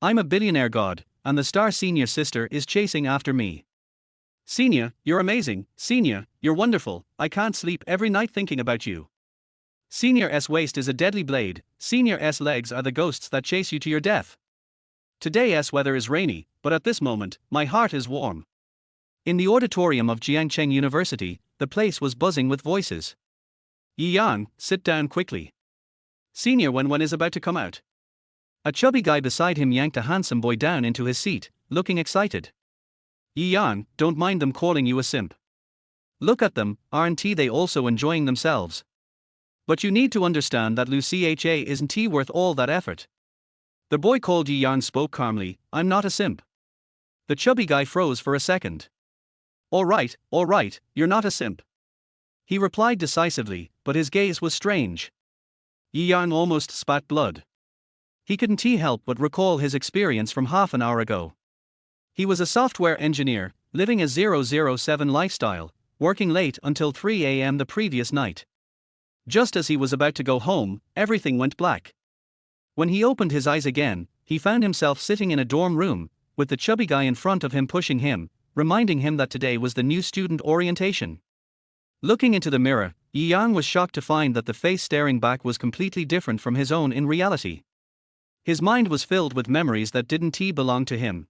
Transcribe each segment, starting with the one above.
I'm a billionaire god, and the star senior sister is chasing after me. Senior, you're amazing. Senior, you're wonderful. I can't sleep every night thinking about you. Senior's waist is a deadly blade. Senior's legs are the ghosts that chase you to your death. Today's weather is rainy, but at this moment, my heart is warm. In the auditorium of Jiangcheng University, the place was buzzing with voices. Yang, sit down quickly. Senior Wen Wen is about to come out. A chubby guy beside him yanked a handsome boy down into his seat, looking excited. Yang, don't mind them calling you a simp. Look at them, aren't they also enjoying themselves? But you need to understand that Lucha isn't worth all that effort. The boy called Yang spoke calmly, I'm not a simp. The chubby guy froze for a second. All right, you're not a simp. He replied decisively, but his gaze was strange. Yang almost spat blood. He couldn't help but recall his experience from half an hour ago. He was a software engineer, living a 007 lifestyle, working late until 3 a.m. the previous night. Just as he was about to go home, everything went black. When he opened his eyes again, he found himself sitting in a dorm room, with the chubby guy in front of him pushing him, reminding him that today was the new student orientation. Looking into the mirror, Yang was shocked to find that the face staring back was completely different from his own in reality. His mind was filled with memories that didn't belong to him.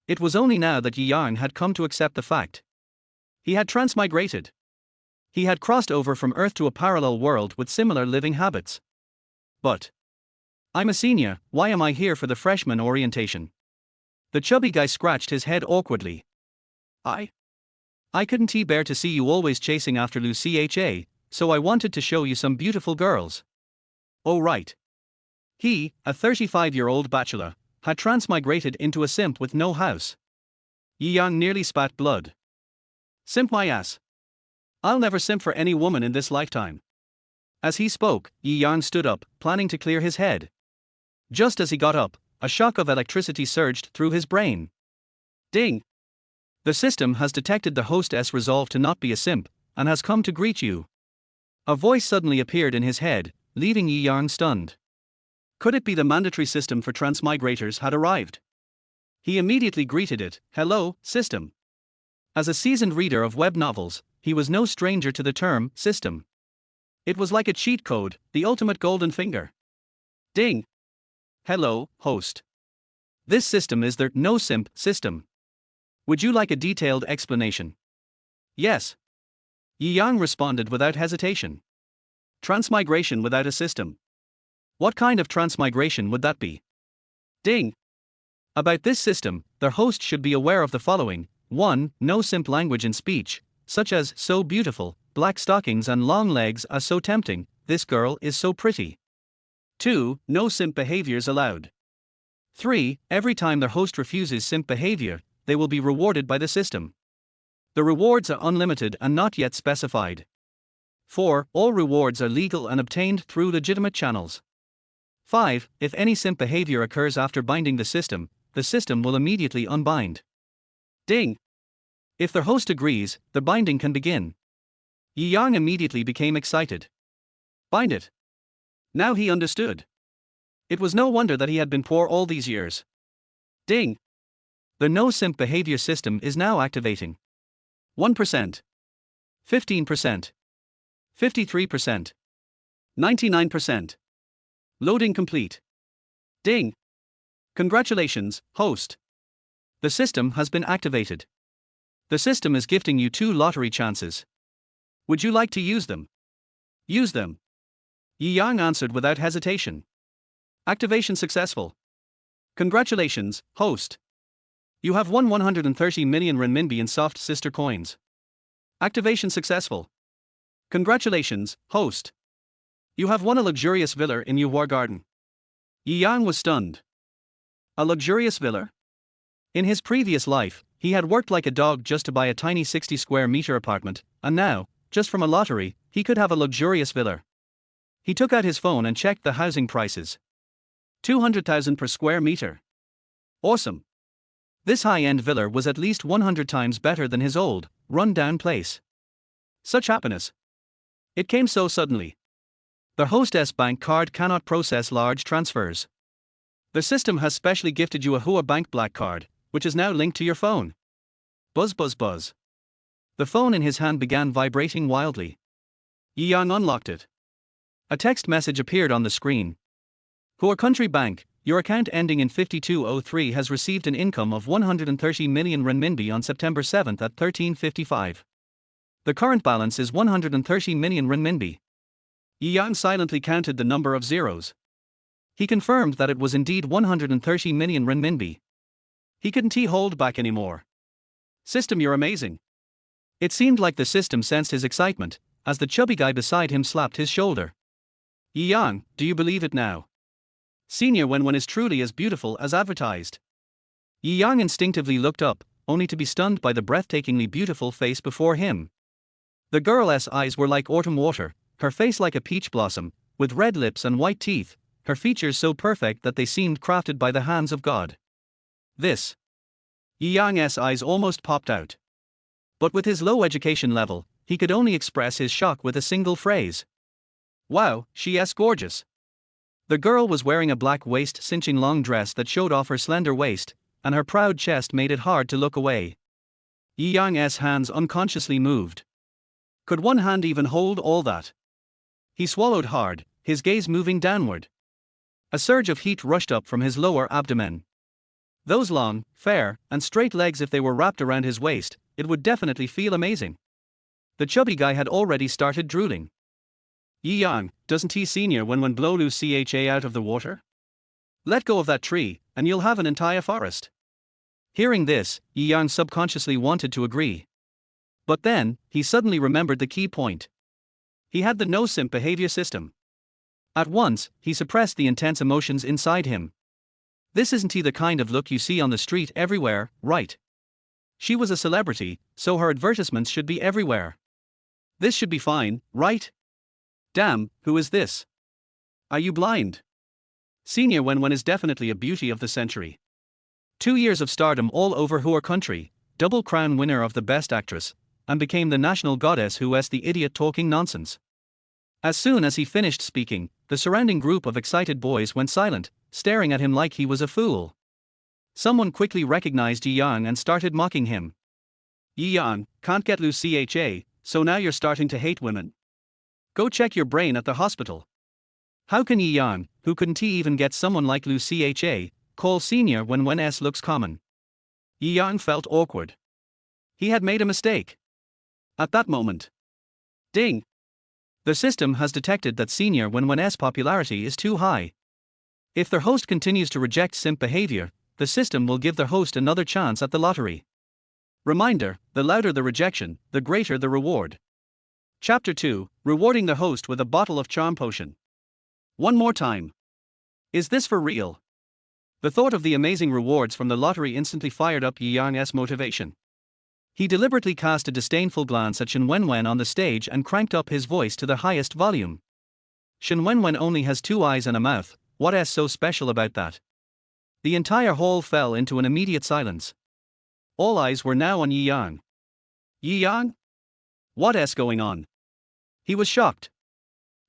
It was only now that Yang had come to accept the fact. He had transmigrated. He had crossed over from Earth to a parallel world with similar living habits. But I'm a senior, why am I here for the freshman orientation? The chubby guy scratched his head awkwardly. I couldn't bear to see you always chasing after Lucha, so I wanted to show you some beautiful girls. Oh right. He, a 35-year-old bachelor, had transmigrated into a simp with no house. Yang nearly spat blood. Simp my ass. I'll never simp for any woman in this lifetime. As he spoke, Yang stood up, planning to clear his head. Just as he got up, a shock of electricity surged through his brain. Ding! The system has detected the host's resolve to not be a simp, and has come to greet you. A voice suddenly appeared in his head, leaving Yang stunned. Could it be the mandatory system for transmigrators had arrived? He immediately greeted it, hello, system. As a seasoned reader of web novels, he was no stranger to the term, system. It was like a cheat code, the ultimate golden finger. Ding! Hello, host. This system is the no simp system. Would you like a detailed explanation? Yes. Yang responded without hesitation. Transmigration without a system. What kind of transmigration would that be? Ding! About this system, the host should be aware of the following. 1. No simp language and speech, such as, so beautiful, black stockings and long legs are so tempting, this girl is so pretty. 2. No simp behaviors allowed. 3. Every time the host refuses simp behavior, they will be rewarded by the system. The rewards are unlimited and not yet specified. 4. All rewards are legal and obtained through legitimate channels. 5. If any simp behavior occurs after binding the system will immediately unbind. Ding! If the host agrees, the binding can begin. Yang immediately became excited. Bind it. Now he understood. It was no wonder that he had been poor all these years. Ding! The no simp behavior system is now activating. 1%. 15%. 53%. 99%. Loading complete. Ding! Congratulations, host. The system has been activated. The system is gifting you 2 lottery chances. Would you like to use them? Use them. Yang answered without hesitation. Activation successful. Congratulations, host. You have won 130 million renminbi in soft sister coins. Activation successful. Congratulations, host. You have won a luxurious villa in your garden. Yang was stunned. A luxurious villa? In his previous life, he had worked like a dog just to buy a tiny 60 square meter apartment, and now, just from a lottery, he could have a luxurious villa. He took out his phone and checked the housing prices. 200,000 per square meter. Awesome. This high-end villa was at least 100 times better than his old, run-down place. Such happiness. It came so suddenly. The hostess bank card cannot process large transfers. The system has specially gifted you a Hua Bank Black card, which is now linked to your phone. Buzz buzz buzz. The phone in his hand began vibrating wildly. Yi Yang unlocked it. A text message appeared on the screen. Hua Country Bank, your account ending in 5203 has received an income of 130 million renminbi on September 7 at 13:55. The current balance is 130 million renminbi. Yi Yang silently counted the number of zeros. He confirmed that it was indeed 130 million renminbi. He couldn't hold back anymore. System, you're amazing. It seemed like the system sensed his excitement, as the chubby guy beside him slapped his shoulder. Yi Yang, do you believe it now? Senior Wen Wen is truly as beautiful as advertised. Yi Yang instinctively looked up, only to be stunned by the breathtakingly beautiful face before him. The girl's eyes were like autumn water, her face like a peach blossom, with red lips and white teeth, her features so perfect that they seemed crafted by the hands of God. This. Yi Yang's eyes almost popped out. But with his low education level, he could only express his shock with a single phrase. Wow, she's gorgeous. The girl was wearing a black waist-cinching long dress that showed off her slender waist, and her proud chest made it hard to look away. Yi Yang's hands unconsciously moved. Could one hand even hold all that? He swallowed hard, his gaze moving downward. A surge of heat rushed up from his lower abdomen. Those long, fair, and straight legs, if they were wrapped around his waist, it would definitely feel amazing. The chubby guy had already started drooling. Yi Yang, doesn't he Senior Wen Wen blow Lu Cha out of the water? Let go of that tree, and you'll have an entire forest. Hearing this, Yi Yang subconsciously wanted to agree. But then, he suddenly remembered the key point. He had the no simp behavior system. At once, he suppressed the intense emotions inside him. This isn't he the kind of look you see on the street everywhere, right? She was a celebrity, so her advertisements should be everywhere. This should be fine, right? Damn, who is this? Are you blind? Senior Wen Wen is definitely a beauty of the century. 2 years of stardom all over Hua Country, double crown winner of the Best Actress, and became the national goddess who was the idiot talking nonsense. As soon as he finished speaking, the surrounding group of excited boys went silent, staring at him like he was a fool. Someone quickly recognized Yi Yang and started mocking him. Yi Yang, can't get Lu Cha, so now you're starting to hate women. Go check your brain at the hospital. How can Yi Yang, who couldn't even get someone like Lu Cha, call Senior Wen Wen's looks common? Yi Yang felt awkward. He had made a mistake. At that moment. Ding! The system has detected that Senior Wen Wen's popularity is too high. If their host continues to reject simp behavior, the system will give their host another chance at the lottery. Reminder, the louder the rejection, the greater the reward. Chapter 2, Rewarding the Host with a Bottle of Charm Potion. One more time. Is this for real? The thought of the amazing rewards from the lottery instantly fired up Yi Yang's motivation. He deliberately cast a disdainful glance at Shen Wen Wen on the stage and cranked up his voice to the highest volume. Shen Wen Wen only has 2 eyes and a mouth, what's so special about that? The entire hall fell into an immediate silence. All eyes were now on Yi Yang. Yi Yang? What's going on? He was shocked.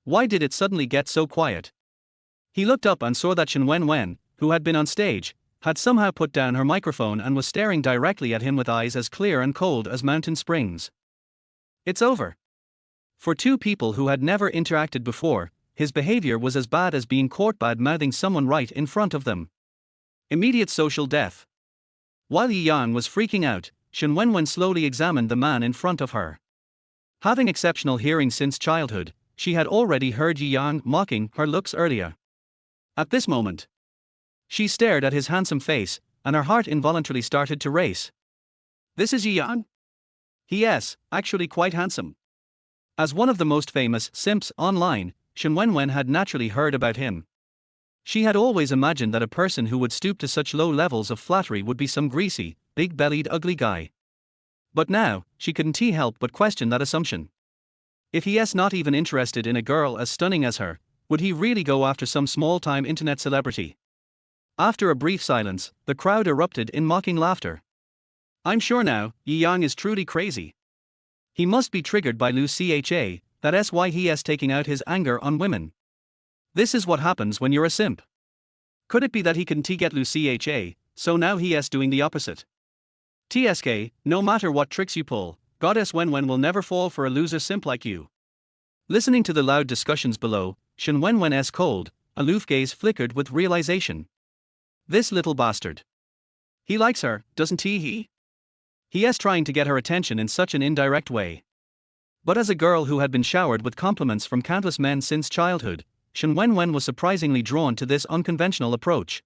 Why did it suddenly get so quiet? He looked up and saw that Shen Wen Wen, who had been on stage, had somehow put down her microphone and was staring directly at him with eyes as clear and cold as mountain springs. It's over. For 2 people who had never interacted before, his behavior was as bad as being caught bad-mouthing someone right in front of them. Immediate social death. While Yi Yang was freaking out, Shen Wen Wen slowly examined the man in front of her. Having exceptional hearing since childhood, she had already heard Yi Yang mocking her looks earlier. At this moment, she stared at his handsome face, and her heart involuntarily started to race. This is Yi Yang? He is, actually quite handsome. As one of the most famous simps online, Shen Wen Wen had naturally heard about him. She had always imagined that a person who would stoop to such low levels of flattery would be some greasy, big-bellied ugly guy. But now, she couldn't help but question that assumption. If he is not even interested in a girl as stunning as her, would he really go after some small-time internet celebrity? After a brief silence, the crowd erupted in mocking laughter. I'm sure now, Yi Yang is truly crazy. He must be triggered by Lu Cha, that's why he is taking out his anger on women. This is what happens when you're a simp. Could it be that he couldn't get Lucha, so now he's doing the opposite? TSK, no matter what tricks you pull, Goddess Wen Wen will never fall for a loser simp like you. Listening to the loud discussions below, Wen Wen's cold, aloof gaze flickered with realization. This little bastard. He likes her, doesn't he? He's trying to get her attention in such an indirect way. But as a girl who had been showered with compliments from countless men since childhood, Wen Wen was surprisingly drawn to this unconventional approach.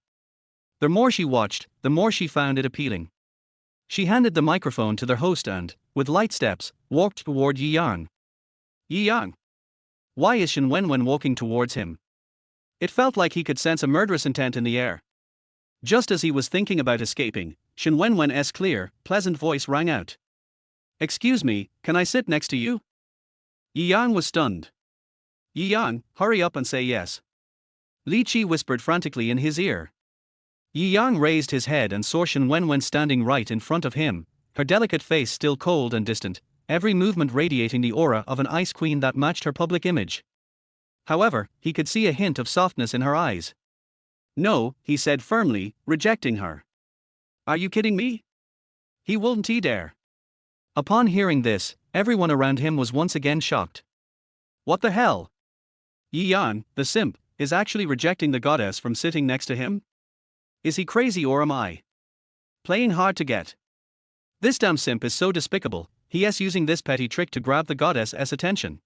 The more she watched, the more she found it appealing. She handed the microphone to their host and, with light steps, walked toward Yang. Yang? Why is Wen Wen walking towards him? It felt like he could sense a murderous intent in the air. Just as he was thinking about escaping, Wen Wen's clear, pleasant voice rang out. Excuse me, can I sit next to you? Yang was stunned. Yang, hurry up and say yes. Li Qi whispered frantically in his ear. Yang raised his head and saw Wen Wen standing right in front of him, her delicate face still cold and distant, every movement radiating the aura of an ice queen that matched her public image. However, he could see a hint of softness in her eyes. No, he said firmly, rejecting her. Are you kidding me? He wouldn't dare. Upon hearing this, everyone around him was once again shocked. What the hell? Yang, the simp, is actually rejecting the goddess from sitting next to him? Is he crazy or am I playing hard to get? This damn simp is so despicable, he's using this petty trick to grab the goddess's attention.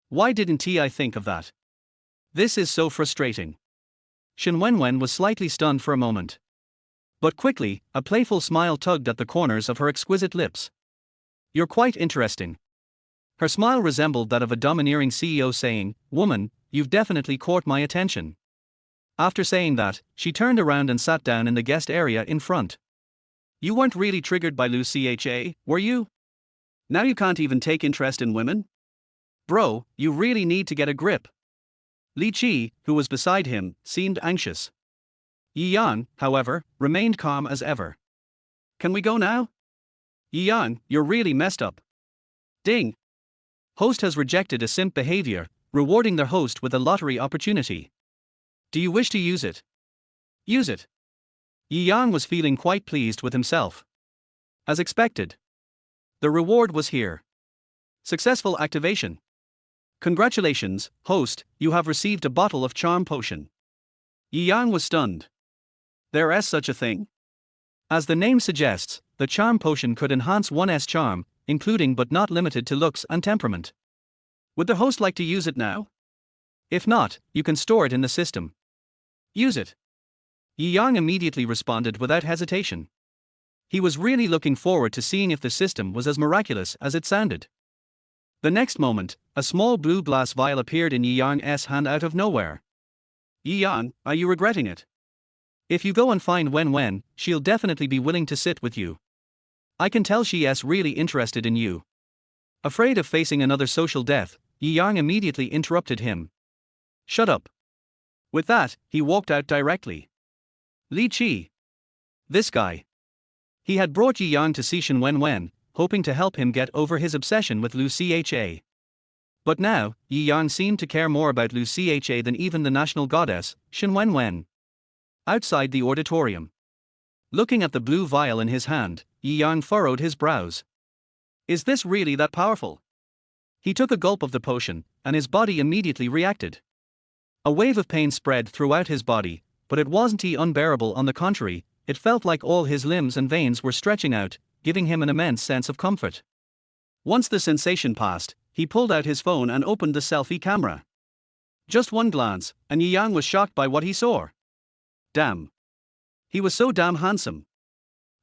Why didn't I think of that? This is so frustrating. Wen Wen was slightly stunned for a moment. But quickly, a playful smile tugged at the corners of her exquisite lips. You're quite interesting. Her smile resembled that of a domineering CEO saying, Woman, you've definitely caught my attention. After saying that, she turned around and sat down in the guest area in front. You weren't really triggered by Lucha, were you? Now you can't even take interest in women? Bro, you really need to get a grip. Li Qi, who was beside him, seemed anxious. Yang, however, remained calm as ever. Can we go now? Yang, you're really messed up. Ding. Host has rejected a simp behavior, rewarding their host with a lottery opportunity. Do you wish to use it? Use it. Yang was feeling quite pleased with himself. As expected. The reward was here. Successful activation. Congratulations, host, you have received a bottle of charm potion. Yang was stunned. There is such a thing? As the name suggests, the charm potion could enhance one's charm, including but not limited to looks and temperament. Would the host like to use it now? If not, you can store it in the system. Use it. Yang immediately responded without hesitation. He was really looking forward to seeing if the system was as miraculous as it sounded. The next moment, a small blue glass vial appeared in Yang's hand out of nowhere. Yang, are you regretting it? If you go and find Wen Wen, she'll definitely be willing to sit with you. I can tell she's really interested in you. Afraid of facing another social death, Yang immediately interrupted him. Shut up. With that, he walked out directly. Li Qi. This guy. He had brought Yang to see Wen Wen, hoping to help him get over his obsession with Lucha. But now, Yang seemed to care more about Lucha than even the national goddess, Wen Wen. Outside the auditorium. Looking at the blue vial in his hand, Yang furrowed his brows. Is this really that powerful? He took a gulp of the potion, and his body immediately reacted. A wave of pain spread throughout his body, but it wasn't unbearable. On the contrary, it felt like all his limbs and veins were stretching out, giving him an immense sense of comfort. Once the sensation passed, he pulled out his phone and opened the selfie camera. Just one glance, and Yang was shocked by what he saw. Damn. He was so damn handsome.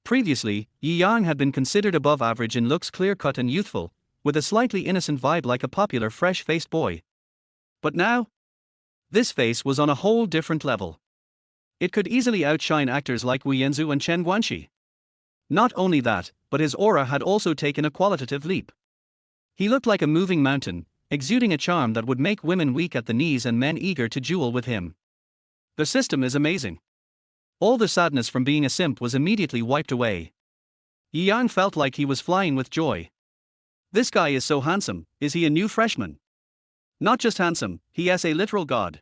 Previously, Yang had been considered above average in looks, clear-cut and youthful, with a slightly innocent vibe like a popular fresh-faced boy. But now? This face was on a whole different level. It could easily outshine actors like Wu Yanzu and Chen Guanxi. Not only that, but his aura had also taken a qualitative leap. He looked like a moving mountain, exuding a charm that would make women weak at the knees and men eager to duel with him. The system is amazing. All the sadness from being a simp was immediately wiped away. Yang felt like he was flying with joy. This guy is so handsome, is he a new freshman? Not just handsome, he is a literal god.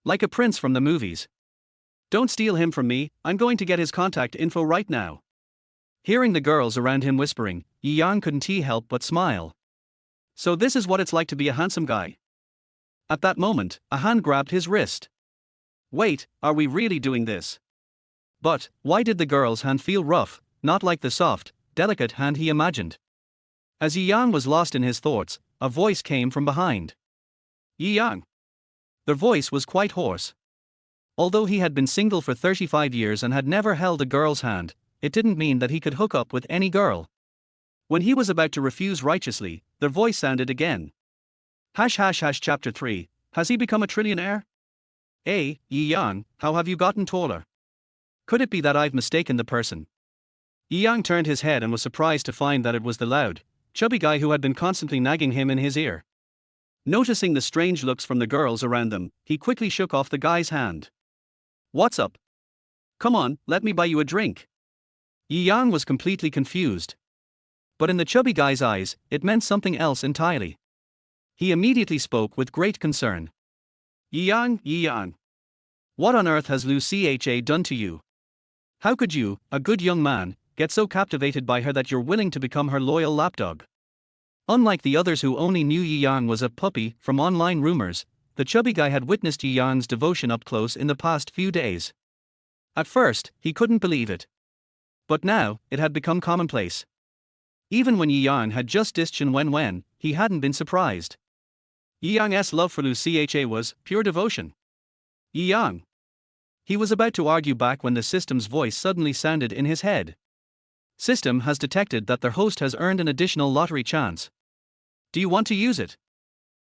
Like a prince from the movies. Don't steal him from me, I'm going to get his contact info right now. Hearing the girls around him whispering, Yi Yang couldn't help but smile. So this is what it's like to be a handsome guy. At that moment, a hand grabbed his wrist. Wait, are we really doing this? But, why did the girl's hand feel rough, not like the soft, delicate hand he imagined? As Yi Yang was lost in his thoughts, a voice came from behind. Yi Yang. The voice was quite hoarse. Although he had been single for 35 years and had never held a girl's hand, it didn't mean that he could hook up with any girl. When he was about to refuse righteously, the voice sounded again. Chapter 3, has he become a trillionaire? Hey, Yi Yang, how have you gotten taller? Could it be that I've mistaken the person? Yi Yang turned his head and was surprised to find that it was the loud, chubby guy who had been constantly nagging him in his ear. Noticing the strange looks from the girls around them, he quickly shook off the guy's hand. What's up? Come on, let me buy you a drink. Yi Yang was completely confused. But in the chubby guy's eyes, it meant something else entirely. He immediately spoke with great concern. Yi Yang. What on earth has Lu Cha done to you? How could you, a good young man, get so captivated by her that you're willing to become her loyal lapdog? Unlike the others who only knew Yi Yang was a puppy from online rumors, the chubby guy had witnessed Yi Yang's devotion up close in the past few days. At first, he couldn't believe it. But now, it had become commonplace. Even when Yi Yang had just dissed Wen Wen, he hadn't been surprised. Yi Yang's love for Lu Cha was pure devotion. Yi Yang. He was about to argue back when the system's voice suddenly sounded in his head. System has detected that their host has earned an additional lottery chance. Do you want to use it?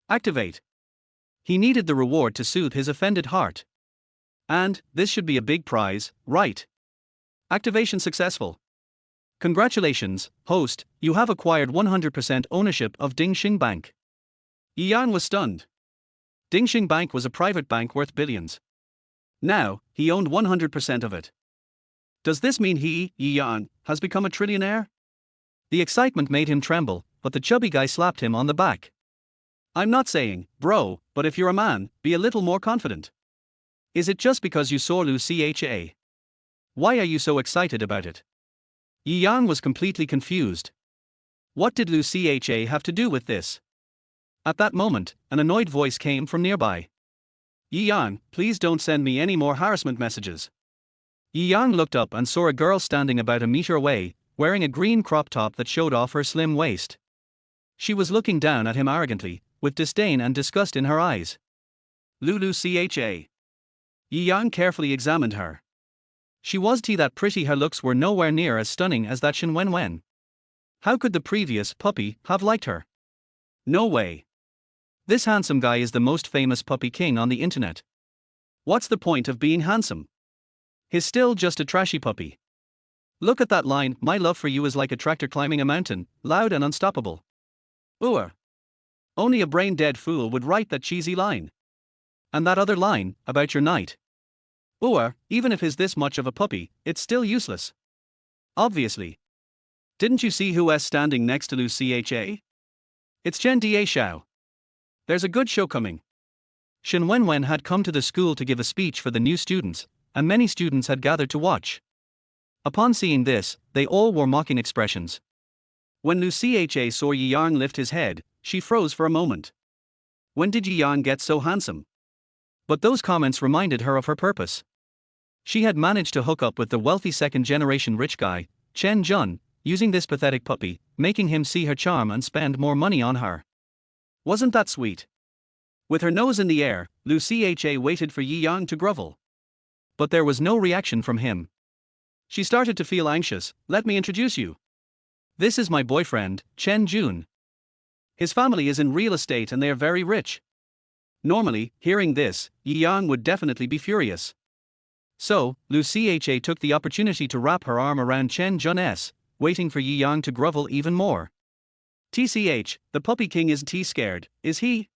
Activate. He needed the reward to soothe his offended heart. And, this should be a big prize, right? Activation successful. Congratulations, host, you have acquired 100% ownership of Dingxing Bank. Yi Yang was stunned. Dingxing Bank was a private bank worth billions. Now, he owned 100% of it. Does this mean he, Yi Yang, has become a trillionaire? The excitement made him tremble, but the chubby guy slapped him on the back. I'm not saying, bro, but if you're a man, be a little more confident. Is it just because you saw Lu Cha? Why are you so excited about it? Yi Yang was completely confused. What did Lu Cha have to do with this? At that moment, an annoyed voice came from nearby. Yi Yang, please don't send me any more harassment messages. Yi Yang looked up and saw a girl standing about a meter away, wearing a green crop top that showed off her slim waist. She was looking down at him arrogantly, with disdain and disgust in her eyes. Lu Cha. Yi Yang carefully examined her. She was that pretty, her looks were nowhere near as stunning as that Wen Wen. How could the previous puppy have liked her? No way. This handsome guy is the most famous puppy king on the internet. What's the point of being handsome? He's still just a trashy puppy. Look at that line, my love for you is like a tractor climbing a mountain, loud and unstoppable. Ooh. Only a brain-dead fool would write that cheesy line. And that other line, about your night. Ooh, even if he's this much of a puppy, it's still useless. Obviously. Didn't you see who's standing next to Lu Cha? It's Chen Xiao. There's a good show coming. Wen Wen had come to the school to give a speech for the new students, and many students had gathered to watch. Upon seeing this, they all wore mocking expressions. When Lu Cha saw Yi Yang lift his head, she froze for a moment. When did Yi Yang get so handsome? But those comments reminded her of her purpose. She had managed to hook up with the wealthy second-generation rich guy, Chen Jun, using this pathetic puppy, making him see her charm and spend more money on her. Wasn't that sweet? With her nose in the air, Lu Cha waited for Yi Yang to grovel. But there was no reaction from him. She started to feel anxious. Let me introduce you. This is my boyfriend, Chen Jun. His family is in real estate and they are very rich. Normally, hearing this, Yi Yang would definitely be furious. So, Lu Cha took the opportunity to wrap her arm around Chen Jun's, waiting for Yi Yang to grovel even more. TCH, the puppy king isn't scared, is he?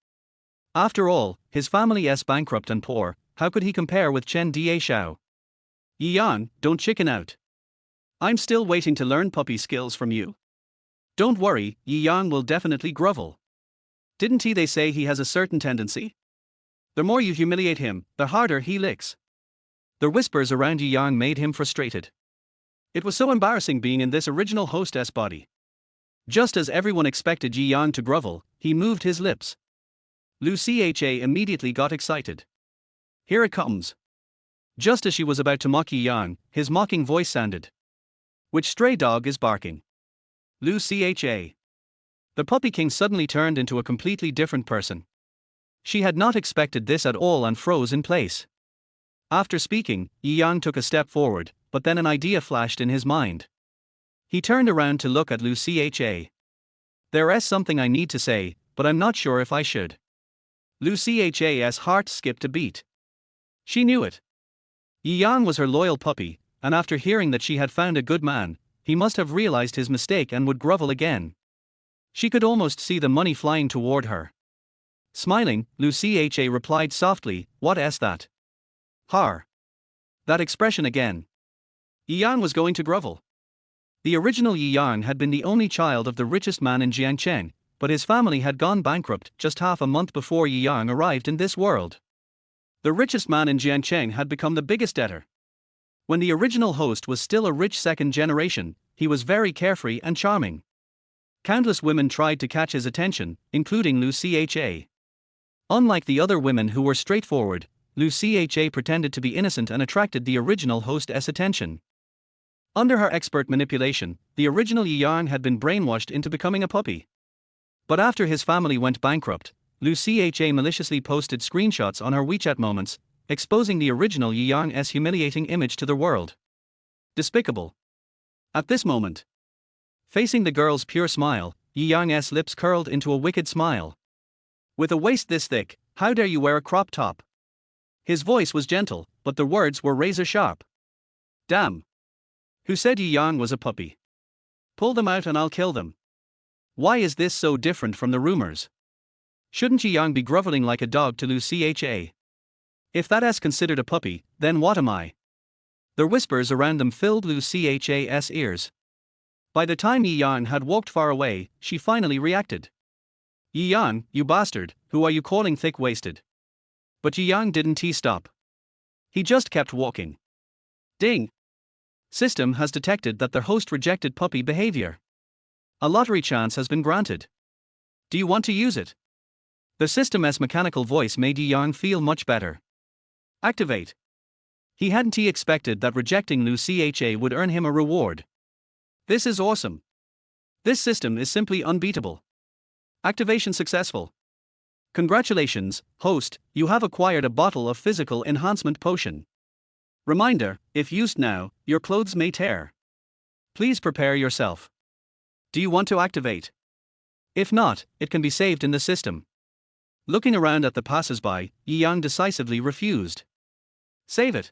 After all, his family is bankrupt and poor, how could he compare with Chen Xiao? Yi Yang, don't chicken out. I'm still waiting to learn puppy skills from you. Don't worry, Yi Yang will definitely grovel. Didn't they say he has a certain tendency? The more you humiliate him, the harder he licks. The whispers around Yi Yang made him frustrated. It was so embarrassing being in this original hostess body. Just as everyone expected Yi Yang to grovel, he moved his lips. Lu Cha immediately got excited. Here it comes. Just as she was about to mock Yi Yang, his mocking voice sounded. Which stray dog is barking? Lu Cha. The puppy king suddenly turned into a completely different person. She had not expected this at all and froze in place. After speaking, Yi Yang took a step forward, but then an idea flashed in his mind. He turned around to look at Lu Cha. There's something I need to say, but I'm not sure if I should. Lu Cha's heart skipped a beat. She knew it. Yi Yang was her loyal puppy, and after hearing that she had found a good man, he must have realized his mistake and would grovel again. She could almost see the money flying toward her. Smiling, Lu Cha replied softly, "What's that?" Har. That expression again. Yi Yang was going to grovel. The original Yi Yang had been the only child of the richest man in Jiangcheng, but his family had gone bankrupt just half a month before Yi Yang arrived in this world. The richest man in Jiangcheng had become the biggest debtor. When the original host was still a rich second generation, he was very carefree and charming. Countless women tried to catch his attention, including Lu Cha. Unlike the other women who were straightforward, Lu Cha pretended to be innocent and attracted the original hostess' attention. Under her expert manipulation, the original Yi Yang had been brainwashed into becoming a puppy. But after his family went bankrupt, Lu Cha maliciously posted screenshots on her WeChat moments, exposing the original Yi Yang's humiliating image to the world. Despicable. At this moment, facing the girl's pure smile, Yi Yang's lips curled into a wicked smile. With a waist this thick, how dare you wear a crop top? His voice was gentle, but the words were razor sharp. Damn. Who said Yi Yang was a puppy? Pull them out and I'll kill them. Why is this so different from the rumors? Shouldn't Yi Yang be groveling like a dog to Lu Cha? If that's considered a puppy, then what am I? The whispers around them filled Lu Cha's ears. By the time Yi Yang had walked far away, she finally reacted. Yi Yang, you bastard, who are you calling thick-waisted? But Yi Yang didn't stop. He just kept walking. Ding! System has detected that the host rejected puppy behavior. A lottery chance has been granted. Do you want to use it? The system's mechanical voice made Yi Yang feel much better. Activate. He hadn't expected that rejecting Lu Cha would earn him a reward. This is awesome. This system is simply unbeatable. Activation successful. Congratulations, host, you have acquired a bottle of physical enhancement potion. Reminder, if used now, your clothes may tear. Please prepare yourself. Do you want to activate? If not, it can be saved in the system. Looking around at the passers-by, Yi Yang decisively refused. Save it.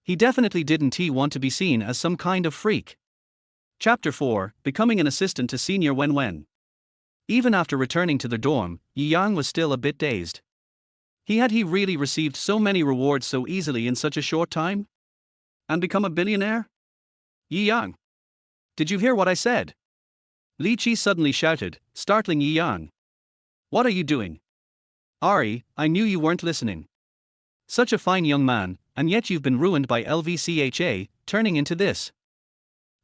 He definitely didn't want to be seen as some kind of freak. Chapter 4, Becoming an Assistant to Senior Wen Wen. Even after returning to the dorm, Yi Yang was still a bit dazed. Had he really received so many rewards so easily in such a short time? And become a billionaire? Yi Yang. Did you hear what I said? Li Qi suddenly shouted, startling Yi Yang. What are you doing? Ari, I knew you weren't listening. Such a fine young man, and yet you've been ruined by LVCHA, turning into this.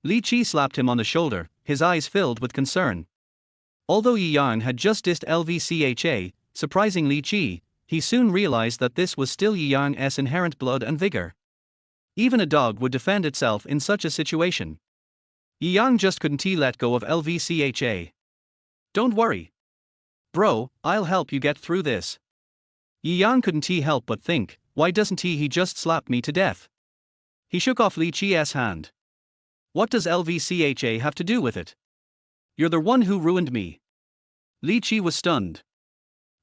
Li Qi slapped him on the shoulder, his eyes filled with concern. Although Yi Yang had just dissed LVCHA, surprising Li Qi, he soon realized that this was still Yi Yang's inherent blood and vigor. Even a dog would defend itself in such a situation. Yi Yang just couldn't let go of LVCHA. Don't worry. Bro, I'll help you get through this. Yi Yang couldn't help but think, why doesn't he just slap me to death? He shook off Li Qi's hand. What does LVCHA have to do with it? You're the one who ruined me. Li Qi was stunned.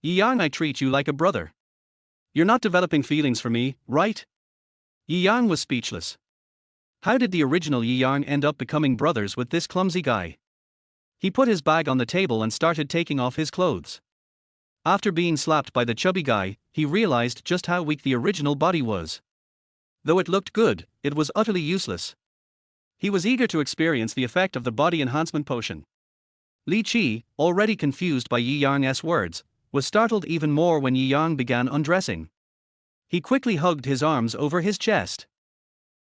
Yi Yang, I treat you like a brother. You're not developing feelings for me, right? Yi Yang was speechless. How did the original Yi Yang end up becoming brothers with this clumsy guy? He put his bag on the table and started taking off his clothes. After being slapped by the chubby guy, he realized just how weak the original body was. Though it looked good, it was utterly useless. He was eager to experience the effect of the body enhancement potion. Li Qi, already confused by Yi Yang's words, was startled even more when Yi Yang began undressing. He quickly hugged his arms over his chest.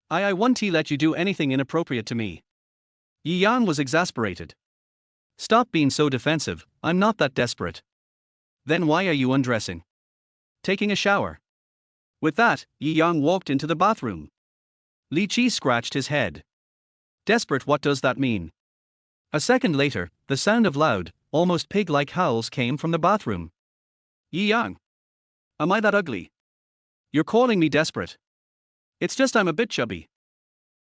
I won't let you do anything inappropriate to me. Yi Yang was exasperated. Stop being so defensive, I'm not that desperate. Then why are you undressing? Taking a shower. With that, Yi Yang walked into the bathroom. Li Qi scratched his head. Desperate, what does that mean? A second later, the sound of loud, almost pig-like howls came from the bathroom. Yi Yang. Am I that ugly? You're calling me desperate. It's just I'm a bit chubby.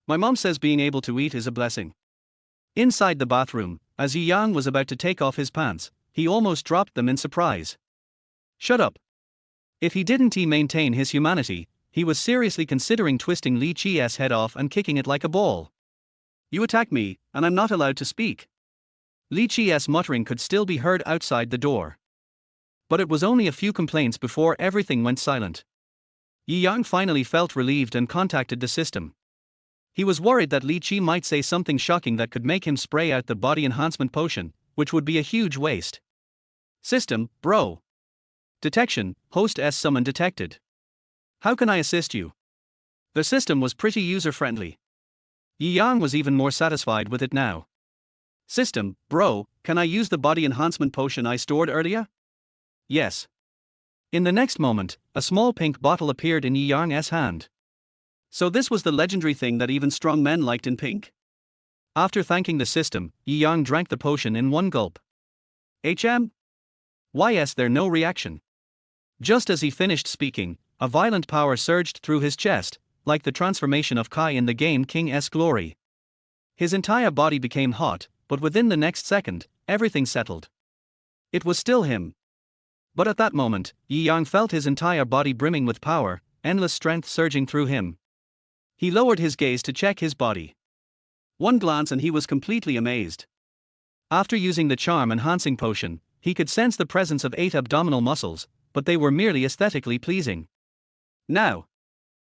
My mom says being able to eat is a blessing. Inside the bathroom, as Yi Yang was about to take off his pants, he almost dropped them in surprise. Shut up. If he didn't maintain his humanity, he was seriously considering twisting Li Qi's head off and kicking it like a ball. You attack me, and I'm not allowed to speak. Li Qi's muttering could still be heard outside the door. But it was only a few complaints before everything went silent. Yi Yang finally felt relieved and contacted the system. He was worried that Li Qi might say something shocking that could make him spray out the body enhancement potion, which would be a huge waste. System, bro. Detection, host S summon detected. How can I assist you? The system was pretty user-friendly. Yi Yang was even more satisfied with it now. System, bro, can I use the body enhancement potion I stored earlier? Yes. In the next moment, a small pink bottle appeared in Yi Yang's hand. So this was the legendary thing that even strong men liked in pink? After thanking the system, Yi Yang drank the potion in one gulp. Why is there no reaction? Just as he finished speaking, a violent power surged through his chest, like the transformation of Kai in the game King's Glory. His entire body became hot, but within the next second, everything settled. It was still him. But at that moment, Yi Yang felt his entire body brimming with power, endless strength surging through him. He lowered his gaze to check his body. One glance and he was completely amazed. After using the charm enhancing potion, he could sense the presence of 8 abdominal muscles, but they were merely aesthetically pleasing. Now,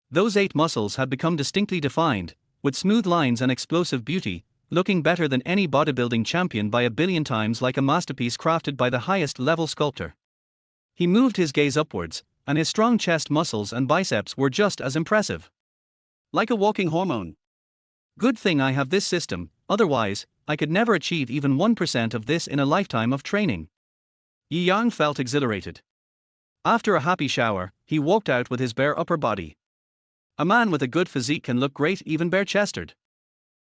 those 8 muscles had become distinctly defined, with smooth lines and explosive beauty, looking better than any bodybuilding champion by a billion times, like a masterpiece crafted by the highest level sculptor. He moved his gaze upwards, and his strong chest muscles and biceps were just as impressive. Like a walking hormone. Good thing I have this system, otherwise, I could never achieve even 1% of this in a lifetime of training. Yi Yang felt exhilarated. After a happy shower, he walked out with his bare upper body. A man with a good physique can look great even bare-chested.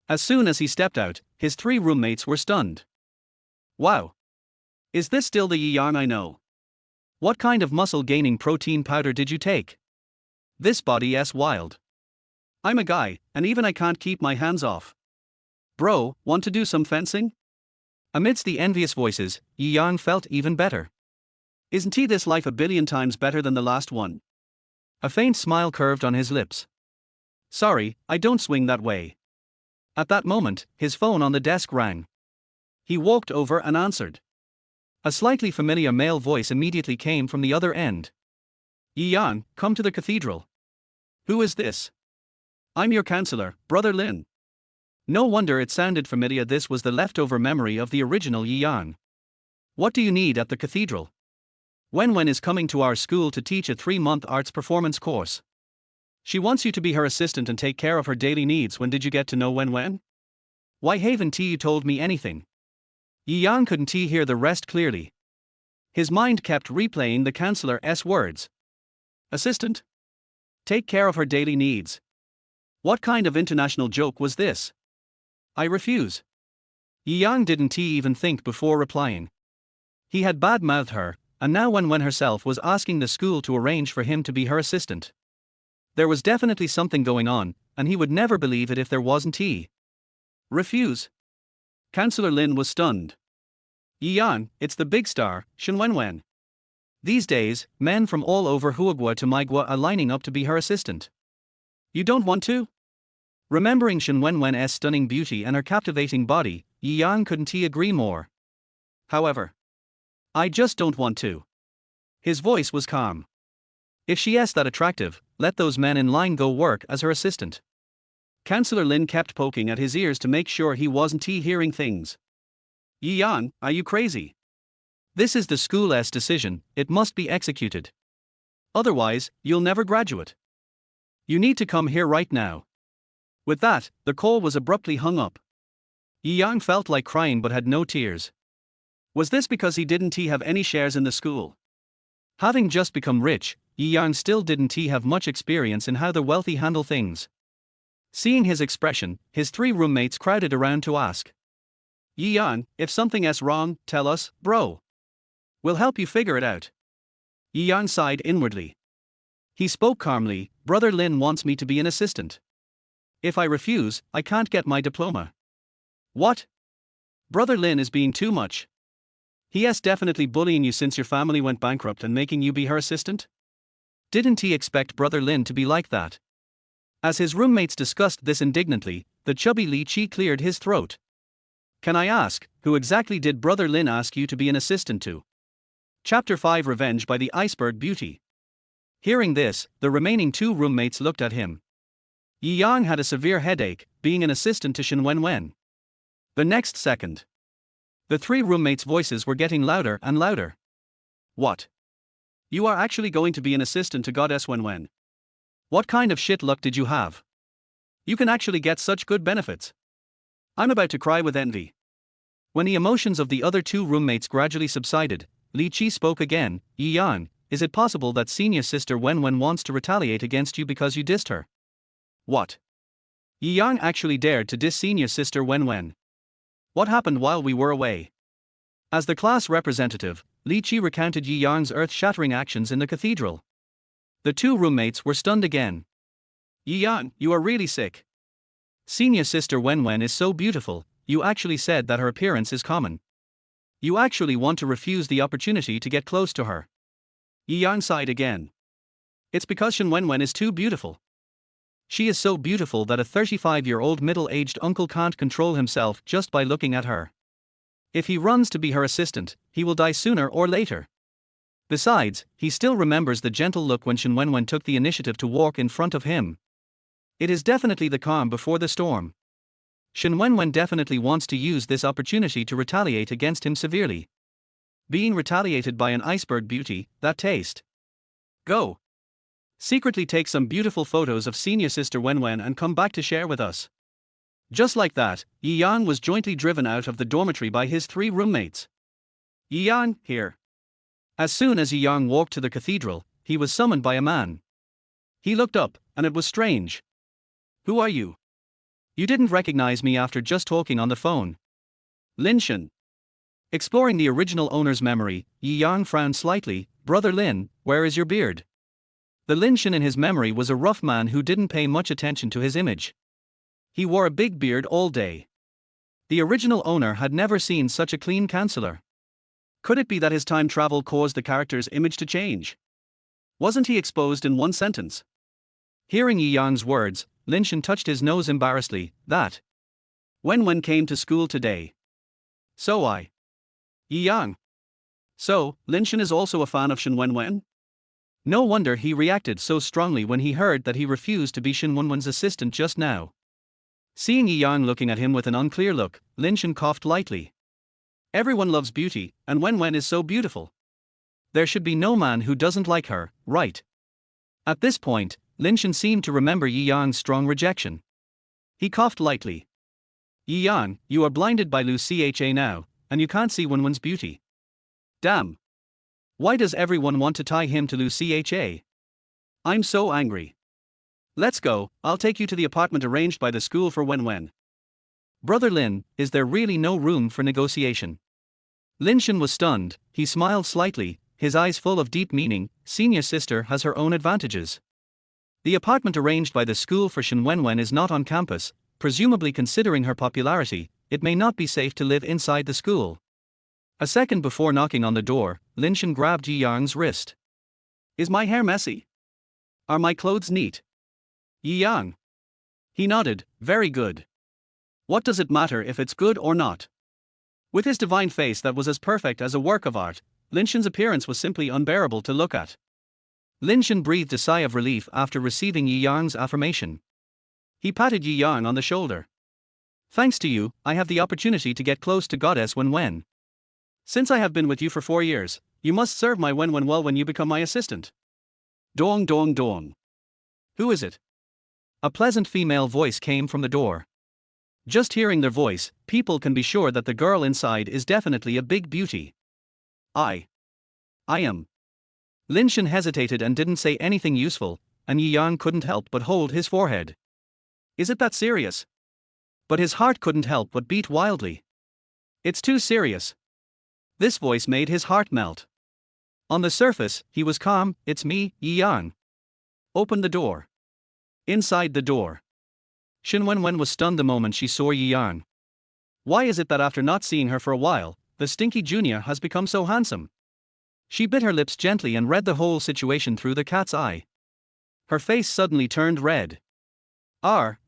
As soon as he stepped out, his 3 roommates were stunned. Wow! Is this still the Yi Yang I know? What kind of muscle-gaining protein powder did you take? This body is wild. I'm a guy, and even I can't keep my hands off. Bro, want to do some fencing? Amidst the envious voices, Yi Yang felt even better. Isn't he this life a billion times better than the last one? A faint smile curved on his lips. Sorry, I don't swing that way. At that moment, his phone on the desk rang. He walked over and answered. A slightly familiar male voice immediately came from the other end. Yi Yang, come to the cathedral. Who is this? I'm your counselor, Brother Lin. No wonder it sounded familiar. This was the leftover memory of the original Yi Yang. What do you need at the cathedral? Wen Wen is coming to our school to teach a 3-month arts performance course. She wants you to be her assistant and take care of her daily needs. When did you get to know Wen Wen? Why haven't you told me anything? Yi Yang couldn't hear the rest clearly. His mind kept replaying the counselor's words. Assistant? Take care of her daily needs. What kind of international joke was this? I refuse. Yi Yang didn't even think before replying. He had bad-mouthed her, and now Wen Wen herself was asking the school to arrange for him to be her assistant. There was definitely something going on, and he would never believe it if there wasn't. Refuse? Counselor Lin was stunned. Yi Yang, it's the big star, Wen Wen. These days, men from all over Huagua to Maigua are lining up to be her assistant. You don't want to? Remembering Wen Wen's stunning beauty and her captivating body, Yi Yang couldn't agree more. However, I just don't want to. His voice was calm. If she is that attractive, let those men in line go work as her assistant. Counselor Lin kept poking at his ears to make sure he wasn't hearing things. Yi Yang, are you crazy? This is the school's decision, it must be executed. Otherwise, you'll never graduate. You need to come here right now. With that, the call was abruptly hung up. Yi Yang felt like crying but had no tears. Was this because he didn't have any shares in the school? Having just become rich, Yi Yang still didn't have much experience in how the wealthy handle things. Seeing his expression, his three roommates crowded around to ask. Yi Yang, if something's wrong, tell us, bro. We'll help you figure it out. Yi Yang sighed inwardly. He spoke calmly, Brother Lin wants me to be an assistant. If I refuse, I can't get my diploma. What? Brother Lin is being too much. He's definitely bullying you since your family went bankrupt and making you be her assistant? Didn't he expect Brother Lin to be like that? As his roommates discussed this indignantly, the chubby Li Chi cleared his throat. Can I ask, who exactly did Brother Lin ask you to be an assistant to? Chapter 5 Revenge by the Iceberg Beauty. Hearing this, the remaining two roommates looked at him. Yi Yang had a severe headache, being an assistant to Wen Wen. The next second, the three roommates' voices were getting louder and louder. What? You are actually going to be an assistant to Goddess Wen Wen? What kind of shit luck did you have? You can actually get such good benefits. I'm about to cry with envy. When the emotions of the other two roommates gradually subsided, Li Chi spoke again. Yi Yang, is it possible that senior sister Wen Wen wants to retaliate against you because you dissed her? What? Yi Yang actually dared to diss senior sister Wen Wen. What happened while we were away? As the class representative, Li Chi recounted Yi Yang's earth-shattering actions in the cathedral. The two roommates were stunned again. Yi Yang, you are really sick. Senior sister Wen Wen is so beautiful, you actually said that her appearance is common. You actually want to refuse the opportunity to get close to her. Yi Yang sighed again. It's because Wen Wen is too beautiful. She is so beautiful that a 35-year-old middle-aged uncle can't control himself just by looking at her. If he runs to be her assistant, he will die sooner or later. Besides, he still remembers the gentle look when Wen Wen took the initiative to walk in front of him. It is definitely the calm before the storm. Wen Wen definitely wants to use this opportunity to retaliate against him severely. Being retaliated by an iceberg beauty, that taste. Go. Secretly take some beautiful photos of senior sister Wen Wen and come back to share with us. Just like that, Yi Yang was jointly driven out of the dormitory by his three roommates. Yi Yang, here. As soon as Yi Yang walked to the cathedral, he was summoned by a man. He looked up, and it was strange. Who are you? You didn't recognize me after just talking on the phone. Lin Shen. Exploring the original owner's memory, Yi Yang frowned slightly. Brother Lin, where is your beard? The Lin Shen in his memory was a rough man who didn't pay much attention to his image. He wore a big beard all day. The original owner had never seen such a clean counselor. Could it be that his time travel caused the character's image to change? Wasn't he exposed in one sentence? Hearing Yi Yang's words, Lin Shen touched his nose embarrassedly. That. Wen Wen came to school today. So I. Yi Yang. So, Lin Shen is also a fan of Wen Wen? No wonder he reacted so strongly when he heard that he refused to be Wen Wen's assistant just now. Seeing Yi Yang looking at him with an unclear look, Lin Shen coughed lightly. Everyone loves beauty, and Wen Wen is so beautiful. There should be no man who doesn't like her, right? At this point, Lin Shen seemed to remember Yi Yang's strong rejection. He coughed lightly. Yi Yang, you are blinded by Lu Cha now, and you can't see Wen Wen's beauty. Damn. Why does everyone want to tie him to Lu Cha? I'm so angry. Let's go, I'll take you to the apartment arranged by the school for Wen Wen. Brother Lin, is there really no room for negotiation? Lin Shen was stunned. He smiled slightly, his eyes full of deep meaning. Senior sister has her own advantages. The apartment arranged by the school for Wen Wen is not on campus. Presumably considering her popularity, it may not be safe to live inside the school. A second before knocking on the door, Lin Shen grabbed Yi Yang's wrist. Is my hair messy? Are my clothes neat? Yi Yang. He nodded. Very good. What does it matter if it's good or not? With his divine face that was as perfect as a work of art, Lin Shen's appearance was simply unbearable to look at. Lin Shen breathed a sigh of relief after receiving Yi Yang's affirmation. He patted Yi Yang on the shoulder. Thanks to you, I have the opportunity to get close to Goddess Wen Wen. Since I have been with you for 4 years, you must serve my Wen Wen well when you become my assistant. Dong dong dong. Who is it? A pleasant female voice came from the door. Just hearing their voice, people can be sure that the girl inside is definitely a big beauty. I am. Lin Shen hesitated and didn't say anything useful, and Yi Yang couldn't help but hold his forehead. Is it that serious? But his heart couldn't help but beat wildly. It's too serious. This voice made his heart melt. On the surface, he was calm. It's me, Yi Yang. Open the door. Inside the door, Wen Wen was stunned the moment she saw Yi Yang. Why is it that after not seeing her for a while, the stinky junior has become so handsome? She bit her lips gently and read the whole situation through the cat's eye. Her face suddenly turned red.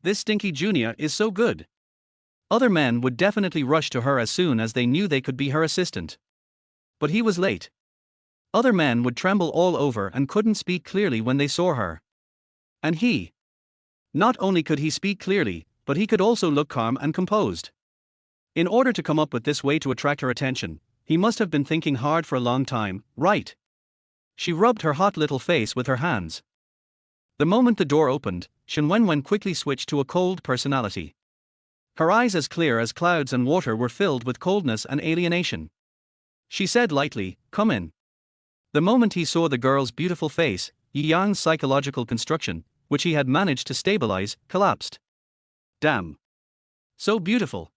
This stinky junior is so good. Other men would definitely rush to her as soon as they knew they could be her assistant. But he was late. Other men would tremble all over and couldn't speak clearly when they saw her. And he. Not only could he speak clearly, but he could also look calm and composed. In order to come up with this way to attract her attention, he must have been thinking hard for a long time, right? She rubbed her hot little face with her hands. The moment the door opened, Wen Wen quickly switched to a cold personality. Her eyes as clear as clouds and water were filled with coldness and alienation. She said lightly, "Come in." The moment he saw the girl's beautiful face, Yi Yang's psychological construction, which he had managed to stabilize, collapsed. Damn. So beautiful.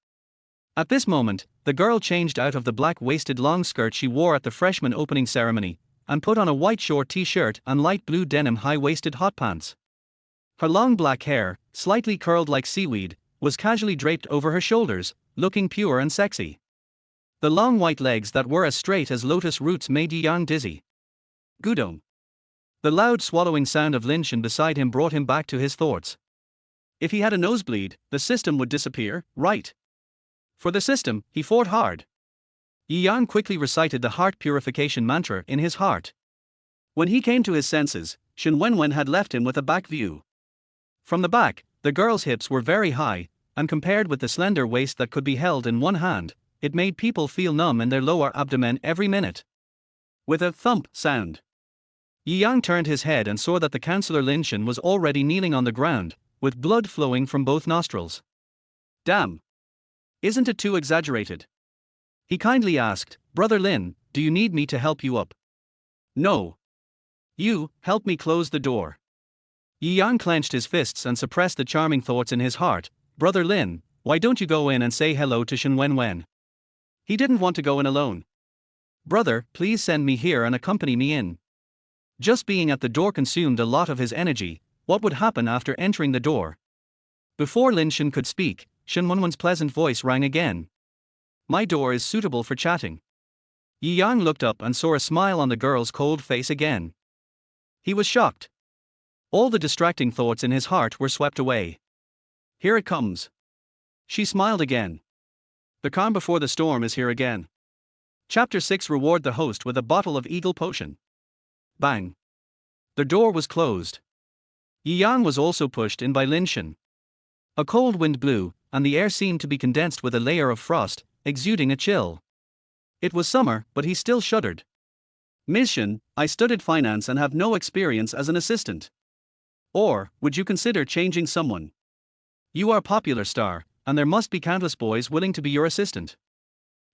At this moment, the girl changed out of the black-waisted long skirt she wore at the freshman opening ceremony, and put on a white short t-shirt and light blue denim high-waisted hot pants. Her long black hair, slightly curled like seaweed, was casually draped over her shoulders, looking pure and sexy. The long white legs that were as straight as lotus roots made Yi Yang dizzy. Gudong. The loud swallowing sound of Lin Shen beside him brought him back to his thoughts. If he had a nosebleed, the system would disappear, right? For the system, he fought hard. Yi Yang quickly recited the heart purification mantra in his heart. When he came to his senses, Wen Wen had left him with a back view. From the back, the girl's hips were very high, and compared with the slender waist that could be held in one hand, it made people feel numb in their lower abdomen every minute. With a thump sound, Yi Yang turned his head and saw that the counselor Lin Shen was already kneeling on the ground, with blood flowing from both nostrils. Damn. Isn't it too exaggerated? He kindly asked, "Brother Lin, do you need me to help you up?" "No. You, help me close the door." Yi Yang clenched his fists and suppressed the charming thoughts in his heart. "Brother Lin, why don't you go in and say hello to Wen Wen?" He didn't want to go in alone. "Brother, please send me here and accompany me in." Just being at the door consumed a lot of his energy. What would happen after entering the door? Before Lin Shen could speak, Wen Wen's pleasant voice rang again. "My door is suitable for chatting." Yi Yang looked up and saw a smile on the girl's cold face again. He was shocked. All the distracting thoughts in his heart were swept away. "Here it comes." She smiled again. The calm before the storm is here again. Chapter 6. Reward the host with a bottle of Eagle Potion. Bang. The door was closed. Yi Yang was also pushed in by Lin Shen. A cold wind blew, and the air seemed to be condensed with a layer of frost, exuding a chill. It was summer, but he still shuddered. "Ms. Shen, I studied finance and have no experience as an assistant. Or, would you consider changing someone? You are a popular star, and there must be countless boys willing to be your assistant."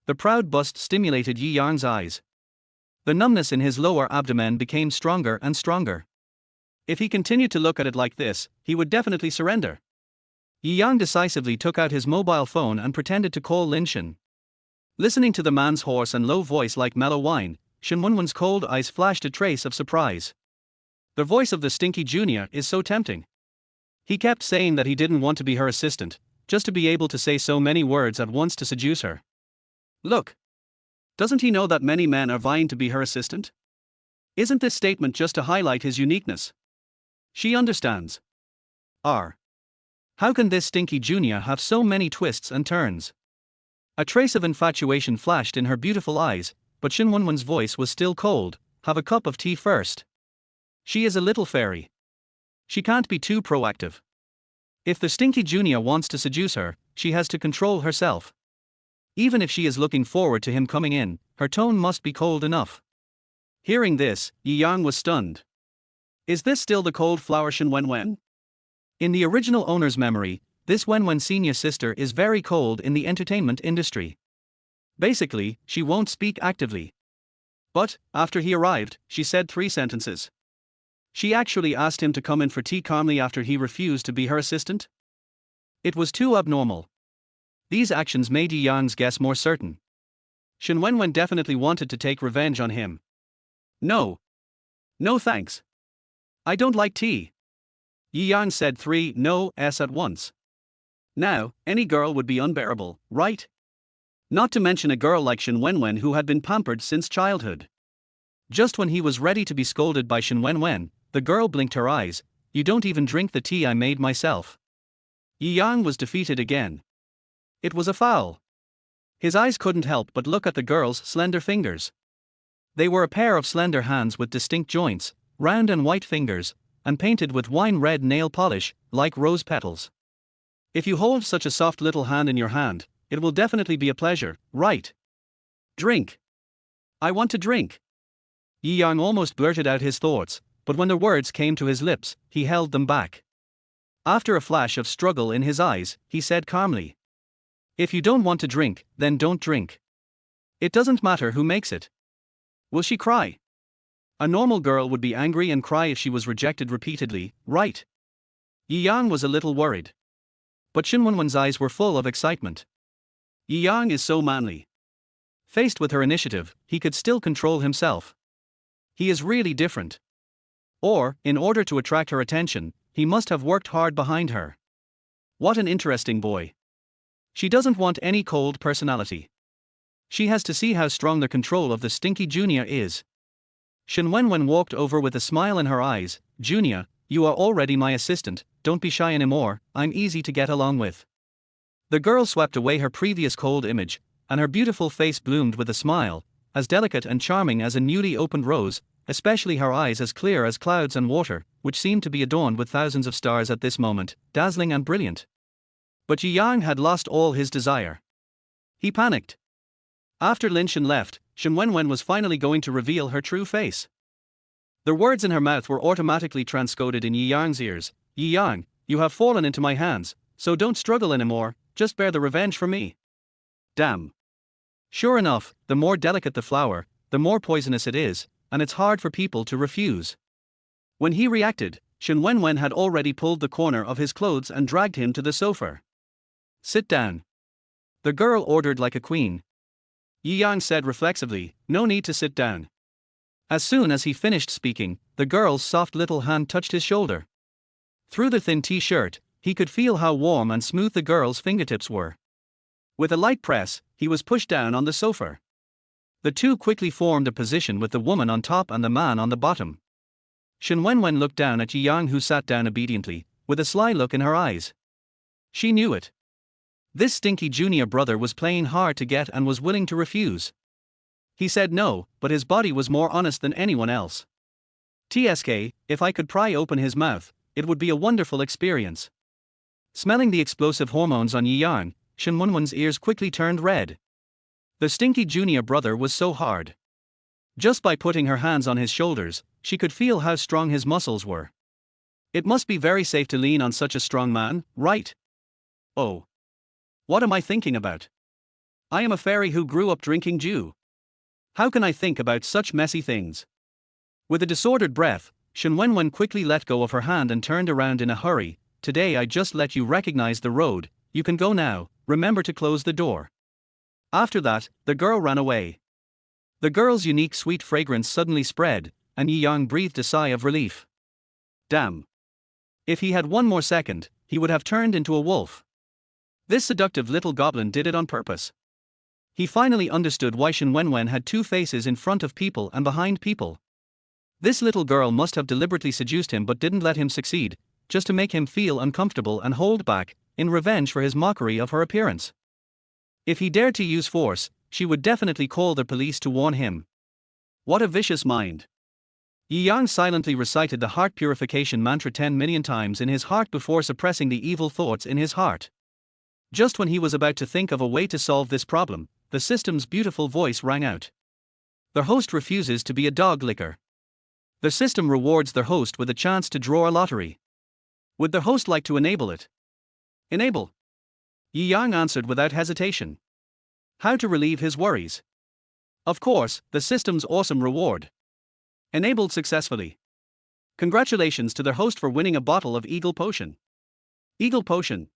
The proud bust stimulated Yi Yang's eyes. The numbness in his lower abdomen became stronger and stronger. If he continued to look at it like this, he would definitely surrender. Yi Yang decisively took out his mobile phone and pretended to call Lin Shen. Listening to the man's hoarse and low voice like mellow wine, Wen Wen's cold eyes flashed a trace of surprise. The voice of the stinky junior is so tempting. He kept saying that he didn't want to be her assistant, just to be able to say so many words at once to seduce her. Look. Doesn't he know that many men are vying to be her assistant? Isn't this statement just to highlight his uniqueness? She understands. How can this stinky junior have so many twists and turns? A trace of infatuation flashed in her beautiful eyes, but Wen Wen's voice was still cold. "Have a cup of tea first." She is a little fairy. She can't be too proactive. If the stinky junior wants to seduce her, she has to control herself. Even if she is looking forward to him coming in, her tone must be cold enough. Hearing this, Yi Yang was stunned. Is this still the cold flower Wen Wen? In the original owner's memory, this Wen Wen senior sister is very cold in the entertainment industry. Basically, she won't speak actively. But, after he arrived, she said 3 sentences. She actually asked him to come in for tea calmly after he refused to be her assistant. It was too abnormal. These actions made Yi Yang's guess more certain. Wen Wen definitely wanted to take revenge on him. No. No thanks. I don't like tea. Yi Yang said 3 no's at once. Now, any girl would be unbearable, right? Not to mention a girl like Wen Wen who had been pampered since childhood. Just when he was ready to be scolded by Wen Wen, the girl blinked her eyes. You don't even drink the tea I made myself. Yi Yang was defeated again. It was a foul. His eyes couldn't help but look at the girl's slender fingers. They were a pair of slender hands with distinct joints, round and white fingers, and painted with wine-red nail polish, like rose petals. If you hold such a soft little hand in your hand, it will definitely be a pleasure, right? Drink. I want to drink. Yi Yang almost blurted out his thoughts, but when the words came to his lips, he held them back. After a flash of struggle in his eyes, he said calmly, if you don't want to drink, then don't drink. It doesn't matter who makes it. Will she cry? A normal girl would be angry and cry if she was rejected repeatedly, right? Yi Yang was a little worried. But Wen Wen's eyes were full of excitement. Yi Yang is so manly. Faced with her initiative, he could still control himself. He is really different. Or, in order to attract her attention, he must have worked hard behind her. What an interesting boy. She doesn't want any cold personality. She has to see how strong the control of the stinky junior is. Wen Wen walked over with a smile in her eyes. Junior, you are already my assistant, don't be shy anymore, I'm easy to get along with. The girl swept away her previous cold image, and her beautiful face bloomed with a smile, as delicate and charming as a newly opened rose, especially her eyes as clear as clouds and water, which seemed to be adorned with thousands of stars at this moment, dazzling and brilliant. But Yi Yang had lost all his desire. He panicked. After Lin Shen left, Wen Wen was finally going to reveal her true face. The words in her mouth were automatically transcoded in Yi Yang's ears. Yi Yang, you have fallen into my hands, so don't struggle anymore, just bear the revenge for me. Damn. Sure enough, the more delicate the flower, the more poisonous it is, and it's hard for people to refuse. When he reacted, Wen Wen had already pulled the corner of his clothes and dragged him to the sofa. Sit down. The girl ordered like a queen. Yi Yang said reflexively, no need to sit down. As soon as he finished speaking, the girl's soft little hand touched his shoulder. Through the thin t-shirt, he could feel how warm and smooth the girl's fingertips were. With a light press, he was pushed down on the sofa. The two quickly formed a position with the woman on top and the man on the bottom. Wen Wen looked down at Yi Yang, who sat down obediently, with a sly look in her eyes. She knew it. This stinky junior brother was playing hard to get and was willing to refuse. He said no, but his body was more honest than anyone else. TSK, if I could pry open his mouth, it would be a wonderful experience. Smelling the explosive hormones on Yi Yang, Wen Wen's ears quickly turned red. The stinky junior brother was so hard. Just by putting her hands on his shoulders, she could feel how strong his muscles were. It must be very safe to lean on such a strong man, right? Oh. What am I thinking about? I am a fairy who grew up drinking dew. How can I think about such messy things? With a disordered breath, Wen Wen quickly let go of her hand and turned around in a hurry. Today I just let you recognize the road, you can go now, remember to close the door. After that, the girl ran away. The girl's unique sweet fragrance suddenly spread, and Yi Yang breathed a sigh of relief. Damn. If he had one more second, he would have turned into a wolf. This seductive little goblin did it on purpose. He finally understood why Wen Wen had 2 faces in front of people and behind people. This little girl must have deliberately seduced him but didn't let him succeed, just to make him feel uncomfortable and hold back, in revenge for his mockery of her appearance. If he dared to use force, she would definitely call the police to warn him. What a vicious mind. Yi Yang silently recited the heart purification mantra 10 million times in his heart before suppressing the evil thoughts in his heart. Just when he was about to think of a way to solve this problem, the system's beautiful voice rang out. The host refuses to be a dog licker. The system rewards their host with a chance to draw a lottery. Would the host like to enable it? Enable. Yi Yang answered without hesitation. How to relieve his worries? Of course, the system's awesome reward. Enabled successfully. Congratulations to their host for winning a bottle of Eagle Potion. Eagle Potion.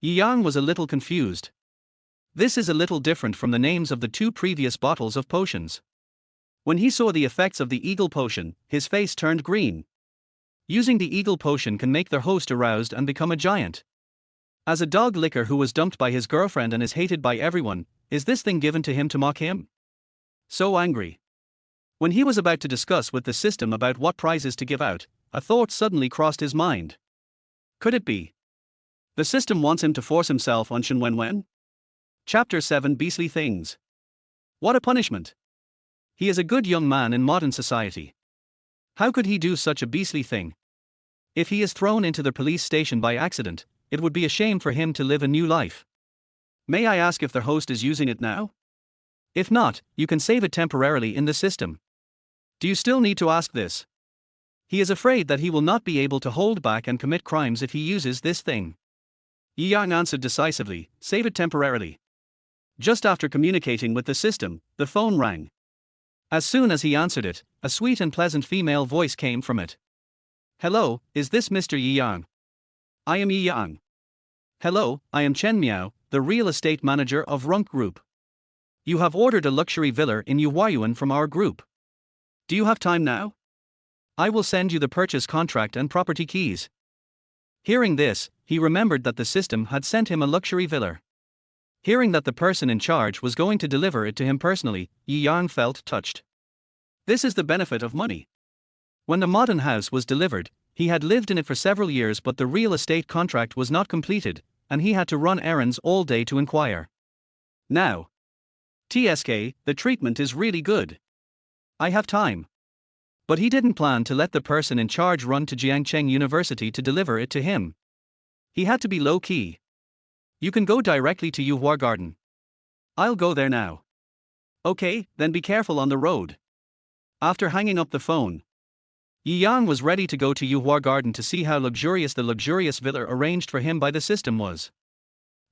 Yi Yang was a little confused. This is a little different from the names of the two previous bottles of potions. When he saw the effects of the Eagle Potion, his face turned green. Using the Eagle Potion can make their host aroused and become a giant. As a dog licker who was dumped by his girlfriend and is hated by everyone, is this thing given to him to mock him? So angry. When he was about to discuss with the system about what prizes to give out, a thought suddenly crossed his mind. Could it be? The system wants him to force himself on Wen Wen? Chapter 7 Beastly Things. What a punishment! He is a good young man in modern society. How could he do such a beastly thing? If he is thrown into the police station by accident, it would be a shame for him to live a new life. May I ask if their host is using it now? If not, you can save it temporarily in the system. Do you still need to ask this? He is afraid that he will not be able to hold back and commit crimes if he uses this thing. Yi Yang answered decisively, save it temporarily. Just after communicating with the system, the phone rang. As soon as he answered it, a sweet and pleasant female voice came from it. Hello, is this Mr. Yi Yang? I am Yi Yang. Hello, I am Chen Miao, the real estate manager of Runk Group. You have ordered a luxury villa in Yuan from our group. Do you have time now? I will send you the purchase contract and property keys. Hearing this, he remembered that the system had sent him a luxury villa. Hearing that the person in charge was going to deliver it to him personally, Yi Yang felt touched. This is the benefit of money. When the modern house was delivered, he had lived in it for several years, but the real estate contract was not completed, and he had to run errands all day to inquire. Now, TSK, the treatment is really good. I have time. But he didn't plan to let the person in charge run to Jiangcheng University to deliver it to him. He had to be low-key. You can go directly to Yuhua Garden. I'll go there now. Okay, then be careful on the road. After hanging up the phone, Yi Yang was ready to go to Yuhua Garden to see how luxurious the luxurious villa arranged for him by the system was.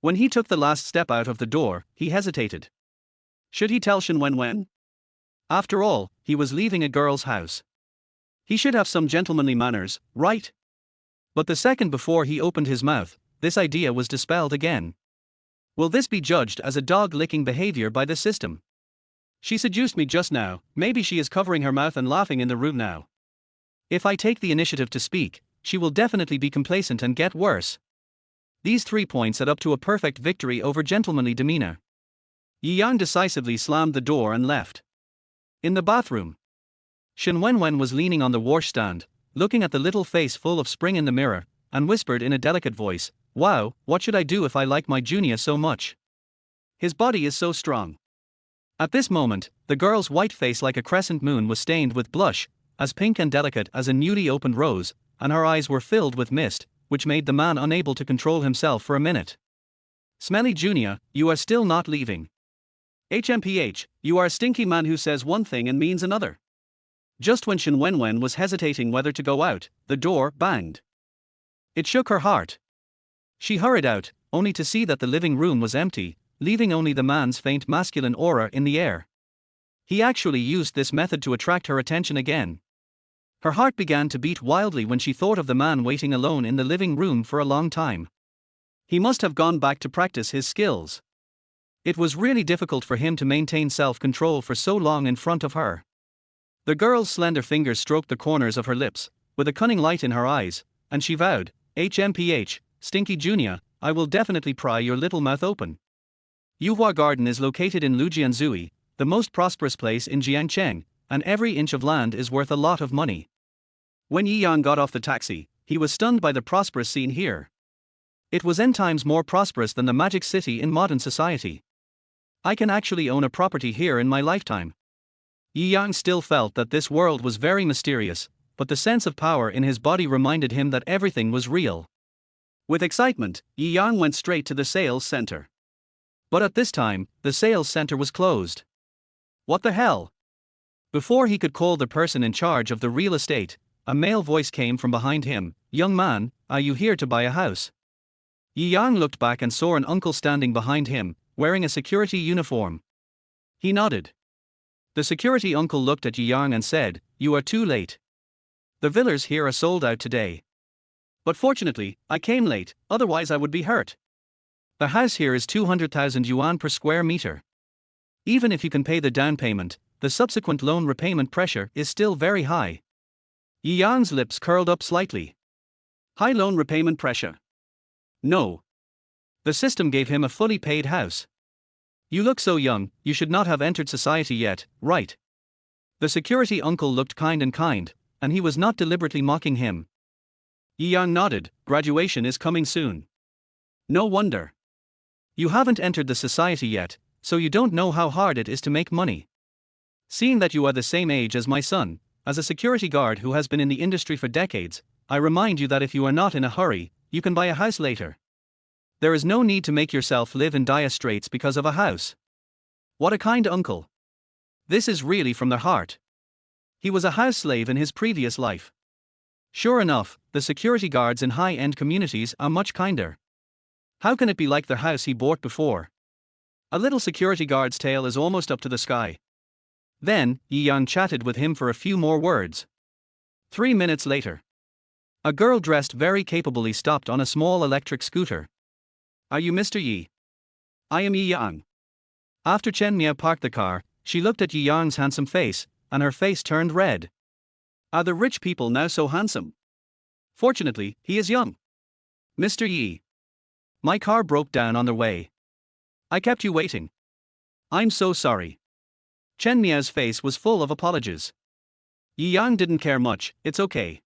When he took the last step out of the door, he hesitated. Should he tell Wen Wen? After all, he was leaving a girl's house. He should have some gentlemanly manners, right? But the second before he opened his mouth, this idea was dispelled again. Will this be judged as a dog-licking behavior by the system? She seduced me just now, maybe she is covering her mouth and laughing in the room now. If I take the initiative to speak, she will definitely be complacent and get worse. These 3 points add up to a perfect victory over gentlemanly demeanor. Yi Yang decisively slammed the door and left. In the bathroom, Wen Wen was leaning on the washstand, looking at the little face full of spring in the mirror, and whispered in a delicate voice, "Wow, what should I do if I like my junior so much? His body is so strong." At this moment, the girl's white face like a crescent moon was stained with blush, as pink and delicate as a newly opened rose, and her eyes were filled with mist, which made the man unable to control himself for a minute. "Smelly Junior, you are still not leaving. HMPH, you are a stinky man who says one thing and means another." Just when Wen Wen was hesitating whether to go out, the door banged. It shook her heart. She hurried out, only to see that the living room was empty, leaving only the man's faint masculine aura in the air. He actually used this method to attract her attention again. Her heart began to beat wildly when she thought of the man waiting alone in the living room for a long time. He must have gone back to practice his skills. It was really difficult for him to maintain self-control for so long in front of her. The girl's slender fingers stroked the corners of her lips, with a cunning light in her eyes, and she vowed, "HMPH, Stinky Junior, I will definitely pry your little mouth open." Yuhua Garden is located in Lujianzui, the most prosperous place in Jiangcheng, and every inch of land is worth a lot of money. When Yi Yang got off the taxi, he was stunned by the prosperous scene here. It was 10 times more prosperous than the magic city in modern society. I can actually own a property here in my lifetime. Yi Yang still felt that this world was very mysterious, but the sense of power in his body reminded him that everything was real. With excitement, Yi Yang went straight to the sales center. But at this time, the sales center was closed. What the hell? Before he could call the person in charge of the real estate, a male voice came from behind him. "Young man, are you here to buy a house?" Yi Yang looked back and saw an uncle standing behind him, wearing a security uniform. He nodded. The security uncle looked at Yi Yang and said, "You are too late. The villas here are sold out today. But fortunately, I came late, otherwise I would be hurt. The house here is 200,000 yuan per square meter. Even if you can pay the down payment, the subsequent loan repayment pressure is still very high." Yi Yang's lips curled up slightly. High loan repayment pressure? No. The system gave him a fully paid house. "You look so young, you should not have entered society yet, right?" The security uncle looked kind, and he was not deliberately mocking him. Yi Yang nodded. "Graduation is coming soon." "No wonder. You haven't entered the society yet, so you don't know how hard it is to make money. Seeing that you are the same age as my son, as a security guard who has been in the industry for decades, I remind you that if you are not in a hurry, you can buy a house later. There is no need to make yourself live in dire straits because of a house." What a kind uncle. This is really from the heart. He was a house slave in his previous life. Sure enough, the security guards in high-end communities are much kinder. How can it be like the house he bought before? A little security guard's tail is almost up to the sky. Then, Yi Yang chatted with him for a few more words. 3 minutes later, a girl dressed very capably stopped on a small electric scooter. "Are you Mr. Yi?" "I am Yi Yang." After Chen Miao parked the car, she looked at Yi Yang's handsome face, and her face turned red. Are the rich people now so handsome? Fortunately, he is young. "Mr. Yi. My car broke down on the way. I kept you waiting. I'm so sorry." Chen Miao's face was full of apologies. Yi Yang didn't care much. "It's okay.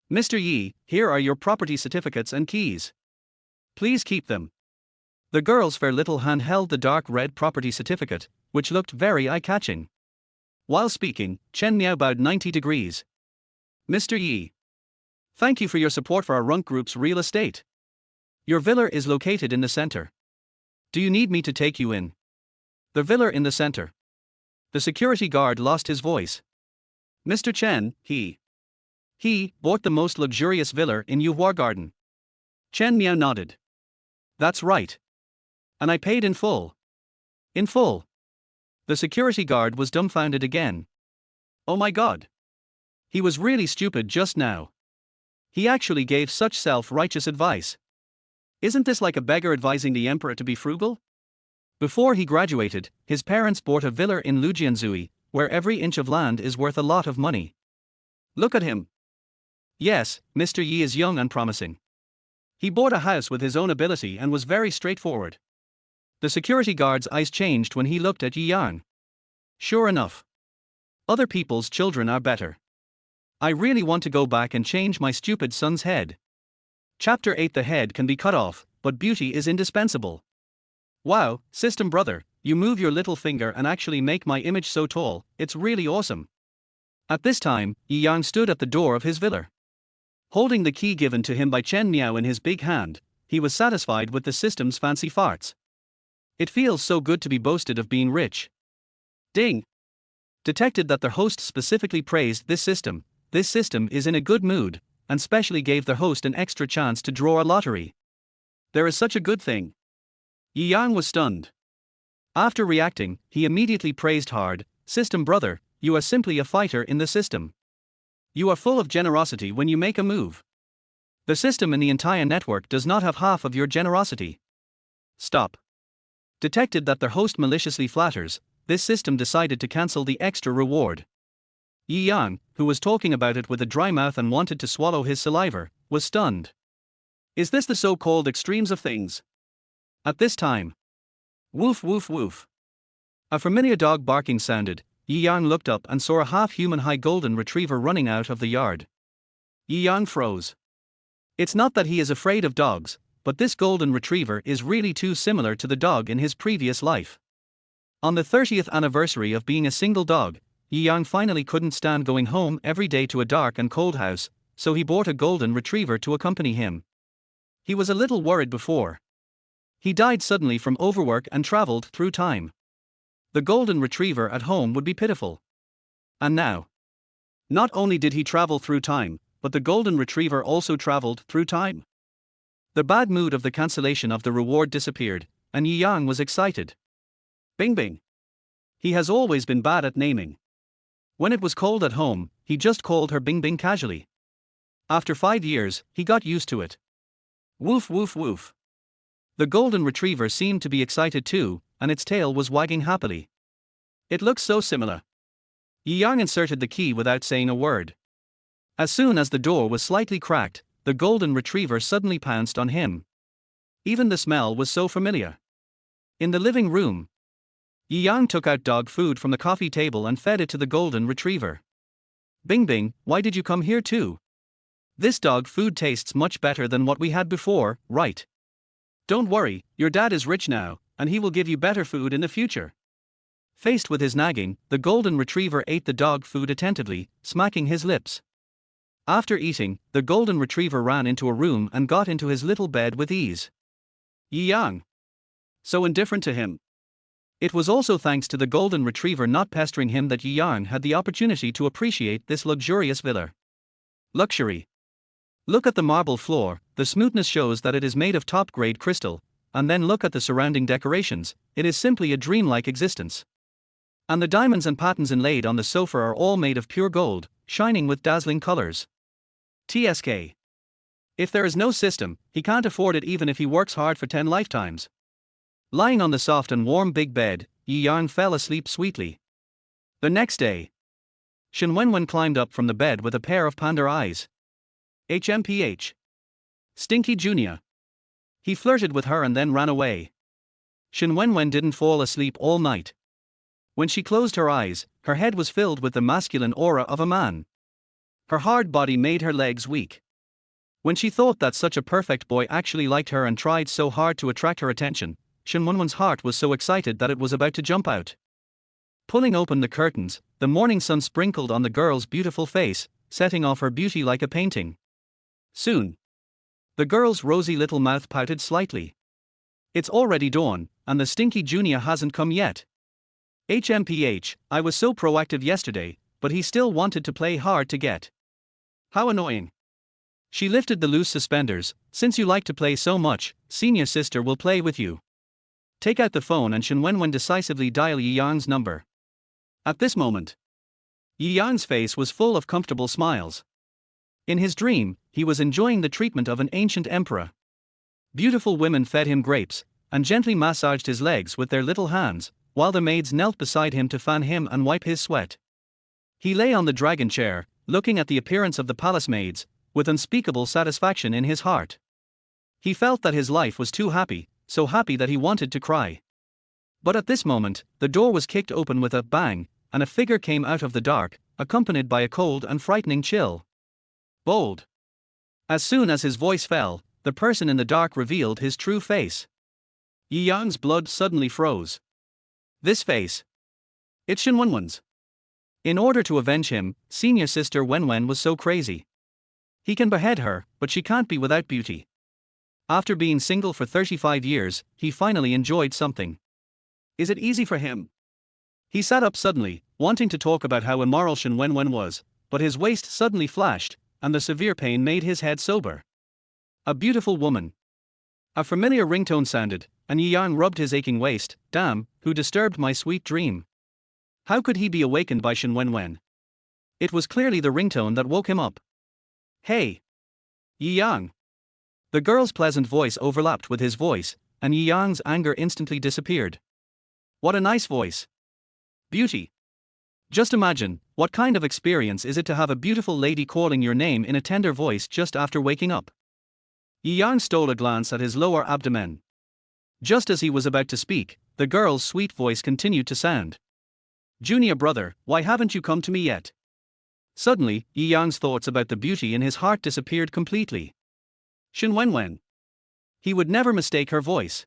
Mr. Yi, here are your property certificates and keys. Please keep them." The girl's fair little hand held the dark red property certificate, which looked very eye-catching. While speaking, Chen Miao bowed 90 degrees. "Mr. Yi. Thank you for your support for our Runk Group's real estate. Your villa is located in the center. Do you need me to take you in?" "The villa in the center." The security guard lost his voice. "Mr. Chen, he bought the most luxurious villa in Yuhua Garden." Chen Miao nodded. "That's right. And I paid in full." "In full?" The security guard was dumbfounded again. Oh my god. He was really stupid just now. He actually gave such self-righteous advice. Isn't this like a beggar advising the emperor to be frugal? Before he graduated, his parents bought a villa in Lujianzui, where every inch of land is worth a lot of money. Look at him. Yes, Mr. Yi is young and promising. He bought a house with his own ability and was very straightforward. The security guard's eyes changed when he looked at Yi Yang. Sure enough. Other people's children are better. I really want to go back and change my stupid son's head. Chapter 8. The head can be cut off, but beauty is indispensable. Wow, system brother, you move your little finger and actually make my image so tall, it's really awesome. At this time, Yi Yang stood at the door of his villa. Holding the key given to him by Chen Miao in his big hand, he was satisfied with the system's fancy farts. It feels so good to be boasted of being rich. Ding! Detected that the host specifically praised this system. This system is in a good mood, and specially gave the host an extra chance to draw a lottery. There is such a good thing. Yi Yang was stunned. After reacting, he immediately praised hard, "System brother, you are simply a fighter in the system. You are full of generosity when you make a move. The system in the entire network does not have half of your generosity." Stop. Detected that the host maliciously flatters, this system decided to cancel the extra reward. Yi Yang, who was talking about it with a dry mouth and wanted to swallow his saliva, was stunned. Is this the so-called extremes of things? At this time, woof woof woof. A familiar dog barking sounded. Yi Yang looked up and saw a half-human high golden retriever running out of the yard. Yi Yang froze. It's not that he is afraid of dogs, but this golden retriever is really too similar to the dog in his previous life. On the 30th anniversary of being a single dog, Yi Yang finally couldn't stand going home every day to a dark and cold house, so he bought a golden retriever to accompany him. He was a little worried before. He died suddenly from overwork and traveled through time. The golden retriever at home would be pitiful. And now, not only did he travel through time, but the golden retriever also traveled through time. The bad mood of the cancellation of the reward disappeared, and Yi Yang was excited. Bing Bing. He has always been bad at naming. When it was cold at home, he just called her Bing Bing casually. After 5 years, he got used to it. Woof woof woof. The golden retriever seemed to be excited too, and its tail was wagging happily. It looks so similar. Yi Yang inserted the key without saying a word. As soon as the door was slightly cracked, the golden retriever suddenly pounced on him. Even the smell was so familiar. In the living room, Yi Yang took out dog food from the coffee table and fed it to the golden retriever. Bing Bing, why did you come here too? This dog food tastes much better than what we had before, right? Don't worry, your dad is rich now, and he will give you better food in the future. Faced with his nagging, the golden retriever ate the dog food attentively, smacking his lips. After eating, the golden retriever ran into a room and got into his little bed with ease. Yi Yang. So indifferent to him. It was also thanks to the golden retriever not pestering him that Yi Yang had the opportunity to appreciate this luxurious villa. Luxury. Look at the marble floor, the smoothness shows that it is made of top-grade crystal, and then look at the surrounding decorations, it is simply a dreamlike existence. And the diamonds and patterns inlaid on the sofa are all made of pure gold, shining with dazzling colors. TSK. If there is no system, he can't afford it even if he works hard for 10 lifetimes. Lying on the soft and warm big bed, Yi Yang fell asleep sweetly. The next day, Wen Wen climbed up from the bed with a pair of panda eyes. HMPH. Stinky Jr. He flirted with her and then ran away. Wen Wen didn't fall asleep all night. When she closed her eyes, her head was filled with the masculine aura of a man. Her hard body made her legs weak. When she thought that such a perfect boy actually liked her and tried so hard to attract her attention, Wen Wen's heart was so excited that it was about to jump out. Pulling open the curtains, the morning sun sprinkled on the girl's beautiful face, setting off her beauty like a painting. Soon, the girl's rosy little mouth pouted slightly. It's already dawn, and the stinky junior hasn't come yet. HMPH, I was so proactive yesterday, but he still wanted to play hard to get. How annoying. She lifted the loose suspenders. Since you like to play so much, senior sister will play with you. Take out the phone and Wen Wen decisively dial Yi Yang's number. At this moment, Yi Yang's face was full of comfortable smiles. In his dream, he was enjoying the treatment of an ancient emperor. Beautiful women fed him grapes, and gently massaged his legs with their little hands, while the maids knelt beside him to fan him and wipe his sweat. He lay on the dragon chair, looking at the appearance of the palace maids, with unspeakable satisfaction in his heart. He felt that his life was too happy, so happy that he wanted to cry. But at this moment, the door was kicked open with a bang, and a figure came out of the dark, accompanied by a cold and frightening chill. Bold. As soon as his voice fell, the person in the dark revealed his true face. Yi Yang's blood suddenly froze. This face. It's Wen Wen's. In order to avenge him, senior sister Wen Wen was so crazy. He can behead her, but she can't be without beauty. After being single for 35 years, he finally enjoyed something. Is it easy for him? He sat up suddenly, wanting to talk about how immoral Wen Wen was, but his waist suddenly flashed, and the severe pain made his head sober. A beautiful woman. A familiar ringtone sounded, and Yi Yang rubbed his aching waist. Damn, who disturbed my sweet dream? How could he be awakened by Wen Wen? It was clearly the ringtone that woke him up. Hey! Yi Yang! The girl's pleasant voice overlapped with his voice, and Yi Yang's anger instantly disappeared. What a nice voice! Beauty! Just imagine, what kind of experience is it to have a beautiful lady calling your name in a tender voice just after waking up? Yi Yang stole a glance at his lower abdomen. Just as he was about to speak, the girl's sweet voice continued to sound. Junior brother, why haven't you come to me yet? Suddenly, Yi Yang's thoughts about the beauty in his heart disappeared completely. Wen Wen. He would never mistake her voice.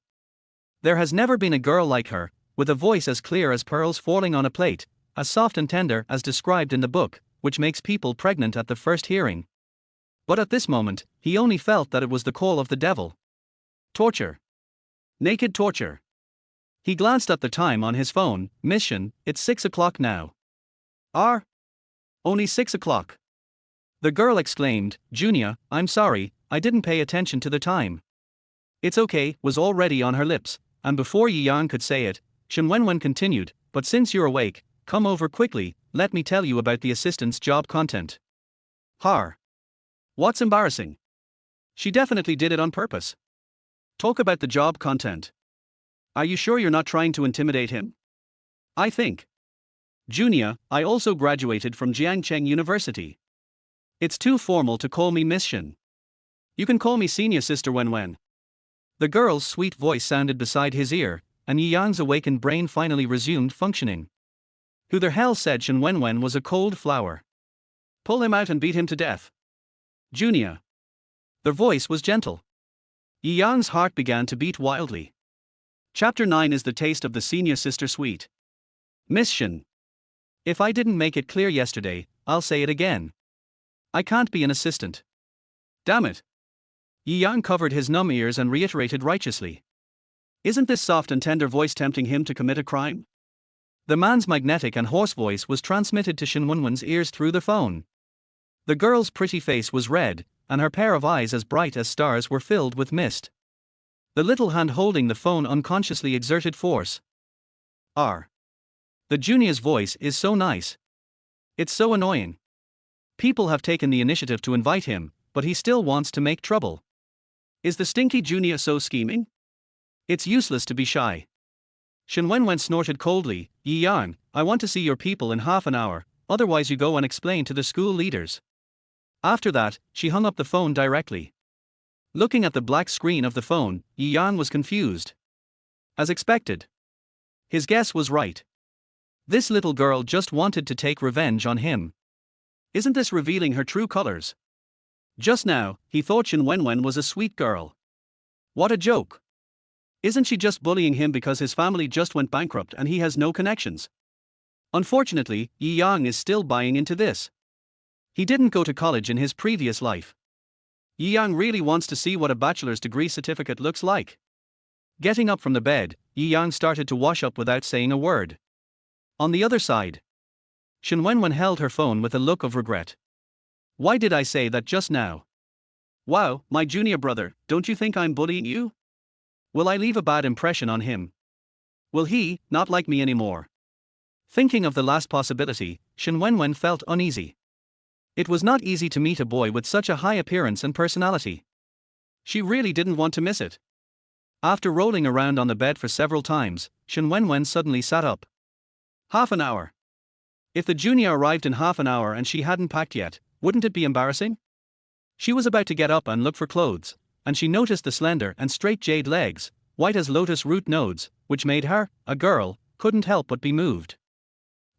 There has never been a girl like her, with a voice as clear as pearls falling on a plate, as soft and tender as described in the book, which makes people pregnant at the first hearing. But at this moment, he only felt that it was the call of the devil. Torture. Naked torture. He glanced at the time on his phone. Mission, it's 6 o'clock now. Only 6 o'clock. The girl exclaimed, Junior, I'm sorry, I didn't pay attention to the time. It's okay, was already on her lips, and before Yi Yang could say it, Wen Wen continued, but since you're awake, come over quickly, let me tell you about the assistant's job content. Har. What's embarrassing? She definitely did it on purpose. Talk about the job content. Are you sure you're not trying to intimidate him? I think. Junior, I also graduated from Jiangcheng University. It's too formal to call me Miss Shin. You can call me Senior Sister Wen Wen. The girl's sweet voice sounded beside his ear, and Yi Yang's awakened brain finally resumed functioning. Who the hell said Wen Wen was a cold flower? Pull him out and beat him to death. Junior. Their voice was gentle. Yi Yang's heart began to beat wildly. Chapter 9 is the taste of the senior sister sweet. Miss Shin. If I didn't make it clear yesterday, I'll say it again. I can't be an assistant. Damn it. Yi Yang covered his numb ears and reiterated righteously. Isn't this soft and tender voice tempting him to commit a crime? The man's magnetic and hoarse voice was transmitted to Wen Wen's ears through the phone. The girl's pretty face was red, and her pair of eyes as bright as stars were filled with mist. The little hand holding the phone unconsciously exerted force. The junior's voice is so nice. It's so annoying. People have taken the initiative to invite him, but he still wants to make trouble. Is the stinky junior so scheming? It's useless to be shy. Wen Wen snorted coldly, Yi Yang, I want to see your people in half an hour, otherwise you go and explain to the school leaders. After that, she hung up the phone directly. Looking at the black screen of the phone, Yi Yang was confused. As expected. His guess was right. This little girl just wanted to take revenge on him. Isn't this revealing her true colors? Just now, he thought Wen Wen was a sweet girl. What a joke. Isn't she just bullying him because his family just went bankrupt and he has no connections? Unfortunately, Yi Yang is still buying into this. He didn't go to college in his previous life. Yi Yang really wants to see what a bachelor's degree certificate looks like. Getting up from the bed, Yi Yang started to wash up without saying a word. On the other side, Wen Wen held her phone with a look of regret. Why did I say that just now? Wow, my junior brother, don't you think I'm bullying you? Will I leave a bad impression on him? Will he not like me anymore? Thinking of the last possibility, Wen Wen felt uneasy. It was not easy to meet a boy with such a high appearance and personality. She really didn't want to miss it. After rolling around on the bed for several times, Wen Wen suddenly sat up. Half an hour. If the junior arrived in half an hour and she hadn't packed yet, wouldn't it be embarrassing? She was about to get up and look for clothes, and she noticed the slender and straight jade legs, white as lotus root nodes, which made her, a girl, couldn't help but be moved.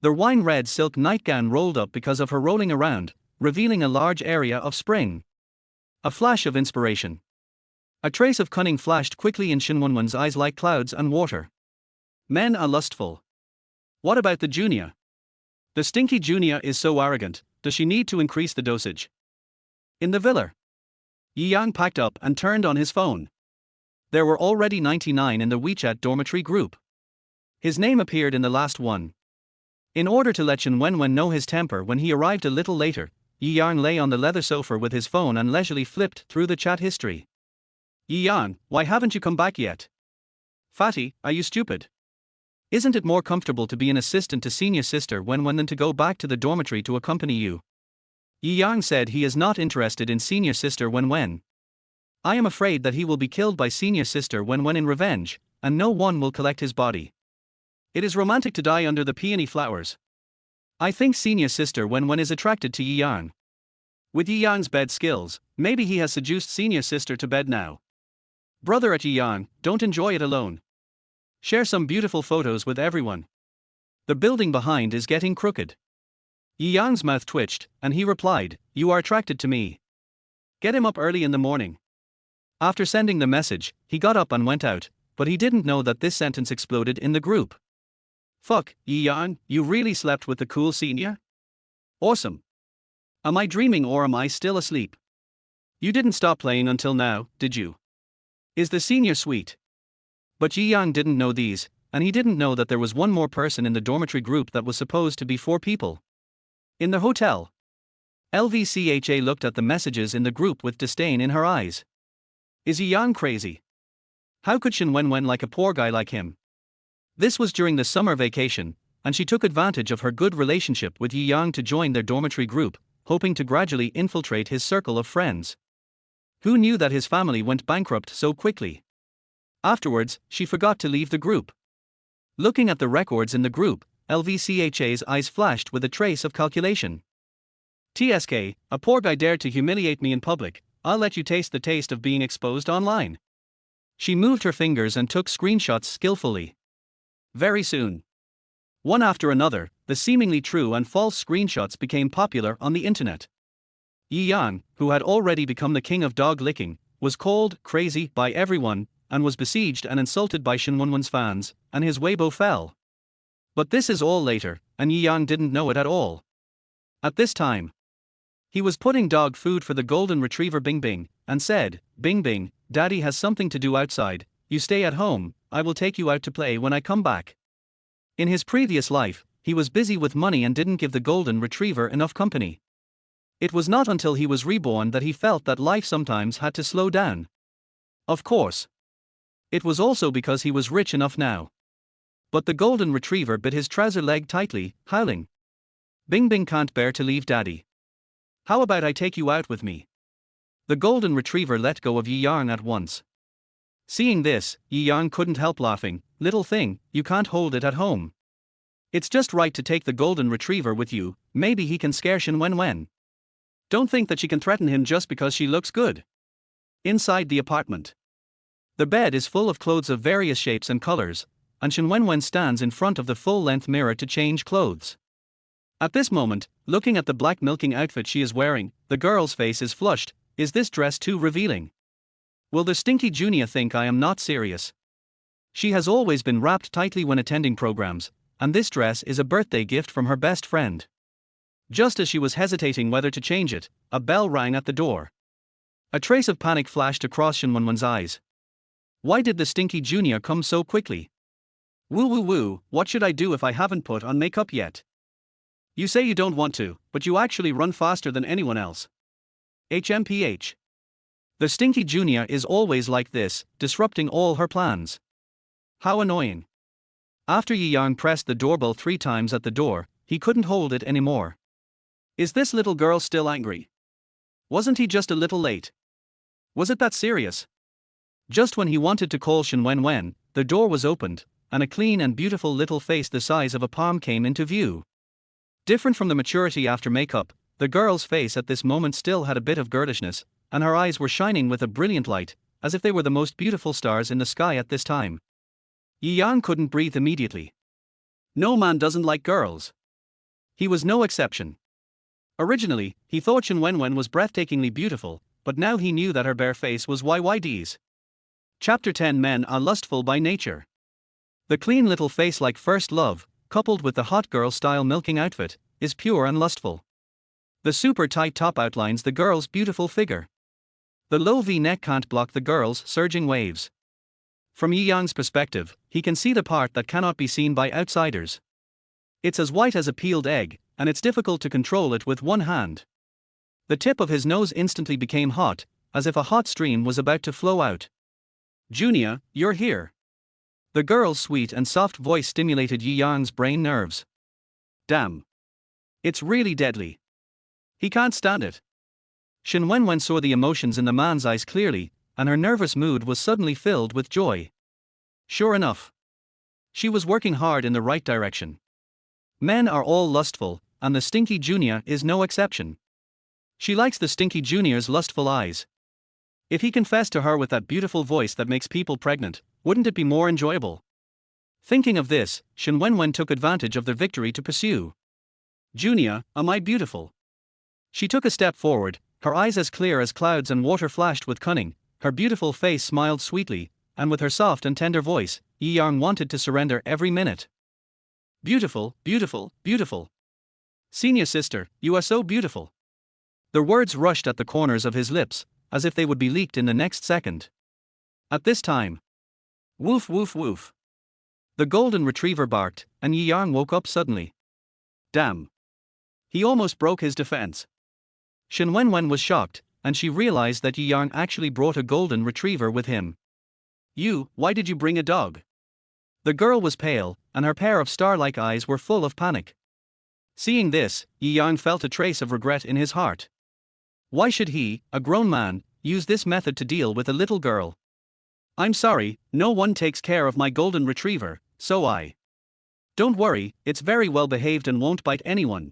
Their wine-red silk nightgown rolled up because of her rolling around, revealing a large area of spring. A flash of inspiration. A trace of cunning flashed quickly in Wen Wen's eyes like clouds and water. Men are lustful. What about the junior? The stinky junior is so arrogant, does she need to increase the dosage? In the villa, Yi Yang packed up and turned on his phone. There were already 99 in the WeChat dormitory group. His name appeared in the last one. In order to let Wen Wen know his temper when he arrived a little later, Yi Yang lay on the leather sofa with his phone and leisurely flipped through the chat history. Yi Yang, why haven't you come back yet? Fatty, are you stupid? Isn't it more comfortable to be an assistant to senior sister Wen Wen than to go back to the dormitory to accompany you? Yi Yang said he is not interested in senior sister Wen Wen. I am afraid that he will be killed by senior sister Wen Wen in revenge, and no one will collect his body. It is romantic to die under the peony flowers. I think senior sister Wen Wen is attracted to Yi Yang. With Yi Yang's bed skills, maybe he has seduced senior sister to bed now. Brother at Yi Yang, don't enjoy it alone. Share some beautiful photos with everyone. The building behind is getting crooked. Yi Yang's mouth twitched, and he replied, you are attracted to me. Get him up early in the morning. After sending the message, he got up and went out, but he didn't know that this sentence exploded in the group. Fuck, Yi Yang, you really slept with the cool senior? Awesome. Am I dreaming or am I still asleep? You didn't stop playing until now, did you? Is the senior sweet? But Yi Yang didn't know these, and he didn't know that there was one more person in the dormitory group that was supposed to be 4 people. In the hotel, LVCHA looked at the messages in the group with disdain in her eyes. Is Yi Yang crazy? How could Wen Wen like a poor guy like him? This was during the summer vacation, and she took advantage of her good relationship with Yi Yang to join their dormitory group, hoping to gradually infiltrate his circle of friends. Who knew that his family went bankrupt so quickly? Afterwards, she forgot to leave the group. Looking at the records in the group, LVCHA's eyes flashed with a trace of calculation. TSK, a poor guy dared to humiliate me in public, I'll let you taste the taste of being exposed online. She moved her fingers and took screenshots skillfully. Very soon, one after another, the seemingly true and false screenshots became popular on the internet. Yi Yang, who had already become the king of dog licking, was called crazy by everyone, and was besieged and insulted by Wen Wen's fans, and his Weibo fell. But this is all later, and Yi Yang didn't know it at all. At this time, he was putting dog food for the golden retriever Bing Bing, and said, Bing Bing, Daddy has something to do outside, you stay at home, I will take you out to play when I come back. In his previous life, he was busy with money and didn't give the golden retriever enough company. It was not until he was reborn that he felt that life sometimes had to slow down. Of course, it was also because he was rich enough now. But the golden retriever bit his trouser leg tightly, howling. Bing Bing can't bear to leave Daddy. How about I take you out with me? The golden retriever let go of Yi Yang at once. Seeing this, Yi Yang couldn't help laughing. Little thing, you can't hold it at home. It's just right to take the golden retriever with you, maybe he can scare Wen Wen. Don't think that she can threaten him just because she looks good. Inside the apartment, the bed is full of clothes of various shapes and colors, and Wen Wen stands in front of the full-length mirror to change clothes. At this moment, looking at the black milking outfit she is wearing, the girl's face is flushed. Is this dress too revealing? Will the stinky junior think I am not serious? She has always been wrapped tightly when attending programs, and this dress is a birthday gift from her best friend. Just as she was hesitating whether to change it, a bell rang at the door. A trace of panic flashed across Wen Wen's eyes. Why did the stinky junior come so quickly? Woo woo woo, what should I do if I haven't put on makeup yet? You say you don't want to, but you actually run faster than anyone else. HMPH. The stinky junior is always like this, disrupting all her plans. How annoying. After Yi Yang pressed the doorbell 3 times at the door, he couldn't hold it anymore. Is this little girl still angry? Wasn't he just a little late? Was it that serious? Just when he wanted to call Wen Wen, the door was opened, and a clean and beautiful little face the size of a palm came into view. Different from the maturity after makeup, the girl's face at this moment still had a bit of girlishness, and her eyes were shining with a brilliant light, as if they were the most beautiful stars in the sky at this time. Yi Yang couldn't breathe immediately. No man doesn't like girls. He was no exception. Originally, he thought Wen Wen was breathtakingly beautiful, but now he knew that her bare face was YYD's. Chapter 10 Men are lustful by nature. The clean little face like first love, coupled with the hot girl-style milking outfit, is pure and lustful. The super tight top outlines the girl's beautiful figure. The low V-neck can't block the girl's surging waves. From Yi Yang's perspective, he can see the part that cannot be seen by outsiders. It's as white as a peeled egg, and it's difficult to control it with one hand. The tip of his nose instantly became hot, as if a hot stream was about to flow out. Junior, you're here. The girl's sweet and soft voice stimulated Yi Yang's brain nerves. Damn. It's really deadly. He can't stand it. Wen Wen saw the emotions in the man's eyes clearly, and her nervous mood was suddenly filled with joy. Sure enough, she was working hard in the right direction. Men are all lustful, and the stinky junior is no exception. She likes the stinky junior's lustful eyes. If he confessed to her with that beautiful voice that makes people pregnant, wouldn't it be more enjoyable? Thinking of this, Wen Wen took advantage of their victory to pursue. Junior, am I beautiful? She took a step forward, her eyes as clear as clouds and water flashed with cunning, her beautiful face smiled sweetly, and with her soft and tender voice, Yi Yang wanted to surrender every minute. Beautiful, beautiful, beautiful. Senior sister, you are so beautiful. The words rushed at the corners of his lips, as if they would be leaked in the next second. At this time, woof woof woof. The golden retriever barked, and Yi Yang woke up suddenly. Damn. He almost broke his defense. Shen Wen Wen was shocked, and she realized that Yi Yang actually brought a golden retriever with him. Why did you bring a dog? The girl was pale, and her pair of star-like eyes were full of panic. Seeing this, Yi Yang felt a trace of regret in his heart. Why should he, a grown man, use this method to deal with a little girl? I'm sorry, no one takes care of my golden retriever, so I. Don't worry, it's very well behaved and won't bite anyone.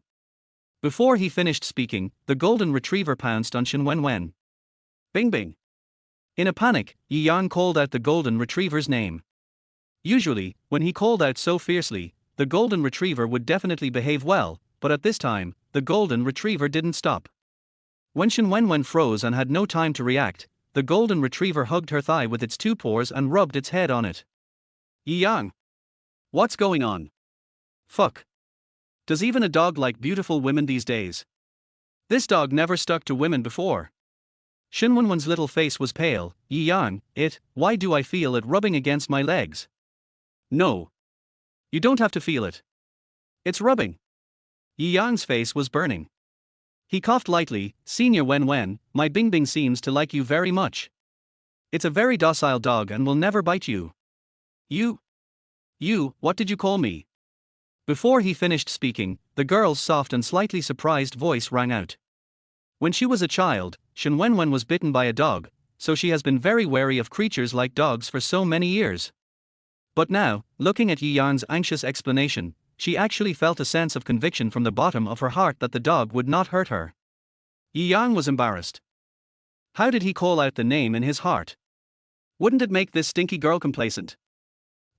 Before he finished speaking, the golden retriever pounced on Shen Wen Wen. Bing bing. In a panic, Yi Yang called out the golden retriever's name. Usually, when he called out so fiercely, the golden retriever would definitely behave well, but at this time, the golden retriever didn't stop. When Shen Wen Wen froze and had no time to react, the golden retriever hugged her thigh with its two paws and rubbed its head on it. Yi Yang. What's going on? Fuck. Does even a dog like beautiful women these days? This dog never stuck to women before. Shen Wen Wen's little face was pale. Yi Yang, why do I feel it rubbing against my legs? No. You don't have to feel it. It's rubbing. Yi Yang's face was burning. He coughed lightly. Senior Wen Wen, my Bing Bing seems to like you very much. It's a very docile dog and will never bite you. What did you call me? Before he finished speaking, the girl's soft and slightly surprised voice rang out. When she was a child, Shen Wen Wen was bitten by a dog, so she has been very wary of creatures like dogs for so many years. But now, looking at Yi Yang's anxious explanation, she actually felt a sense of conviction from the bottom of her heart that the dog would not hurt her. Yi Yang was embarrassed. How did he call out the name in his heart? Wouldn't it make this stinky girl complacent?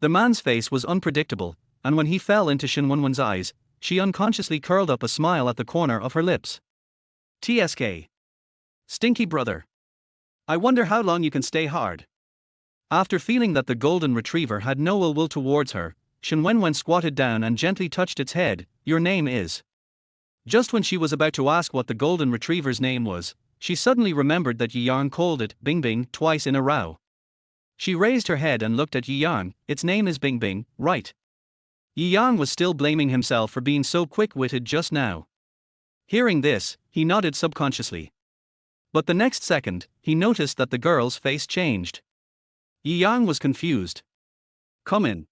The man's face was unpredictable, and when he fell into Shen Wen Wen's eyes, she unconsciously curled up a smile at the corner of her lips. TSK. Stinky brother. I wonder how long you can stay hard. After feeling that the golden retriever had no ill will towards her, Shen Wen Wen squatted down and gently touched its head. Your name is. Just when she was about to ask what the golden retriever's name was, she suddenly remembered that Yi Yang called it Bing Bing twice in a row. She raised her head and looked at Yi Yang. Its name is Bing Bing, right? Yi Yang was still blaming himself for being so quick-witted just now. Hearing this, he nodded subconsciously. But the next second, he noticed that the girl's face changed. Yi Yang was confused. Come in.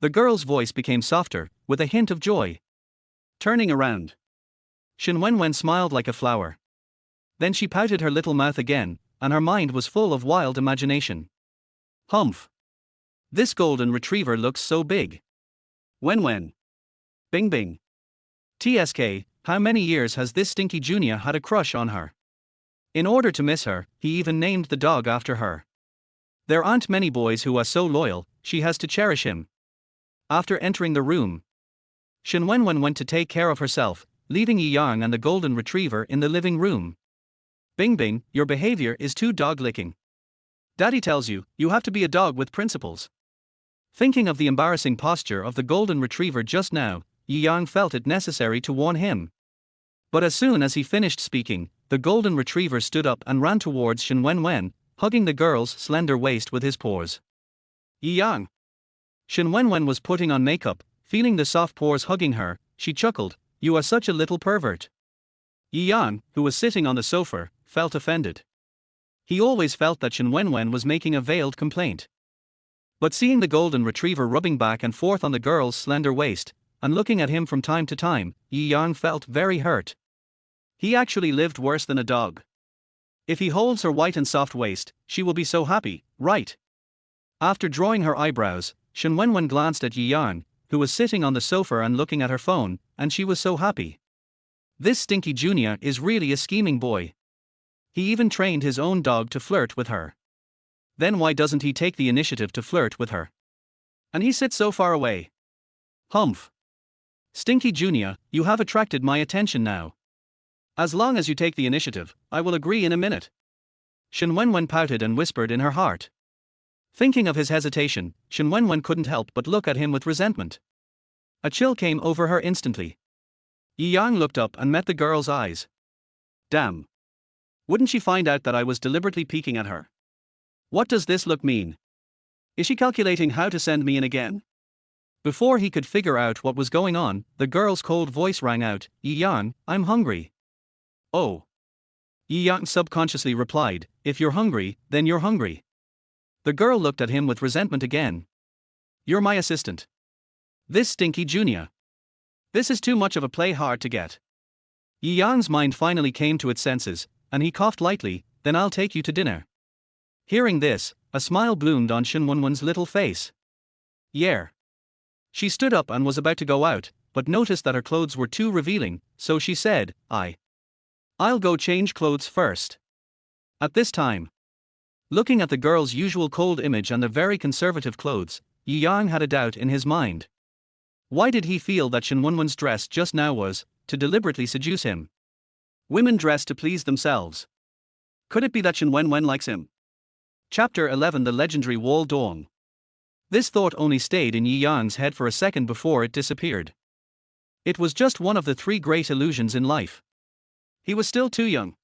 The girl's voice became softer, with a hint of joy. Turning around, Shen Wen Wen smiled like a flower. Then she pouted her little mouth again, and her mind was full of wild imagination. Humph. This golden retriever looks so big. Wen Wen. Bing Bing. TSK, how many years has this stinky junior had a crush on her? In order to miss her, he even named the dog after her. There aren't many boys who are so loyal, she has to cherish him. After entering the room, Shen Wen Wen went to take care of herself, leaving Yi Yang and the golden retriever in the living room. Bing Bing, your behavior is too dog-licking. Daddy tells you, you have to be a dog with principles. Thinking of the embarrassing posture of the golden retriever just now, Yi Yang felt it necessary to warn him. But as soon as he finished speaking, the golden retriever stood up and ran towards Shen Wen Wen, hugging the girl's slender waist with his paws. Yi Yang. Shen Wen Wen was putting on makeup, feeling the soft paws hugging her. She chuckled, you are such a little pervert. Yi Yang, who was sitting on the sofa, felt offended. He always felt that Shen Wen Wen was making a veiled complaint. But seeing the golden retriever rubbing back and forth on the girl's slender waist, and looking at him from time to time, Yi Yang felt very hurt. He actually lived worse than a dog. If he holds her white and soft waist, she will be so happy, right? After drawing her eyebrows, Shen Wen Wen glanced at Yi Yang, who was sitting on the sofa and looking at her phone, and she was so happy. This stinky junior is really a scheming boy. He even trained his own dog to flirt with her. Then why doesn't he take the initiative to flirt with her? And he sits so far away. Humph. Stinky Junior, you have attracted my attention now. As long as you take the initiative, I will agree in a minute. Shen Wen Wen pouted and whispered in her heart. Thinking of his hesitation, Shen Wen Wen couldn't help but look at him with resentment. A chill came over her instantly. Yi Yang looked up and met the girl's eyes. Damn. Wouldn't she find out that I was deliberately peeking at her? What does this look mean? Is she calculating how to send me in again? Before he could figure out what was going on, the girl's cold voice rang out, "Yi Yang, I'm hungry." "Oh." Yi Yang subconsciously replied, "If you're hungry, then you're hungry." The girl looked at him with resentment again. "You're my assistant. This stinky junior. This is too much of a play hard to get." Yi Yang's mind finally came to its senses, and he coughed lightly, "Then I'll take you to dinner." Hearing this, a smile bloomed on Shen Wenwen's little face. "Yeah." She stood up and was about to go out, but noticed that her clothes were too revealing, so she said, I'll go change clothes first." At this time, looking at the girl's usual cold image and the very conservative clothes, Yi Yang had a doubt in his mind. Why did he feel that Shen Wenwen's dress just now was to deliberately seduce him? Women dress to please themselves. Could it be that Shen Wen likes him? Chapter 11: The Legendary Wall Dong. This thought only stayed in Yi Yang's head for a second before it disappeared. It was just one of the three great illusions in life. He was still too young.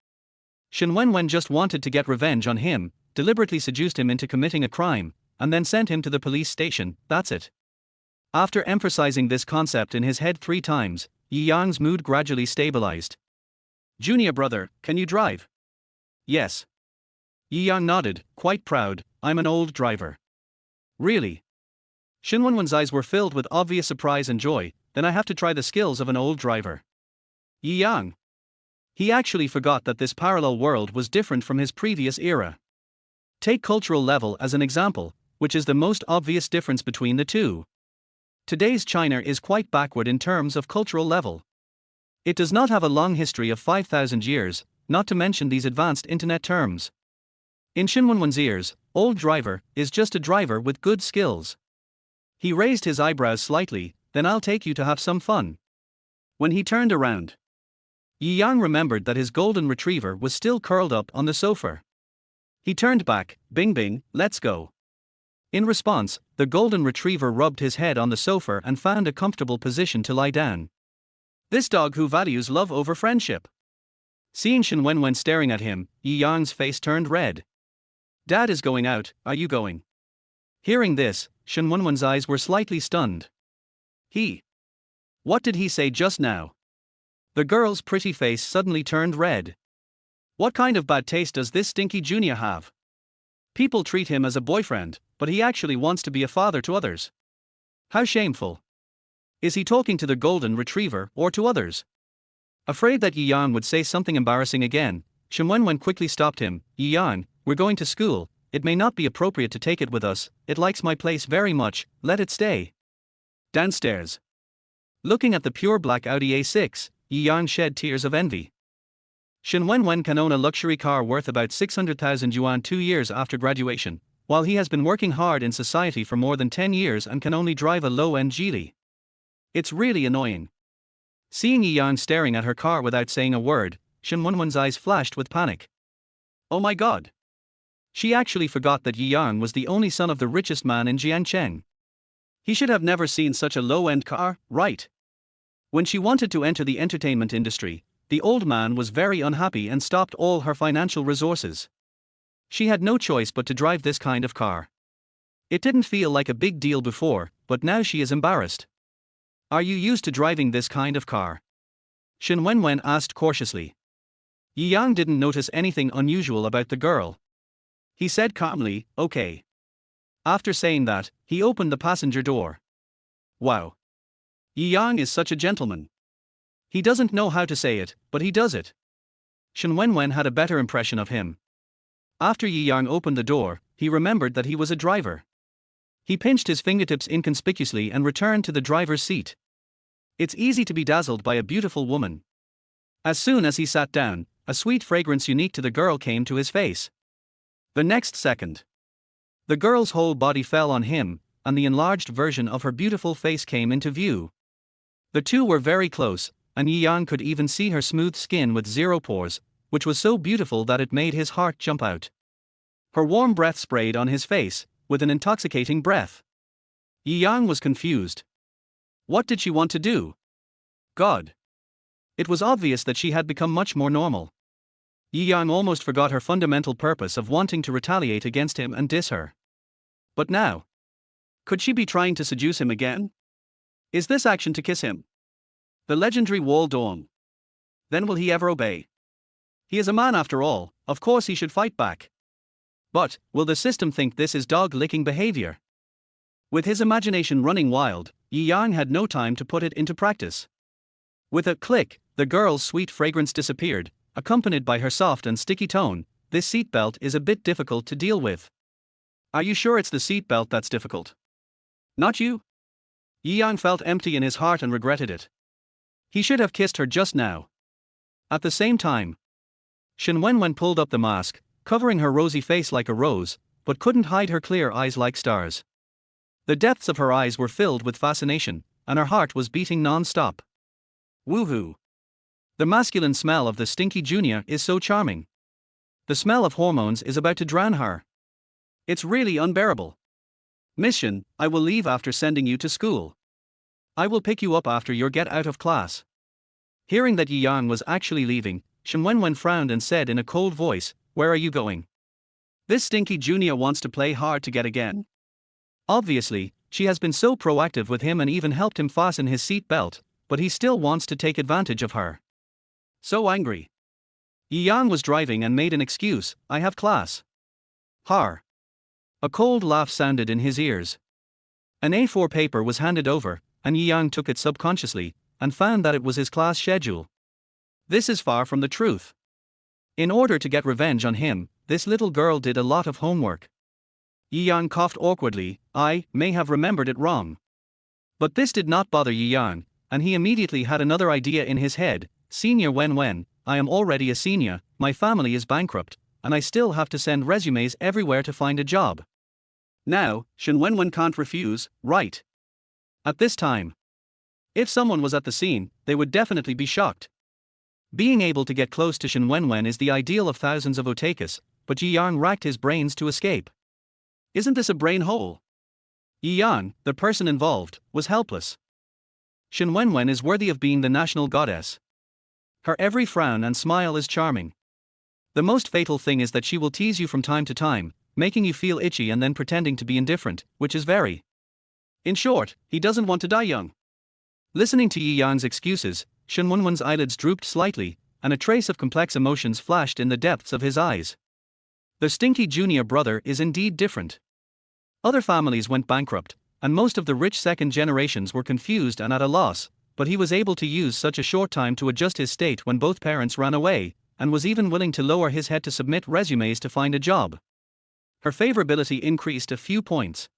Shen Wen just wanted to get revenge on him, deliberately seduced him into committing a crime, and then sent him to the police station, that's it. After emphasizing this concept in his head 3 times, Yi Yang's mood gradually stabilized. "Junior brother, can you drive?" "Yes." Yi Yang nodded, quite proud, "I'm an old driver." "Really?" Shen Wenwen's eyes were filled with obvious surprise and joy. "Then I have to try the skills of an old driver." Yi Yang. He actually forgot that this parallel world was different from his previous era. Take cultural level as an example, which is the most obvious difference between the two. Today's China is quite backward in terms of cultural level. It does not have a long history of 5,000 years, not to mention these advanced internet terms. In Shen Wenwen's ears, old driver is just a driver with good skills. He raised his eyebrows slightly, "Then I'll take you to have some fun." When he turned around, Yi Yang remembered that his golden retriever was still curled up on the sofa. He turned back, "Bing Bing, let's go." In response, the golden retriever rubbed his head on the sofa and found a comfortable position to lie down. This dog who values love over friendship. Seeing Shen Wen staring at him, Yi Yang's face turned red. "Dad is going out, are you going?" Hearing this, Shen Wenwen's eyes were slightly stunned. What did he say just now? The girl's pretty face suddenly turned red. What kind of bad taste does this stinky junior have? People treat him as a boyfriend, but he actually wants to be a father to others. How shameful. Is he talking to the golden retriever or to others? Afraid that Yi Yang would say something embarrassing again, Shen Wen quickly stopped him. "Yi Yang, we're going to school, it may not be appropriate to take it with us, it likes my place very much, let it stay." Downstairs. Looking at the pure black Audi A6, Yi Yang shed tears of envy. Shen Wen can own a luxury car worth about 600,000 yuan 2 years after graduation, while he has been working hard in society for more than 10 years and can only drive a low-end Geely. It's really annoying. Seeing Yi Yang staring at her car without saying a word, Shen Wen's eyes flashed with panic. Oh my god. She actually forgot that Yi Yang was the only son of the richest man in Jiangcheng. He should have never seen such a low-end car, right? When she wanted to enter the entertainment industry, the old man was very unhappy and stopped all her financial resources. She had no choice but to drive this kind of car. It didn't feel like a big deal before, but now she is embarrassed. "Are you used to driving this kind of car?" Shen Wen asked cautiously. Yi Yang didn't notice anything unusual about the girl. He said calmly, "Okay." After saying that, he opened the passenger door. Wow. Yi Yang is such a gentleman. He doesn't know how to say it, but he does it. Shen Wen had a better impression of him. After Yi Yang opened the door, he remembered that he was a driver. He pinched his fingertips inconspicuously and returned to the driver's seat. It's easy to be dazzled by a beautiful woman. As soon as he sat down, a sweet fragrance unique to the girl came to his face. The next second, the girl's whole body fell on him, and the enlarged version of her beautiful face came into view. The two were very close, and Yi Yang could even see her smooth skin with 0 pores, which was so beautiful that it made his heart jump out. Her warm breath sprayed on his face, with an intoxicating breath. Yi Yang was confused. What did she want to do? God. It was obvious that she had become much more normal. Yi Yang almost forgot her fundamental purpose of wanting to retaliate against him and diss her. But now, could she be trying to seduce him again? Is this action to kiss him? The legendary wall dong. Then will he ever obey? He is a man after all, of course he should fight back. But, will the system think this is dog-licking behavior? With his imagination running wild, Yi Yang had no time to put it into practice. With a click, the girl's sweet fragrance disappeared, accompanied by her soft and sticky tone. This seatbelt is a bit difficult to deal with. Are you sure it's the seatbelt that's difficult? Not you? Yi Yang felt empty in his heart and regretted it. He should have kissed her just now. At the same time, Wen Wen pulled up the mask, covering her rosy face like a rose, but couldn't hide her clear eyes like stars. The depths of her eyes were filled with fascination, and her heart was beating non-stop. Woohoo! The masculine smell of the stinky junior is so charming. The smell of hormones is about to drown her. It's really unbearable. Mission, I will leave after sending you to school. I will pick you up after your get out of class. Hearing that Yi Yang was actually leaving, Wen Wen frowned and said in a cold voice, where are you going? This stinky junior wants to play hard to get again. Obviously, she has been so proactive with him and even helped him fasten his seat belt, but he still wants to take advantage of her. So angry. Yi Yang was driving and made an excuse, I have class. Har. A cold laugh sounded in his ears. An A4 paper was handed over, and Yi Yang took it subconsciously, and found that it was his class schedule. This is far from the truth. In order to get revenge on him, this little girl did a lot of homework. Yi Yang coughed awkwardly, I may have remembered it wrong. But this did not bother Yi Yang, and he immediately had another idea in his head, Senior Wen Wen, I am already a senior, my family is bankrupt, and I still have to send resumes everywhere to find a job. Now, Wen Wen can't refuse, right? At this time, if someone was at the scene, they would definitely be shocked. Being able to get close to Wen Wen is the ideal of thousands of otakus, but Yi Yang racked his brains to escape. Isn't this a brain hole? Yi Yang, the person involved, was helpless. Wen Wen is worthy of being the national goddess. Her every frown and smile is charming. The most fatal thing is that she will tease you from time to time, making you feel itchy and then pretending to be indifferent, which is very. In short, he doesn't want to die young. Listening to Yi Yang's excuses, Wen Wen's eyelids drooped slightly, and a trace of complex emotions flashed in the depths of his eyes. The stinky junior brother is indeed different. Other families went bankrupt, and most of the rich second generations were confused and at a loss, but he was able to use such a short time to adjust his state when both parents ran away, and was even willing to lower his head to submit resumes to find a job. Her favorability increased a few points.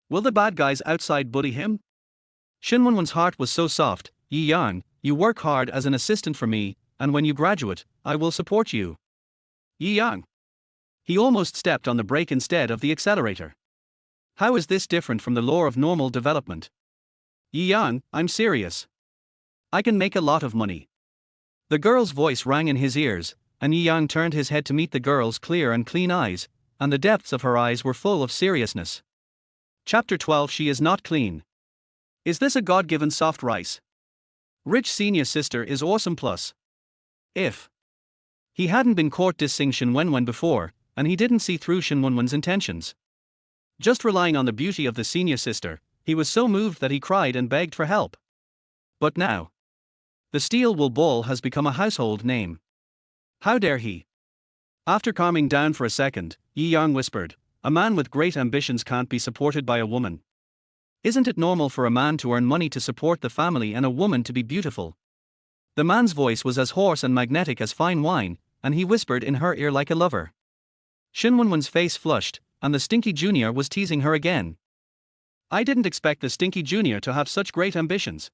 Will the bad guys outside bully him? Wen Wen's heart was so soft, Yi Yang, you work hard as an assistant for me, and when you graduate, I will support you. Yi Yang. He almost stepped on the brake instead of the accelerator. How is this different from the law of normal development? Yi Yang, I'm serious. I can make a lot of money. The girl's voice rang in his ears, and Yi Yang turned his head to meet the girl's clear and clean eyes, and the depths of her eyes were full of seriousness. Chapter 12 She is not clean. Is this a God-given soft rice? Rich senior sister is awesome plus. If he hadn't been caught dissing Wen Wen before, and he didn't see through Wen Wen's intentions. Just relying on the beauty of the senior sister, he was so moved that he cried and begged for help. But now, the steel wool ball has become a household name. How dare he? After calming down for a second, Yi Yang whispered, a man with great ambitions can't be supported by a woman. Isn't it normal for a man to earn money to support the family and a woman to be beautiful? The man's voice was as hoarse and magnetic as fine wine, and he whispered in her ear like a lover. Wen Wen's face flushed, and the stinky junior was teasing her again. I didn't expect the stinky junior to have such great ambitions.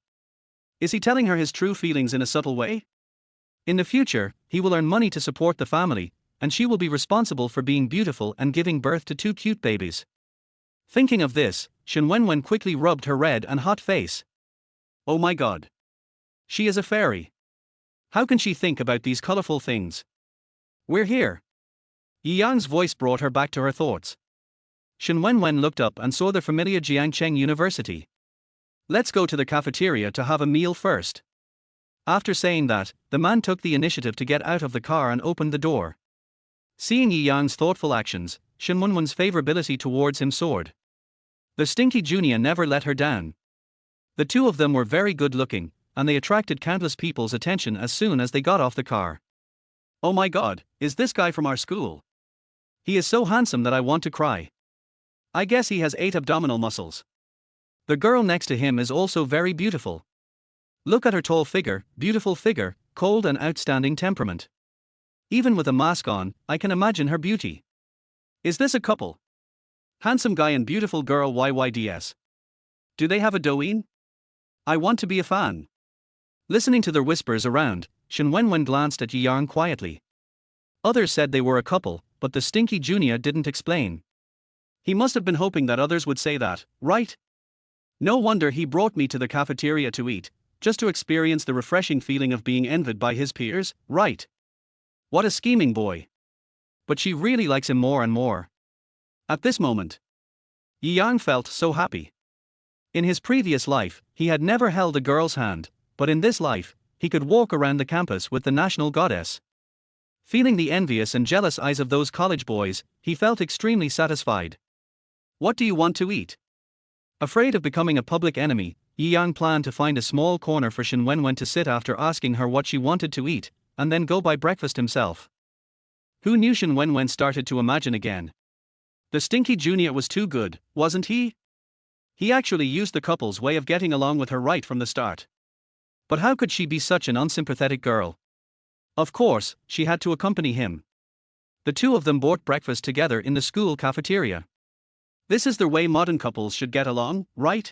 Is he telling her his true feelings in a subtle way? In the future, he will earn money to support the family, and she will be responsible for being beautiful and giving birth to 2 cute babies. Thinking of this, Wen Wen quickly rubbed her red and hot face. Oh my god. She is a fairy. How can she think about these colorful things? We're here. Yi Yang's voice brought her back to her thoughts. Wen Wen looked up and saw the familiar Jiangcheng University. Let's go to the cafeteria to have a meal first. After saying that, the man took the initiative to get out of the car and opened the door. Seeing Yi Yang's thoughtful actions, Wen Wen's favorability towards him soared. The stinky junior never let her down. The two of them were very good looking, and they attracted countless people's attention as soon as they got off the car. Oh my god, is this guy from our school? He is so handsome that I want to cry. I guess he has 8 abdominal muscles. The girl next to him is also very beautiful. Look at her tall figure, beautiful figure, cold and outstanding temperament. Even with a mask on, I can imagine her beauty. Is this a couple? Handsome guy and beautiful girl YYDS. Do they have a Douyin? I want to be a fan. Listening to their whispers around, Wen Wen glanced at Yang quietly. Others said they were a couple, but the stinky junior didn't explain. He must have been hoping that others would say that, right? No wonder he brought me to the cafeteria to eat, just to experience the refreshing feeling of being envied by his peers, right? What a scheming boy. But she really likes him more and more. At this moment, Yang felt so happy. In his previous life, he had never held a girl's hand, but in this life, he could walk around the campus with the national goddess. Feeling the envious and jealous eyes of those college boys, he felt extremely satisfied. What do you want to eat? Afraid of becoming a public enemy, Yang planned to find a small corner for Wen Wen to sit after asking her what she wanted to eat, and then go buy breakfast himself. Who knew Wen Wen started to imagine again. The stinky junior was too good, wasn't he? He actually used the couple's way of getting along with her right from the start. But how could she be such an unsympathetic girl? Of course, she had to accompany him. The two of them bought breakfast together in the school cafeteria. This is the way modern couples should get along, right?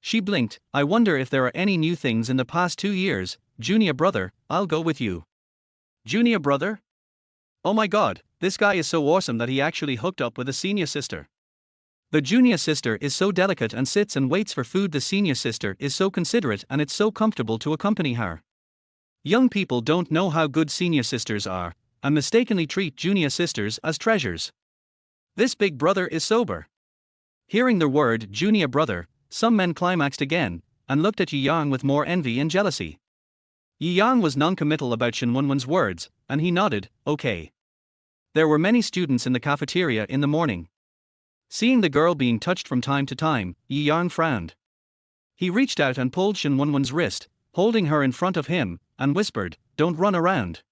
She blinked. I wonder if there are any new things in the past 2 years. Junior brother, I'll go with you. Junior brother? Oh my god, this guy is so awesome that he actually hooked up with a senior sister. The junior sister is so delicate and sits and waits for food. The senior sister is so considerate and it's so comfortable to accompany her. Young people don't know how good senior sisters are, and mistakenly treat junior sisters as treasures. This big brother is sober. Hearing the word junior brother, some men climaxed again, and looked at Yang with more envy and jealousy. Yang was non-committal about Wen Wen's words, and he nodded, okay. There were many students in the cafeteria in the morning. Seeing the girl being touched from time to time, Yang frowned. He reached out and pulled Wen Wen's wrist, holding her in front of him, and whispered, don't run around.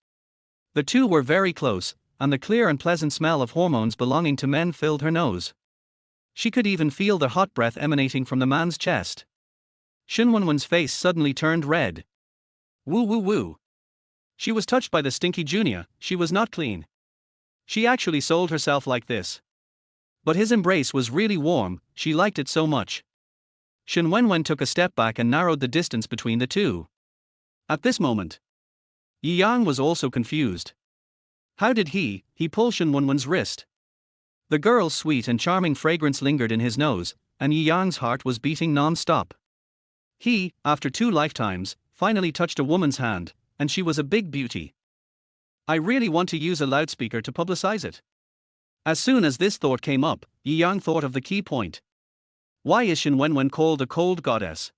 The two were very close, and the clear and pleasant smell of hormones belonging to men filled her nose. She could even feel the hot breath emanating from the man's chest. Wen Wen's face suddenly turned red. Woo woo woo. She was touched by the stinky junior. She was not clean. She actually sold herself like this. But his embrace was really warm, she liked it so much. Wen Wen took a step back and narrowed the distance between the two. At this moment, Yang was also confused. How did he pull Wen Wen's wrist? The girl's sweet and charming fragrance lingered in his nose, and Yang's heart was beating non-stop. He, after 2 lifetimes, finally touched a woman's hand, and she was a big beauty. I really want to use a loudspeaker to publicize it. As soon as this thought came up, Yang thought of the key point. Why is Wen Wen called a cold goddess?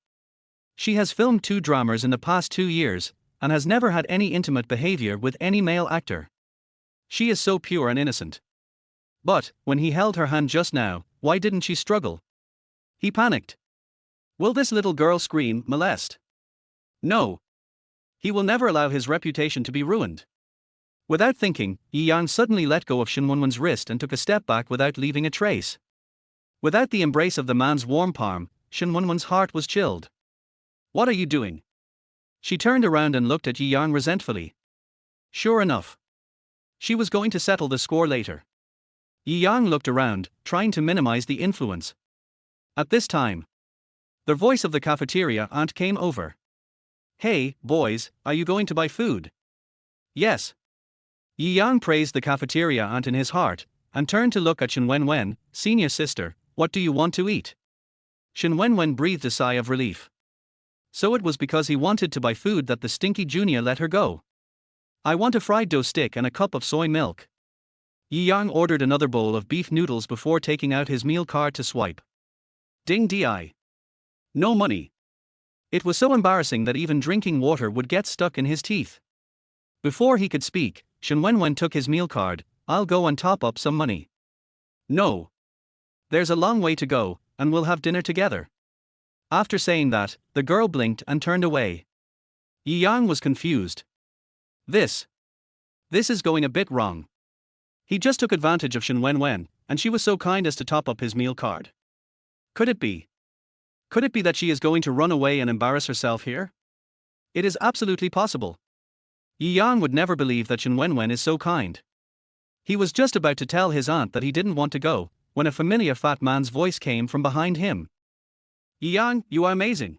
She has filmed 2 dramas in the past 2 years, and has never had any intimate behavior with any male actor. She is so pure and innocent. But, when he held her hand just now, why didn't she struggle? He panicked. Will this little girl scream, molest? No. He will never allow his reputation to be ruined. Without thinking, Yang suddenly let go of Wen Wen's wrist and took a step back without leaving a trace. Without the embrace of the man's warm palm, Wen Wen's heart was chilled. What are you doing? She turned around and looked at Yang resentfully. Sure enough. She was going to settle the score later. Yang looked around, trying to minimize the influence. At this time, the voice of the cafeteria aunt came over. Hey, boys, are you going to buy food? Yes. Yang praised the cafeteria aunt in his heart, and turned to look at Wen Wen, senior sister, what do you want to eat? Wen Wen breathed a sigh of relief. So it was because he wanted to buy food that the stinky junior let her go. I want a fried dough stick and a cup of soy milk. Yang ordered another bowl of beef noodles before taking out his meal card to swipe. Ding di. No money. It was so embarrassing that even drinking water would get stuck in his teeth. Before he could speak, Wen Wen took his meal card. I'll go and top up some money. No. There's a long way to go, and we'll have dinner together. After saying that, the girl blinked and turned away. Yi Yang was confused. This is going a bit wrong. He just took advantage of Wen Wen, and she was so kind as to top up his meal card. Could it be? Could it be that she is going to run away and embarrass herself here? It is absolutely possible. Yi Yang would never believe that Wen Wen is so kind. He was just about to tell his aunt that he didn't want to go, when a familiar fat man's voice came from behind him. Yi Yang, you are amazing.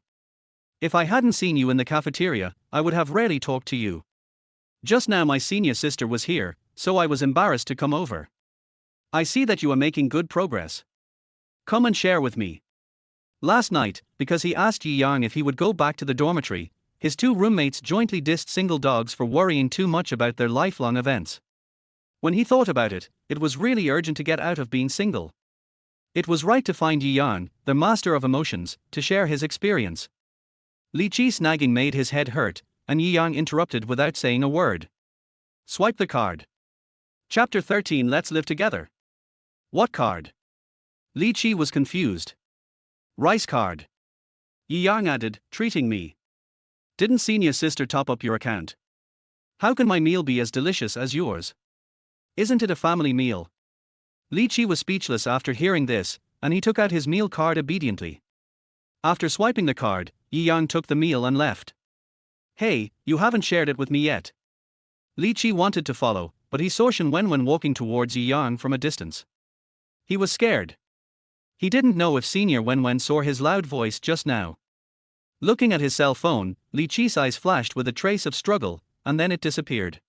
If I hadn't seen you in the cafeteria, I would have rarely talked to you. Just now my senior sister was here, so I was embarrassed to come over. I see that you are making good progress. Come and share with me. Last night, because he asked Yi Yang if he would go back to the dormitory, his two roommates jointly dissed single dogs for worrying too much about their lifelong events. When he thought about it, it was really urgent to get out of being single. It was right to find Yi Yang, the master of emotions, to share his experience. Li Qi's nagging made his head hurt, and Yi Yang interrupted without saying a word. Swipe the card. Chapter 13. Let's live together. What card? Li Qi was confused. Rice card. Yi Yang added, treating me. Didn't senior sister top up your account? How can my meal be as delicious as yours? Isn't it a family meal? Li Qi was speechless after hearing this, and he took out his meal card obediently. After swiping the card, Yi Yang took the meal and left. Hey, you haven't shared it with me yet. Li Qi wanted to follow, but he saw Wen Wen walking towards Yi Yang from a distance. He was scared. He didn't know if senior Wen Wen saw his loud voice just now. Looking at his cell phone, Li Qi's eyes flashed with a trace of struggle, and then it disappeared.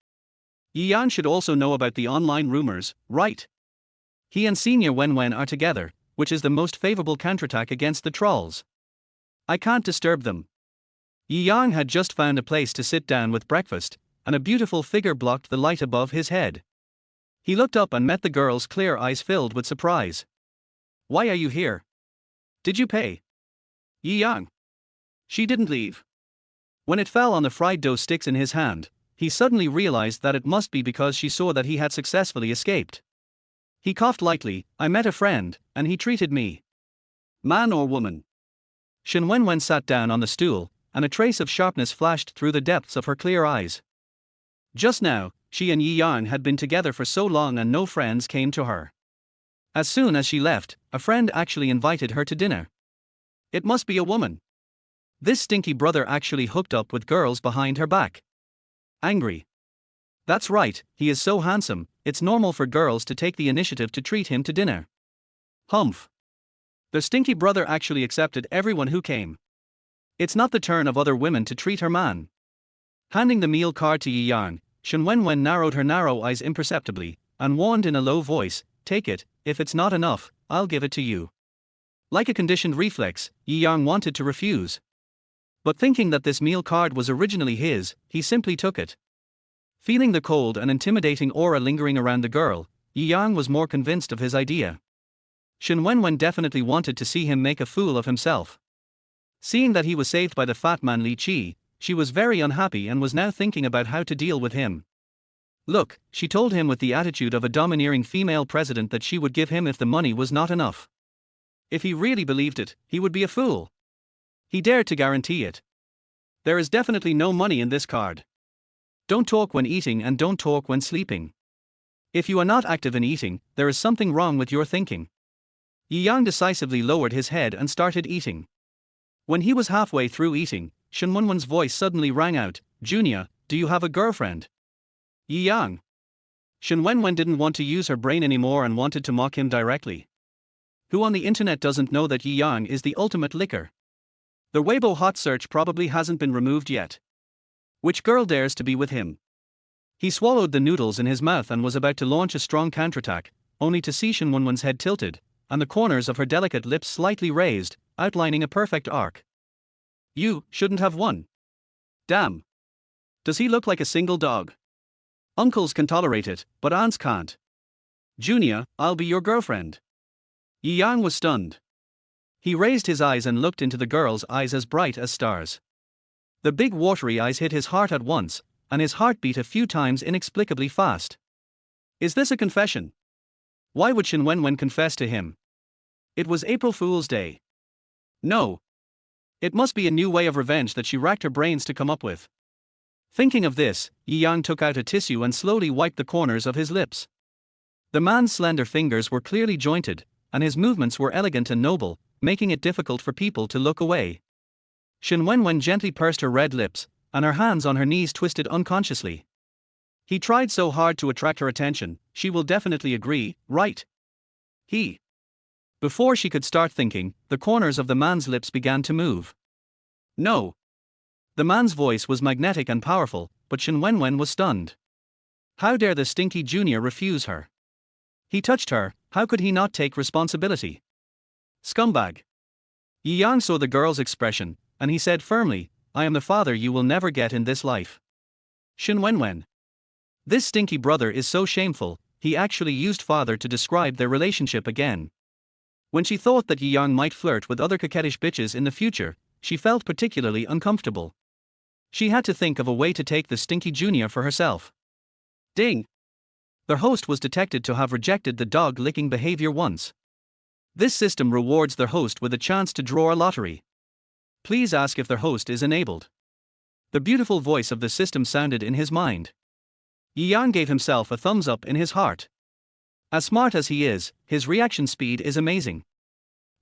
Yi Yang should also know about the online rumors, right? He and senior Wen Wen are together, which is the most favorable counterattack against the trolls. I can't disturb them. Yi Yang had just found a place to sit down with breakfast, and a beautiful figure blocked the light above his head. He looked up and met the girl's clear eyes filled with surprise. Why are you here? Did you pay? Yi Yang. She didn't leave. When it fell on the fried dough sticks in his hand, he suddenly realized that it must be because she saw that he had successfully escaped. He coughed lightly. I met a friend, and he treated me. Man or woman? Wen Wen sat down on the stool, and a trace of sharpness flashed through the depths of her clear eyes. Just now, she and Yi Yang had been together for so long and no friends came to her. As soon as she left, a friend actually invited her to dinner. It must be a woman. This stinky brother actually hooked up with girls behind her back. Angry. That's right, he is so handsome, it's normal for girls to take the initiative to treat him to dinner. Humph. The stinky brother actually accepted everyone who came. It's not the turn of other women to treat her man. Handing the meal card to Yi Yang, Wen Wen narrowed her narrow eyes imperceptibly, and warned in a low voice, take it, if it's not enough, I'll give it to you. Like a conditioned reflex, Yi Yang wanted to refuse. But thinking that this meal card was originally his, he simply took it. Feeling the cold and intimidating aura lingering around the girl, Yi Yang was more convinced of his idea. Wen Wen definitely wanted to see him make a fool of himself. Seeing that he was saved by the fat man Li Qi, she was very unhappy and was now thinking about how to deal with him. Look, she told him with the attitude of a domineering female president that she would give him if the money was not enough. If he really believed it, he would be a fool. He dared to guarantee it. There is definitely no money in this card. Don't talk when eating and don't talk when sleeping. If you are not active in eating, there is something wrong with your thinking. Yi Yang decisively lowered his head and started eating. When he was halfway through eating, Wen Wen's voice suddenly rang out, Junior, do you have a girlfriend? Yi Yang. Wen Wen didn't want to use her brain anymore and wanted to mock him directly. Who on the internet doesn't know that Yi Yang is the ultimate licker? The Weibo hot search probably hasn't been removed yet. Which girl dares to be with him? He swallowed the noodles in his mouth and was about to launch a strong counterattack, only to see Wen Wen's head tilted, and the corners of her delicate lips slightly raised, outlining a perfect arc. You shouldn't have won. Damn. Does he look like a single dog? Uncles can tolerate it, but aunts can't. Junior, I'll be your girlfriend. Yi Yang was stunned. He raised his eyes and looked into the girl's eyes as bright as stars. The big watery eyes hit his heart at once, and his heart beat a few times inexplicably fast. Is this a confession? Why would Wen Wen confess to him? It was April Fool's Day. No. It must be a new way of revenge that she racked her brains to come up with. Thinking of this, Yi Yang took out a tissue and slowly wiped the corners of his lips. The man's slender fingers were clearly jointed, and his movements were elegant and noble, making it difficult for people to look away. Wen Wen gently pursed her red lips, and her hands on her knees twisted unconsciously. He tried so hard to attract her attention, she will definitely agree, right? Before she could start thinking, the corners of the man's lips began to move. No. The man's voice was magnetic and powerful, but Wen Wen was stunned. How dare the stinky junior refuse her? He touched her, how could he not take responsibility? Scumbag. Yi Yang saw the girl's expression, and he said firmly, I am the father you will never get in this life. Wen Wen. This stinky brother is so shameful, he actually used father to describe their relationship again. When she thought that Yi Yang might flirt with other coquettish bitches in the future, she felt particularly uncomfortable. She had to think of a way to take the stinky junior for herself. Ding! Their host was detected to have rejected the dog-licking behavior once. This system rewards their host with a chance to draw a lottery. Please ask if their host is enabled. The beautiful voice of the system sounded in his mind. Yi Yang gave himself a thumbs up in his heart. As smart as he is, his reaction speed is amazing.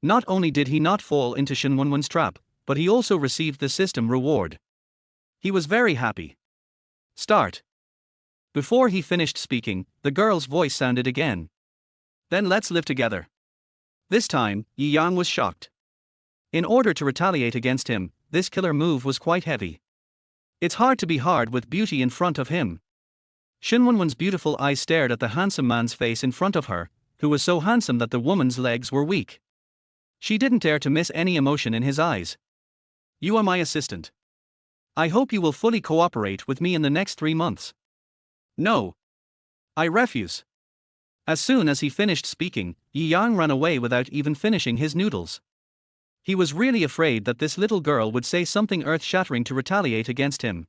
Not only did he not fall into Wen Wen's trap, but he also received the system reward. He was very happy. Start. Before he finished speaking, the girl's voice sounded again. Then let's live together. This time, Yi Yang was shocked. In order to retaliate against him, this killer move was quite heavy. It's hard to be hard with beauty in front of him. Wen Wen's beautiful eyes stared at the handsome man's face in front of her, who was so handsome that the woman's legs were weak. She didn't dare to miss any emotion in his eyes. You are my assistant. I hope you will fully cooperate with me in the next 3 months. No. I refuse. As soon as he finished speaking, Yi Yang ran away without even finishing his noodles. He was really afraid that this little girl would say something earth-shattering to retaliate against him.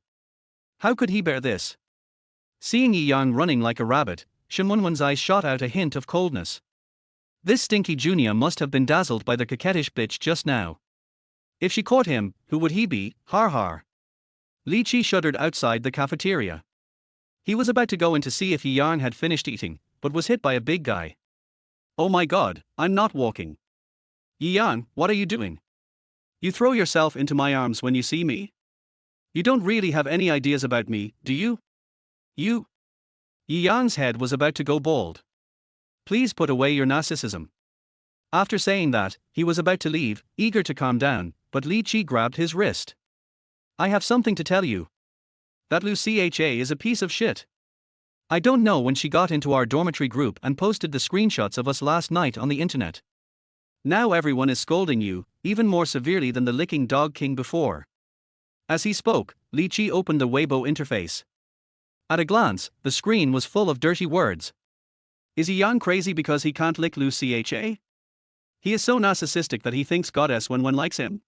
How could he bear this? Seeing Yi Yang running like a rabbit, Wen Wen's eyes shot out a hint of coldness. This stinky junior must have been dazzled by the coquettish bitch just now. If she caught him, who would he be? Har har. Li Qi shuddered outside the cafeteria. He was about to go in to see if Yi Yang had finished eating, but was hit by a big guy. Oh my god, I'm not walking. Yi Yang, what are you doing? You throw yourself into my arms when you see me? You don't really have any ideas about me, do you? You? Yi Yang's head was about to go bald. Please put away your narcissism. After saying that, he was about to leave, eager to calm down, but Li Qi grabbed his wrist. I have something to tell you. That Lucia is a piece of shit. I don't know when she got into our dormitory group and posted the screenshots of us last night on the internet. Now everyone is scolding you, even more severely than the licking dog king before. As he spoke, Li Qi opened the Weibo interface. At a glance, the screen was full of dirty words. Is Yi Yang crazy because he can't lick Lucia? He is so narcissistic that he thinks Goddess Wen Wen likes him.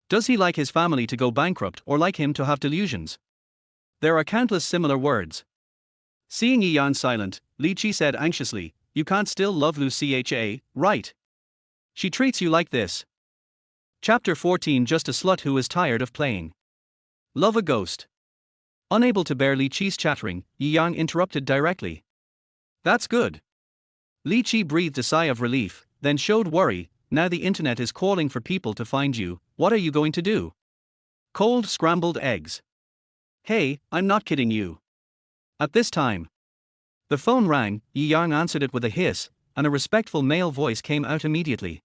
Does he like his family to go bankrupt or like him to have delusions? There are countless similar words. Seeing Yi Yang silent, Li Qi said anxiously, you can't still love Lucia, right? She treats you like this. Chapter 14 Just a slut who is tired of playing. Love a ghost. Unable to bear Li Qi's chattering, Yi Yang interrupted directly. That's good. Li Qi breathed a sigh of relief, then showed worry. Now the internet is calling for people to find you, what are you going to do? Cold scrambled eggs. Hey, I'm not kidding you. At this time, the phone rang. Yi Yang answered it with a hiss, and a respectful male voice came out immediately.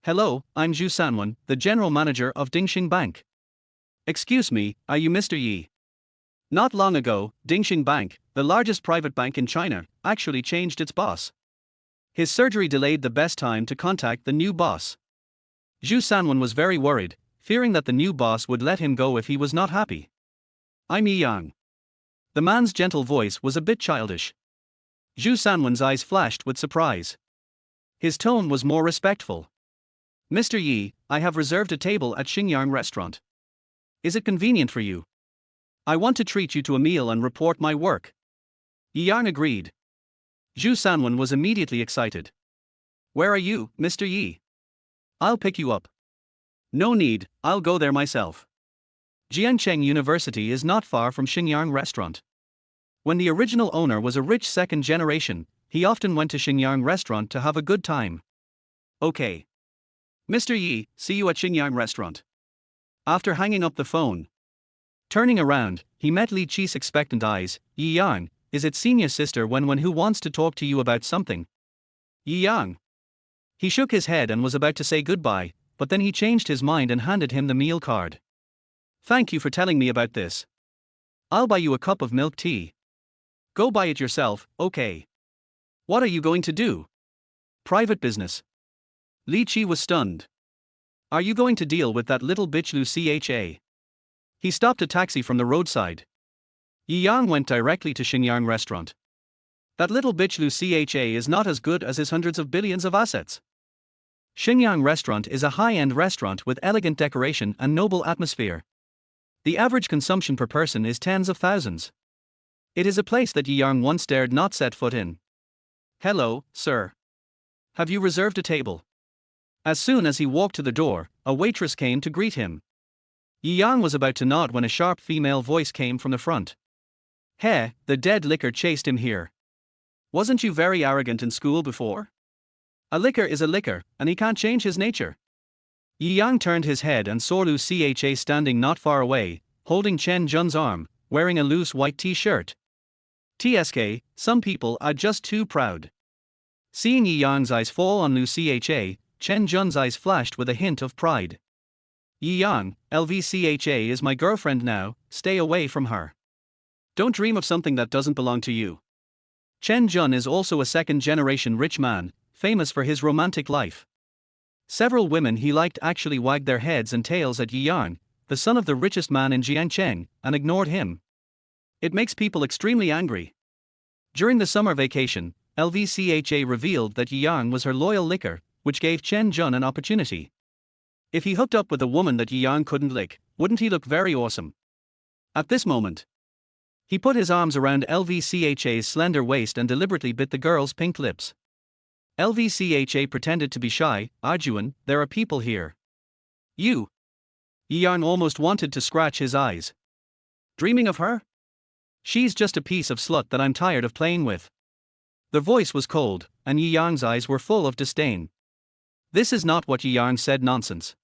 Hello, I'm Zhu Sanwen, the general manager of Dingxing Bank. Excuse me, are you Mr. Yi? Not long ago, Dingxing Bank, the largest private bank in China, actually changed its boss. His surgery delayed the best time to contact the new boss. Zhu Sanwen was very worried, fearing that the new boss would let him go if he was not happy. I'm Yi Yang. The man's gentle voice was a bit childish. Zhu Sanwen's eyes flashed with surprise. His tone was more respectful. Mr. Yi, I have reserved a table at Xingyang restaurant. Is it convenient for you? I want to treat you to a meal and report my work. Yi Yang agreed. Zhu Sanwen was immediately excited. Where are you, Mr. Yi? I'll pick you up. No need, I'll go there myself. Jiangcheng University is not far from Xinjiang Restaurant. When the original owner was a rich second generation, he often went to Xinjiang Restaurant to have a good time. Okay. Mr. Yi, see you at Xinjiang Restaurant. After hanging up the phone. Turning around, he met Li Qi's expectant eyes. Yi Yang, is it senior sister Wen Wen who wants to talk to you about something? Yi Yang. He shook his head and was about to say goodbye, but then he changed his mind and handed him the meal card. Thank you for telling me about this. I'll buy you a cup of milk tea. Go buy it yourself, okay. What are you going to do? Private business. Li Qi was stunned. Are you going to deal with that little bitch Lu Cha? He stopped a taxi from the roadside. Yi Yang went directly to Xinjiang Restaurant. That little bitch Lu Cha is not as good as his hundreds of billions of assets. Xinjiang Restaurant is a high-end restaurant with elegant decoration and noble atmosphere. The average consumption per person is tens of thousands. It is a place that Yi Yang once dared not set foot in. Hello, sir. Have you reserved a table? As soon as he walked to the door, a waitress came to greet him. Yi Yang was about to nod when a sharp female voice came from the front. Hey, the dead licker chased him here. Wasn't you very arrogant in school before? A licker is a licker, and he can't change his nature. Yi Yang turned his head and saw Lu Cha standing not far away, holding Chen Jun's arm, wearing a loose white t-shirt. TSK, some people are just too proud. Seeing Yi Yang's eyes fall on Lu Cha, Chen Jun's eyes flashed with a hint of pride. Yi Yang, LVCHA is my girlfriend now, stay away from her. Don't dream of something that doesn't belong to you. Chen Jun is also a second-generation rich man, famous for his romantic life. Several women he liked actually wagged their heads and tails at Yi Yang, the son of the richest man in Jiangcheng, and ignored him. It makes people extremely angry. During the summer vacation, LVCHA revealed that Yi Yang was her loyal licker, which gave Chen Jun an opportunity. If he hooked up with a woman that Yi Yang couldn't lick, wouldn't he look very awesome? At this moment, he put his arms around LVCHA's slender waist and deliberately bit the girl's pink lips. LVCHA pretended to be shy. Arjuan, there are people here. You. Yi Yang almost wanted to scratch his eyes. Dreaming of her? She's just a piece of slut that I'm tired of playing with. The voice was cold, and Yi Yang's eyes were full of disdain. This is not what Yi Yang said, nonsense.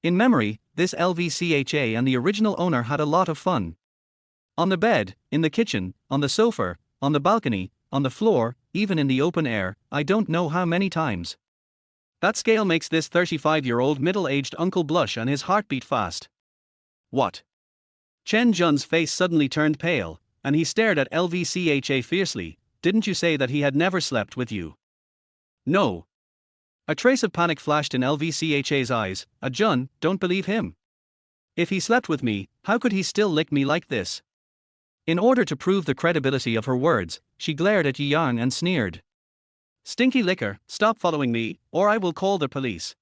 In memory, this LVCHA and the original owner had a lot of fun. On the bed, in the kitchen, on the sofa, on the balcony, on the floor, even in the open air, I don't know how many times. That scale makes this 35-year-old middle-aged uncle blush and his heart beat fast. What? Chen Jun's face suddenly turned pale, and he stared at LVCHA fiercely. Didn't you say that he had never slept with you? No. A trace of panic flashed in LVCHA's eyes. Jun, don't believe him. If he slept with me, how could he still lick me like this? In order to prove the credibility of her words, she glared at Yi Yang and sneered. Stinky licker, stop following me, or I will call the police.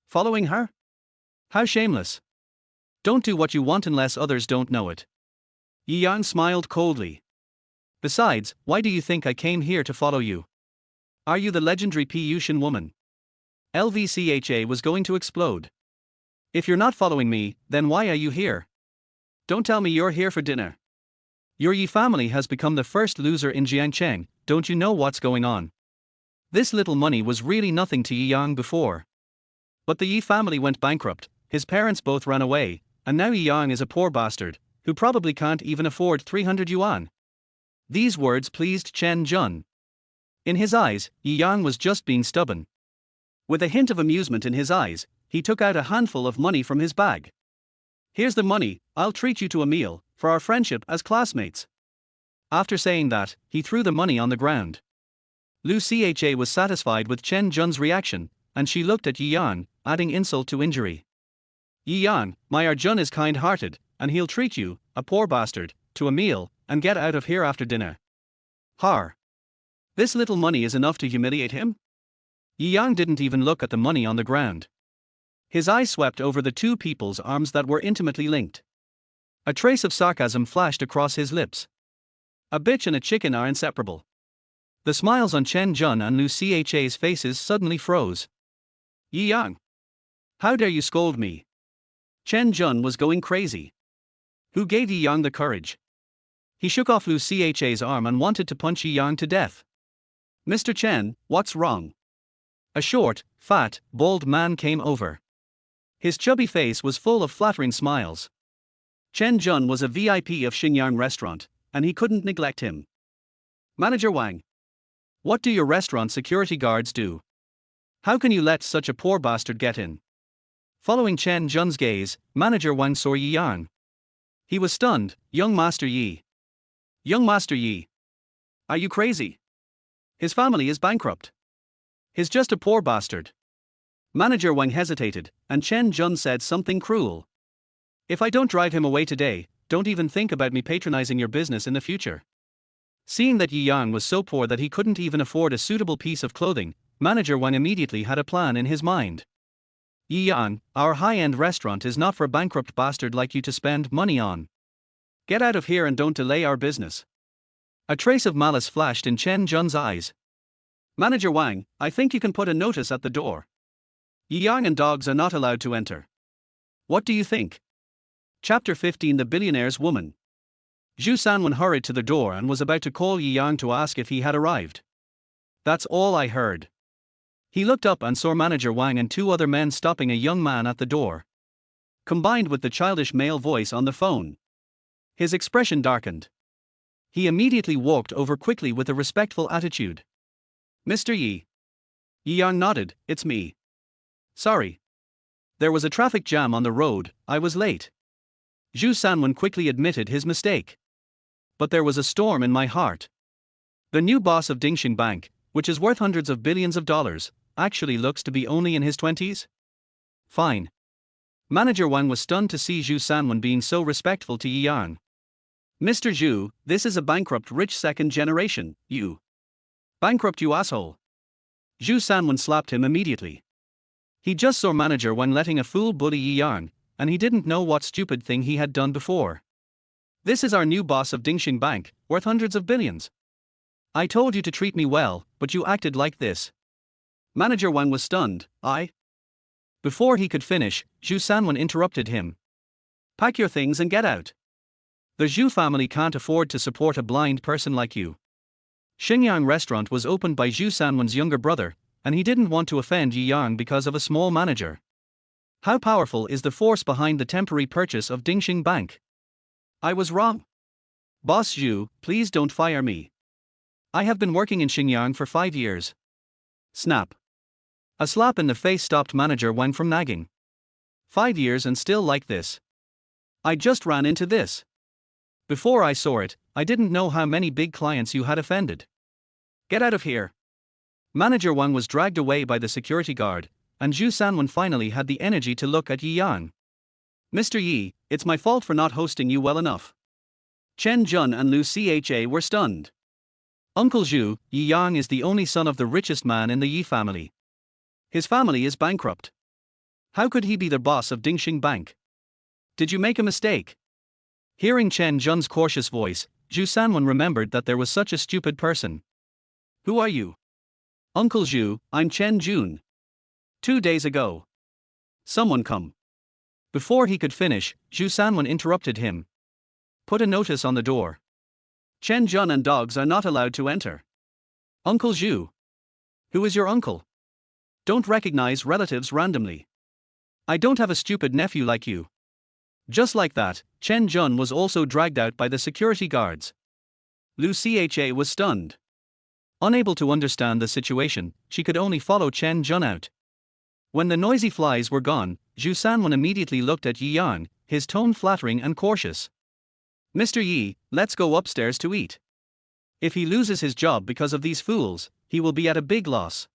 Following her? How shameless. Don't do what you want unless others don't know it. Yi Yang smiled coldly. Besides, why do you think I came here to follow you? Are you the legendary Piyushan woman? LVCHA was going to explode. If you're not following me, then why are you here? Don't tell me you're here for dinner. Your Yi family has become the first loser in Jiangcheng, don't you know what's going on? This little money was really nothing to Yi Yang before. But the Yi family went bankrupt, his parents both ran away, and now Yi Yang is a poor bastard, who probably can't even afford 300 yuan. These words pleased Chen Jun. In his eyes, Yi Yang was just being stubborn. With a hint of amusement in his eyes, he took out a handful of money from his bag. Here's the money, I'll treat you to a meal, for our friendship as classmates. After saying that, he threw the money on the ground. Lu Cha was satisfied with Chen Jun's reaction, and she looked at Yi Yang, adding insult to injury. Yi Yang, my Arjun is kind-hearted, and he'll treat you, a poor bastard, to a meal, and get out of here after dinner. Har. This little money is enough to humiliate him? Yi Yang didn't even look at the money on the ground. His eyes swept over the two people's arms that were intimately linked. A trace of sarcasm flashed across his lips. A bitch and a chicken are inseparable. The smiles on Chen Jun and Lu Cha's faces suddenly froze. Yi Yang. How dare you scold me? Chen Jun was going crazy. Who gave Yi Yang the courage? He shook off Lu Cha's arm and wanted to punch Yi Yang to death. Mr. Chen, what's wrong? A short, fat, bald man came over. His chubby face was full of flattering smiles. Chen Jun was a VIP of Xinjiang restaurant, and he couldn't neglect him. Manager Wang. What do your restaurant security guards do? How can you let such a poor bastard get in? Following Chen Jun's gaze, Manager Wang saw Yi Yang. He was stunned. Young Master Yi. Young Master Yi. Are you crazy? His family is bankrupt. He's just a poor bastard. Manager Wang hesitated, and Chen Jun said something cruel. If I don't drive him away today, don't even think about me patronizing your business in the future. Seeing that Yi Yang was so poor that he couldn't even afford a suitable piece of clothing, Manager Wang immediately had a plan in his mind. Yi Yang, our high-end restaurant is not for a bankrupt bastard like you to spend money on. Get out of here and don't delay our business. A trace of malice flashed in Chen Jun's eyes. Manager Wang, I think you can put a notice at the door. Yi Yang and dogs are not allowed to enter. What do you think? Chapter 15 The Billionaire's Woman. Zhu Sanwen hurried to the door and was about to call Yi Yang to ask if he had arrived. That's all I heard. He looked up and saw Manager Wang and two other men stopping a young man at the door. Combined with the childish male voice on the phone, his expression darkened. He immediately walked over quickly with a respectful attitude. Mr. Yi. Yi Yang nodded. It's me. Sorry. There was a traffic jam on the road, I was late. Zhu Sanwen quickly admitted his mistake. But there was a storm in my heart. The new boss of Dingxing Bank, which is worth hundreds of billions of dollars, actually looks to be only in his 20s? Fine. Manager Wang was stunned to see Zhu Sanwen being so respectful to Yi Yang. Mr. Zhu, this is a bankrupt rich second generation, you. Bankrupt you asshole. Zhu Sanwen slapped him immediately. He just saw Manager Wang letting a fool bully Yi Yang, and he didn't know what stupid thing he had done before. This is our new boss of Dingxing Bank, worth hundreds of billions. I told you to treat me well, but you acted like this. Manager Wang was stunned. Before he could finish, Zhu Sanwen interrupted him. Pack your things and get out. The Zhu family can't afford to support a blind person like you. Xinjiang restaurant was opened by Zhu Sanwen's younger brother, and he didn't want to offend Yi Yang because of a small manager. How powerful is the force behind the temporary purchase of Dingxing Bank? I was wrong. Boss Zhu, please don't fire me. I have been working in Xinjiang for 5 years. Snap. A slap in the face stopped Manager Wang from nagging. 5 years and still like this. I just ran into this. Before I saw it, I didn't know how many big clients you had offended. Get out of here. Manager Wang was dragged away by the security guard, and Zhu Sanwen finally had the energy to look at Yi Yang. Mr. Yi, it's my fault for not hosting you well enough. Chen Jun and Lu Cha were stunned. Uncle Zhu, Yi Yang is the only son of the richest man in the Yi family. His family is bankrupt. How could he be the boss of Dingxing Bank? Did you make a mistake? Hearing Chen Jun's cautious voice, Zhu Sanwen remembered that there was such a stupid person. Who are you? Uncle Zhu, I'm Chen Jun. 2 days ago. Someone come. Before he could finish, Zhu Sanwen interrupted him. Put a notice on the door. Chen Jun and dogs are not allowed to enter. Uncle Zhu. Who is your uncle? Don't recognize relatives randomly. I don't have a stupid nephew like you. Just like that, Chen Jun was also dragged out by the security guards. Lu Cha was stunned. Unable to understand the situation, she could only follow Chen Jun out. When the noisy flies were gone, Zhu Sanwen immediately looked at Yi Yang, his tone flattering and cautious. Mr. Yi, let's go upstairs to eat. If he loses his job because of these fools, he will be at a big loss.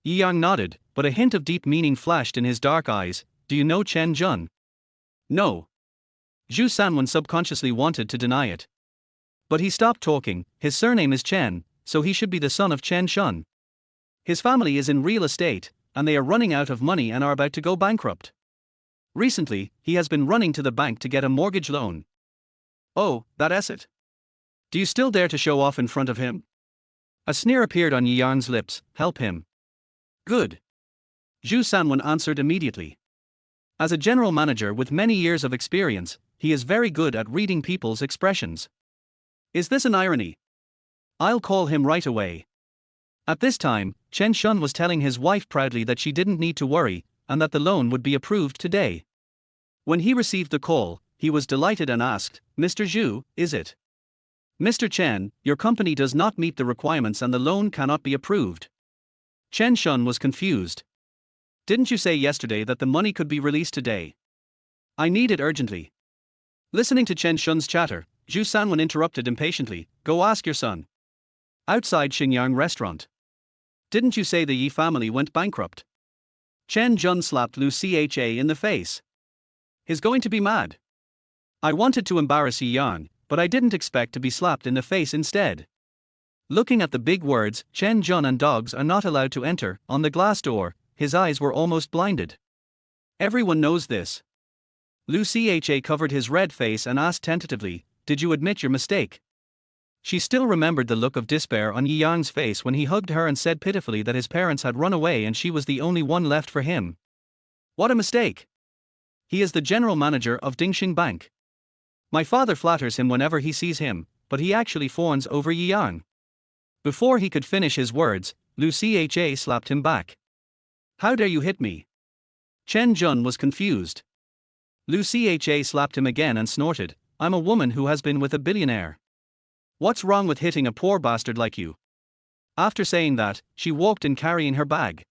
Yi Yang nodded, but a hint of deep meaning flashed in his dark eyes. Do you know Chen Jun? No. Zhu Sanwen subconsciously wanted to deny it. But he stopped talking. His surname is Chen, so he should be the son of Chen Shun. His family is in real estate, and they are running out of money and are about to go bankrupt. Recently, he has been running to the bank to get a mortgage loan. Oh, that's it. Do you still dare to show off in front of him? A sneer appeared on Yi Yang's lips. Help him. Good. Zhu Sanwen answered immediately. As a general manager with many years of experience, he is very good at reading people's expressions. Is this an irony? I'll call him right away. At this time, Chen Shun was telling his wife proudly that she didn't need to worry, and that the loan would be approved today. When he received the call, he was delighted and asked, "Mr. Zhu, is it?" "Mr. Chen, your company does not meet the requirements and the loan cannot be approved." Chen Shun was confused. "Didn't you say yesterday that the money could be released today? I need it urgently." Listening to Chen Shun's chatter, Zhu Sanwen interrupted impatiently, "Go ask your son." Outside Xingyang restaurant. "Didn't you say the Yi family went bankrupt?" Chen Jun slapped Lu Cha in the face. "He's going to be mad. I wanted to embarrass Yi Yang, but I didn't expect to be slapped in the face instead." Looking at the big words, "Chen Jun and dogs are not allowed to enter," on the glass door, his eyes were almost blinded. Everyone knows this. Lu Cha covered his red face and asked tentatively, "Did you admit your mistake?" She still remembered the look of despair on Yi Yang's face when he hugged her and said pitifully that his parents had run away and she was the only one left for him. What a mistake! He is the general manager of Dingxing Bank. My father flatters him whenever he sees him, but he actually fawns over Yi Yang. Before he could finish his words, Lu Cha slapped him back. "How dare you hit me?" Chen Jun was confused. Lu Cha slapped him again and snorted, "I'm a woman who has been with a billionaire. What's wrong with hitting a poor bastard like you?" After saying that, she walked in carrying her bag.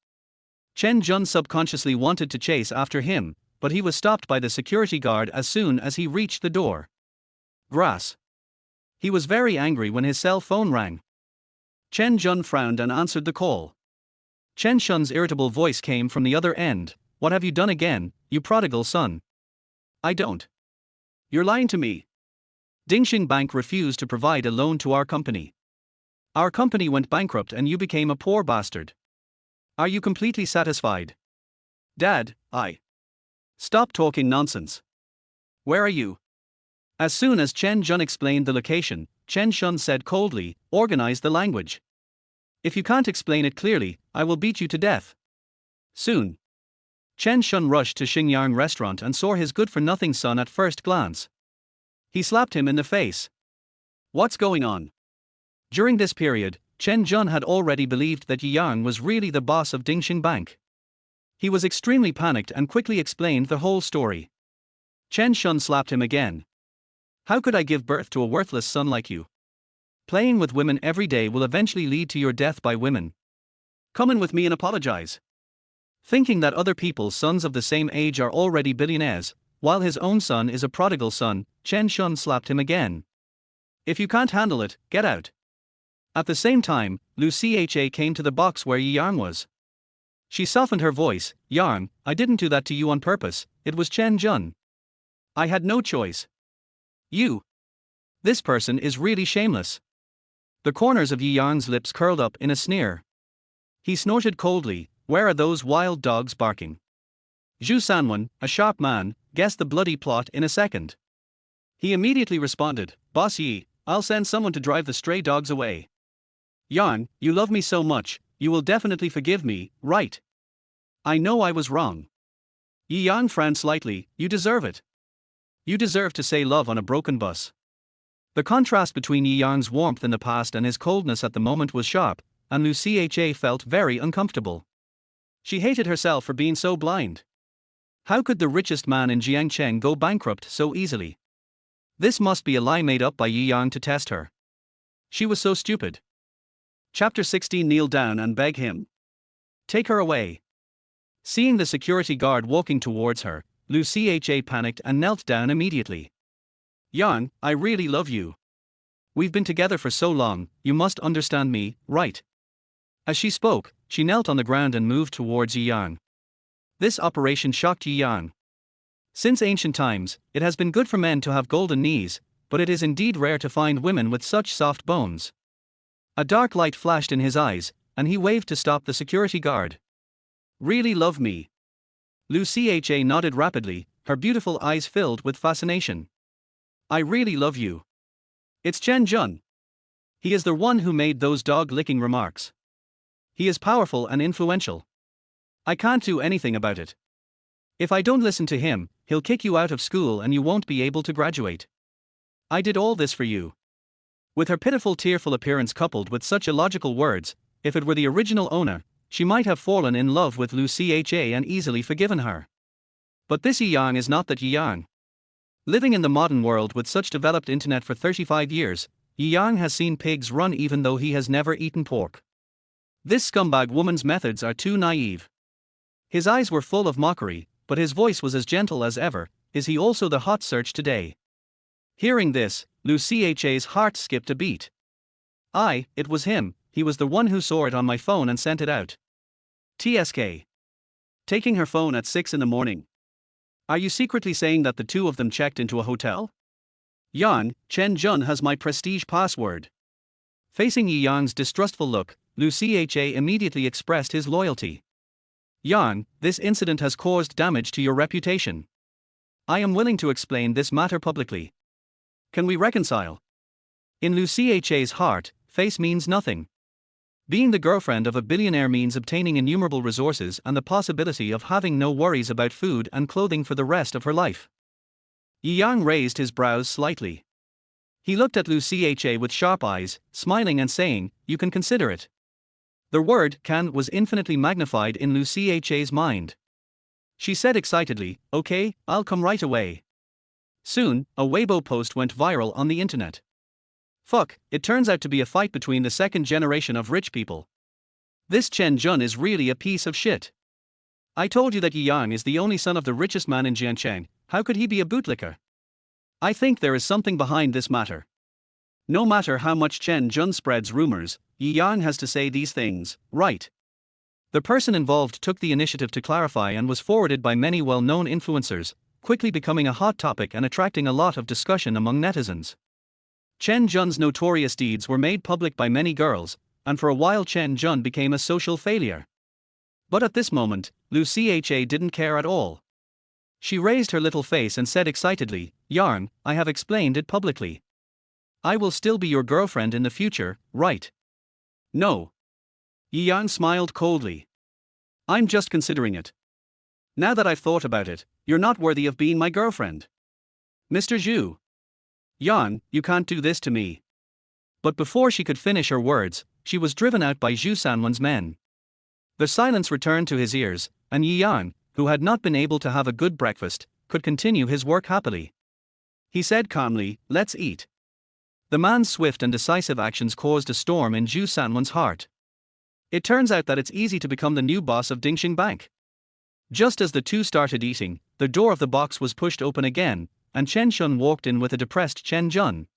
Chen Jun subconsciously wanted to chase after him, but he was stopped by the security guard as soon as he reached the door. Grass. He was very angry when his cell phone rang. Chen Jun frowned and answered the call. Chen Shun's irritable voice came from the other end, "What have you done again, you prodigal son?" "I don't." "You're lying to me." "Dingxing Bank refused to provide a loan to our company. Our company went bankrupt and you became a poor bastard. Are you completely satisfied?" "Dad, Stop talking nonsense. Where are you?" As soon as Chen Jun explained the location, Chen Shun said coldly, "Organize the language. If you can't explain it clearly, I will beat you to death." Soon. Chen Shun rushed to Xingyang restaurant and saw his good-for-nothing son at first glance. He slapped him in the face. What's going on? During this period, Chen Jun had already believed that Yi Yang was really the boss of Dingxing Bank. He was extremely panicked and quickly explained the whole story. Chen Shun slapped him again. "How could I give birth to a worthless son like you? Playing with women every day will eventually lead to your death by women. Come in with me and apologize." Thinking that other people's sons of the same age are already billionaires, while his own son is a prodigal son, Chen Shun slapped him again. "If you can't handle it, get out." At the same time, Lu Cha came to the box where Yi Yang was. She softened her voice, "Yang, I didn't do that to you on purpose, it was Chen Jun. I had no choice." "You. This person is really shameless." The corners of Yi Yang's lips curled up in a sneer. He snorted coldly, "Where are those wild dogs barking?" Zhu Sanwen, a sharp man, guessed the bloody plot in a second. He immediately responded, "Boss Yi, I'll send someone to drive the stray dogs away." "Yang, you love me so much, you will definitely forgive me, right?" "I know I was wrong." Yi Yang frowned slightly, "You deserve it. You deserve to say love on a broken bus." The contrast between Yi Yang's warmth in the past and his coldness at the moment was sharp, and Lu Cha felt very uncomfortable. She hated herself for being so blind. How could the richest man in Jiangcheng go bankrupt so easily? This must be a lie made up by Yi Yang to test her. She was so stupid. Chapter 16. Kneel down and beg him. Take her away. Seeing the security guard walking towards her, Lu Cha panicked and knelt down immediately. "Yang, I really love you. We've been together for so long, you must understand me, right?" As she spoke, she knelt on the ground and moved towards Yi Yang. This operation shocked Yi Yang. Since ancient times, it has been good for men to have golden knees, but it is indeed rare to find women with such soft bones. A dark light flashed in his eyes, and he waved to stop the security guard. "Really love me?" Lu Cha nodded rapidly, her beautiful eyes filled with fascination. "I really love you. It's Chen Jun. He is the one who made those dog-licking remarks. He is powerful and influential. I can't do anything about it. If I don't listen to him, he'll kick you out of school and you won't be able to graduate. I did all this for you. With her pitiful, tearful appearance coupled with such illogical words, if it were the original owner, she might have fallen in love with Lu Cha and easily forgiven her. But this Yang is not that Yang. Living in the modern world with such developed internet for 35 years, Yang has seen pigs run even though he has never eaten pork. This scumbag woman's methods are too naive. His eyes were full of mockery, but his voice was as gentle as ever. Is he also the hot search today? Hearing this, Lu Cha's heart skipped a beat. It was him, he was the one who saw it on my phone and sent it out. TSK. Taking her phone at 6 in the morning. Are you secretly saying that the two of them checked into a hotel? Yang, Chen Jun has my prestige password. Facing Yi Yang's distrustful look, Lu Cha immediately expressed his loyalty. Yang, this incident has caused damage to your reputation. I am willing to explain this matter publicly. Can we reconcile? In Lu Cha's heart, face means nothing. Being the girlfriend of a billionaire means obtaining innumerable resources and the possibility of having no worries about food and clothing for the rest of her life. Yi Yang raised his brows slightly. He looked at Lu Cha with sharp eyes, smiling and saying, "You can consider it." The word "can" was infinitely magnified in Lu Cha's mind. She said excitedly, "Okay, I'll come right away." Soon, a Weibo post went viral on the internet. Fuck, it turns out to be a fight between the second generation of rich people. This Chen Jun is really a piece of shit. I told you that Yi Yang is the only son of the richest man in Jiangcheng, how could he be a bootlicker? I think there is something behind this matter. No matter how much Chen Jun spreads rumors, Yi Yang has to say these things, right? The person involved took the initiative to clarify and was forwarded by many well-known influencers, quickly becoming a hot topic and attracting a lot of discussion among netizens. Chen Jun's notorious deeds were made public by many girls, and for a while Chen Jun became a social failure. But at this moment, Lu Cha didn't care at all. She raised her little face and said excitedly, "Yang, I have explained it publicly. I will still be your girlfriend in the future, right?" "No." Yi Yang smiled coldly. "I'm just considering it. Now that I've thought about it, you're not worthy of being my girlfriend. Mr. Zhu. Yang, you can't do this to me." But before she could finish her words, she was driven out by Zhu Sanwen's men. The silence returned to his ears, and Yi Yang, who had not been able to have a good breakfast, could continue his work happily. He said calmly, "Let's eat." The man's swift and decisive actions caused a storm in Zhu Sanwen's heart. It turns out that it's easy to become the new boss of Dingxing Bank. Just as the two started eating, the door of the box was pushed open again, and Chen Shun walked in with a depressed Chen Jun.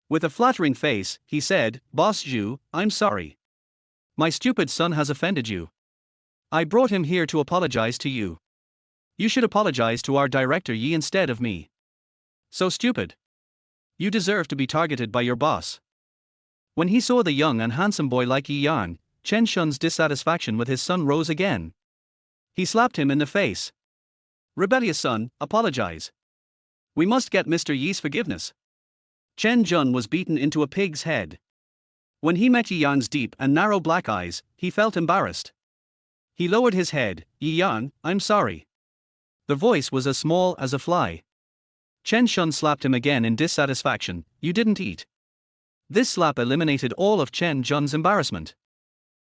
With a flattering face, he said, "Boss Zhu, I'm sorry. My stupid son has offended you. I brought him here to apologize to you. You should apologize to our director Yi instead of me. So stupid. You deserve to be targeted by your boss." When he saw the young and handsome boy like Yi Yang, Chen Shun's dissatisfaction with his son rose again. He slapped him in the face. "Rebellious son, apologize. We must get Mr. Yi's forgiveness." Chen Jun was beaten into a pig's head. When he met Yi Yang's deep and narrow black eyes, he felt embarrassed. He lowered his head. "Yi Yang, I'm sorry." The voice was as small as a fly. Chen Shun slapped him again in dissatisfaction. "You didn't eat." This slap eliminated all of Chen Jun's embarrassment.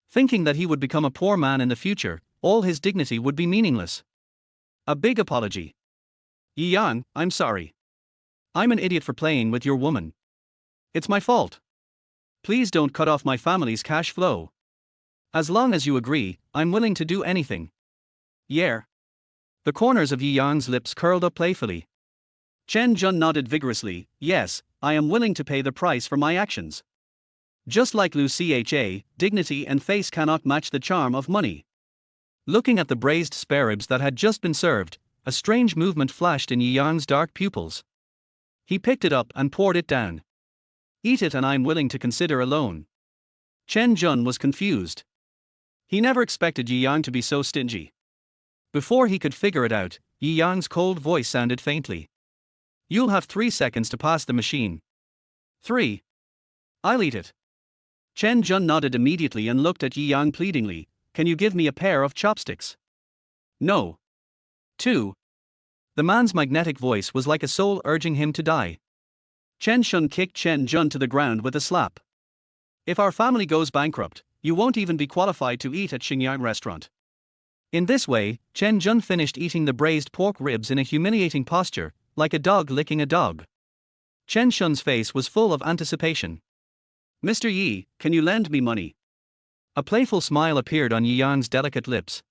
Thinking that he would become a poor man in the future, all his dignity would be meaningless. A big apology. "Yi Yang, I'm sorry. I'm an idiot for playing with your woman. It's my fault. Please don't cut off my family's cash flow. As long as you agree, I'm willing to do anything." "Yeah." The corners of Yi Yang's lips curled up playfully. Chen Jun nodded vigorously. "Yes, I am willing to pay the price for my actions." Just like Lu Cha, dignity and face cannot match the charm of money. Looking at the braised spare ribs that had just been served, a strange movement flashed in Yi Yang's dark pupils. He picked it up and poured it down. "Eat it and I'm willing to consider a loan." Chen Jun was confused. He never expected Yi Yang to be so stingy. Before he could figure it out, Yi Yang's cold voice sounded faintly. "You'll have 3 seconds to pass the machine." 3. "I'll eat it." Chen Jun nodded immediately and looked at Yi Yang pleadingly. "Can you give me a pair of chopsticks?" No. 2. The man's magnetic voice was like a soul urging him to die. Chen Shun kicked Chen Jun to the ground with a slap. If our family goes bankrupt, you won't even be qualified to eat at Xingyang restaurant. In this way, Chen Jun finished eating the braised pork ribs in a humiliating posture, like a dog licking a dog. Chen Shun's face was full of anticipation. Mr. Yi, can you lend me money? A playful smile appeared on Yi Yang's delicate lips.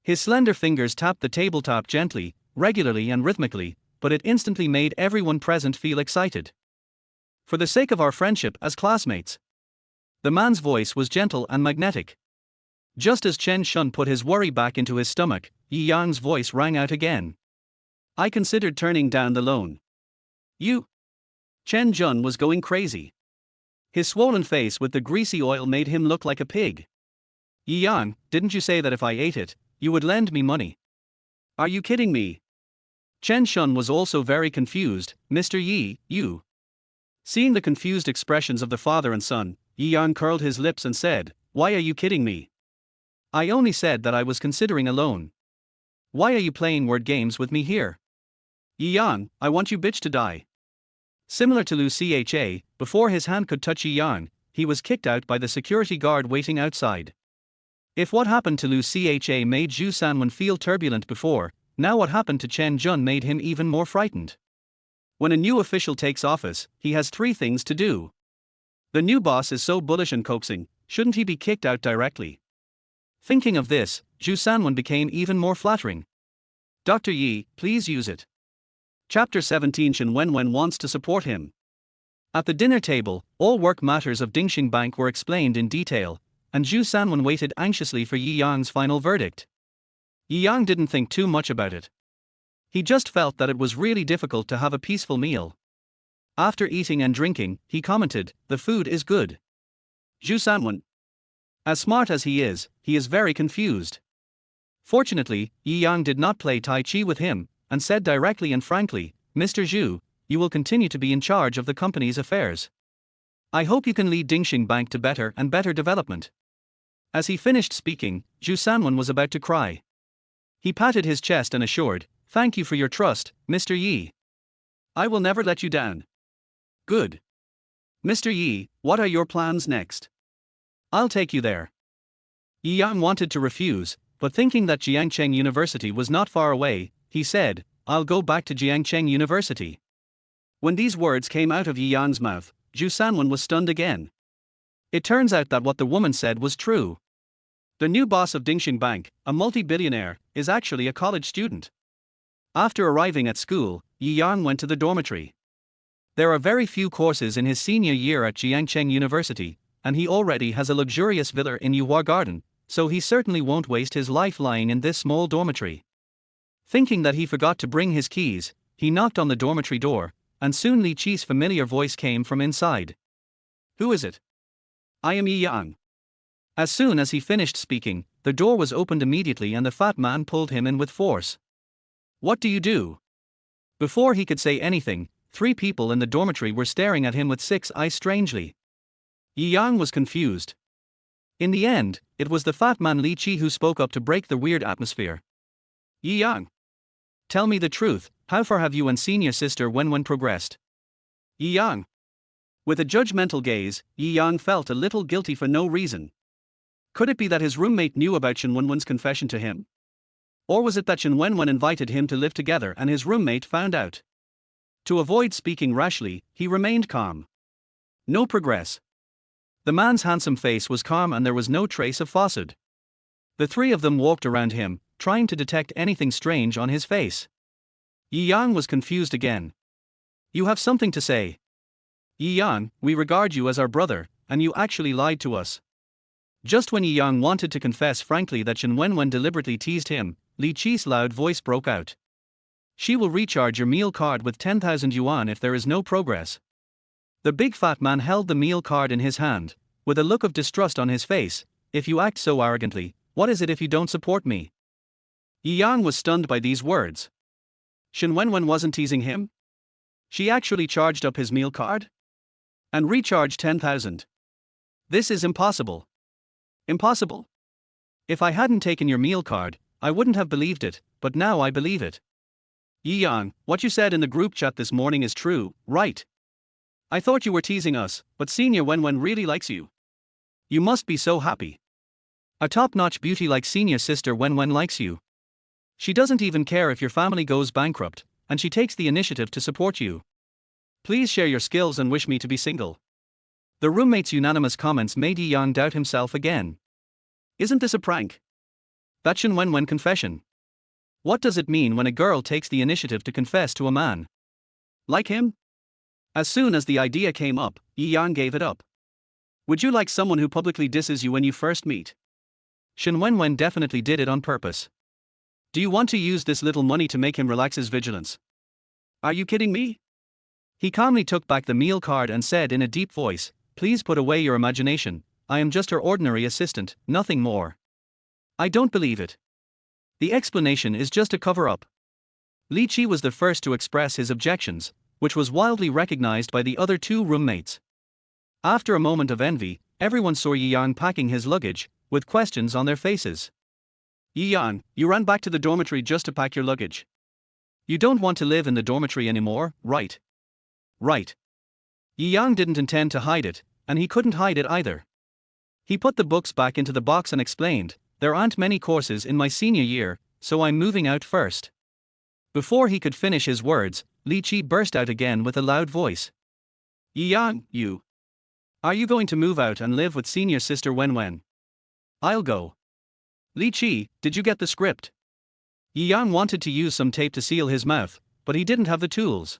His slender fingers tapped the tabletop gently, regularly and rhythmically, but it instantly made everyone present feel excited. For the sake of our friendship as classmates. The man's voice was gentle and magnetic. Just as Chen Shun put his worry back into his stomach, Yi Yang's voice rang out again. I considered turning down the loan. You? Chen Jun was going crazy. His swollen face with the greasy oil made him look like a pig. Yi Yang, didn't you say that if I ate it, you would lend me money? Are you kidding me? Chen Shun was also very confused. Mr. Yi, you. Seeing the confused expressions of the father and son, Yi Yang curled his lips and said, Why are you kidding me? I only said that I was considering a loan. Why are you playing word games with me here? Yi Yang, I want you bitch to die. Similar to Lu Cha, before his hand could touch Yi Yang, he was kicked out by the security guard waiting outside. If what happened to Lu Cha made Zhu Sanwen feel turbulent before, now what happened to Chen Jun made him even more frightened. When a new official takes office, he has 3 things to do. The new boss is so bullish and coaxing, shouldn't he be kicked out directly? Thinking of this, Zhu Sanwen became even more flattering. Dr. Yi, please use it. Chapter 17 Wen Wen wants to support him. At the dinner table, all work matters of Dingxing Bank were explained in detail, and Zhu Sanwen waited anxiously for Yi Yang's final verdict. Yi Yang didn't think too much about it. He just felt that it was really difficult to have a peaceful meal. After eating and drinking, he commented, the food is good. Zhu Sanwen. As smart as he is very confused. Fortunately, Yi Yang did not play Tai Chi with him, and said directly and frankly, Mr. Zhu, you will continue to be in charge of the company's affairs. I hope you can lead Dingxing Bank to better and better development. As he finished speaking, Zhu Sanwen was about to cry. He patted his chest and assured, Thank you for your trust, Mr. Yi. I will never let you down. Good. Mr. Yi, what are your plans next? I'll take you there. Yi Yang wanted to refuse, but thinking that Jiangcheng University was not far away, he said, I'll go back to Jiangcheng University. When these words came out of Yi Yang's mouth, Zhu Sanwen was stunned again. It turns out that what the woman said was true. The new boss of Dingxing Bank, a multi-billionaire, is actually a college student. After arriving at school, Yi Yang went to the dormitory. There are very few courses in his senior year at Jiangcheng University, and he already has a luxurious villa in Yuhua Garden, so he certainly won't waste his life lying in this small dormitory. Thinking that he forgot to bring his keys, he knocked on the dormitory door, and soon Li Qi's familiar voice came from inside. Who is it? I am Yi Yang. As soon as he finished speaking, the door was opened immediately and the fat man pulled him in with force. What do you do? Before he could say anything, 3 people in the dormitory were staring at him with 6 eyes strangely. Yi Yang was confused. In the end, it was the fat man Li Qi who spoke up to break the weird atmosphere. Yi Yang. Tell me the truth, how far have you and senior sister Wen Wen progressed? Yi Yang. With a judgmental gaze, Yi Yang felt a little guilty for no reason. Could it be that his roommate knew about Chen Wenwen's confession to him? Or was it that Chen Wenwen invited him to live together and his roommate found out? To avoid speaking rashly, he remained calm. No progress. The man's handsome face was calm and there was no trace of falsehood. The 3 of them walked around him, trying to detect anything strange on his face. Yi Yang was confused again. You have something to say. Yi Yang, we regard you as our brother, and you actually lied to us. Just when Yi Yang wanted to confess frankly that Chen Wenwen deliberately teased him, Li Qi's loud voice broke out. She will recharge your meal card with 10,000 yuan if there is no progress. The big fat man held the meal card in his hand, with a look of distrust on his face. If you act so arrogantly, what is it if you don't support me? Yi Yang was stunned by these words. Chen Wenwen wasn't teasing him? She actually charged up his meal card? And recharged 10,000. This is impossible. Impossible? If I hadn't taken your meal card, I wouldn't have believed it, but now I believe it. Yi Yang, what you said in the group chat this morning is true, right? I thought you were teasing us, but Senior Wen Wen really likes you. You must be so happy. A top-notch beauty like Senior Sister Wen Wen likes you. She doesn't even care if your family goes bankrupt, and she takes the initiative to support you. Please share your skills and wish me to be single. The roommates' unanimous comments made Yi Yang doubt himself again. Isn't this a prank? That's Shen Wen Wen confession. What does it mean when a girl takes the initiative to confess to a man? Like him? As soon as the idea came up, Yi Yang gave it up. Would you like someone who publicly disses you when you first meet? Shen Wen Wen definitely did it on purpose. Do you want to use this little money to make him relax his vigilance? Are you kidding me? He calmly took back the meal card and said in a deep voice, please put away your imagination, I am just her ordinary assistant, nothing more. I don't believe it. The explanation is just a cover-up. Li Qi was the first to express his objections, which was wildly recognized by the other two roommates. After a moment of envy, everyone saw Yi Yang packing his luggage, with questions on their faces. Yi Yang, you ran back to the dormitory just to pack your luggage. You don't want to live in the dormitory anymore, right? Right. Yi Yang didn't intend to hide it, and he couldn't hide it either. He put the books back into the box and explained, there aren't many courses in my senior year, so I'm moving out first. Before he could finish his words, Li Qi burst out again with a loud voice. Yi Yang, you. Are you going to move out and live with Senior Sister Wen Wen? I'll go. Li Qi, did you get the script? Yi Yang wanted to use some tape to seal his mouth, but he didn't have the tools.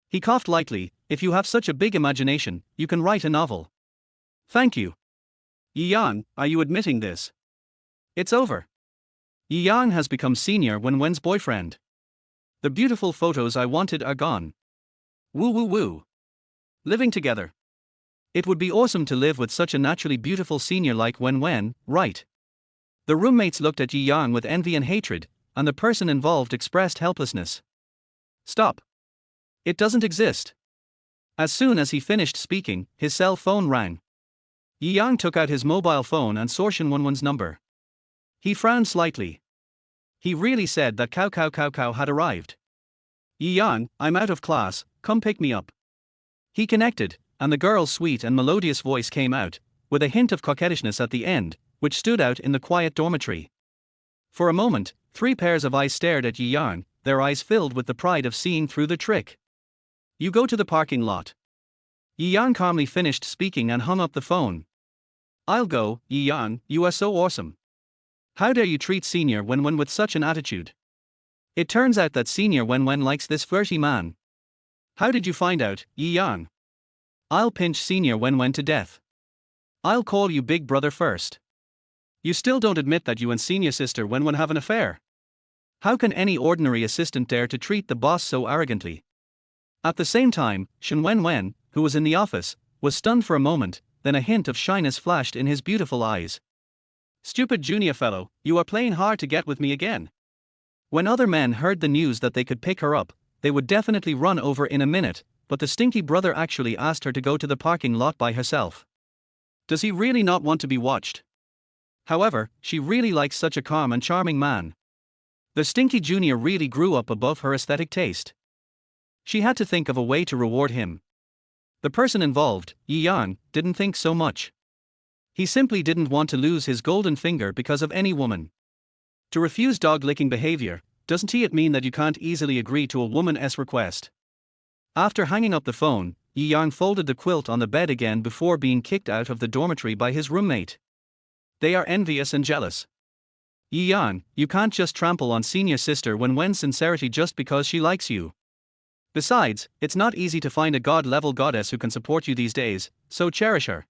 He coughed lightly, if you have such a big imagination, you can write a novel. Thank you. Yi Yang, are you admitting this? It's over. Yi Yang has become Senior Wen Wen's boyfriend. The beautiful photos I wanted are gone. Woo woo woo. Living together. It would be awesome to live with such a naturally beautiful senior like Wen Wen, right? The roommates looked at Yi Yang with envy and hatred, and the person involved expressed helplessness. Stop. It doesn't exist. As soon as he finished speaking, his cell phone rang. Yi Yang took out his mobile phone and saw Shen Wen Wen's number. He frowned slightly. He really said that Cao had arrived. Yi Yang, I'm out of class, come pick me up. He connected, and the girl's sweet and melodious voice came out, with a hint of coquettishness at the end, which stood out in the quiet dormitory. For a moment, 3 pairs of eyes stared at Yi Yang, their eyes filled with the pride of seeing through the trick. You go to the parking lot. Yi Yang calmly finished speaking and hung up the phone. I'll go, Yi Yang, you are so awesome. How dare you treat Senior Wen Wen with such an attitude? It turns out that Senior Wen Wen likes this flirty man. How did you find out, Yi Yang? I'll pinch Senior Wen Wen to death. I'll call you Big Brother first. You still don't admit that you and Senior Sister Wen Wen have an affair. How can any ordinary assistant dare to treat the boss so arrogantly? At the same time, Shen Wen Wen, who was in the office, was stunned for a moment, then a hint of shyness flashed in his beautiful eyes. Stupid junior fellow, you are playing hard to get with me again. When other men heard the news that they could pick her up, they would definitely run over in a minute, but the stinky brother actually asked her to go to the parking lot by herself. Does he really not want to be watched? However, she really likes such a calm and charming man. The stinky junior really grew up above her aesthetic taste. She had to think of a way to reward him. The person involved, Yi Yang, didn't think so much. He simply didn't want to lose his golden finger because of any woman. To refuse dog-licking behavior, doesn't it mean that you can't easily agree to a woman's request? After hanging up the phone, Yi Yang folded the quilt on the bed again before being kicked out of the dormitory by his roommate. They are envious and jealous. Yi Yang, you can't just trample on Senior Sister Wen Wen's sincerity just because she likes you. Besides, it's not easy to find a god-level goddess who can support you these days, so cherish her.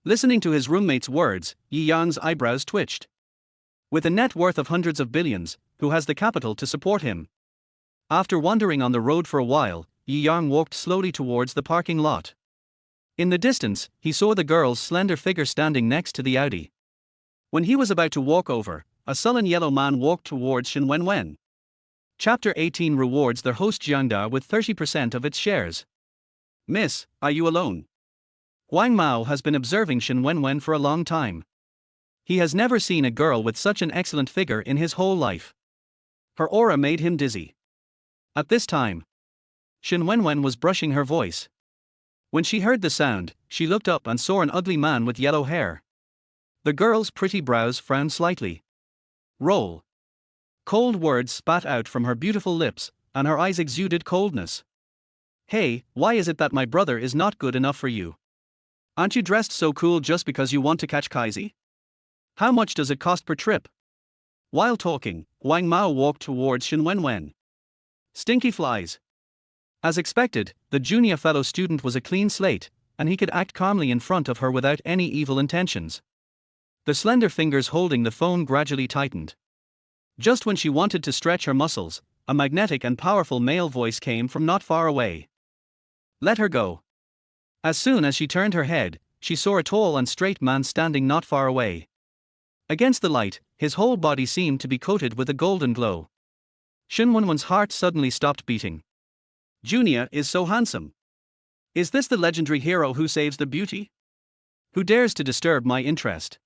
Listening to his roommate's words, Yi Yang's eyebrows twitched. With a net worth of hundreds of billions, who has the capital to support him? After wandering on the road for a while, Yi Yang walked slowly towards the parking lot. In the distance, he saw the girl's slender figure standing next to the Audi. When he was about to walk over, a sullen yellow man walked towards Shen Wen Wen. Chapter 18 rewards the host Jiangda with 30% of its shares. Miss, are you alone? Wang Mao has been observing Shen Wen Wen for a long time. He has never seen a girl with such an excellent figure in his whole life. Her aura made him dizzy. At this time, Wen Wen was brushing her voice. When she heard the sound, she looked up and saw an ugly man with yellow hair. The girl's pretty brows frowned slightly. Roll. Cold words spat out from her beautiful lips, and her eyes exuded coldness. Hey, why is it that my brother is not good enough for you? Aren't you dressed so cool just because you want to catch Kaisi? How much does it cost per trip? While talking, Wang Mao walked towards Wen Wen. Stinky flies. As expected, the junior fellow student was a clean slate, and he could act calmly in front of her without any evil intentions. The slender fingers holding the phone gradually tightened. Just when she wanted to stretch her muscles, a magnetic and powerful male voice came from not far away. Let her go. As soon as she turned her head, she saw a tall and straight man standing not far away. Against the light, his whole body seemed to be coated with a golden glow. Wen Wen's heart suddenly stopped beating. Junior is so handsome. Is this the legendary hero who saves the beauty? Who dares to disturb my interest?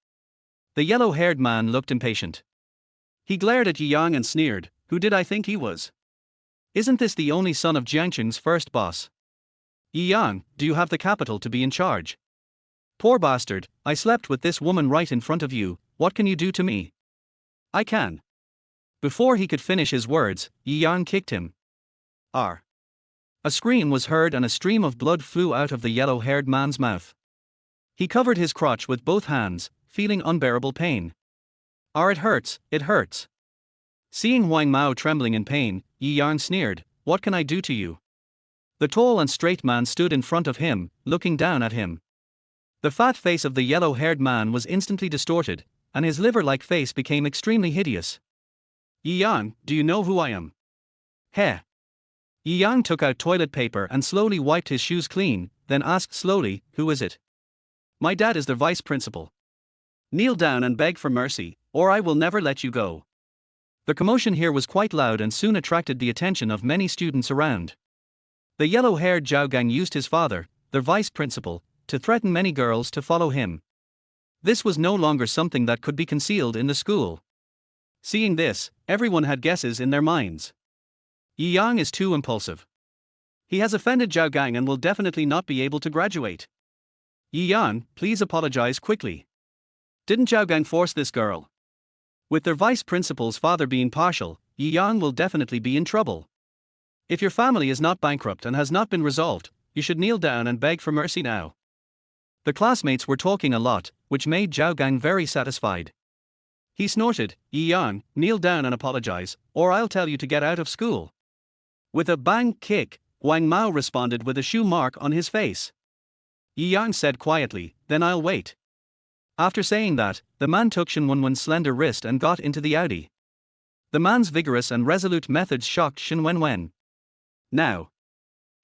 The yellow-haired man looked impatient. He glared at Yang and sneered, who did I think he was? Isn't this the only son of Jiangcheng's first boss? Yang, do you have the capital to be in charge? Poor bastard, I slept with this woman right in front of you, what can you do to me? I can. Before he could finish his words, Yang kicked him. R. A scream was heard and a stream of blood flew out of the yellow-haired man's mouth. He covered his crotch with both hands, feeling unbearable pain. It hurts, it hurts. Seeing Wang Mao trembling in pain, Yang sneered, what can I do to you? The tall and straight man stood in front of him, looking down at him. The fat face of the yellow-haired man was instantly distorted, and his liver-like face became extremely hideous. Yang, do you know who I am? Heh. Yang took out toilet paper and slowly wiped his shoes clean, then asked slowly, who is it? My dad is the vice principal. Kneel down and beg for mercy, or I will never let you go. The commotion here was quite loud and soon attracted the attention of many students around. The yellow-haired Zhao Gang used his father, the vice principal, to threaten many girls to follow him. This was no longer something that could be concealed in the school. Seeing this, everyone had guesses in their minds. Yang is too impulsive. He has offended Zhao Gang and will definitely not be able to graduate. Yang, please apologize quickly. Didn't Zhao Gang force this girl? With their vice principal's father being partial, Yang will definitely be in trouble. If your family is not bankrupt and has not been resolved, you should kneel down and beg for mercy now. The classmates were talking a lot, which made Zhao Gang very satisfied. He snorted, Yang, kneel down and apologize, or I'll tell you to get out of school. With a bang kick, Wang Mao responded with a shoe mark on his face. Yang said quietly, then I'll wait. After saying that, the man took Wen Wen's slender wrist and got into the Audi. The man's vigorous and resolute methods shocked Wen Wen. Now,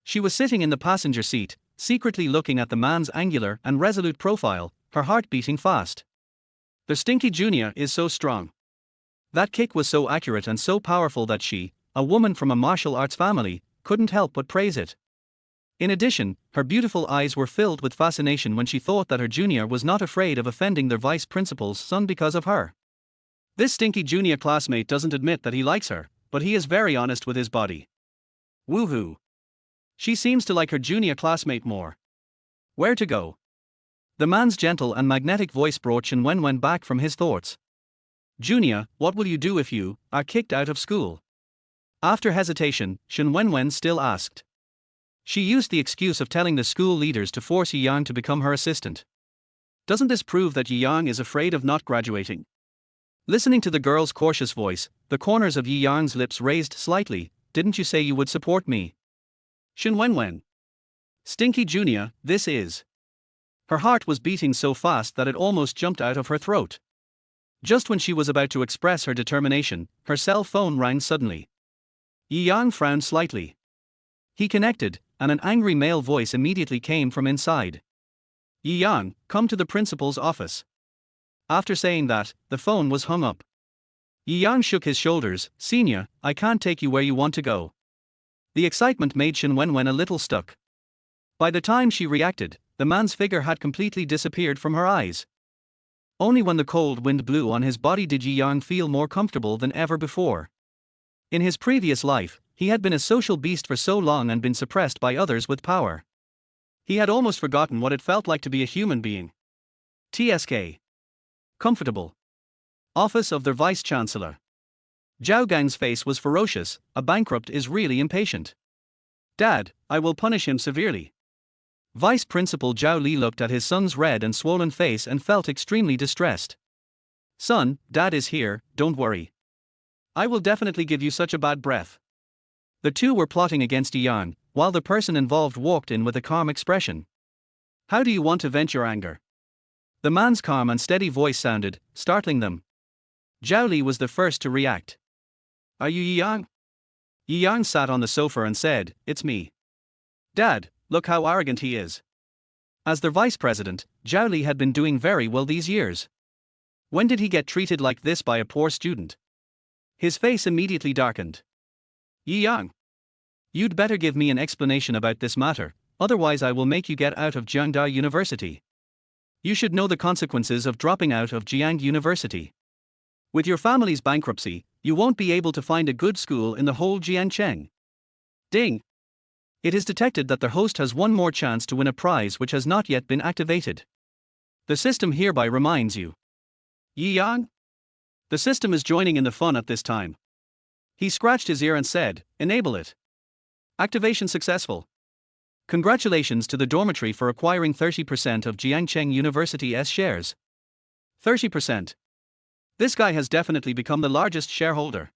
she was sitting in the passenger seat, secretly looking at the man's angular and resolute profile, her heart beating fast. The stinky junior is so strong. That kick was so accurate and so powerful that she, a woman from a martial arts family, couldn't help but praise it. In addition, her beautiful eyes were filled with fascination when she thought that her junior was not afraid of offending their vice principal's son because of her. This stinky junior classmate doesn't admit that he likes her, but he is very honest with his body. Woohoo! She seems to like her junior classmate more. Where to go? The man's gentle and magnetic voice brought Wen Wen back from his thoughts. Junior, what will you do if you are kicked out of school? After hesitation, Wen Wen still asked. She used the excuse of telling the school leaders to force Yang to become her assistant. Doesn't this prove that Yang is afraid of not graduating? Listening to the girl's cautious voice, the corners of Yang's lips raised slightly. Didn't you say you would support me? Wen Wen. Stinky Junior, this is. Her heart was beating so fast that it almost jumped out of her throat. Just when she was about to express her determination, her cell phone rang suddenly. Yang frowned slightly. He connected, and an angry male voice immediately came from inside. Yang, come to the principal's office. After saying that, the phone was hung up. Yang shook his shoulders, Senior, I can't take you where you want to go. The excitement made Wen Wen a little stuck. By the time she reacted, the man's figure had completely disappeared from her eyes. Only when the cold wind blew on his body did Yi Yang feel more comfortable than ever before. In his previous life, he had been a social beast for so long and been suppressed by others with power. He had almost forgotten what it felt like to be a human being. TSK. Comfortable. Office of the Vice Chancellor. Zhao Gang's face was ferocious. A bankrupt is really impatient. Dad, I will punish him severely. Vice Principal Zhao Li looked at his son's red and swollen face and felt extremely distressed. Son, Dad is here, don't worry. I will definitely give you such a bad breath. The two were plotting against Yi Yang, while the person involved walked in with a calm expression. How do you want to vent your anger? The man's calm and steady voice sounded, startling them. Zhao Li was the first to react. Are you Yi Yang? Yi Yang sat on the sofa and said, It's me. Dad, look how arrogant he is. As their vice president, Zhao Li had been doing very well these years. When did he get treated like this by a poor student? His face immediately darkened. Yi Yang. You'd better give me an explanation about this matter, otherwise I will make you get out of Jiangcheng University. You should know the consequences of dropping out of Jiangcheng University. With your family's bankruptcy, you won't be able to find a good school in the whole Jiangcheng. Ding! It is detected that the host has one more chance to win a prize which has not yet been activated. The system hereby reminds you. Yi Yang? The system is joining in the fun at this time. He scratched his ear and said, Enable it. Activation successful. Congratulations to the dormitory for acquiring 30% of Jiangcheng University's shares. 30%. This guy has definitely become the largest shareholder.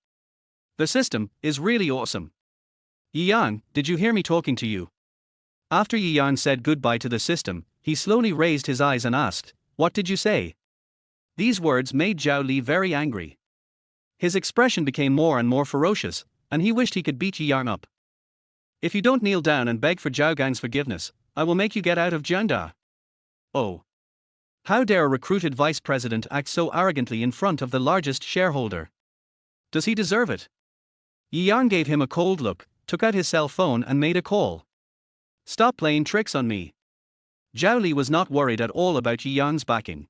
The system is really awesome. Yi Yang, did you hear me talking to you? After Yi Yang said goodbye to the system, he slowly raised his eyes and asked, What did you say? These words made Zhao Li very angry. His expression became more and more ferocious, and he wished he could beat Yi Yang up. If you don't kneel down and beg for Zhao Gang's forgiveness, I will make you get out of Jiangda. Oh. How dare a recruited vice president act so arrogantly in front of the largest shareholder? Does he deserve it? Yi Yang gave him a cold look, took out his cell phone and made a call. Stop playing tricks on me. Zhao Li was not worried at all about Yi Yang's backing.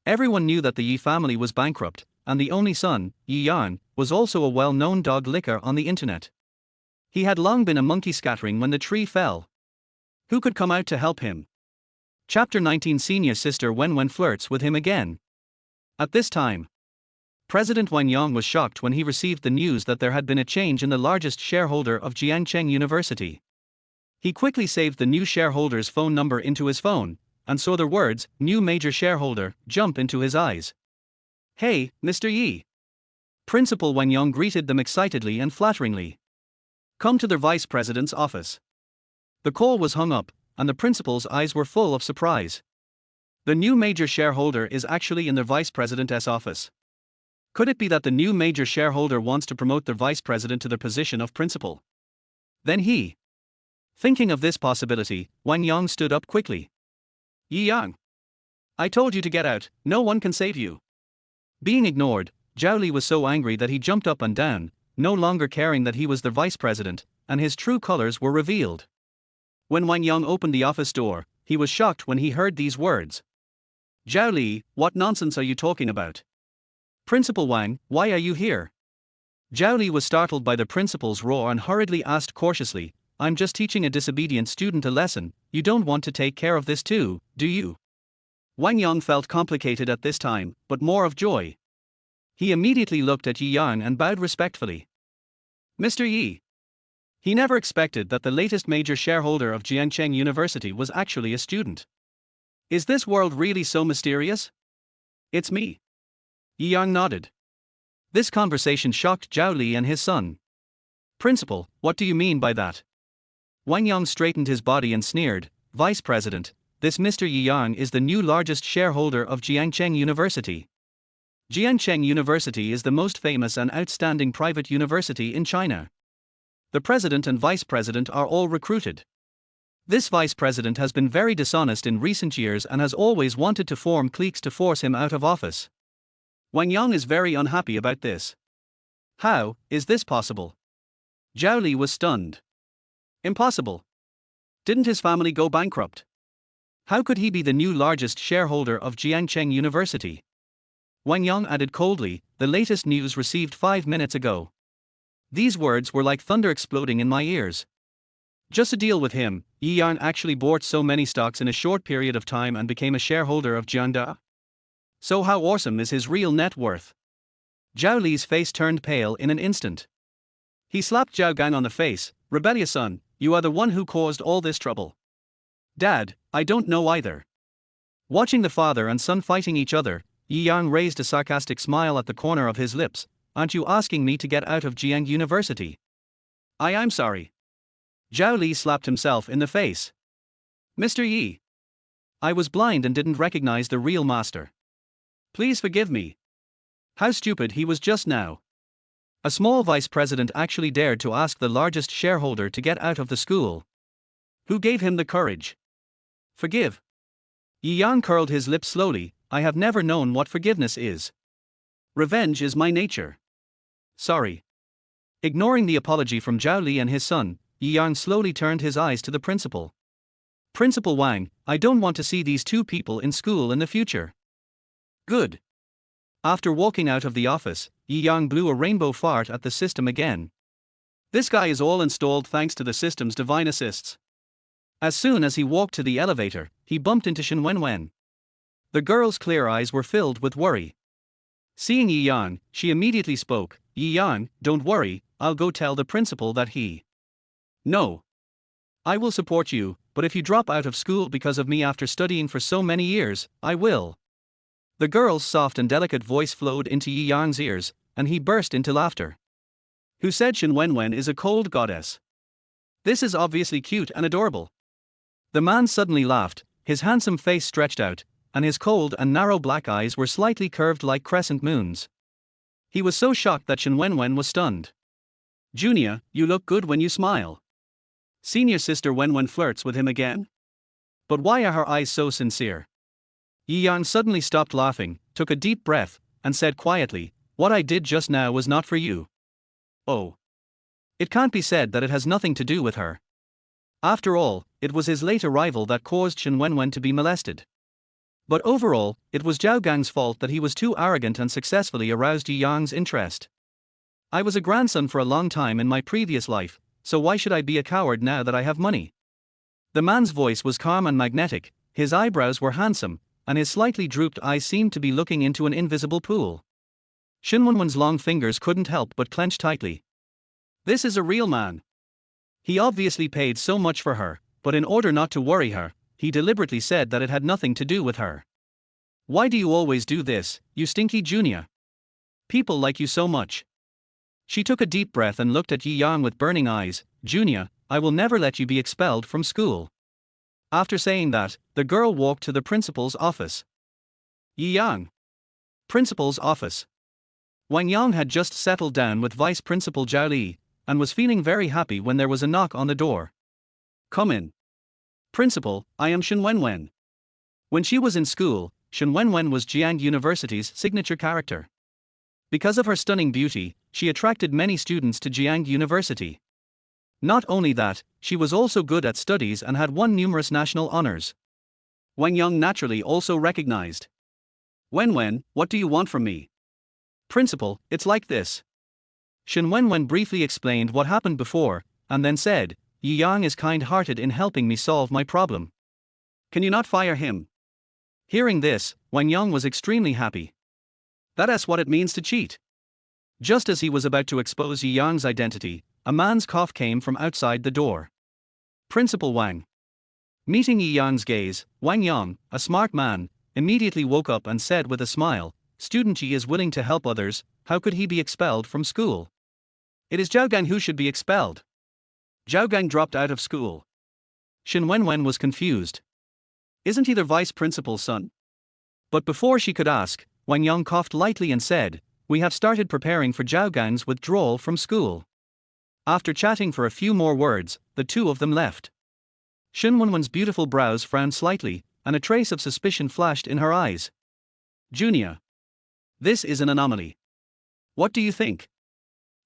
Everyone knew that the Yi family was bankrupt, and the only son, Yi Yang, was also a well-known dog licker on the internet. He had long been a monkey scattering when the tree fell. Who could come out to help him? Chapter 19. Senior sister Wen Wen flirts with him again. At this time, President Wang Yang was shocked when he received the news that there had been a change in the largest shareholder of Jiangcheng University. He quickly saved the new shareholder's phone number into his phone, and saw the words, new major shareholder, jump into his eyes. Hey, Mr. Yi. Principal Wang Yang greeted them excitedly and flatteringly. Come to the vice president's office. The call was hung up, and the principal's eyes were full of surprise. The new major shareholder is actually in the vice president's office. Could it be that the new major shareholder wants to promote the vice president to the position of principal? Then he. Thinking of this possibility, Wang Yang stood up quickly. Yi Yang. I told you to get out, no one can save you. Being ignored, Zhao Li was so angry that he jumped up and down, no longer caring that he was the vice president, and his true colors were revealed. When Wang Yang opened the office door, he was shocked when he heard these words. Zhao Li, what nonsense are you talking about? Principal Wang, why are you here? Zhao Li was startled by the principal's roar and hurriedly asked cautiously, I'm just teaching a disobedient student a lesson, you don't want to take care of this too, do you? Wang Yang felt complicated at this time, but more of joy. He immediately looked at Yi Yang and bowed respectfully. Mr. Yi. He never expected that the latest major shareholder of Jiangcheng University was actually a student. Is this world really so mysterious? It's me. Yi Yang nodded. This conversation shocked Zhao Li and his son. Principal, what do you mean by that? Wang Yang straightened his body and sneered, Vice President, this Mr. Yi Yang is the new largest shareholder of Jiangcheng University. Jiangcheng University is the most famous and outstanding private university in China. The president and vice president are all recruited. This vice president has been very dishonest in recent years and has always wanted to form cliques to force him out of office. Wang Yang is very unhappy about this. How is this possible? Zhao Li was stunned. Impossible. Didn't his family go bankrupt? How could he be the new largest shareholder of Jiangcheng University? Wang Yang added coldly, the latest news received 5 minutes ago. These words were like thunder exploding in my ears. Just to deal with him, Yi Yang actually bought so many stocks in a short period of time and became a shareholder of Jiangda. So how awesome is his real net worth? Zhao Li's face turned pale in an instant. He slapped Zhao Gang on the face. Rebellious son, you are the one who caused all this trouble. Dad, I don't know either. Watching the father and son fighting each other, Yi Yang raised a sarcastic smile at the corner of his lips. Aren't you asking me to get out of Jiangcheng University? I'm sorry. Zhao Li slapped himself in the face. Mr. Yi. I was blind and didn't recognize the real master. Please forgive me. How stupid he was just now. A small vice president actually dared to ask the largest shareholder to get out of the school. Who gave him the courage? Forgive. Yi Yang curled his lips slowly. I have never known what forgiveness is. Revenge is my nature. Sorry. Ignoring the apology from Zhao Li and his son, Yi Yang slowly turned his eyes to the principal. Principal Wang, I don't want to see these two people in school in the future. Good. After walking out of the office, Yi Yang blew a rainbow fart at the system again. This guy is all installed thanks to the system's divine assists. As soon as he walked to the elevator, he bumped into Wen Wen. The girl's clear eyes were filled with worry. Seeing Yi Yang, she immediately spoke. Yi Yang, don't worry, I'll go tell the principal that he. No. I will support you, but if you drop out of school because of me after studying for so many years, I will. The girl's soft and delicate voice flowed into Yi Yang's ears, and he burst into laughter. Who said Wen Wen is a cold goddess? This is obviously cute and adorable. The man suddenly laughed, his handsome face stretched out, and his cold and narrow black eyes were slightly curved like crescent moons. He was so shocked that Wen Wen was stunned. Junior, you look good when you smile. Senior sister Wen Wen flirts with him again? But why are her eyes so sincere? Yi Yang suddenly stopped laughing, took a deep breath, and said quietly, what I did just now was not for you. Oh. It can't be said that it has nothing to do with her. After all, it was his late arrival that caused Wen Wen to be molested. But overall, it was Zhao Gang's fault that he was too arrogant and successfully aroused Yi Yang's interest. I was a grandson for a long time in my previous life, so why should I be a coward now that I have money? The man's voice was calm and magnetic, his eyebrows were handsome, and his slightly drooped eyes seemed to be looking into an invisible pool. Wen Wen's long fingers couldn't help but clench tightly. This is a real man. He obviously paid so much for her, but in order not to worry her, he deliberately said that it had nothing to do with her. Why do you always do this, you stinky junior? People like you so much. She took a deep breath and looked at Yi Yang with burning eyes. Junior, I will never let you be expelled from school. After saying that, the girl walked to the principal's office. Yi Yang. Principal's office. Wang Yang had just settled down with Vice Principal Zhao Li, and was feeling very happy when there was a knock on the door. Come in. Principal, I am Wen Wen. When she was in school, Wen Wen was Jiangcheng University's signature character. Because of her stunning beauty, she attracted many students to Jiangcheng University. Not only that, she was also good at studies and had won numerous national honors. Wang Yang naturally also recognized. Wen Wen, what do you want from me? Principal, it's like this. Wen Wen briefly explained what happened before, and then said, Yi Yang is kind-hearted in helping me solve my problem. Can you not fire him? Hearing this, Wang Yang was extremely happy. That's what it means to cheat. Just as he was about to expose Yi Yang's identity, a man's cough came from outside the door. Principal Wang. Meeting Yi Yang's gaze, Wang Yang, a smart man, immediately woke up and said with a smile, Student Yi is willing to help others, how could he be expelled from school? It is Zhao Gang who should be expelled. Zhao Gang dropped out of school. Wen Wen was confused. Isn't he the vice principal's son? But before she could ask, Wang Yang coughed lightly and said, We have started preparing for Zhao Gang's withdrawal from school. After chatting for a few more words, the two of them left. Wen Wen's beautiful brows frowned slightly, and a trace of suspicion flashed in her eyes. Junior. This is an anomaly. What do you think?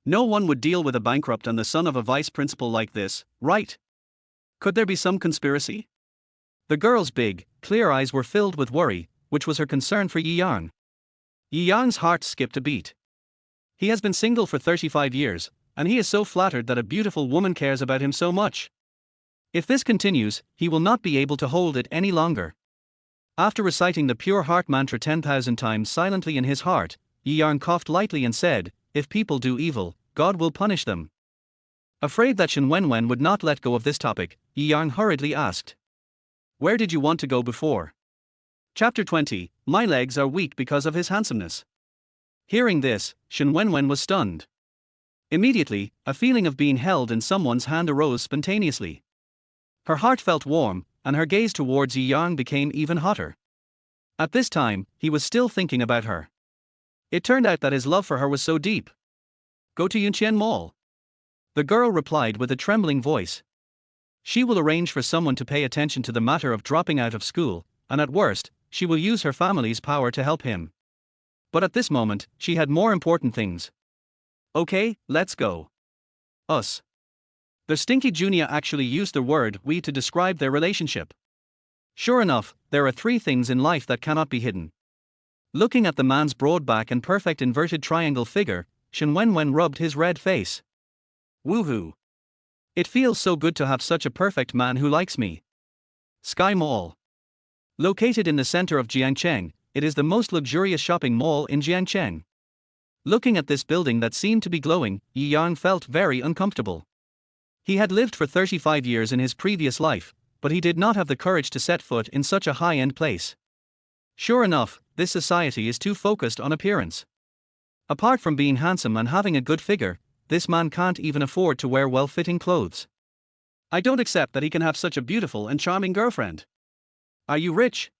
No one would deal with a bankrupt and the son of a vice principal like this, right? Could there be some conspiracy? The girl's big, clear eyes were filled with worry, which was her concern for Yi Yang. Yi Yang's heart skipped a beat. He has been single for 35 years, and he is so flattered that a beautiful woman cares about him so much. If this continues, he will not be able to hold it any longer. After reciting the pure heart mantra 10,000 times silently in his heart, Yi Yang coughed lightly and said, "If people do evil, God will punish them." Afraid that Wen Wen would not let go of this topic, Yi Yang hurriedly asked, "Where did you want to go before?" Chapter 20, My legs are weak because of his handsomeness. Hearing this, Wen Wen was stunned. Immediately, a feeling of being held in someone's hand arose spontaneously. Her heart felt warm, and her gaze towards Yi Yang became even hotter. At this time, he was still thinking about her. It turned out that his love for her was so deep. "Go to Yunqian Mall." The girl replied with a trembling voice. She will arrange for someone to pay attention to the matter of dropping out of school, and at worst, she will use her family's power to help him. But at this moment, she had more important things. "Okay, let's go." Us. The stinky junior actually used the word we to describe their relationship. Sure enough, there are three things in life that cannot be hidden. Looking at the man's broad back and perfect inverted triangle figure, Wen Wen rubbed his red face. Woohoo! It feels so good to have such a perfect man who likes me. Sky Mall. Located in the center of Jiangcheng, it is the most luxurious shopping mall in Jiangcheng. Looking at this building that seemed to be glowing, Yi Yang felt very uncomfortable. He had lived for 35 years in his previous life, but he did not have the courage to set foot in such a high-end place. Sure enough, this society is too focused on appearance. Apart from being handsome and having a good figure, this man can't even afford to wear well-fitting clothes. I don't accept that he can have such a beautiful and charming girlfriend. Are you rich?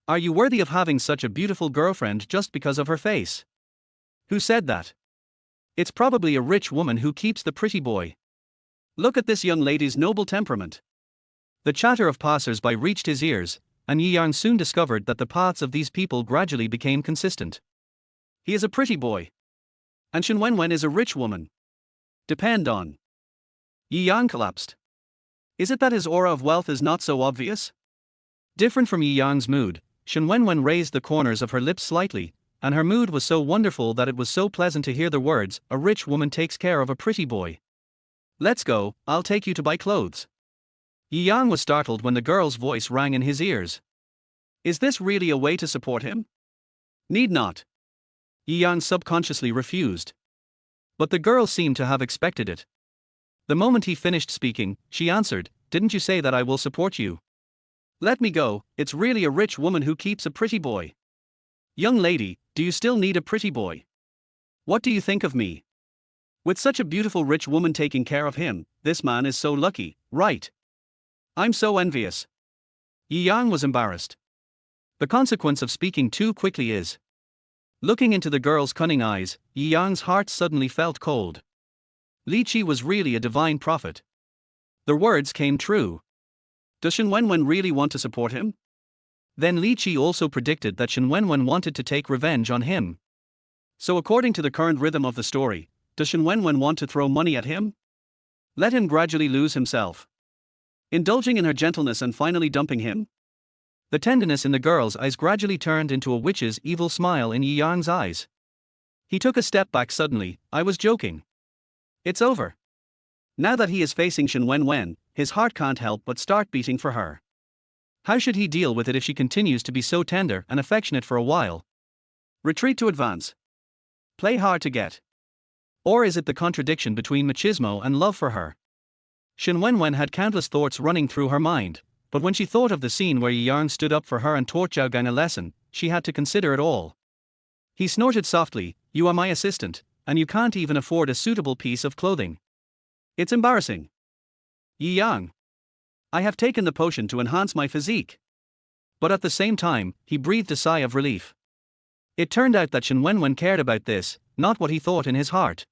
Are you worthy of having such a beautiful girlfriend just because of her face? Who said that? It's probably a rich woman who keeps the pretty boy. Look at this young lady's noble temperament. The chatter of passers-by reached his ears, and Yi Yang soon discovered that the paths of these people gradually became consistent. He is a pretty boy. And Wen Wen is a rich woman. Depend on. Yi Yang collapsed. Is it that his aura of wealth is not so obvious? Different from Yi Yang's mood, Wen Wen raised the corners of her lips slightly, and her mood was so wonderful that it was so pleasant to hear the words, "A rich woman takes care of a pretty boy." "Let's go, I'll take you to buy clothes." Yi Yang was startled when the girl's voice rang in his ears. Is this really a way to support him? Need not. Yi Yang subconsciously refused. But the girl seemed to have expected it. The moment he finished speaking, she answered, "Didn't you say that I will support you? Let me go, it's really a rich woman who keeps a pretty boy." Young lady, do you still need a pretty boy? What do you think of me? With such a beautiful rich woman taking care of him, this man is so lucky, right? I'm so envious. Yi Yang was embarrassed. The consequence of speaking too quickly is. Looking into the girl's cunning eyes, Yi Yang's heart suddenly felt cold. Li Qi was really a divine prophet. The words came true. Does Wen Wen really want to support him? Then Li Qi also predicted that Wen Wen wanted to take revenge on him. So according to the current rhythm of the story, does Wen Wen want to throw money at him? Let him gradually lose himself, indulging in her gentleness and finally dumping him? The tenderness in the girl's eyes gradually turned into a witch's evil smile in Yi Yang's eyes. He took a step back suddenly. I was joking. It's over. Now that he is facing Wen Wen, his heart can't help but start beating for her. How should he deal with it if she continues to be so tender and affectionate for a while? Retreat to advance. Play hard to get. Or is it the contradiction between machismo and love for her? Wen Wen had countless thoughts running through her mind, but when she thought of the scene where Yi Yang stood up for her and taught Zhao Gang a lesson, she had to consider it all. He snorted softly, "You are my assistant, and you can't even afford a suitable piece of clothing. It's embarrassing." Yi Yang. I have taken the potion to enhance my physique. But at the same time, he breathed a sigh of relief. It turned out that Wen Wen cared about this, not what he thought in his heart.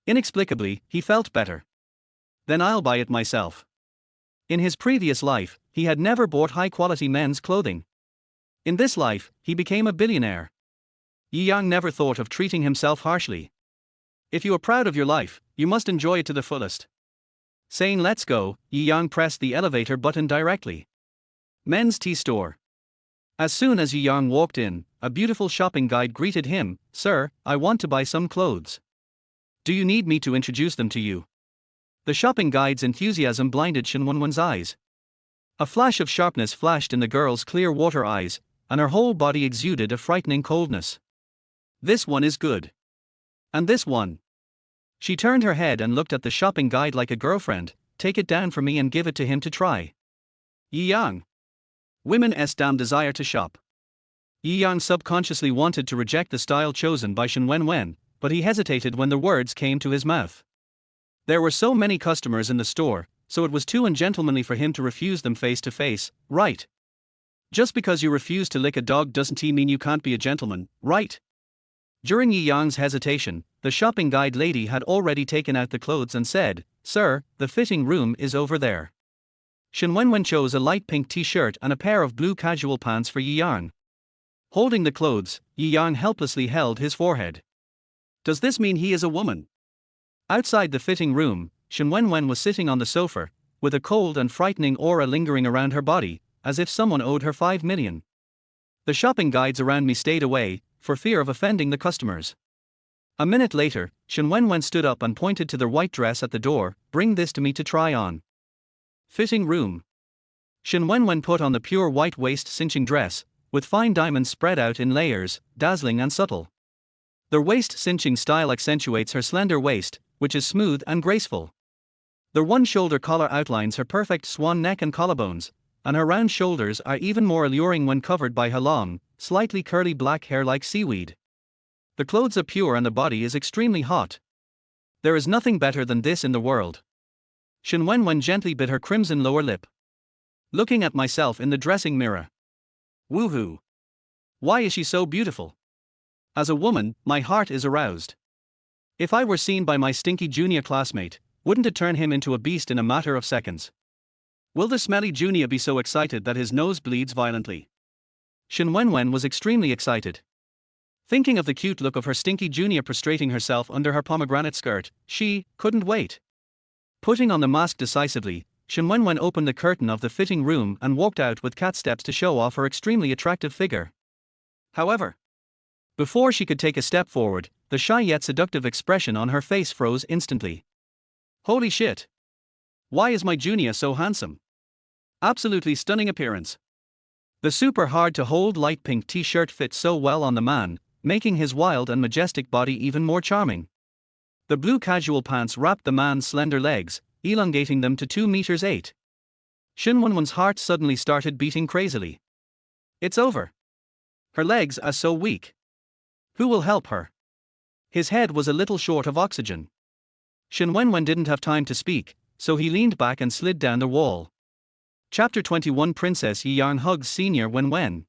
Inexplicably, he felt better. Then I'll buy it myself. In his previous life, he had never bought high-quality men's clothing. In this life, he became a billionaire. Yi Yang never thought of treating himself harshly. If you are proud of your life, you must enjoy it to the fullest. Saying let's go, Yi Yang pressed the elevator button directly. Men's tea store. As soon as Yi Yang walked in, a beautiful shopping guide greeted him. Sir, I want to buy some clothes. Do you need me to introduce them to you? The shopping guide's enthusiasm blinded Shen Wenwen's eyes. A flash of sharpness flashed in the girl's clear water eyes, and her whole body exuded a frightening coldness. This one is good. And this one. She turned her head and looked at the shopping guide like a girlfriend. Take it down for me and give it to him to try. Yi Yang. Women's damn desire to shop. Yi Yang subconsciously wanted to reject the style chosen by Shen Wen, but he hesitated when the words came to his mouth. There were so many customers in the store, so it was too ungentlemanly for him to refuse them face to face, right? Just because you refuse to lick a dog doesn't mean you can't be a gentleman, right? During Yi Yang's hesitation, the shopping guide lady had already taken out the clothes and said, Sir, the fitting room is over there. Shen Wen chose a light pink t-shirt and a pair of blue casual pants for Yi Yang. Holding the clothes, Yi Yang helplessly held his forehead. Does this mean he is a woman? Outside the fitting room, Shen Wen was sitting on the sofa, with a cold and frightening aura lingering around her body, as if someone owed her 5 million. The shopping guides around me stayed away, for fear of offending the customers. A minute later, Shen Wen stood up and pointed to the white dress at the door. Bring this to me to try on. Fitting room. Shen Wen put on the pure white waist cinching dress, with fine diamonds spread out in layers, dazzling and subtle. The waist cinching style accentuates her slender waist, which is smooth and graceful. The one-shoulder collar outlines her perfect swan neck and collarbones, and her round shoulders are even more alluring when covered by her long, slightly curly black hair like seaweed. The clothes are pure and the body is extremely hot. There is nothing better than this in the world. Shen Wen gently bit her crimson lower lip. Looking at myself in the dressing mirror. Woohoo! Why is she so beautiful? As a woman, my heart is aroused. If I were seen by my stinky junior classmate, wouldn't it turn him into a beast in a matter of seconds? Will the smelly junior be so excited that his nose bleeds violently? Shen Wen was extremely excited. Thinking of the cute look of her stinky junior prostrating herself under her pomegranate skirt, she couldn't wait. Putting on the mask decisively, Shen Wen opened the curtain of the fitting room and walked out with cat steps to show off her extremely attractive figure. However, before she could take a step forward, the shy yet seductive expression on her face froze instantly. Holy shit! Why is my junior so handsome? Absolutely stunning appearance. The super hard-to-hold light pink t-shirt fits so well on the man, making his wild and majestic body even more charming. The blue casual pants wrapped the man's slender legs, elongating them to 2 meters 8. Shen Wen's heart suddenly started beating crazily. It's over. Her legs are so weak. Who will help her? His head was a little short of oxygen. Shen Wen didn't have time to speak, so he leaned back and slid down the wall. Chapter 21 Princess Yi Yang hugs Senior Wen Wen.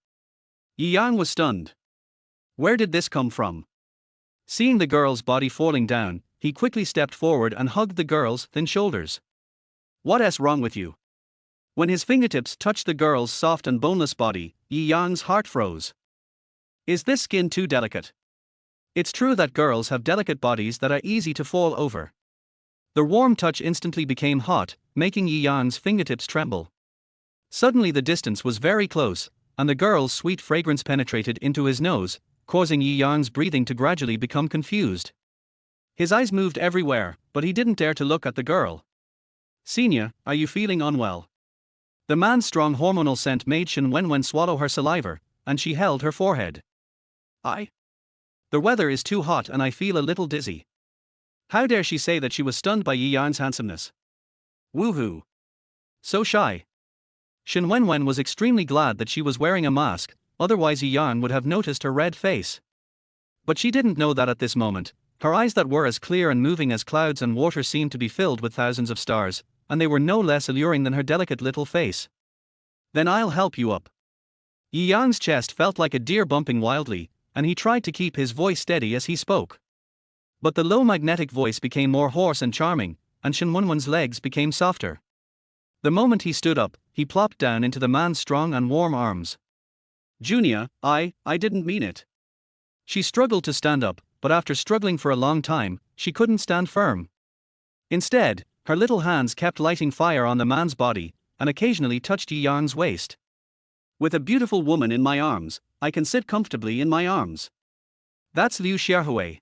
Yi Yang was stunned. Where did this come from? Seeing the girl's body falling down, he quickly stepped forward and hugged the girl's thin shoulders. What's wrong with you? When his fingertips touched the girl's soft and boneless body, Yi Yang's heart froze. Is this skin too delicate? It's true that girls have delicate bodies that are easy to fall over. The warm touch instantly became hot, making Yi Yang's fingertips tremble. Suddenly the distance was very close, and the girl's sweet fragrance penetrated into his nose, causing Yi Yang's breathing to gradually become confused. His eyes moved everywhere, but he didn't dare to look at the girl. Senior, are you feeling unwell? The man's strong hormonal scent made Shen Wen swallow her saliva, and she held her forehead. The weather is too hot and I feel a little dizzy. How dare she say that she was stunned by Yi Yang's handsomeness? Woohoo! So shy. Shen Wen was extremely glad that she was wearing a mask, otherwise Yi Yang would have noticed her red face. But she didn't know that at this moment, her eyes that were as clear and moving as clouds and water seemed to be filled with thousands of stars, and they were no less alluring than her delicate little face. Then I'll help you up. Yi Yang's chest felt like a deer bumping wildly, and he tried to keep his voice steady as he spoke. But the low magnetic voice became more hoarse and charming, and Shen Wen's legs became softer. The moment he stood up, he plopped down into the man's strong and warm arms. Junior, I didn't mean it. She struggled to stand up, but after struggling for a long time, she couldn't stand firm. Instead, her little hands kept lighting fire on the man's body, and occasionally touched Yi Yang's waist. With a beautiful woman in my arms, I can sit comfortably in my arms. That's Liu Xiaohui.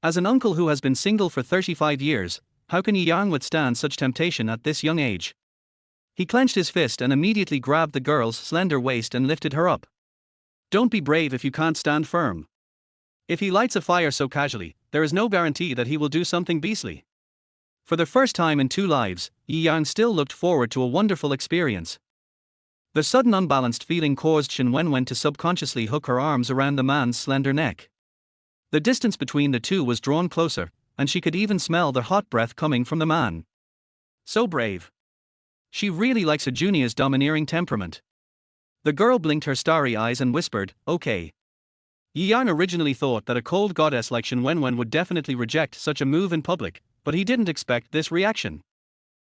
As an uncle who has been single for 35 years, how can Yi Yang withstand such temptation at this young age? He clenched his fist and immediately grabbed the girl's slender waist and lifted her up. Don't be brave if you can't stand firm. If he lights a fire so casually, there is no guarantee that he will do something beastly. For the first time in 2 lives, Yi Yang still looked forward to a wonderful experience. The sudden unbalanced feeling caused Wen Wen to subconsciously hook her arms around the man's slender neck. The distance between the two was drawn closer, and she could even smell the hot breath coming from the man. So brave. She really likes a junior's domineering temperament. The girl blinked her starry eyes and whispered, "Okay." Yi Yang originally thought that a cold goddess like Wen Wen would definitely reject such a move in public, but he didn't expect this reaction.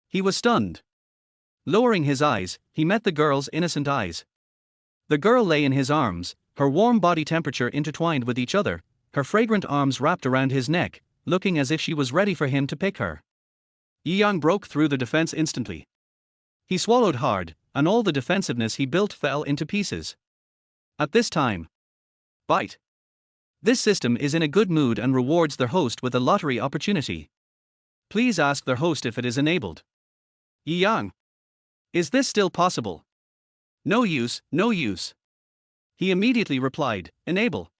He was stunned. Lowering his eyes, he met the girl's innocent eyes. The girl lay in his arms, her warm body temperature intertwined with each other, her fragrant arms wrapped around his neck, looking as if she was ready for him to pick her. Yi Yang broke through the defense instantly. He swallowed hard, and all the defensiveness he built fell into pieces. At this time, bite. This system is in a good mood and rewards their host with a lottery opportunity. Please ask their host if it is enabled. Yi Yang. Is this still possible? No use, no use. He immediately replied, enable.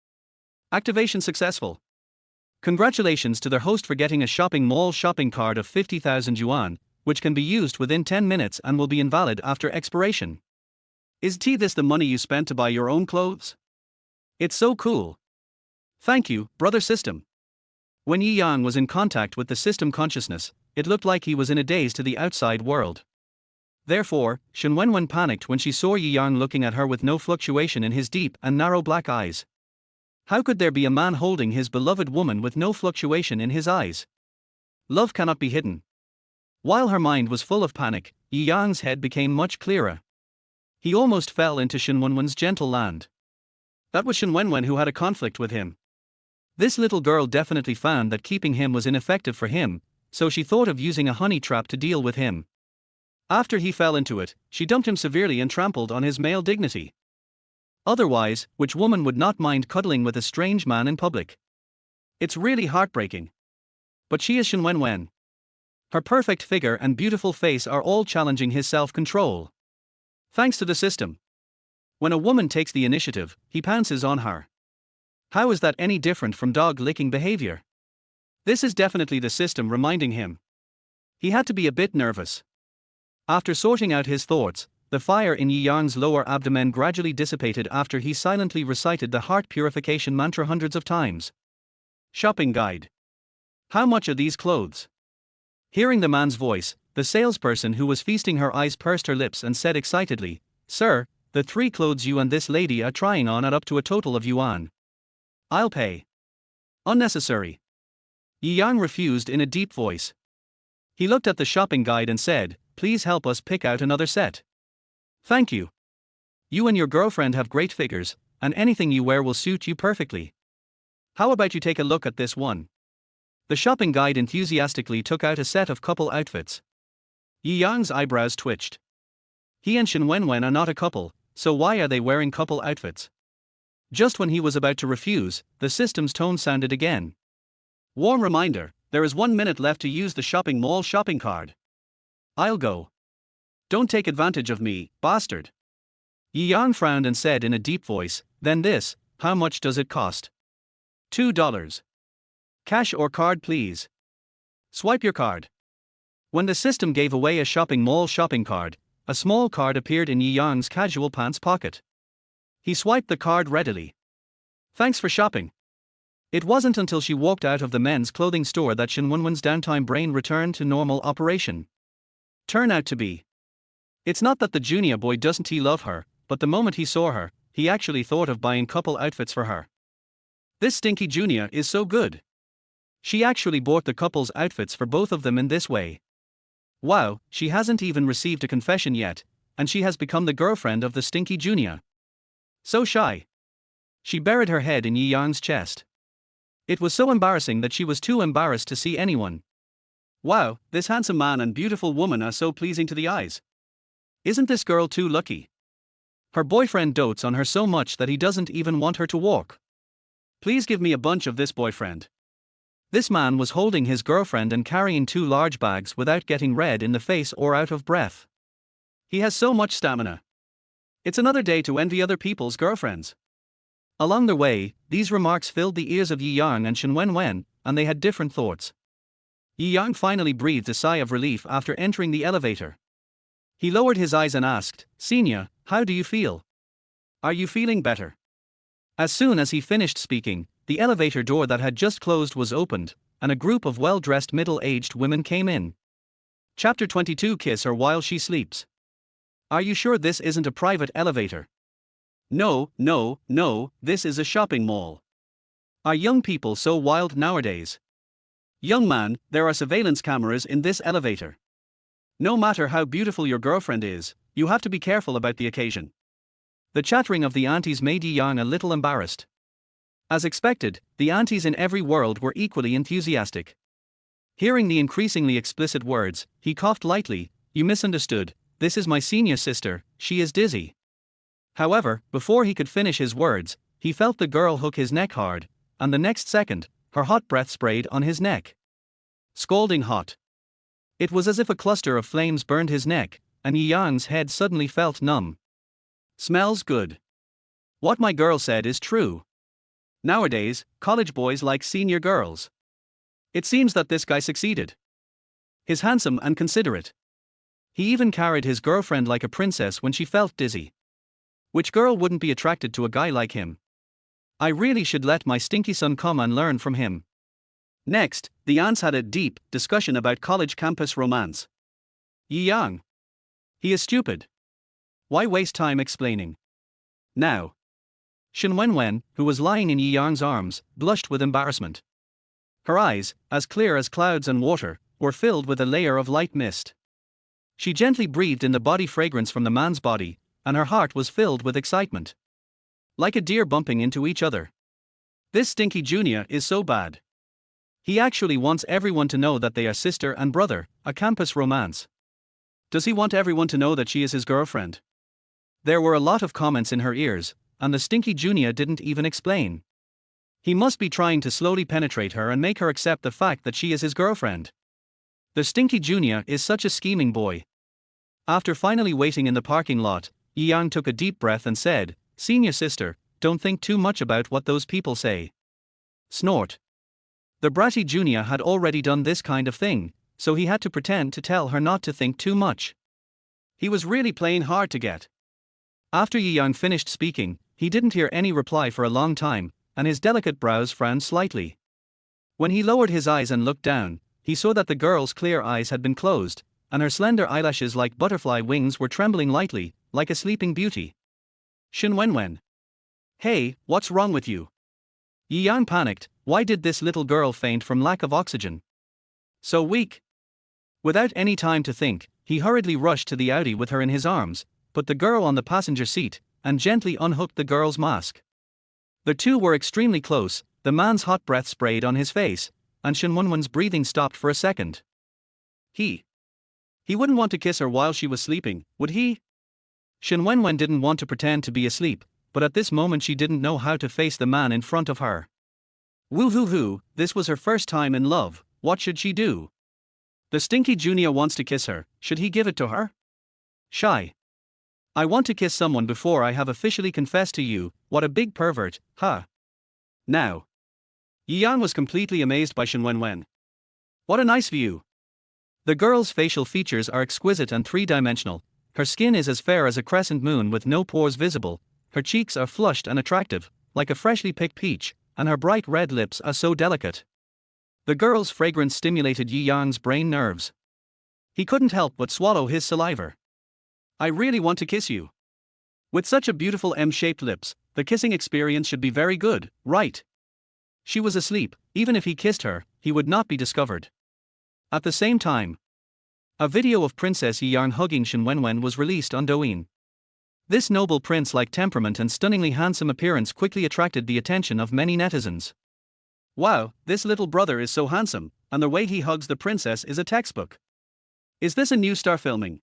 Activation successful. Congratulations to their host for getting a shopping mall shopping card of 50,000 yuan, which can be used within 10 minutes and will be invalid after expiration. Is this the money you spent to buy your own clothes? It's so cool. Thank you, brother system. When Yi Yang was in contact with the system consciousness, it looked like he was in a daze to the outside world. Therefore, Wen Wen panicked when she saw Yi Yang looking at her with no fluctuation in his deep and narrow black eyes. How could there be a man holding his beloved woman with no fluctuation in his eyes? Love cannot be hidden. While her mind was full of panic, Yi Yang's head became much clearer. He almost fell into Wen Wen's gentle land. That was Wen Wen who had a conflict with him. This little girl definitely found that keeping him was ineffective for him, so she thought of using a honey trap to deal with him. After he fell into it, she dumped him severely and trampled on his male dignity. Otherwise, which woman would not mind cuddling with a strange man in public? It's really heartbreaking. But she is Wen Wen. Her perfect figure and beautiful face are all challenging his self-control. Thanks to the system. When a woman takes the initiative, he pounces on her. How is that any different from dog-licking behavior? This is definitely the system reminding him. He had to be a bit nervous. After sorting out his thoughts, the fire in Yi Yang's lower abdomen gradually dissipated after he silently recited the heart purification mantra hundreds of times. Shopping guide. How much are these clothes? Hearing the man's voice, the salesperson who was feasting her eyes pursed her lips and said excitedly, "Sir, the 3 clothes you and this lady are trying on add up to a total of yuan. I'll pay." Unnecessary. Yi Yang refused in a deep voice. He looked at the shopping guide and said, "Please help us pick out another set." "Thank you. You and your girlfriend have great figures, and anything you wear will suit you perfectly. How about you take a look at this one?" The shopping guide enthusiastically took out a set of couple outfits. Yi Yang's eyebrows twitched. He and Wen Wen are not a couple, so why are they wearing couple outfits? Just when he was about to refuse, the system's tone sounded again. Warm reminder, there is 1 minute left to use the shopping mall shopping card. I'll go. Don't take advantage of me, bastard. Yi Yang frowned and said in a deep voice, "Then this, how much does it cost?" $2. Cash or card please. Swipe your card. When the system gave away a shopping mall shopping card, a small card appeared in Yi Yang's casual pants pocket. He swiped the card readily. Thanks for shopping. It wasn't until she walked out of the men's clothing store that Wen Wen's downtime brain returned to normal operation. Turn out to be. It's not that the junior boy doesn't love her, but the moment he saw her, he actually thought of buying couple outfits for her. This stinky junior is so good. She actually bought the couple's outfits for both of them in this way. Wow, she hasn't even received a confession yet, and she has become the girlfriend of the stinky junior. So shy. She buried her head in Yi Yang's chest. It was so embarrassing that she was too embarrassed to see anyone. Wow, this handsome man and beautiful woman are so pleasing to the eyes. Isn't this girl too lucky? Her boyfriend dotes on her so much that he doesn't even want her to walk. Please give me a bunch of this boyfriend. This man was holding his girlfriend and carrying 2 large bags without getting red in the face or out of breath. He has so much stamina. It's another day to envy other people's girlfriends. Along the way, these remarks filled the ears of Yi Yang and Wen Wen, and they had different thoughts. Yi Yang finally breathed a sigh of relief after entering the elevator. He lowered his eyes and asked, "Senior, how do you feel? Are you feeling better?" As soon as he finished speaking, the elevator door that had just closed was opened, and a group of well-dressed middle-aged women came in. Chapter 22. Kiss her while she sleeps. Are you sure this isn't a private elevator? No, this is a shopping mall. Are young people so wild nowadays? Young man, there are surveillance cameras in this elevator. No matter how beautiful your girlfriend is, you have to be careful about the occasion. The chattering of the aunties made Yi Yang a little embarrassed. As expected, the aunties in every world were equally enthusiastic. Hearing the increasingly explicit words, he coughed lightly. "You misunderstood, this is my senior sister, she is dizzy." However, before he could finish his words, he felt the girl hook his neck hard, and the next second, her hot breath sprayed on his neck. Scalding hot. It was as if a cluster of flames burned his neck, and Yi Yang's head suddenly felt numb. Smells good. What my girl said is true. Nowadays, college boys like senior girls. It seems that this guy succeeded. He's handsome and considerate. He even carried his girlfriend like a princess when she felt dizzy. Which girl wouldn't be attracted to a guy like him? I really should let my stinky son come and learn from him. Next, the aunts had a deep discussion about college campus romance. Yi Yang. He is stupid. Why waste time explaining? Now. Wen Wen, who was lying in Yi Yang's arms, blushed with embarrassment. Her eyes, as clear as clouds and water, were filled with a layer of light mist. She gently breathed in the body fragrance from the man's body, and her heart was filled with excitement. Like a deer bumping into each other. This stinky junior is so bad. He actually wants everyone to know that they are sister and brother, a campus romance. Does he want everyone to know that she is his girlfriend? There were a lot of comments in her ears, and the stinky junior didn't even explain. He must be trying to slowly penetrate her and make her accept the fact that she is his girlfriend. The stinky junior is such a scheming boy. After finally waiting in the parking lot, Yi Yang took a deep breath and said, "Senior sister, don't think too much about what those people say." Snort. The bratty junior had already done this kind of thing, so he had to pretend to tell her not to think too much. He was really playing hard to get. After Yi Yang finished speaking, he didn't hear any reply for a long time, and his delicate brows frowned slightly. When he lowered his eyes and looked down, he saw that the girl's clear eyes had been closed, and her slender eyelashes like butterfly wings were trembling lightly, like a sleeping beauty. Wen Wen. Hey, what's wrong with you? Yi Yang panicked. Why did this little girl faint from lack of oxygen? So weak. Without any time to think, he hurriedly rushed to the Audi with her in his arms, put the girl on the passenger seat, and gently unhooked the girl's mask. The two were extremely close, the man's hot breath sprayed on his face, and Wen Wen's breathing stopped for a second. He wouldn't want to kiss her while she was sleeping, would he? Wen Wen didn't want to pretend to be asleep, but at this moment she didn't know how to face the man in front of her. Woo-hoo-hoo, this was her first time in love, what should she do? The stinky junior wants to kiss her, should he give it to her? Shy. I want to kiss someone before I have officially confessed to you, what a big pervert, huh? Now. Yi Yang was completely amazed by Wen Wen. What a nice view. The girl's facial features are exquisite and three-dimensional, her skin is as fair as a crescent moon with no pores visible, her cheeks are flushed and attractive, like a freshly picked peach, and her bright red lips are so delicate. The girl's fragrance stimulated Yi Yang's brain nerves. He couldn't help but swallow his saliva. I really want to kiss you. With such a beautiful M-shaped lips, the kissing experience should be very good, right? She was asleep, even if he kissed her, he would not be discovered. At the same time, a video of Princess Yi Yang hugging Wen Wen was released on Douyin. This noble prince-like temperament and stunningly handsome appearance quickly attracted the attention of many netizens. Wow, this little brother is so handsome, and the way he hugs the princess is a textbook. Is this a new star filming?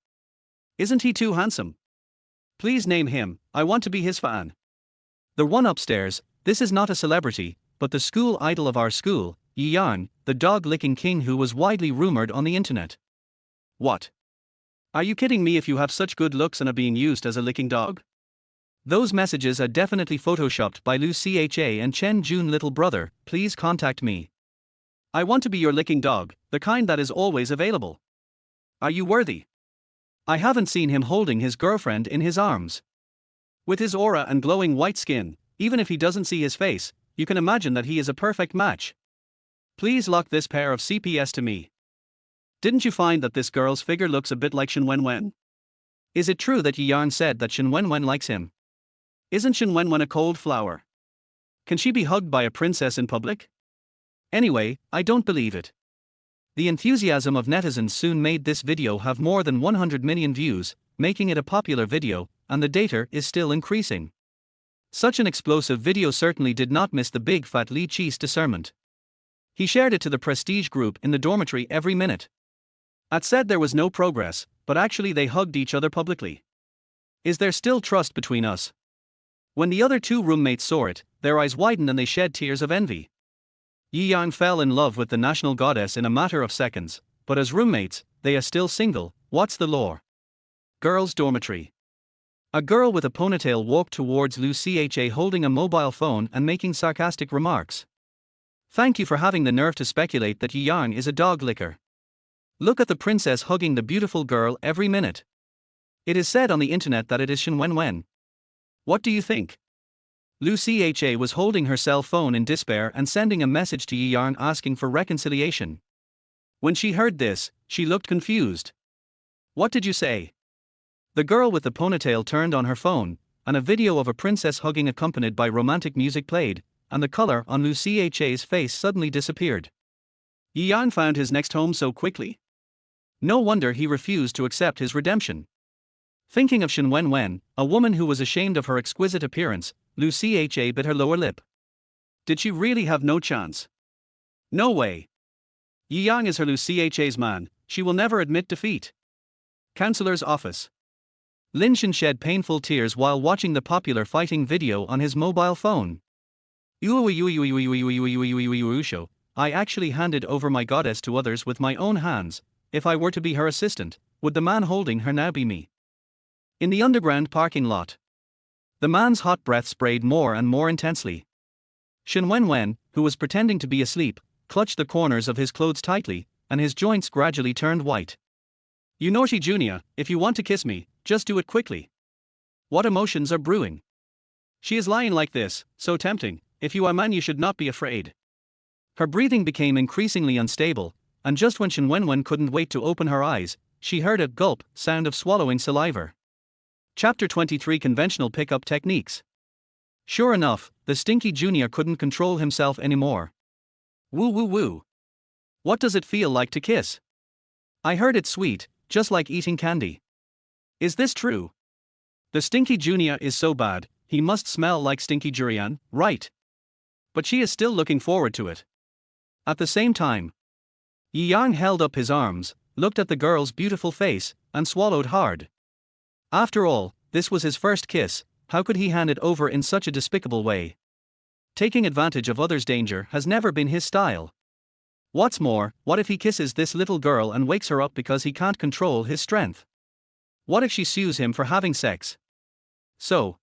Isn't he too handsome? Please name him, I want to be his fan. The one upstairs, this is not a celebrity, but the school idol of our school, Yang, the dog-licking king who was widely rumored on the internet. What? Are you kidding me if you have such good looks and are being used as a licking dog? Those messages are definitely photoshopped by Lu Cha and Chen Jun little brother, please contact me. I want to be your licking dog, the kind that is always available. Are you worthy? I haven't seen him holding his girlfriend in his arms. With his aura and glowing white skin, even if he doesn't see his face, you can imagine that he is a perfect match. Please lock this pair of CPS to me. Didn't you find that this girl's figure looks a bit like Wen Wen? Is it true that Yang said that Wen Wen likes him? Isn't Wen Wen a cold flower? Can she be hugged by a princess in public? Anyway, I don't believe it. The enthusiasm of netizens soon made this video have more than 100 million views, making it a popular video, and the data is still increasing. Such an explosive video certainly did not miss the big fat Li Qi's discernment. He shared it to the prestige group in the dormitory every minute. At said there was no progress, but actually they hugged each other publicly. Is there still trust between us? When the other two roommates saw it, their eyes widened and they shed tears of envy. Yang fell in love with the national goddess in a matter of seconds, but as roommates, they are still single. What's the lore? Girls' dormitory. A girl with a ponytail walked towards Lu Cha holding a mobile phone and making sarcastic remarks. Thank you for having the nerve to speculate that Yang is a dog licker. Look at the princess hugging the beautiful girl every minute. It is said on the internet that it is Wen Wen. What do you think? Lu Cha was holding her cell phone in despair and sending a message to Yang asking for reconciliation. When she heard this, she looked confused. What did you say? The girl with the ponytail turned on her phone, and a video of a princess hugging accompanied by romantic music played, and the color on Lu Cha's face suddenly disappeared. Yang found his next home so quickly. No wonder he refused to accept his redemption. Thinking of Wen Wen, a woman who was ashamed of her exquisite appearance, Lu Cha bit her lower lip. Did she really have no chance? No way. Yang is her Lu Cha's man, she will never admit defeat. Counselor's office. Lin Shen shed painful tears while watching the popular fighting video on his mobile phone. I actually handed over my goddess to others with my own hands. If I were to be her assistant, would the man holding her now be me? In the underground parking lot. The man's hot breath sprayed more and more intensely. Wen Wen, who was pretending to be asleep, clutched the corners of his clothes tightly, and his joints gradually turned white. You naughty junior, if you want to kiss me, just do it quickly. What emotions are brewing? She is lying like this, so tempting. If you are man you should not be afraid. Her breathing became increasingly unstable, and just when Wen Wen couldn't wait to open her eyes, she heard a gulp sound of swallowing saliva. Chapter 23 Conventional Pickup Techniques. Sure enough, the stinky junior couldn't control himself anymore. Woo woo woo. What does it feel like to kiss? I heard it's sweet, just like eating candy. Is this true? The stinky junior is so bad, he must smell like stinky durian, right? But she is still looking forward to it. At the same time, Yang held up his arms, looked at the girl's beautiful face, and swallowed hard. After all, this was his first kiss, how could he hand it over in such a despicable way? Taking advantage of others' danger has never been his style. What's more, what if he kisses this little girl and wakes her up because he can't control his strength? What if she sues him for having sex? So,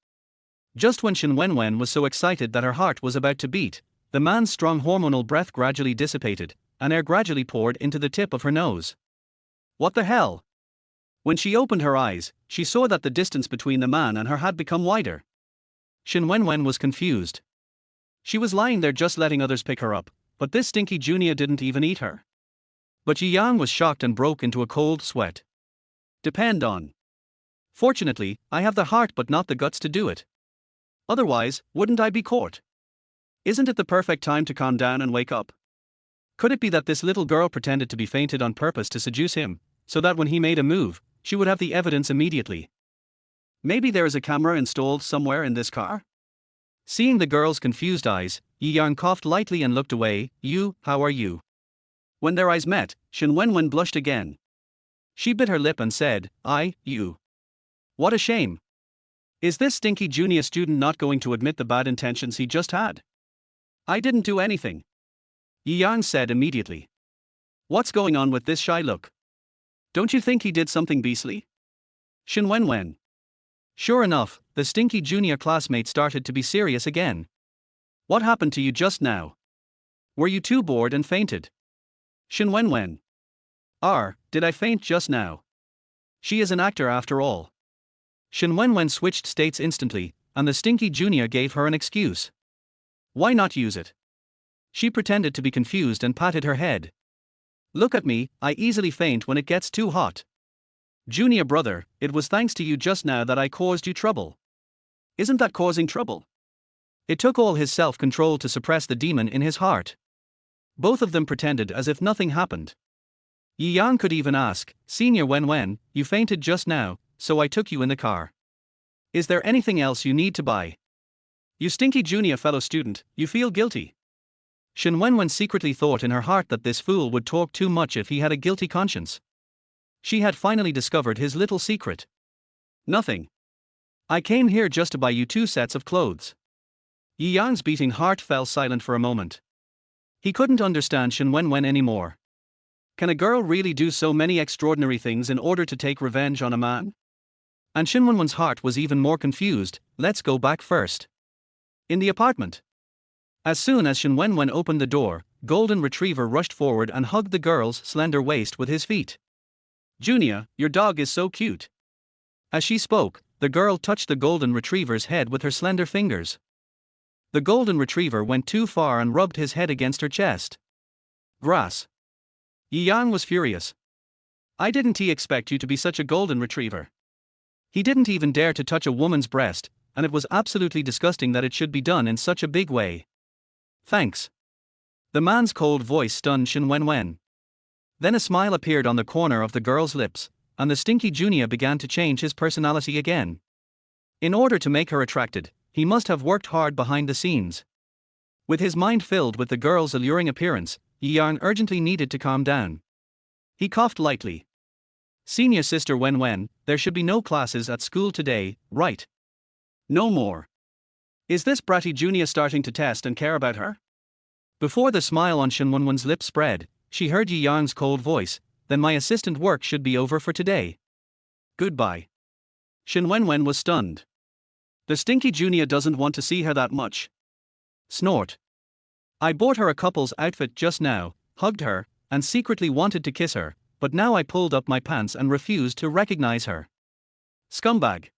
just when Wen Wen was so excited that her heart was about to beat, the man's strong hormonal breath gradually dissipated, and air gradually poured into the tip of her nose. What the hell? When she opened her eyes, she saw that the distance between the man and her had become wider. Wen Wen was confused. She was lying there just letting others pick her up, but this stinky junior didn't even eat her. But Yang was shocked and broke into a cold sweat. Depend on. Fortunately, I have the heart but not the guts to do it. Otherwise, wouldn't I be caught? Isn't it the perfect time to calm down and wake up? Could it be that this little girl pretended to be fainted on purpose to seduce him, so that when he made a move, she would have the evidence immediately? Maybe there is a camera installed somewhere in this car? Seeing the girl's confused eyes, Yang coughed lightly and looked away. How are you? When their eyes met, Wen Wen blushed again. She bit her lip and said, you. What a shame. Is this stinky junior student not going to admit the bad intentions he just had? I didn't do anything, Yang said immediately. What's going on with this shy look? Don't you think he did something beastly? Wen Wen. Sure enough, the stinky junior classmate started to be serious again. What happened to you just now? Were you too bored and fainted? Wen Wen. Did I faint just now? She is an actor after all. Wen Wen switched states instantly, and the stinky junior gave her an excuse. Why not use it? She pretended to be confused and patted her head. Look at me, I easily faint when it gets too hot. Junior brother, it was thanks to you just now that I caused you trouble. Isn't that causing trouble? It took all his self-control to suppress the demon in his heart. Both of them pretended as if nothing happened. Yang could even ask, Senior Wen Wen, you fainted just now, so I took you in the car. Is there anything else you need to buy? You stinky junior fellow student, you feel guilty. Wen Wen secretly thought in her heart that this fool would talk too much if he had a guilty conscience. She had finally discovered his little secret. Nothing. I came here just to buy you 2 sets of clothes. Yang's beating heart fell silent for a moment. He couldn't understand Wen Wen anymore. Can a girl really do so many extraordinary things in order to take revenge on a man? And Wen Wen's heart was even more confused. Let's go back first. In the apartment. As soon as Wen Wen opened the door, Golden Retriever rushed forward and hugged the girl's slender waist with his feet. Junior, your dog is so cute. As she spoke, the girl touched the Golden Retriever's head with her slender fingers. The Golden Retriever went too far and rubbed his head against her chest. Grass. Yang was furious. I didn't expect you to be such a Golden Retriever. He didn't even dare to touch a woman's breast, and it was absolutely disgusting that it should be done in such a big way. Thanks. The man's cold voice stunned Wen Wen. Then a smile appeared on the corner of the girl's lips, and the stinky junior began to change his personality again. In order to make her attracted, he must have worked hard behind the scenes. With his mind filled with the girl's alluring appearance, Yang urgently needed to calm down. He coughed lightly. Senior sister Wen Wen, there should be no classes at school today, right? No more. Is this bratty junior starting to test and care about her? Before the smile on Wen Wen's lips spread, she heard Yang's cold voice, then my assistant work should be over for today. Goodbye. Wen Wen was stunned. The stinky junior doesn't want to see her that much. Snort. I bought her a couple's outfit just now, hugged her, and secretly wanted to kiss her, but now I pulled up my pants and refused to recognize her. Scumbag.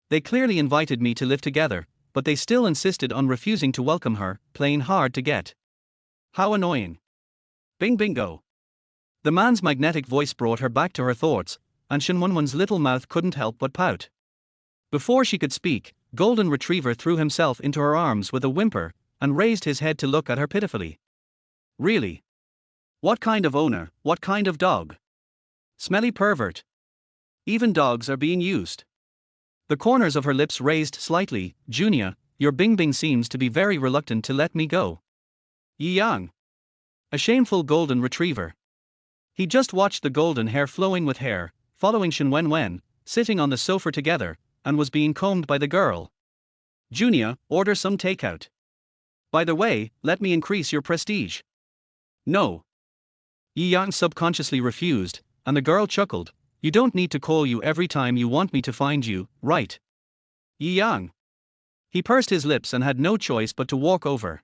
They clearly invited me to live together, but they still insisted on refusing to welcome her, plain hard to get. How annoying. Bing bingo. The man's magnetic voice brought her back to her thoughts, and Wen Wen's little mouth couldn't help but pout. Before she could speak, Golden Retriever threw himself into her arms with a whimper, and raised his head to look at her pitifully. Really? What kind of owner, what kind of dog? Smelly pervert. Even dogs are being used. The corners of her lips raised slightly. Junior, your Bing Bing seems to be very reluctant to let me go. Yang. A shameful Golden Retriever. He just watched the golden hair flowing with hair, following Wen Wen, sitting on the sofa together, and was being combed by the girl. Junior, order some takeout. By the way, let me increase your prestige. No. Yang subconsciously refused, and the girl chuckled. You don't need to call you every time you want me to find you, right? Yang. He pursed his lips and had no choice but to walk over.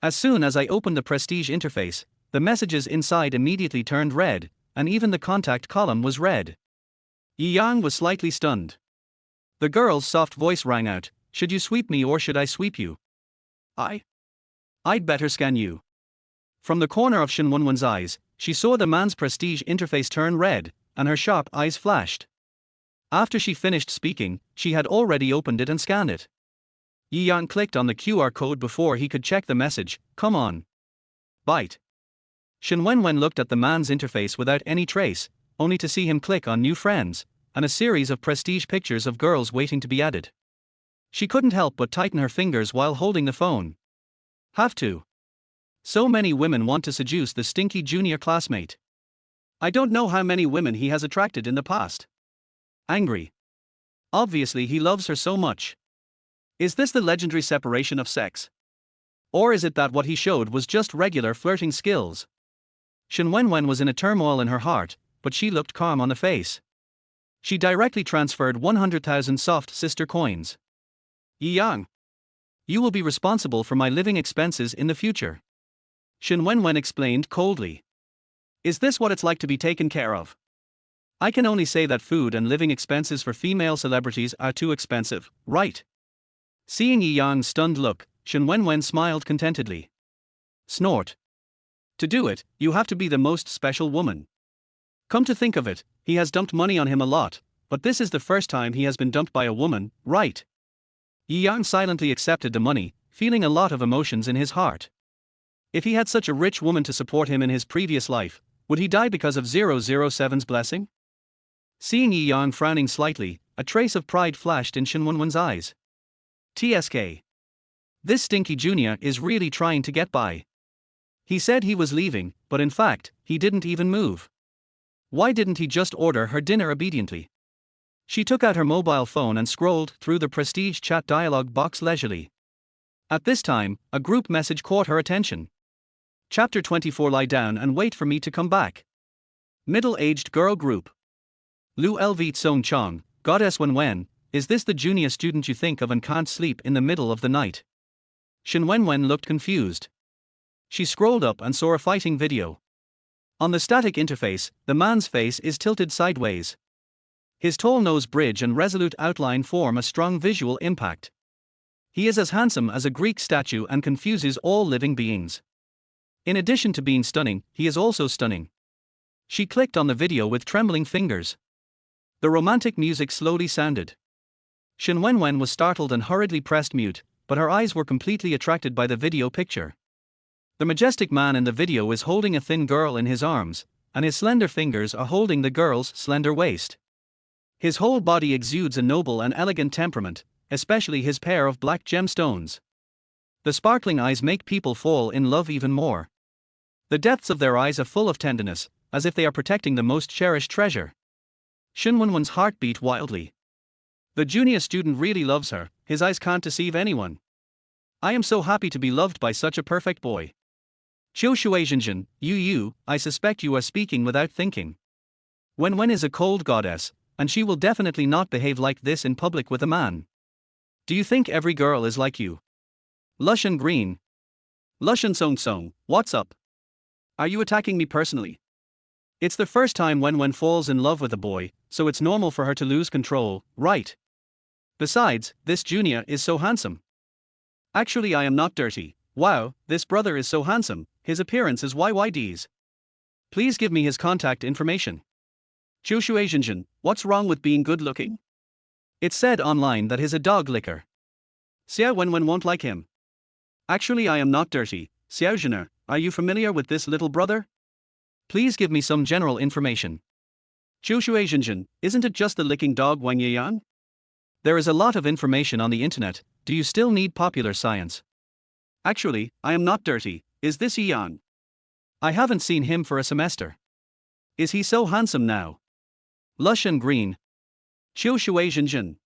As soon as I opened the prestige interface, the messages inside immediately turned red, and even the contact column was red. Yang was slightly stunned. The girl's soft voice rang out, should you sweep me or should I sweep you? I'd better scan you. From the corner of Wen Wen's eyes, she saw the man's prestige interface turn red, and her sharp eyes flashed. After she finished speaking, she had already opened it and scanned it. Yang clicked on the QR code before he could check the message, come on. Bite. Wen Wen looked at the man's interface without any trace, only to see him click on new friends, and a series of prestige pictures of girls waiting to be added. She couldn't help but tighten her fingers while holding the phone. Have to. So many women want to seduce the stinky junior classmate. I don't know how many women he has attracted in the past. Angry. Obviously he loves her so much. Is this the legendary separation of sex? Or is it that what he showed was just regular flirting skills? Wen Wen was in a turmoil in her heart, but she looked calm on the face. She directly transferred 100,000 soft sister coins. Yang, you will be responsible for my living expenses in the future. Wen Wen explained coldly. Is this what it's like to be taken care of? I can only say that food and living expenses for female celebrities are too expensive, right? Seeing Yang's stunned look, Wen Wen smiled contentedly. Snort. To do it, you have to be the most special woman. Come to think of it, he has dumped money on him a lot, but this is the first time he has been dumped by a woman, right? Yang silently accepted the money, feeling a lot of emotions in his heart. If he had such a rich woman to support him in his previous life, would he die because of 007's blessing? Seeing Yang frowning slightly, a trace of pride flashed in Wen Wen's eyes. TSK. This stinky junior is really trying to get by. He said he was leaving, but in fact, he didn't even move. Why didn't he just order her dinner obediently? She took out her mobile phone and scrolled through the prestige chat dialog box leisurely. At this time, a group message caught her attention. Chapter 24. Lie down and wait for me to come back. Middle-aged girl group. Lu Lv Tsong Chong, Goddess Wen Wen, is this the junior student you think of and can't sleep in the middle of the night? Wen Wen looked confused. She scrolled up and saw a fighting video. On the static interface, the man's face is tilted sideways. His tall nose bridge and resolute outline form a strong visual impact. He is as handsome as a Greek statue and confuses all living beings. In addition to being stunning, he is also stunning. She clicked on the video with trembling fingers. The romantic music slowly sounded. Wen Wen was startled and hurriedly pressed mute, but her eyes were completely attracted by the video picture. The majestic man in the video is holding a thin girl in his arms, and his slender fingers are holding the girl's slender waist. His whole body exudes a noble and elegant temperament, especially his pair of black gemstones. The sparkling eyes make people fall in love even more. The depths of their eyes are full of tenderness, as if they are protecting the most cherished treasure. Wen Wen's heart beat wildly. The junior student really loves her, his eyes can't deceive anyone. I am so happy to be loved by such a perfect boy. Qiu Shuizhenjin, you, I suspect you are speaking without thinking. Wen Wen is a cold goddess, and she will definitely not behave like this in public with a man. Do you think every girl is like you? Lushan Green. Lushan Song Song, what's up? Are you attacking me personally? It's the first time Wen Wen falls in love with a boy, so it's normal for her to lose control, right? Besides, this junior is so handsome. Actually, I am not dirty. Wow, this brother is so handsome, his appearance is YYD's. Please give me his contact information. Qiu Shuizhenjin, what's wrong with being good looking? It's said online that he's a dog licker. Xiao Wen Wen won't like him. Actually, I am not dirty. Xiao Zhener, are you familiar with this little brother? Please give me some general information. Qiu Shuizhenjin, isn't it just the licking dog Wang Yiyang? There is a lot of information on the internet, do you still need popular science? Actually, I am not dirty, is this Yiyang? I haven't seen him for a semester. Is he so handsome now? Lush and green. Qiu Shuizhenjin.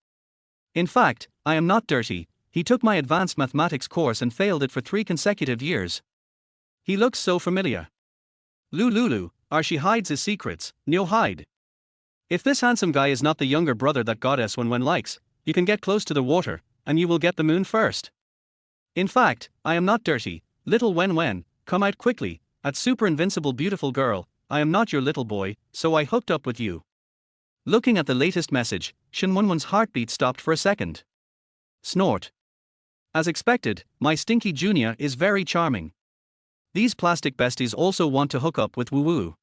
In fact, I am not dirty, he took my advanced mathematics course and failed it for 3 consecutive years. He looks so familiar. Lulu, Archie hides his secrets, no hide. If this handsome guy is not the younger brother that Goddess Wen Wen likes, you can get close to the water, and you will get the moon first. In fact, I am not dirty, little Wen Wen, come out quickly, at super invincible beautiful girl, I am not your little boy, so I hooked up with you. Looking at the latest message, Wen Wen's heartbeat stopped for a second. Snort. As expected, my stinky junior is very charming. These plastic besties also want to hook up with Woo Woo.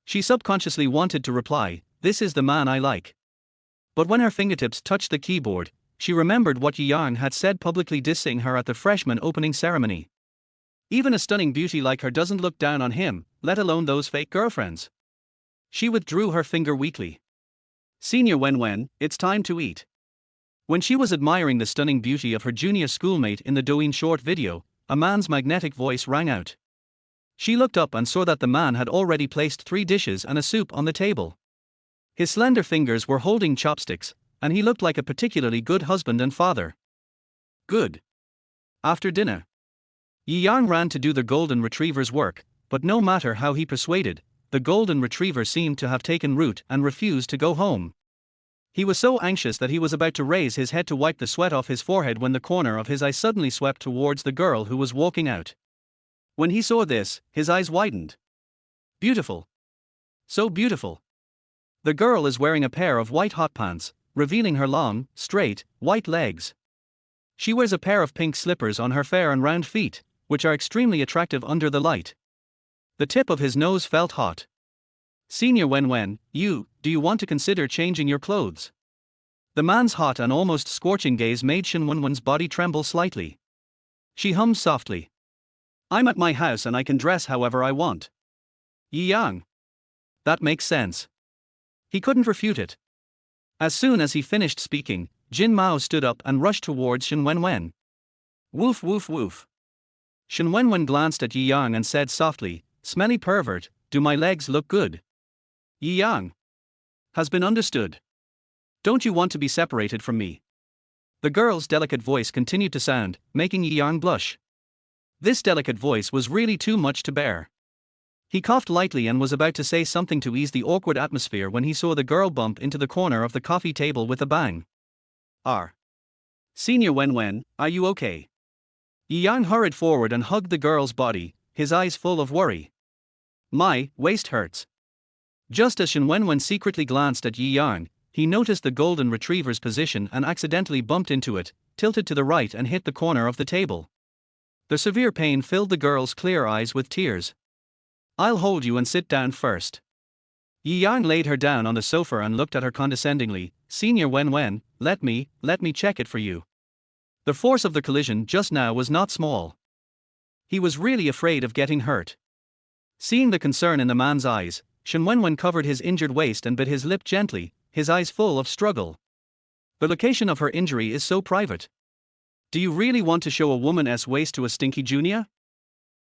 She subconsciously wanted to reply, this is the man I like. But when her fingertips touched the keyboard, she remembered what Yang had said publicly dissing her at the freshman opening ceremony. Even a stunning beauty like her doesn't look down on him, let alone those fake girlfriends. She withdrew her finger weakly. Senior Wen Wen, it's time to eat. When she was admiring the stunning beauty of her junior schoolmate in the Douyin short video, a man's magnetic voice rang out. She looked up and saw that the man had already placed 3 dishes and a soup on the table. His slender fingers were holding chopsticks, and he looked like a particularly good husband and father. Good. After dinner, Yi Yang ran to do the golden retriever's work, but no matter how he persuaded, the golden retriever seemed to have taken root and refused to go home. He was so anxious that he was about to raise his head to wipe the sweat off his forehead when the corner of his eye suddenly swept towards the girl who was walking out. When he saw this, his eyes widened. Beautiful. So beautiful. The girl is wearing a pair of white hot pants, revealing her long, straight, white legs. She wears a pair of pink slippers on her fair and round feet, which are extremely attractive under the light. The tip of his nose felt hot. Senior Wen Wen, do you want to consider changing your clothes? The man's hot and almost scorching gaze made Shen Wenwen's body tremble slightly. She hummed softly. I'm at my house and I can dress however I want. Yi Yang. That makes sense. He couldn't refute it. As soon as he finished speaking, Jin Mao stood up and rushed towards Shen Wenwen. Woof woof woof. Shen Wenwen glanced at Yi Yang and said softly, Smelly pervert, do my legs look good? Yi Yang. Has been understood. Don't you want to be separated from me? The girl's delicate voice continued to sound, making Yi Yang blush. This delicate voice was really too much to bear. He coughed lightly and was about to say something to ease the awkward atmosphere when he saw the girl bump into the corner of the coffee table with a bang. Senior Wen Wen, are you okay? Yi Yang hurried forward and hugged the girl's body, his eyes full of worry. My waist hurts. Just as Shen Wenwen secretly glanced at Yi Yang, he noticed the golden retriever's position and accidentally bumped into it, tilted to the right and hit the corner of the table. The severe pain filled the girl's clear eyes with tears. I'll hold you and sit down first. Yi Yang laid her down on the sofa and looked at her condescendingly. Senior Wen Wen, let me check it for you. The force of the collision just now was not small. He was really afraid of getting hurt. Seeing the concern in the man's eyes, Shen Wenwen covered his injured waist and bit his lip gently, his eyes full of struggle. The location of her injury is so private. Do you really want to show a woman's waist to a stinky junior?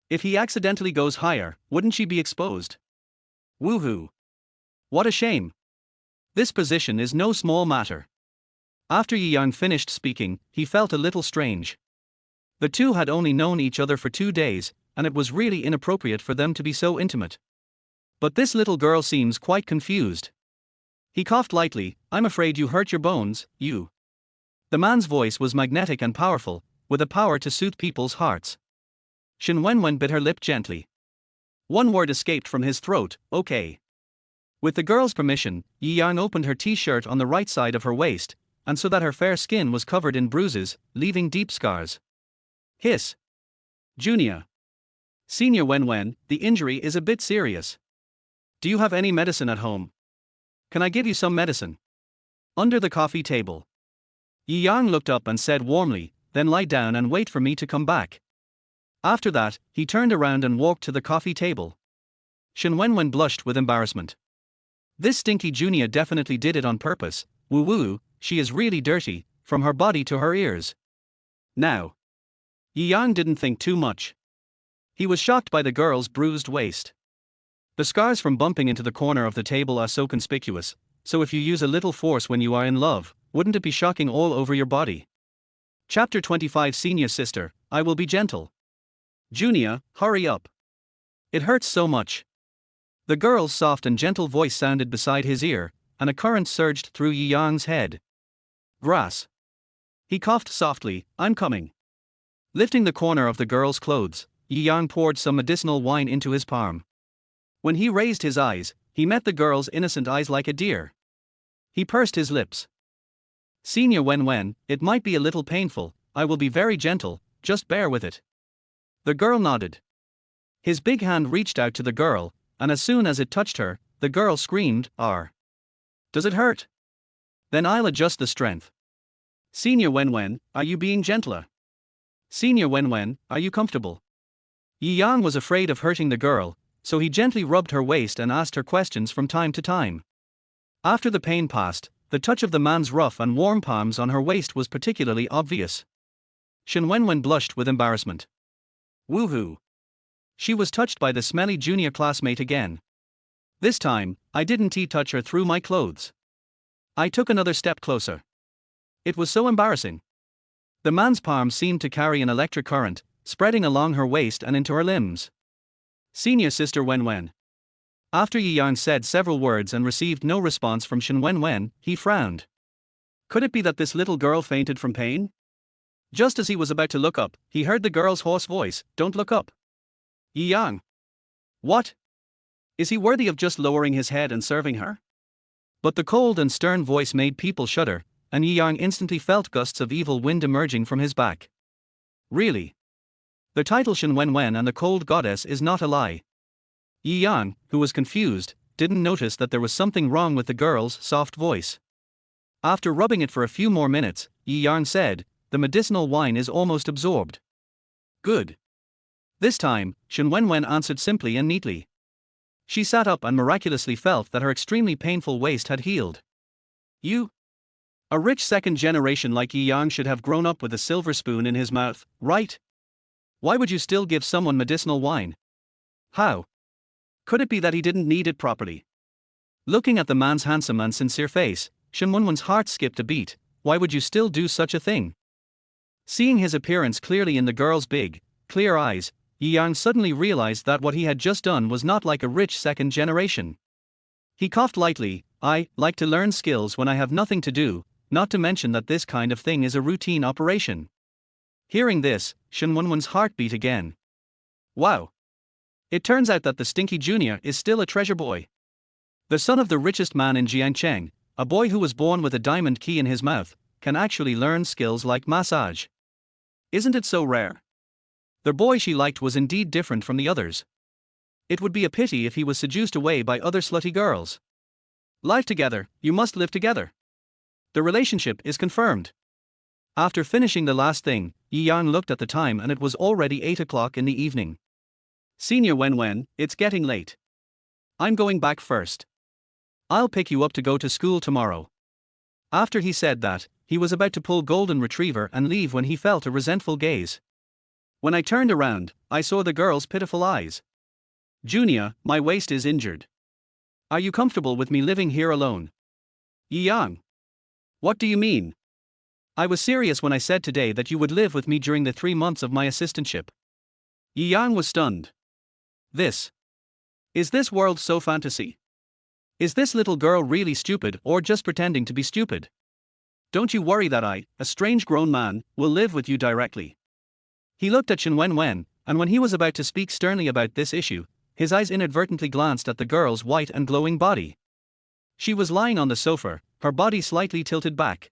If he accidentally goes higher, wouldn't she be exposed? Woohoo. What a shame. This position is no small matter. After Yi Yang finished speaking, he felt a little strange. The two had only known each other for 2 days, and it was really inappropriate for them to be so intimate. But this little girl seems quite confused. He coughed lightly. I'm afraid you hurt your bones, you. The man's voice was magnetic and powerful, with a power to soothe people's hearts. Shen Wenwen bit her lip gently. One word escaped from his throat, okay. With the girl's permission, Yi Yang opened her t-shirt on the right side of her waist, and so that her fair skin was covered in bruises, leaving deep scars. Hiss. Junior. Senior Wen Wen, the injury is a bit serious. Do you have any medicine at home? Can I give you some medicine? Under the coffee table. Yi Yang looked up and said warmly, then lie down and wait for me to come back. After that, he turned around and walked to the coffee table. Shen Wenwen blushed with embarrassment. This stinky junior definitely did it on purpose. Woo-woo, she is really dirty, from her body to her ears. Now. Yi Yang didn't think too much. He was shocked by the girl's bruised waist. The scars from bumping into the corner of the table are so conspicuous, so if you use a little force when you are in love, wouldn't it be shocking all over your body? Chapter 25 Senior Sister, I will be gentle. Junior, hurry up. It hurts so much. The girl's soft and gentle voice sounded beside his ear, and a current surged through Yi Yang's head. Grass. He coughed softly, I'm coming. Lifting the corner of the girl's clothes, Yi Yang poured some medicinal wine into his palm. When he raised his eyes, he met the girl's innocent eyes like a deer. He pursed his lips. Senior Wen Wen, it might be a little painful, I will be very gentle, just bear with it. The girl nodded. His big hand reached out to the girl, and as soon as it touched her, the girl screamed, "Arr! Does it hurt? Then I'll adjust the strength." Senior Wen Wen, are you being gentler? Senior Wen Wen, are you comfortable? Yi Yang was afraid of hurting the girl, so he gently rubbed her waist and asked her questions from time to time. After the pain passed, the touch of the man's rough and warm palms on her waist was particularly obvious. Shen Wenwen blushed with embarrassment. Woohoo! She was touched by the smelly junior classmate again. This time, I didn't touch her through my clothes. I took another step closer. It was so embarrassing. The man's palm seemed to carry an electric current, spreading along her waist and into her limbs. Senior sister Wen Wen. After Yi Yang said several words and received no response from Wen Wen, he frowned. Could it be that this little girl fainted from pain? Just as he was about to look up, he heard the girl's hoarse voice, "Don't look up." Yi Yang. What? Is he worthy of just lowering his head and serving her? But the cold and stern voice made people shudder, and Yi Yang instantly felt gusts of evil wind emerging from his back. Really? The title Wen Wen and the cold goddess is not a lie. Yi Yang, who was confused, didn't notice that there was something wrong with the girl's soft voice. After rubbing it for a few more minutes, Yi Yang said, "The medicinal wine is almost absorbed." Good. This time, Wen Wen answered simply and neatly. She sat up and miraculously felt that her extremely painful waist had healed. You? A rich second generation like Yi Yang should have grown up with a silver spoon in his mouth, right? Why would you still give someone medicinal wine? How? Could it be that he didn't need it properly? Looking at the man's handsome and sincere face, Wen Wen's heart skipped a beat. Why would you still do such a thing? Seeing his appearance clearly in the girl's big, clear eyes, Yi Yang suddenly realized that what he had just done was not like a rich second generation. He coughed lightly. "I like to learn skills when I have nothing to do, not to mention that this kind of thing is a routine operation." Hearing this, Wen Wen's heart beat again. Wow. It turns out that the Stinky Jr. is still a treasure boy. The son of the richest man in Jiangcheng, a boy who was born with a diamond key in his mouth, can actually learn skills like massage. Isn't it so rare? The boy she liked was indeed different from the others. It would be a pity if he was seduced away by other slutty girls. Live together, you must live together. The relationship is confirmed. After finishing the last thing, Yi Yang looked at the time and it was already 8 o'clock in the evening. Senior Wen Wen, it's getting late. I'm going back first. I'll pick you up to go to school tomorrow. After he said that, he was about to pull Golden Retriever and leave when he felt a resentful gaze. When I turned around, I saw the girl's pitiful eyes. "Junior, my waist is injured. Are you comfortable with me living here alone?" "Yi Yang. What do you mean? I was serious when I said today that you would live with me during the 3 months of my assistantship." Yi Yang was stunned. Is this world so fantasy? Is this little girl really stupid or just pretending to be stupid? Don't you worry that I, a strange grown man, will live with you directly. He looked at Wen Wen, and when he was about to speak sternly about this issue, his eyes inadvertently glanced at the girl's white and glowing body. She was lying on the sofa, her body slightly tilted back.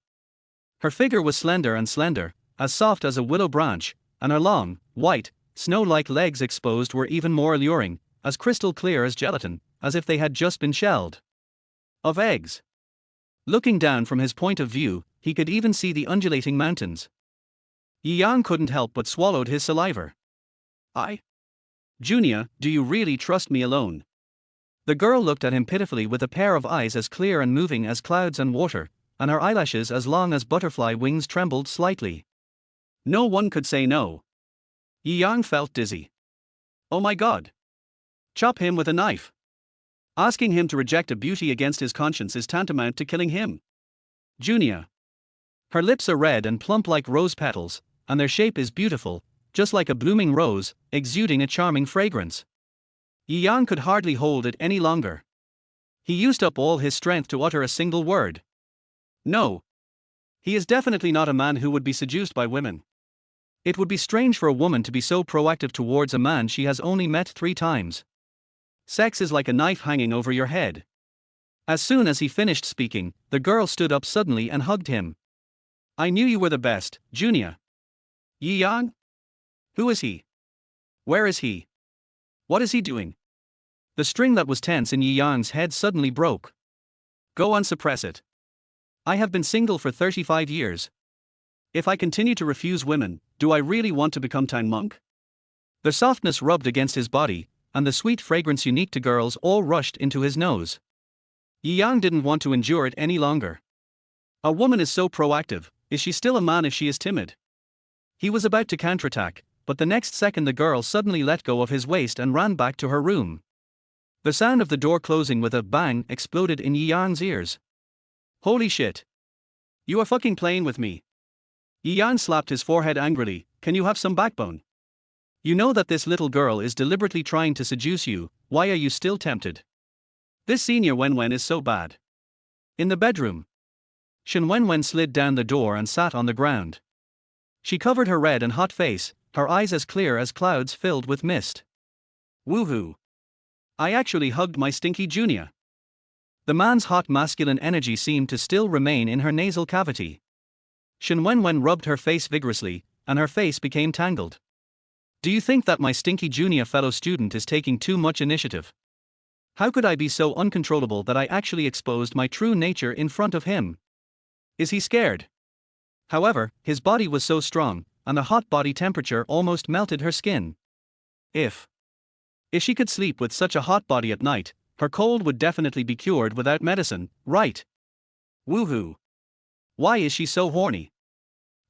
Her figure was slender, as soft as a willow branch, and her long, white, snow-like legs exposed were even more alluring, as crystal clear as gelatin, as if they had just been shelled of eggs. Looking down from his point of view, he could even see the undulating mountains. Yi Yang couldn't help but swallowed his saliva. Junior, do you really trust me alone?" The girl looked at him pitifully with a pair of eyes as clear and moving as clouds and water, and her eyelashes as long as butterfly wings trembled slightly. No one could say no. Yi Yang felt dizzy. Oh my God. Chop him with a knife. Asking him to reject a beauty against his conscience is tantamount to killing him. Junior. Her lips are red and plump like rose petals, and their shape is beautiful, just like a blooming rose, exuding a charming fragrance. Yi Yang could hardly hold it any longer. He used up all his strength to utter a single word. No. He is definitely not a man who would be seduced by women. It would be strange for a woman to be so proactive towards a man she has only met 3 times. Sex is like a knife hanging over your head. As soon as he finished speaking, the girl stood up suddenly and hugged him. I knew you were the best, Junior. Yi Yang? Who is he? Where is he? What is he doing? The string that was tense in Yi Yang's head suddenly broke. Go on, suppress it. I have been single for 35 years. If I continue to refuse women, do I really want to become Tang monk? The softness rubbed against his body, and the sweet fragrance unique to girls all rushed into his nose. Yi Yang didn't want to endure it any longer. A woman is so proactive, is she still a man if she is timid? He was about to counterattack, but the next second the girl suddenly let go of his waist and ran back to her room. The sound of the door closing with a bang exploded in Yi Yang's ears. Holy shit. You are fucking playing with me. Yi Yang slapped his forehead angrily. Can you have some backbone? You know that this little girl is deliberately trying to seduce you, why are you still tempted? This senior Wen Wen is so bad. In the bedroom, Wen Wen slid down the door and sat on the ground. She covered her red and hot face, her eyes as clear as clouds filled with mist. Woohoo! I actually hugged my stinky junior. The man's hot masculine energy seemed to still remain in her nasal cavity. Wen Wen rubbed her face vigorously, and her face became tangled. Do you think that my stinky junior fellow student is taking too much initiative? How could I be so uncontrollable that I actually exposed my true nature in front of him? Is he scared? However, his body was so strong, and the hot body temperature almost melted her skin. If she could sleep with such a hot body at night, her cold would definitely be cured without medicine, right? Woohoo! Why is she so horny?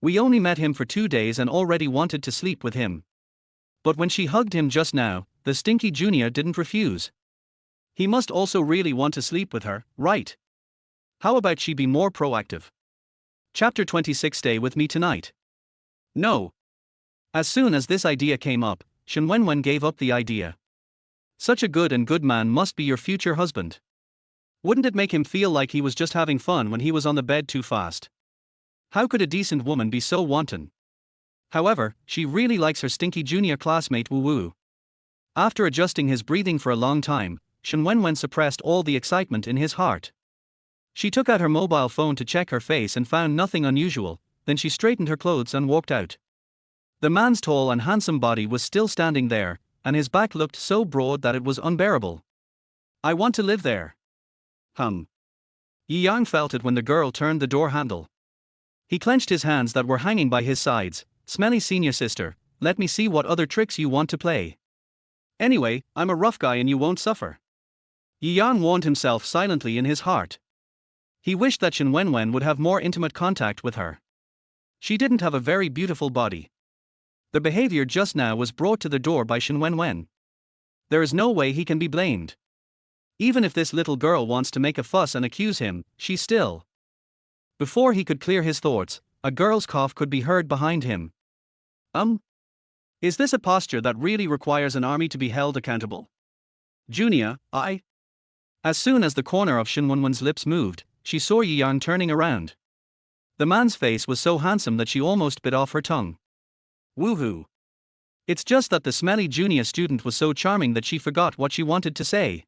We only met him for 2 days and already wanted to sleep with him. But when she hugged him just now, the stinky junior didn't refuse. He must also really want to sleep with her, right? How about she be more proactive? Chapter 26. Stay with me tonight. No. As soon as this idea came up, Wen Wen gave up the idea. Such a good man must be your future husband. Wouldn't it make him feel like he was just having fun when he was on the bed too fast? How could a decent woman be so wanton? However, she really likes her stinky junior classmate Woo Woo. After adjusting his breathing for a long time, Wen Wen suppressed all the excitement in his heart. She took out her mobile phone to check her face and found nothing unusual, then she straightened her clothes and walked out. The man's tall and handsome body was still standing there, and his back looked so broad that it was unbearable. I want to live there. Yi Yang felt it when the girl turned the door handle. He clenched his hands that were hanging by his sides. Smelly senior sister, let me see what other tricks you want to play. Anyway, I'm a rough guy and you won't suffer. Yi Yang warned himself silently in his heart. He wished that Wen Wen would have more intimate contact with her. She didn't have a very beautiful body. The behavior just now was brought to the door by Wen Wen. There is no way he can be blamed. Even if this little girl wants to make a fuss and accuse him, she still. Before he could clear his thoughts, a girl's cough could be heard behind him. Is this a posture that really requires an army to be held accountable? Junior, I. As soon as the corner of Wen Wen's lips moved, she saw Yi Yang turning around. The man's face was so handsome that she almost bit off her tongue. Woohoo! It's just that the smelly junior student was so charming that she forgot what she wanted to say.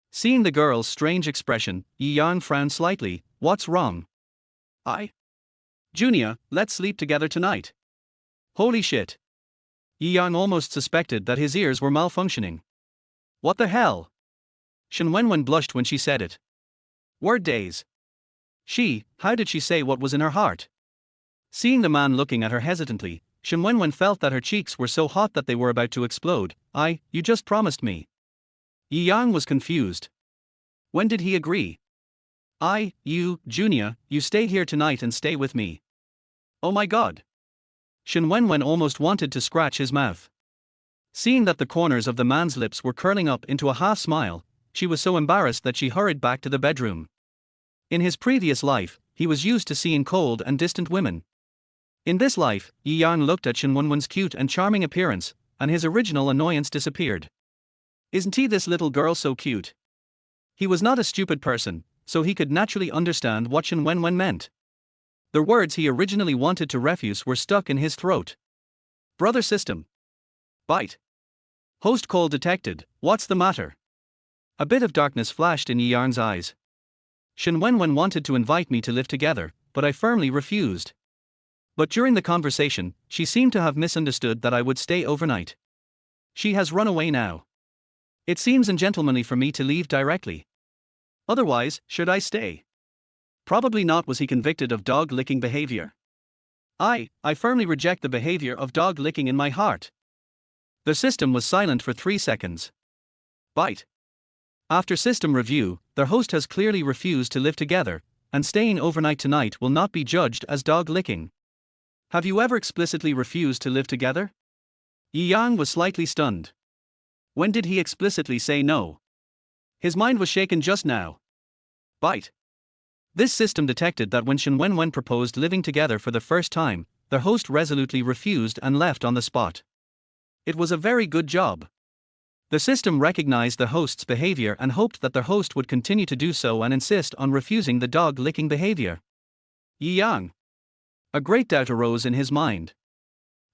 Seeing the girl's strange expression, Yi Yang frowned slightly. What's wrong? Junior, let's sleep together tonight. Holy shit. Yi Yang almost suspected that his ears were malfunctioning. What the hell? Wen Wen blushed when she said it. Word days. How did she say what was in her heart? Seeing the man looking at her hesitantly, Wen Wen felt that her cheeks were so hot that they were about to explode. You just promised me. Yi Yang was confused. When did he agree? Junior, you stay here tonight and stay with me. Oh my god. Wen Wen almost wanted to scratch his mouth. Seeing that the corners of the man's lips were curling up into a half smile, she was so embarrassed that she hurried back to the bedroom. In his previous life, he was used to seeing cold and distant women. In this life, Yi Yang looked at Wen Wen's cute and charming appearance, and his original annoyance disappeared. Isn't he this little girl so cute? He was not a stupid person, so he could naturally understand what Wen Wen meant. The words he originally wanted to refuse were stuck in his throat. Brother system. Bite. Host call detected, what's the matter? A bit of darkness flashed in Yi Yang's eyes. Wen Wen wanted to invite me to live together, but I firmly refused. But during the conversation, she seemed to have misunderstood that I would stay overnight. She has run away now. It seems ungentlemanly for me to leave directly. Otherwise, should I stay? Probably not. Was he convicted of dog-licking behavior? I firmly reject the behavior of dog-licking in my heart. The system was silent for 3 seconds. Bite. After system review, the host has clearly refused to live together, and staying overnight tonight will not be judged as dog-licking. Have you ever explicitly refused to live together? Yi Yang was slightly stunned. When did he explicitly say no? His mind was shaken just now. Bite. This system detected that when Wen Wen proposed living together for the first time, the host resolutely refused and left on the spot. It was a very good job. The system recognized the host's behavior and hoped that the host would continue to do so and insist on refusing the dog-licking behavior. Yang. A great doubt arose in his mind.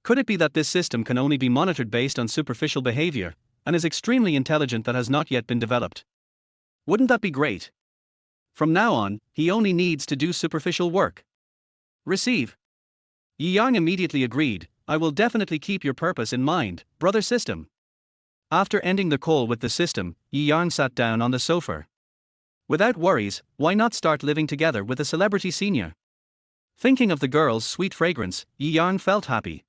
Could it be that this system can only be monitored based on superficial behavior, and is extremely intelligent that has not yet been developed? Wouldn't that be great? From now on, he only needs to do superficial work. Receive. Yang immediately agreed. I will definitely keep your purpose in mind, brother system. After ending the call with the system, Yang sat down on the sofa. Without worries, why not start living together with a celebrity senior? Thinking of the girl's sweet fragrance, Yang felt happy.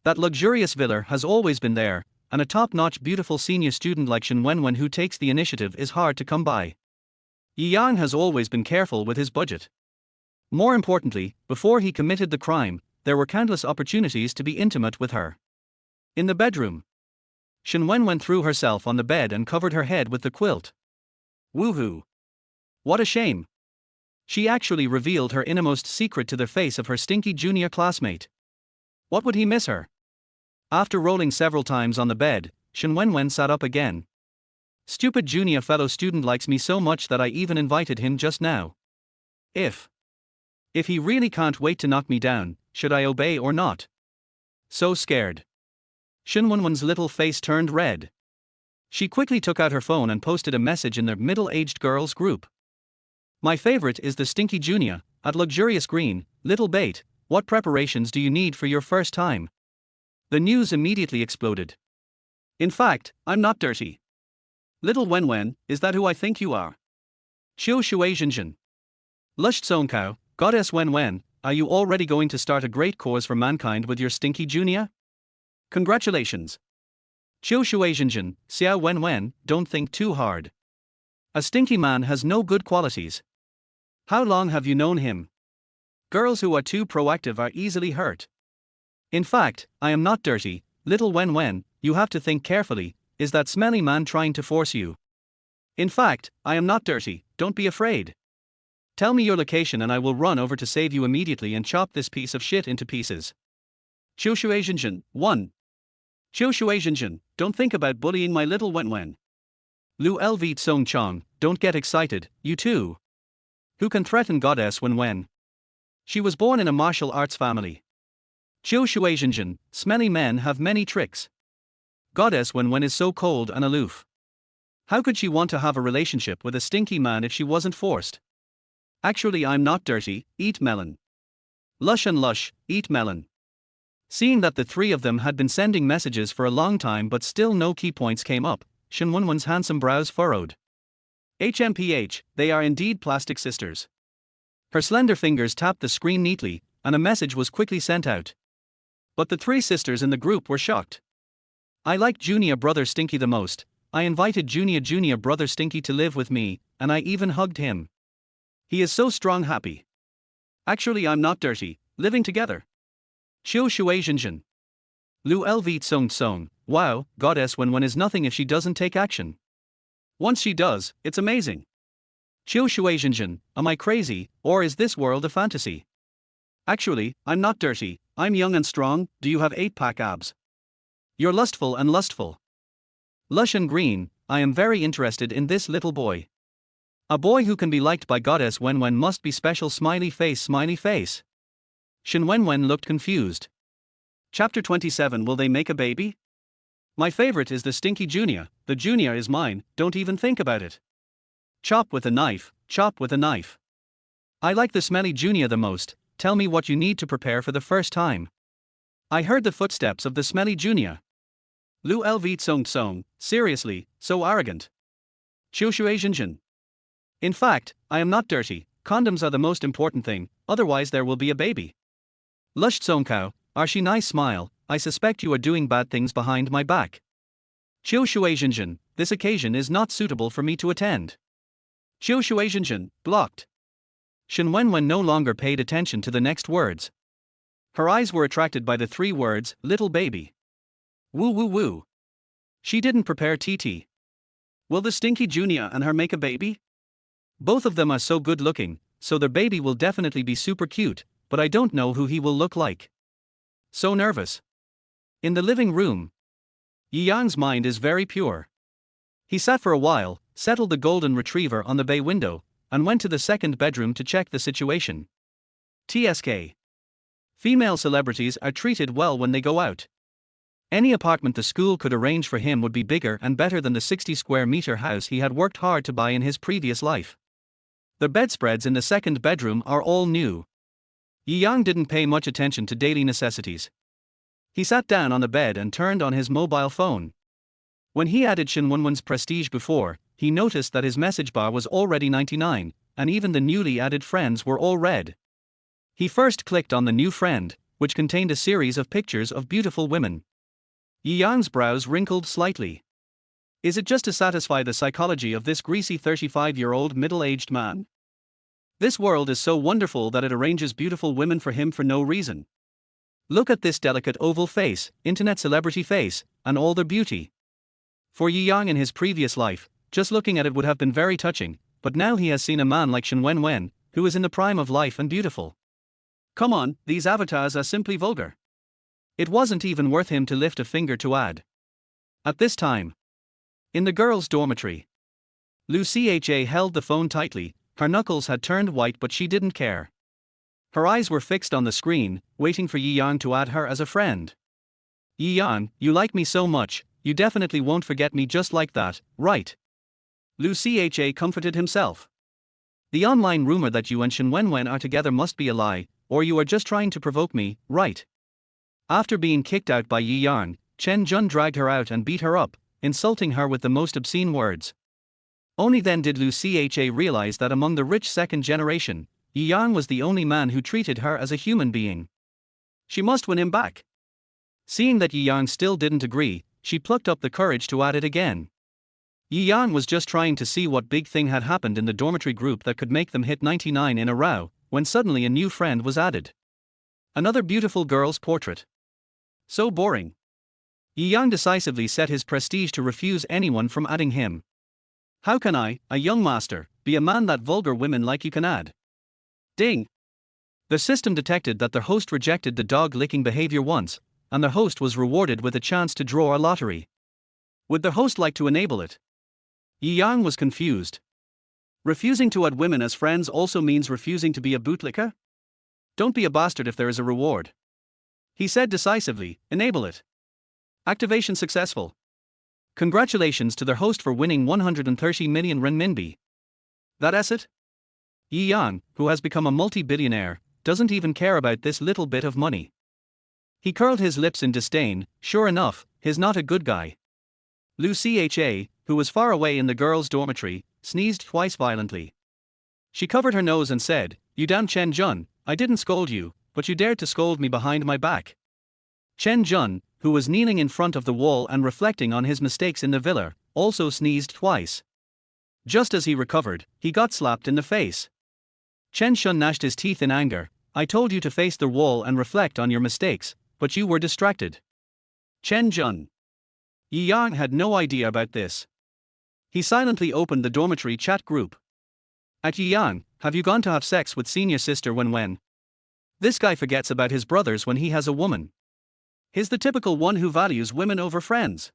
That luxurious villa has always been there, and a top-notch beautiful senior student like Wen Wen who takes the initiative is hard to come by. Yang has always been careful with his budget. More importantly, before he committed the crime, there were countless opportunities to be intimate with her. In the bedroom, Wen Wen threw herself on the bed and covered her head with the quilt. Woohoo! What a shame! She actually revealed her innermost secret to the face of her stinky junior classmate. What would he miss her? After rolling several times on the bed, Wen Wen sat up again. Stupid junior fellow student likes me so much that I even invited him just now. If he really can't wait to knock me down, should I obey or not? So scared. Wen Wen's little face turned red. She quickly took out her phone and posted a message in the middle-aged girls group. My favorite is the stinky junior, at luxurious green, little bait, what preparations do you need for your first time? The news immediately exploded. In fact, I'm not dirty. Little Wen Wen, is that who I think you are? Qiu Shui Jinjin. Lush Tsongkao, Goddess Wen Wen, are you already going to start a great cause for mankind with your stinky junior? Congratulations. Qiu Shui Jinjin, Xiao Wen Wen, don't think too hard. A stinky man has no good qualities. How long have you known him? Girls who are too proactive are easily hurt. In fact, I am not dirty, little Wen Wen, you have to think carefully, is that smelly man trying to force you? In fact, I am not dirty, don't be afraid. Tell me your location and I will run over to save you immediately and chop this piece of shit into pieces. Qiu Shui Jinjin, 1. Qiu Shui Jinjin, don't think about bullying my little Wen Wen. Lu Lv Tsong Chong, don't get excited, you too. Who can threaten Goddess Wen Wen? She was born in a martial arts family. Qiu Shui Jinjin, smelly men have many tricks. Goddess Wen Wen is so cold and aloof. How could she want to have a relationship with a stinky man if she wasn't forced? Actually, I'm not dirty, eat melon. Lush and Lush, eat melon. Seeing that the three of them had been sending messages for a long time but still no key points came up, Wen Wen's handsome brows furrowed. HMPH, they are indeed plastic sisters. Her slender fingers tapped the screen neatly, and a message was quickly sent out. But the three sisters in the group were shocked. I like Junior Brother Stinky the most. I invited Junior Brother Stinky to live with me, and I even hugged him. He is so strong happy. Actually, I'm not dirty, living together. Qiu Shui Jinjin. Lu Lv Tsong Tsong, wow, Goddess Wen Wen is nothing if she doesn't take action. Once she does, it's amazing. Qiu Shui Jinjin, am I crazy, or is this world a fantasy? Actually, I'm not dirty, I'm young and strong, do you have 8-pack abs? You're lustful and lustful. Lush and green, I am very interested in this little boy. A boy who can be liked by Goddess Wen Wen must be special smiley face smiley face. Wen Wen looked confused. Chapter 27 Will they make a baby? My favorite is the stinky junior, the junior is mine, don't even think about it. Chop with a knife, chop with a knife. I like the smelly junior the most, tell me what you need to prepare for the first time. I heard the footsteps of the smelly junior. Lu Lv Tsong Tsong, seriously, so arrogant. Qiu Shui Jinjin. In fact, I am not dirty, condoms are the most important thing, otherwise there will be a baby. Lush Tsongkao, are she nice smile, I suspect you are doing bad things behind my back. Qiu Shui Jinjin, this occasion is not suitable for me to attend. Qiu Shui Jinjin, blocked. Wen Wen no longer paid attention to the next words. Her eyes were attracted by the three words, little baby. Woo woo woo. She didn't prepare TT. Will the stinky junior and her make a baby? Both of them are so good looking, so their baby will definitely be super cute, but I don't know who he will look like. So nervous. In the living room, Yiyang's mind is very pure. He sat for a while, settled the golden retriever on the bay window, and went to the second bedroom to check the situation. TSK. Female celebrities are treated well when they go out. Any apartment the school could arrange for him would be bigger and better than the 60 square meter house he had worked hard to buy in his previous life. The bedspreads in the second bedroom are all new. Yiyang didn't pay much attention to daily necessities. He sat down on the bed and turned on his mobile phone. When he added Wen Wen's prestige before, he noticed that his message bar was already 99, and even the newly added friends were all red. He first clicked on the new friend, which contained a series of pictures of beautiful women. Yiyang's brows wrinkled slightly. Is it just to satisfy the psychology of this greasy 35-year-old middle-aged man? This world is so wonderful that it arranges beautiful women for him for no reason. Look at this delicate oval face, internet celebrity face, and all their beauty. For Yiyang in his previous life, just looking at it would have been very touching, but now he has seen a man like Wen Wen, who is in the prime of life and beautiful. Come on, these avatars are simply vulgar. It wasn't even worth him to lift a finger to add. At this time, in the girls' dormitory, Lu Cha held the phone tightly. Her knuckles had turned white, but she didn't care. Her eyes were fixed on the screen, waiting for Yiyang to add her as a friend. Yiyang, you like me so much, you definitely won't forget me just like that, right? Lu Cha comforted himself. The online rumor that you and Wen Wen are together must be a lie, or you are just trying to provoke me, right? After being kicked out by Yiyang, Chen Jun dragged her out and beat her up, insulting her with the most obscene words. Only then did Lu Cha realize that among the rich second generation, Yiyang was the only man who treated her as a human being. She must win him back. Seeing that Yiyang still didn't agree, she plucked up the courage to add it again. Yiyang was just trying to see what big thing had happened in the dormitory group that could make them hit 99 in a row, when suddenly a new friend was added. Another beautiful girl's portrait. So boring. Yiyang decisively set his prestige to refuse anyone from adding him. How can I, a young master, be a man that vulgar women like you can add? Ding! The system detected that the host rejected the dog-licking behavior once, and the host was rewarded with a chance to draw a lottery. Would the host like to enable it? Yiyang was confused. Refusing to add women as friends also means refusing to be a bootlicker? Don't be a bastard if there is a reward. He said decisively, enable it. Activation successful. Congratulations to their host for winning 130 million renminbi. That's it? Yiyang, who has become a multi-billionaire, doesn't even care about this little bit of money. He curled his lips in disdain. Sure enough, he's not a good guy. Lu Cha, who was far away in the girls' dormitory, sneezed twice violently. She covered her nose and said, "You damn Chen Jun, I didn't scold you, but you dared to scold me behind my back." Chen Jun, who was kneeling in front of the wall and reflecting on his mistakes in the villa, also sneezed twice. Just as he recovered, he got slapped in the face. Chen Shun gnashed his teeth in anger. "I told you to face the wall and reflect on your mistakes, but you were distracted." Chen Jun. Yiyang had no idea about this. He silently opened the dormitory chat group. At Yiyang, have you gone to have sex with senior sister Wen Wen? This guy forgets about his brothers when he has a woman. He's the typical one who values women over friends.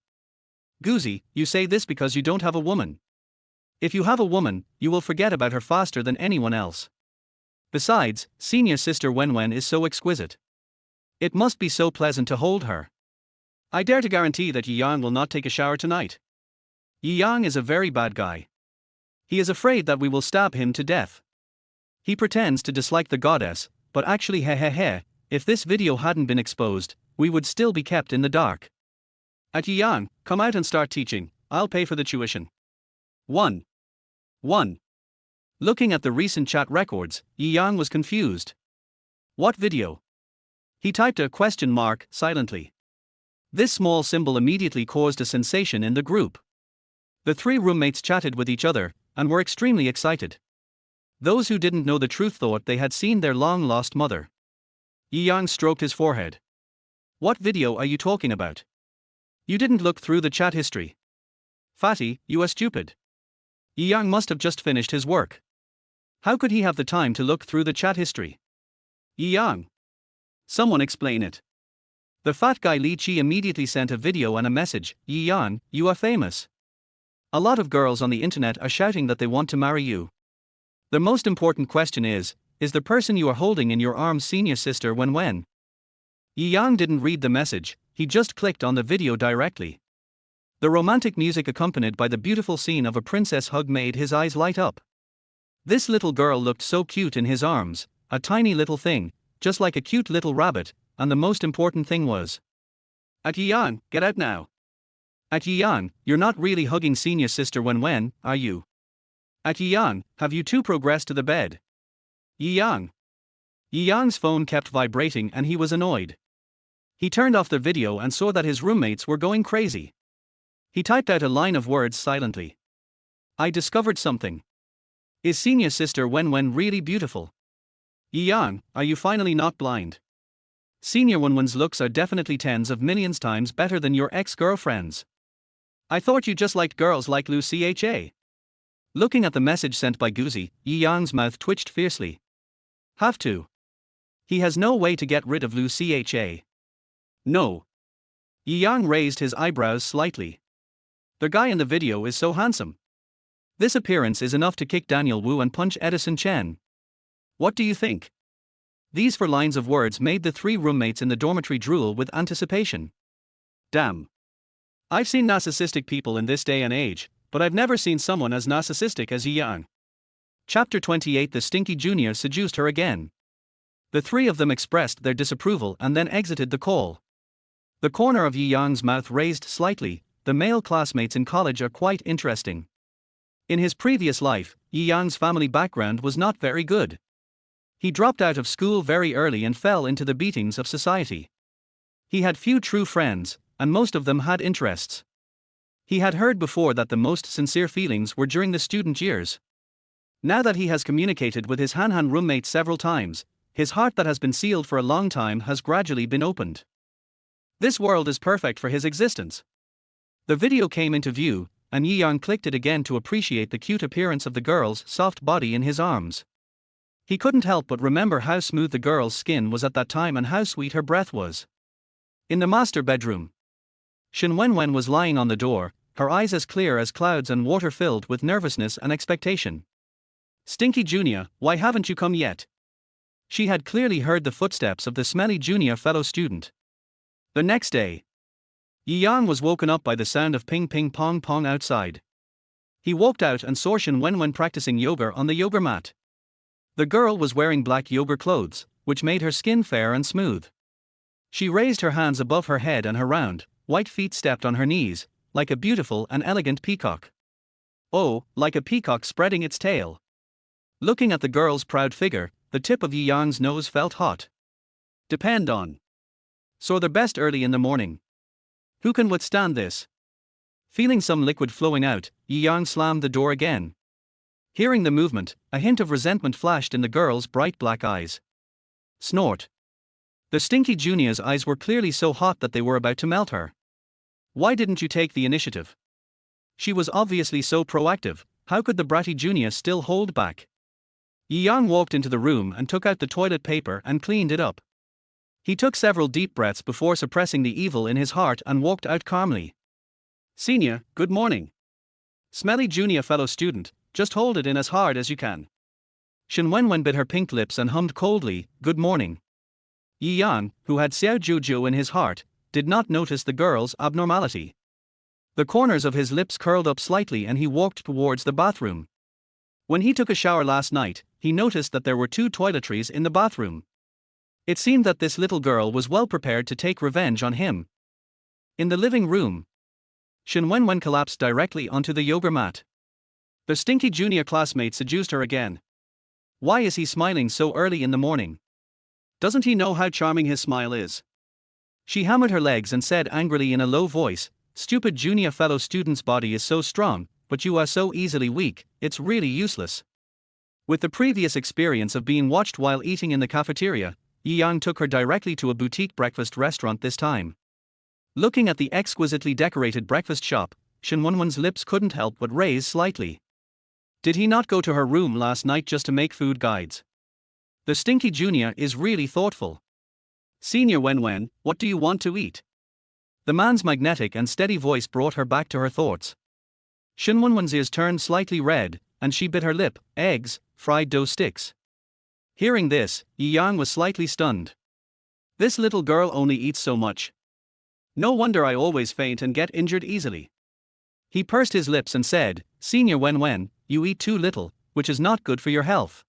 Goozy, you say this because you don't have a woman. If you have a woman, you will forget about her faster than anyone else. Besides, senior sister Wen Wen is so exquisite. It must be so pleasant to hold her. I dare to guarantee that Yiyang will not take a shower tonight. Yiyang is a very bad guy. He is afraid that we will stab him to death. He pretends to dislike the goddess, but actually if this video hadn't been exposed, we would still be kept in the dark. At Yiyang, come out and start teaching, I'll pay for the tuition. 1. Looking at the recent chat records, Yiyang was confused. What video? He typed a question mark silently. This small symbol immediately caused a sensation in the group. The three roommates chatted with each other, and were extremely excited. Those who didn't know the truth thought they had seen their long-lost mother. Yiyang stroked his forehead. What video are you talking about? You didn't look through the chat history. Fatty, you are stupid. Yiyang must have just finished his work. How could he have the time to look through the chat history? Yi Yang. Someone explain it. The fat guy Li Chi immediately sent a video and a message. Yi Yang, you are famous. A lot of girls on the internet are shouting that they want to marry you. The most important question is the person you are holding in your arms senior sister Wen Wen? Yi Yang didn't read the message, he just clicked on the video directly. The romantic music accompanied by the beautiful scene of a princess hug made his eyes light up. This little girl looked so cute in his arms, a tiny little thing, just like a cute little rabbit, and the most important thing was. At Yi Yang, get out now. At Yi Yang, you're not really hugging senior sister Wen Wen, are you? At Yi Yang, have you two progressed to the bed? Yi Yang. Yi Yang's phone kept vibrating and he was annoyed. He turned off the video and saw that his roommates were going crazy. He typed out a line of words silently. I discovered something. Is senior sister Wen Wen really beautiful? Yi Yang, are you finally not blind? Senior Wen Wen's looks are definitely tens of millions times better than your ex-girlfriend's. I thought you just liked girls like Lu Cha. Looking at the message sent by Guzi, Yi Yang's mouth twitched fiercely. Have to. He has no way to get rid of Lu Cha. No. Yi Yang raised his eyebrows slightly. The guy in the video is so handsome. This appearance is enough to kick Daniel Wu and punch Edison Chen. What do you think? These 4 lines of words made the 3 roommates in the dormitory drool with anticipation. Damn. I've seen narcissistic people in this day and age, but I've never seen someone as narcissistic as Yi Yang. Chapter 28. The Stinky Junior seduced her again. The 3 of them expressed their disapproval and then exited the call. The corner of Yi Yang's mouth raised slightly. The male classmates in college are quite interesting. In his previous life, Yi Yang's family background was not very good. He dropped out of school very early and fell into the beatings of society. He had few true friends, and most of them had interests. He had heard before that the most sincere feelings were during the student years. Now that he has communicated with his Han roommate several times, his heart that has been sealed for a long time has gradually been opened. This world is perfect for his existence. The video came into view, and Yi Yang clicked it again to appreciate the cute appearance of the girl's soft body in his arms. He couldn't help but remember how smooth the girl's skin was at that time and how sweet her breath was. In the master bedroom, Shen Wen Wen was lying on the door, her eyes as clear as clouds and water filled with nervousness and expectation. Stinky Junior, why haven't you come yet? She had clearly heard the footsteps of the smelly junior fellow student. The next day, Yi Yang was woken up by the sound of ping ping pong pong outside. He walked out and saw Shen Wen Wen practicing yoga on the yoga mat. The girl was wearing black yoga clothes, which made her skin fair and smooth. She raised her hands above her head and her round, white feet stepped on her knees, like a beautiful and elegant peacock. Oh, like a peacock spreading its tail. Looking at the girl's proud figure, the tip of Yi Yang's nose felt hot. Depend on. So the best early in the morning. Who can withstand this? Feeling some liquid flowing out, Yi Yang slammed the door again. Hearing the movement, a hint of resentment flashed in the girl's bright black eyes. Snort. The Stinky Junior's eyes were clearly so hot that they were about to melt her. Why didn't you take the initiative? She was obviously so proactive, how could the bratty junior still hold back? Yi Yang walked into the room and took out the toilet paper and cleaned it up. He took several deep breaths before suppressing the evil in his heart and walked out calmly. Senior, good morning. Smelly junior fellow student, just hold it in as hard as you can. Shen Wen Wen bit her pink lips and hummed coldly, good morning. Yi Yang, who had Xiao Zhujiu in his heart, did not notice the girl's abnormality. The corners of his lips curled up slightly and he walked towards the bathroom. When he took a shower last night, he noticed that there were 2 toiletries in the bathroom. It seemed that this little girl was well prepared to take revenge on him. In the living room, Shen Wen Wen collapsed directly onto the yoga mat. The Stinky Junior classmate seduced her again. Why is he smiling so early in the morning? Doesn't he know how charming his smile is? She hammered her legs and said angrily in a low voice, stupid junior fellow student's body is so strong, but you are so easily weak, it's really useless. With the previous experience of being watched while eating in the cafeteria, Yi Yang took her directly to a boutique breakfast restaurant this time. Looking at the exquisitely decorated breakfast shop, Shen Wen Wen's lips couldn't help but raise slightly. Did he not go to her room last night just to make food guides? The stinky junior is really thoughtful. Senior Wen Wen, what do you want to eat? The man's magnetic and steady voice brought her back to her thoughts. Shen Wenwen's ears turned slightly red, and she bit her lip. Eggs, fried dough sticks. Hearing this, Yi Yang was slightly stunned. This little girl only eats so much. No wonder I always faint and get injured easily. He pursed his lips and said, Senior Wen Wen, you eat too little, which is not good for your health.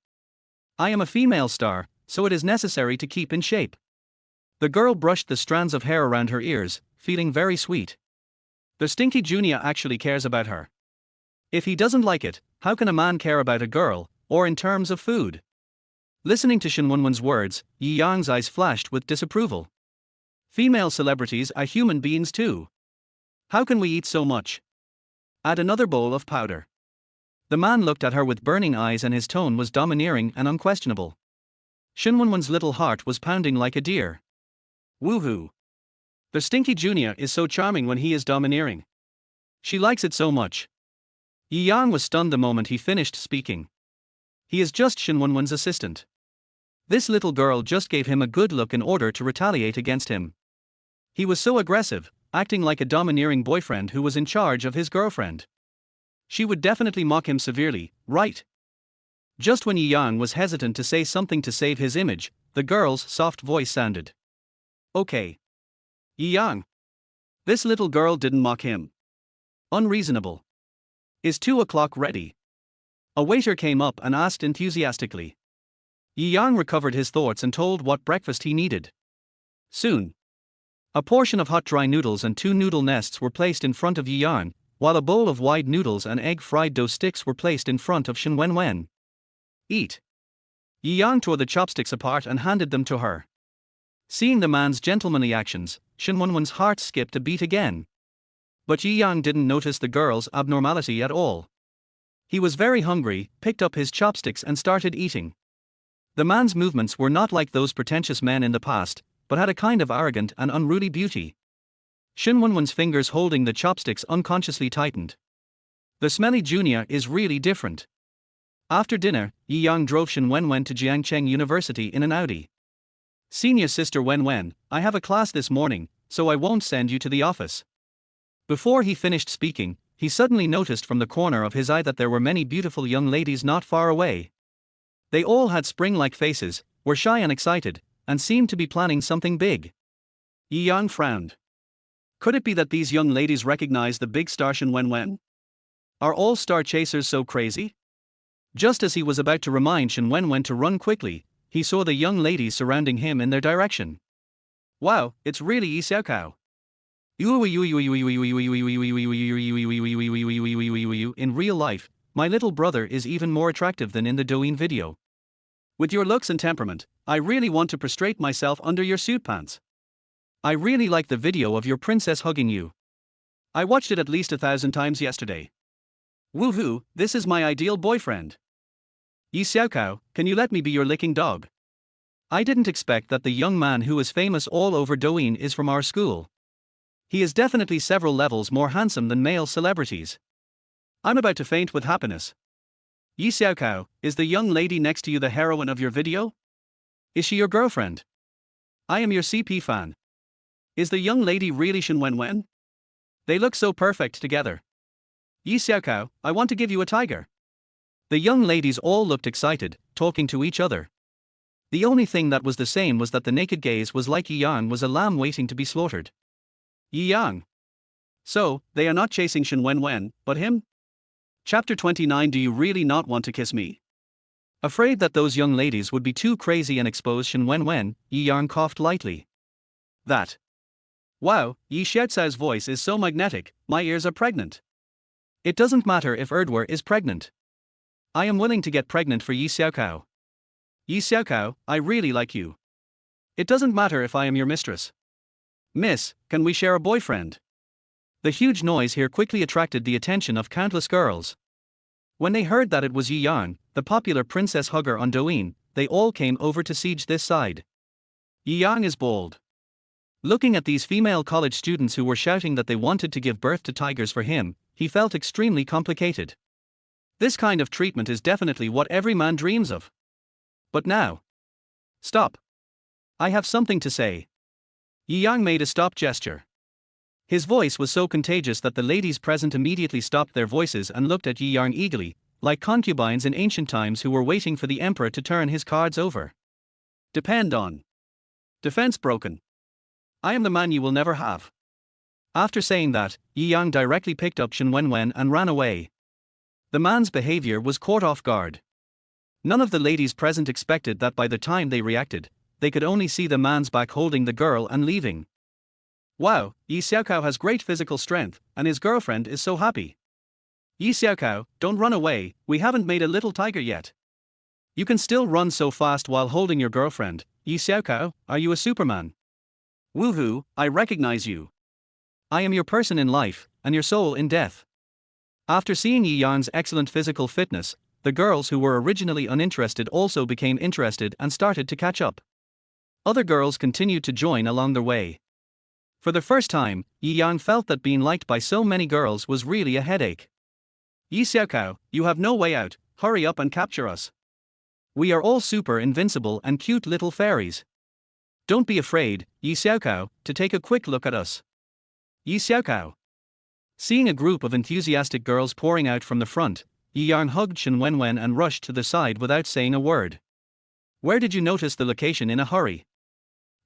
I am a female star, so it is necessary to keep in shape. The girl brushed the strands of hair around her ears, feeling very sweet. The stinky junior actually cares about her. If he doesn't like it, how can a man care about a girl, or in terms of food? Listening to Shen Wenwen's words, Yi Yang's eyes flashed with disapproval. Female celebrities are human beings too. How can we eat so much? Add another bowl of powder. The man looked at her with burning eyes and his tone was domineering and unquestionable. Shen Wenwen's little heart was pounding like a deer. Woohoo! The stinky junior is so charming when he is domineering. She likes it so much. Yi Yang was stunned the moment he finished speaking. He is just Shen Wenwen's assistant. This little girl just gave him a good look in order to retaliate against him. He was so aggressive, acting like a domineering boyfriend who was in charge of his girlfriend. She would definitely mock him severely, right? Just when Yi Yang was hesitant to say something to save his image, the girl's soft voice sounded. Okay. Yi Yang. This little girl didn't mock him. Unreasonable. Is 2 o'clock ready? A waiter came up and asked enthusiastically. Yi Yang recovered his thoughts and told what breakfast he needed. Soon. A portion of hot dry noodles and 2 noodle nests were placed in front of Yi Yang, while a bowl of wide noodles and egg fried dough sticks were placed in front of Shen Wenwen. Eat. Yi Yang tore the chopsticks apart and handed them to her. Seeing the man's gentlemanly actions, Shen Wenwen's heart skipped a beat again. But Yi Yang didn't notice the girl's abnormality at all. He was very hungry, picked up his chopsticks and started eating. The man's movements were not like those pretentious men in the past, but had a kind of arrogant and unruly beauty. Shen Wenwen's fingers holding the chopsticks unconsciously tightened. The smelly junior is really different. After dinner, Yi Yang drove Shen Wenwen to Jiangcheng University in an Audi. Senior sister Wen Wen, I have a class this morning, so I won't send you to the office. Before he finished speaking, he suddenly noticed from the corner of his eye that there were many beautiful young ladies not far away. They all had spring-like faces, were shy and excited, and seemed to be planning something big. Yi Yang frowned. Could it be that these young ladies recognize the big star Shen Wenwen? Are all star chasers so crazy? Just as he was about to remind Shen Wenwen to run quickly, he saw the young ladies surrounding him in their direction. Wow, it's really Yi Xiaokao. In real life, my little brother is even more attractive than in the Douyin video. With your looks and temperament, I really want to prostrate myself under your suit pants. I really like the video of your princess hugging you. I watched it at least 1,000 times yesterday. Woohoo, this is my ideal boyfriend. Yi Xiaokao, can you let me be your licking dog? I didn't expect that the young man who is famous all over Douyin is from our school. He is definitely several levels more handsome than male celebrities. I'm about to faint with happiness. Yi Xiaokao, is the young lady next to you the heroine of your video? Is she your girlfriend? I am your CP fan. Is the young lady really Shen Wenwen? They look so perfect together. Yi Xiaokao, I want to give you a tiger. The young ladies all looked excited, talking to each other. The only thing that was the same was that the naked gaze was like Yi Yang was a lamb waiting to be slaughtered. Yi Yang. So, they are not chasing Shen Wenwen, but him? Chapter 29. Do you really not want to kiss me? Afraid that those young ladies would be too crazy and expose Shen Wenwen, Yi Yang coughed lightly. That. Wow, Yi Xiaocao's voice is so magnetic, my ears are pregnant. It doesn't matter if Erdwer is pregnant. I am willing to get pregnant for Yi Xiaokao. Yi Xiaokao, I really like you. It doesn't matter if I am your mistress. Miss, can we share a boyfriend? The huge noise here quickly attracted the attention of countless girls. When they heard that it was Yi Yang, the popular princess hugger on Douyin, they all came over to siege this side. Yi Yang is bold. Looking at these female college students who were shouting that they wanted to give birth to tigers for him, he felt extremely complicated. This kind of treatment is definitely what every man dreams of. But now. Stop. I have something to say. Yi Yang made a stop gesture. His voice was so contagious that the ladies present immediately stopped their voices and looked at Yi Yang eagerly, like concubines in ancient times who were waiting for the emperor to turn his cards over. Depend on. Defense broken. I am the man you will never have. After saying that, Yi Yang directly picked up Wen Wen and ran away. The man's behavior was caught off guard. None of the ladies present expected that by the time they reacted, they could only see the man's back holding the girl and leaving. Wow, Yi Xiaokao has great physical strength, and his girlfriend is so happy. Yi Xiaokao, don't run away, we haven't made a little tiger yet. You can still run so fast while holding your girlfriend. Yi Xiaokao, are you a Superman? Woohoo, I recognize you. I am your person in life, and your soul in death. After seeing Yi Yang's excellent physical fitness, the girls who were originally uninterested also became interested and started to catch up. Other girls continued to join along their way. For the first time, Yi Yang felt that being liked by so many girls was really a headache. Yi Xiaokao, you have no way out, hurry up and capture us. We are all super invincible and cute little fairies. Don't be afraid, Yi Xiaokao, to take a quick look at us. Yi Xiaokao. Seeing a group of enthusiastic girls pouring out from the front, Yi Yang hugged Wen Wen and rushed to the side without saying a word. Where did you notice the location in a hurry?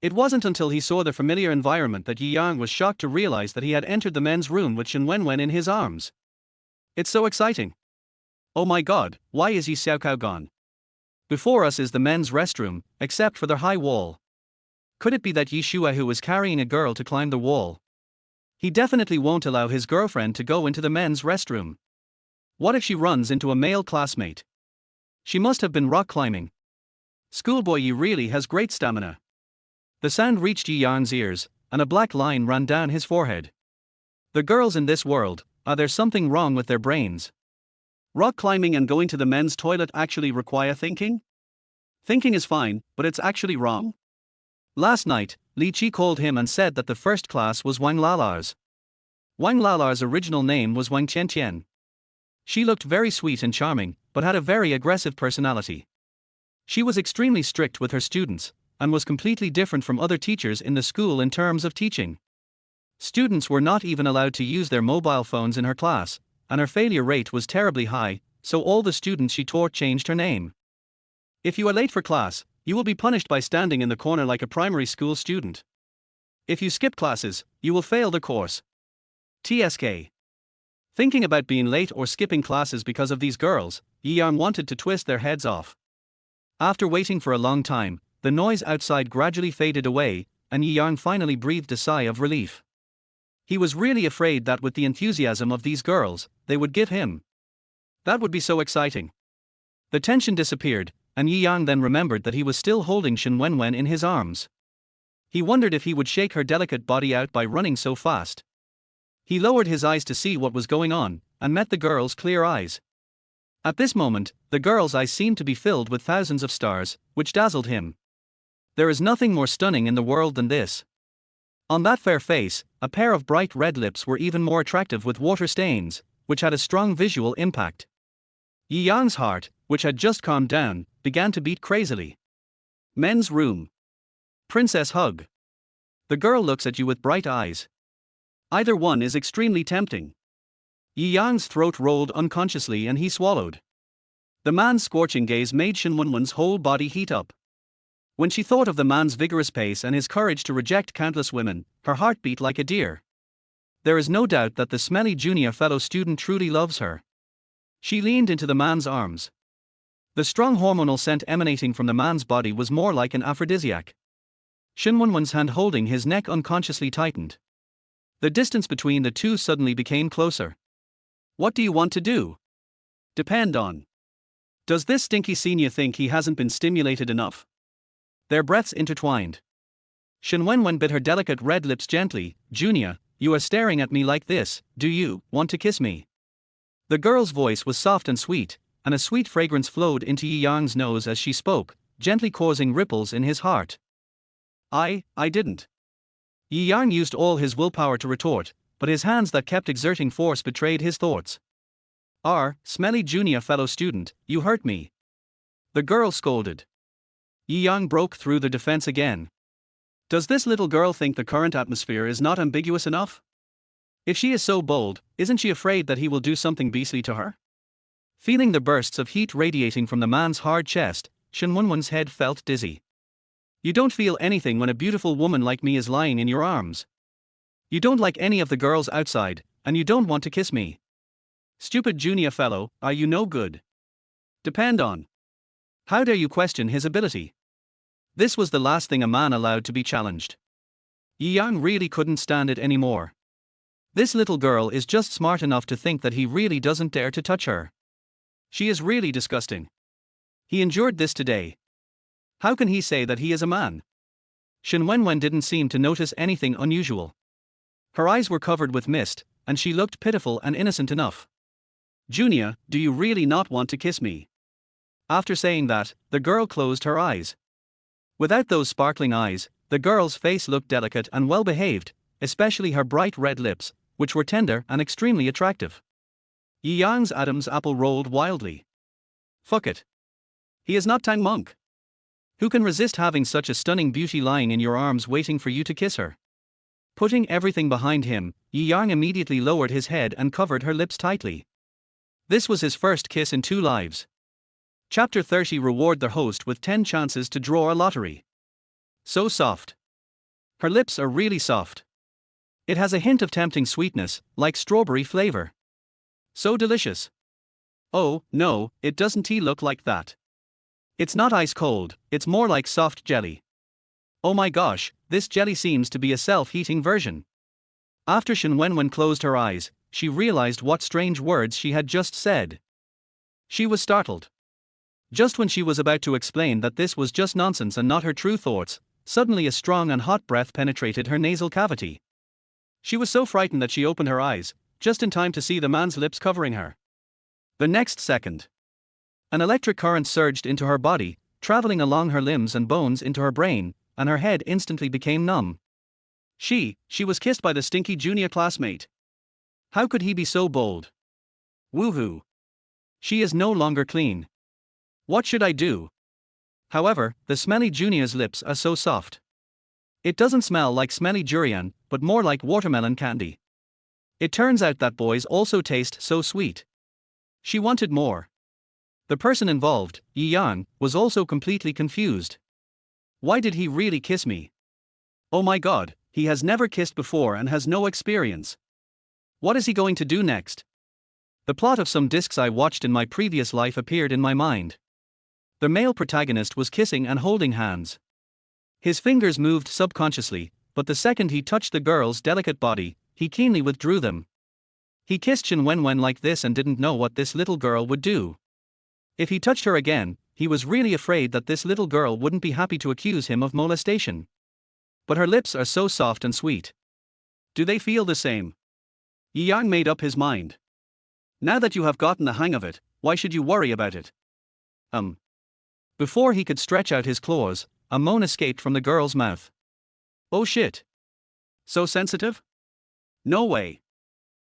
It wasn't until he saw the familiar environment that Yi Yang was shocked to realize that he had entered the men's room with Wen Wen in his arms. It's so exciting. Oh my god, why is Yi Xiaokao gone? Before us is the men's restroom, except for the high wall. Could it be that Yi Shuahu is carrying a girl to climb the wall? He definitely won't allow his girlfriend to go into the men's restroom. What if she runs into a male classmate? She must have been rock climbing. Schoolboy Yi really has great stamina. The sound reached Yi Yang's ears, and a black line ran down his forehead. The girls in this world, are there something wrong with their brains? Rock climbing and going to the men's toilet actually require thinking? Thinking is fine, but it's actually wrong. Last night, Li Qi called him and said that the first class was Wang Lalar's. Wang Lalar's original name was Wang Qianqian. She looked very sweet and charming, but had a very aggressive personality. She was extremely strict with her students, and was completely different from other teachers in the school in terms of teaching. Students were not even allowed to use their mobile phones in her class, and her failure rate was terribly high, so all the students she taught changed her name. If you are late for class, you will be punished by standing in the corner like a primary school student. If you skip classes, you will fail the course. TSK. Thinking about being late or skipping classes because of these girls, Yi Yang wanted to twist their heads off. After waiting for a long time, the noise outside gradually faded away, and Yi Yang finally breathed a sigh of relief. He was really afraid that with the enthusiasm of these girls, they would give him. That would be so exciting. The tension disappeared, and Yi Yang then remembered that he was still holding Wen Wen in his arms. He wondered if he would shake her delicate body out by running so fast. He lowered his eyes to see what was going on, and met the girl's clear eyes. At this moment, the girl's eyes seemed to be filled with thousands of stars, which dazzled him. There is nothing more stunning in the world than this. On that fair face, a pair of bright red lips were even more attractive with water stains, which had a strong visual impact. Yi Yang's heart, which had just calmed down, began to beat crazily. Men's room. Princess hug. The girl looks at you with bright eyes. Either one is extremely tempting. Yi Yang's throat rolled unconsciously and he swallowed. The man's scorching gaze made Wen Wen's whole body heat up. When she thought of the man's vigorous pace and his courage to reject countless women, her heart beat like a deer. There is no doubt that the smelly junior fellow student truly loves her. She leaned into the man's arms. The strong hormonal scent emanating from the man's body was more like an aphrodisiac. Wen Wen's hand holding his neck unconsciously tightened. The distance between the two suddenly became closer. What do you want to do? Depend on. Does this stinky senior think he hasn't been stimulated enough? Their breaths intertwined. Wen Wen bit her delicate red lips gently. Junior, you are staring at me like this, do you want to kiss me? The girl's voice was soft and sweet, and a sweet fragrance flowed into Yi Yang's nose as she spoke, gently causing ripples in his heart. I didn't. Yi Yang used all his willpower to retort, but his hands that kept exerting force betrayed his thoughts. Smelly junior fellow student, you hurt me. The girl scolded. Yi Yang broke through the defense again. Does this little girl think the current atmosphere is not ambiguous enough? If she is so bold, isn't she afraid that he will do something beastly to her? Feeling the bursts of heat radiating from the man's hard chest, Shen Wenwen's head felt dizzy. You don't feel anything when a beautiful woman like me is lying in your arms. You don't like any of the girls outside, and you don't want to kiss me. Stupid junior fellow, are you no good? Depend on. How dare you question his ability? This was the last thing a man allowed to be challenged. Yi Yang really couldn't stand it anymore. This little girl is just smart enough to think that he really doesn't dare to touch her. She is really disgusting. He endured this today. How can he say that he is a man? Shen Wenwen didn't seem to notice anything unusual. Her eyes were covered with mist, and she looked pitiful and innocent enough. Junior, do you really not want to kiss me? After saying that, the girl closed her eyes. Without those sparkling eyes, the girl's face looked delicate and well-behaved, especially her bright red lips, which were tender and extremely attractive. Yi Yang's Adam's apple rolled wildly. Fuck it. He is not Tang Monk. Who can resist having such a stunning beauty lying in your arms waiting for you to kiss her? Putting everything behind him, Yi Yang immediately lowered his head and covered her lips tightly. This was his first kiss in 2 lives. Chapter 30. Reward the host with 10 chances to draw a lottery. So soft. Her lips are really soft. It has a hint of tempting sweetness, like strawberry flavor. So delicious. Oh, no, it doesn't look like that. It's not ice cold, it's more like soft jelly. Oh my gosh, this jelly seems to be a self-heating version. After Shen Wenwen closed her eyes, she realized what strange words she had just said. She was startled. Just when she was about to explain that this was just nonsense and not her true thoughts, suddenly a strong and hot breath penetrated her nasal cavity. She was so frightened that she opened her eyes, just in time to see the man's lips covering her. The next second, an electric current surged into her body, traveling along her limbs and bones into her brain, and her head instantly became numb. She was kissed by the stinky junior classmate. How could he be so bold? Woohoo! She is no longer clean. What should I do? However, the smelly junior's lips are so soft. It doesn't smell like smelly durian, but more like watermelon candy. It turns out that boys also taste so sweet. She wanted more. The person involved, Yi Yang, was also completely confused. Why did he really kiss me? Oh my god, he has never kissed before and has no experience. What is he going to do next? The plot of some discs I watched in my previous life appeared in my mind. The male protagonist was kissing and holding hands. His fingers moved subconsciously, but the second he touched the girl's delicate body, he keenly withdrew them. He kissed Shen Wenwen like this and didn't know what this little girl would do. If he touched her again, he was really afraid that this little girl wouldn't be happy to accuse him of molestation. But her lips are so soft and sweet. Do they feel the same? Yi Yang made up his mind. Now that you have gotten the hang of it, why should you worry about it? Before he could stretch out his claws, a moan escaped from the girl's mouth. Oh shit. So sensitive? No way.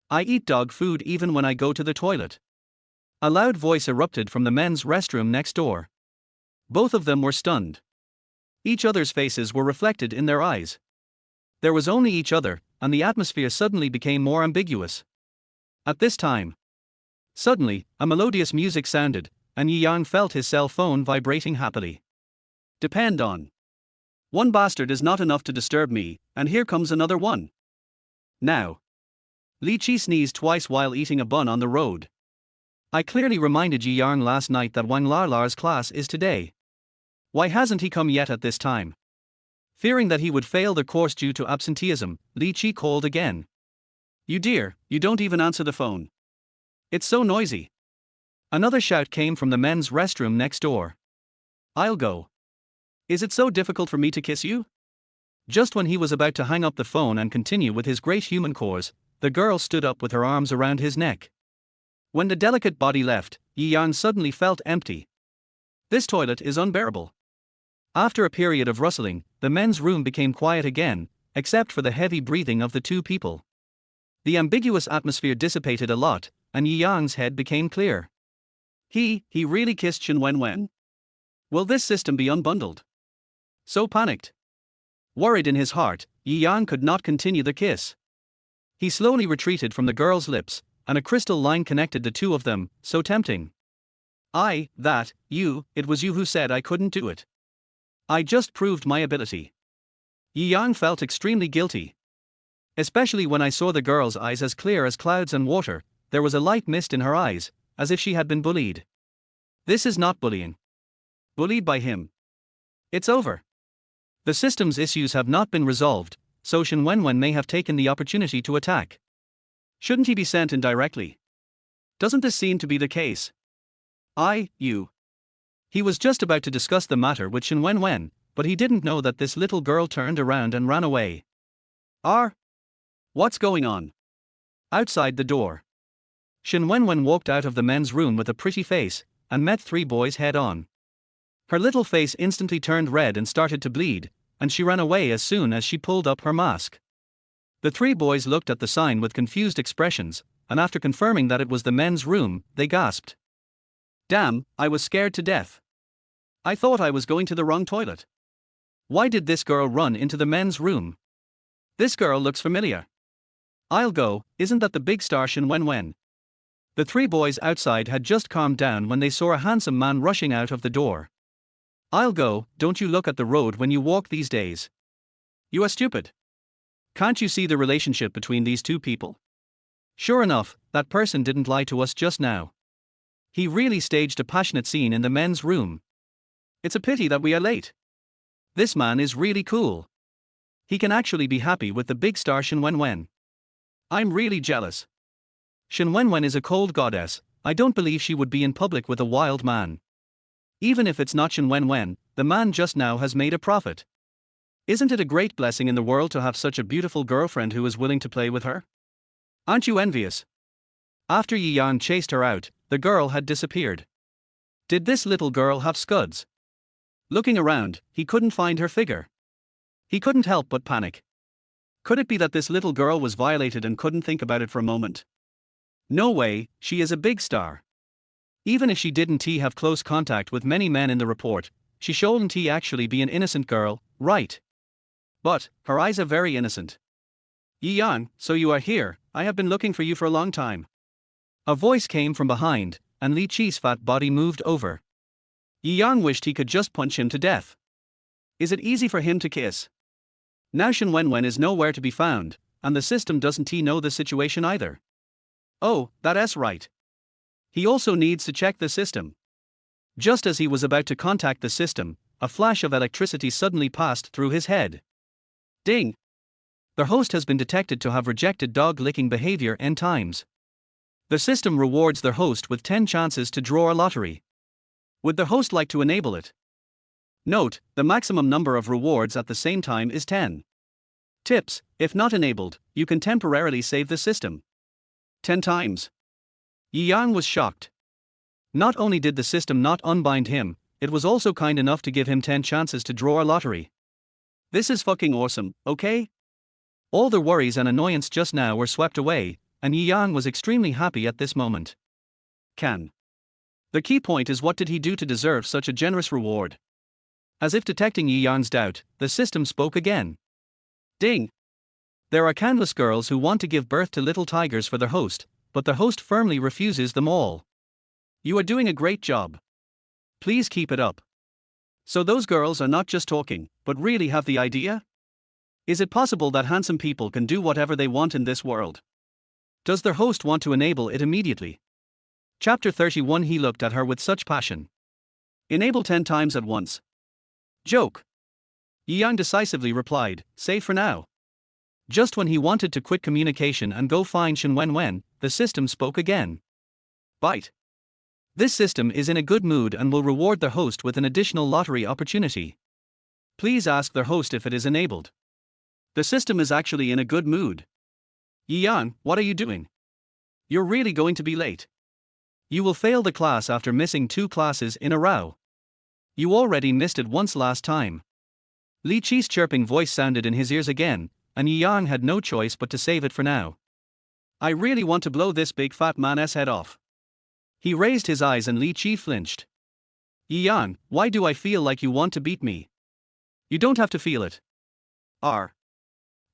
I eat dog food even when I go to the toilet. A loud voice erupted from the men's restroom next door. Both of them were stunned. Each other's faces were reflected in their eyes. There was only each other, and the atmosphere suddenly became more ambiguous. At this time, suddenly, a melodious music sounded, and Yi Yang felt his cell phone vibrating happily. Depend on. One bastard is not enough to disturb me, and here comes another one. Now. Li Qi sneezed twice while eating a bun on the road. I clearly reminded Yi Yang last night that Wang Larlar's class is today. Why hasn't he come yet at this time? Fearing that he would fail the course due to absenteeism, Li Qi called again. You dear, you don't even answer the phone. It's so noisy. Another shout came from the men's restroom next door. I'll go. Is it so difficult for me to kiss you? Just when he was about to hang up the phone and continue with his great human chores, the girl stood up with her arms around his neck. When the delicate body left, Yi Yang suddenly felt empty. This toilet is unbearable. After a period of rustling, the men's room became quiet again, except for the heavy breathing of the two people. The ambiguous atmosphere dissipated a lot, and Yi Yang's head became clear. He really kissed Shen Wen Wen? Will this system be unbundled? So panicked. Worried in his heart, Yi Yang could not continue the kiss. He slowly retreated from the girl's lips, and a crystal line connected the two of them, so tempting. It was you who said I couldn't do it. I just proved my ability. Yi Yang felt extremely guilty. Especially when I saw the girl's eyes as clear as clouds and water, there was a light mist in her eyes, as if she had been bullied. This is not bullying. Bullied by him. It's over. The system's issues have not been resolved, so Shen Wen Wen may have taken the opportunity to attack. Shouldn't he be sent in directly? Doesn't this seem to be the case? He was just about to discuss the matter with Shen Wen Wen, but he didn't know that this little girl turned around and ran away. What's going on? Outside the door. Shen Wen Wen walked out of the men's room with a pretty face, and met three boys head on. Her little face instantly turned red and started to bleed, and she ran away as soon as she pulled up her mask. The three boys looked at the sign with confused expressions, and after confirming that it was the men's room, they gasped. Damn, I was scared to death. I thought I was going to the wrong toilet. Why did this girl run into the men's room? This girl looks familiar. I'll go, isn't that the big star Shen Wen Wen? The three boys outside had just calmed down when they saw a handsome man rushing out of the door. I'll go, don't you look at the road when you walk these days? You are stupid. Can't you see the relationship between these two people? Sure enough, that person didn't lie to us just now. He really staged a passionate scene in the men's room. It's a pity that we are late. This man is really cool. He can actually be happy with the big star Shen Wen Wen. I'm really jealous. Shen Wen Wen is a cold goddess. I don't believe she would be in public with a wild man. Even if it's not Shen Wen Wen, the man just now has made a profit. Isn't it a great blessing in the world to have such a beautiful girlfriend who is willing to play with her? Aren't you envious? After Yi Yang chased her out, the girl had disappeared. Did this little girl have scuds? Looking around, he couldn't find her figure. He couldn't help but panic. Could it be that this little girl was violated and couldn't think about it for a moment? No way, she is a big star. Even if she didn't have close contact with many men in the report, she shouldn't actually be an innocent girl, right? But, her eyes are very innocent. Yi Yang, so you are here, I have been looking for you for a long time. A voice came from behind, and Li Qi's fat body moved over. Yi Yang wished he could just punch him to death. Is it easy for him to kiss? Now Shen Wen Wen is nowhere to be found, and the system doesn't know the situation either. Oh, that's right. He also needs to check the system. Just as he was about to contact the system, a flash of electricity suddenly passed through his head. Ding! The host has been detected to have rejected dog-licking behavior n times. The system rewards the host with 10 chances to draw a lottery. Would the host like to enable it? Note, the maximum number of rewards at the same time is 10. Tips: if not enabled, you can temporarily save the system. 10 times. Yi Yang was shocked. Not only did the system not unbind him, it was also kind enough to give him 10 chances to draw a lottery. This is fucking awesome, okay? All the worries and annoyance just now were swept away, and Yi Yang was extremely happy at this moment. The key point is, what did he do to deserve such a generous reward? As if detecting Yi Yang's doubt, the system spoke again. Ding! There are countless girls who want to give birth to little tigers for their host, but the host firmly refuses them all. You are doing a great job. Please keep it up. So those girls are not just talking, but really have the idea? Is it possible that handsome people can do whatever they want in this world? Does their host want to enable it immediately? Chapter 31. He looked at her with such passion. Enable 10 times at once. Joke. Yi Yang decisively replied, save for now. Just when he wanted to quit communication and go find Shen Wen Wen, the system spoke again. Bite. This system is in a good mood and will reward the host with an additional lottery opportunity. Please ask their host if it is enabled. The system is actually in a good mood. Yi Yang, what are you doing? You're really going to be late. You will fail the class after missing 2 classes in a row. You already missed it once last time. Li Qi's chirping voice sounded in his ears again, and Yi Yang had no choice but to save it for now. I really want to blow this big fat man's head off. He raised his eyes and Li Qi flinched. Yiyan, why do I feel like you want to beat me? You don't have to feel it. R.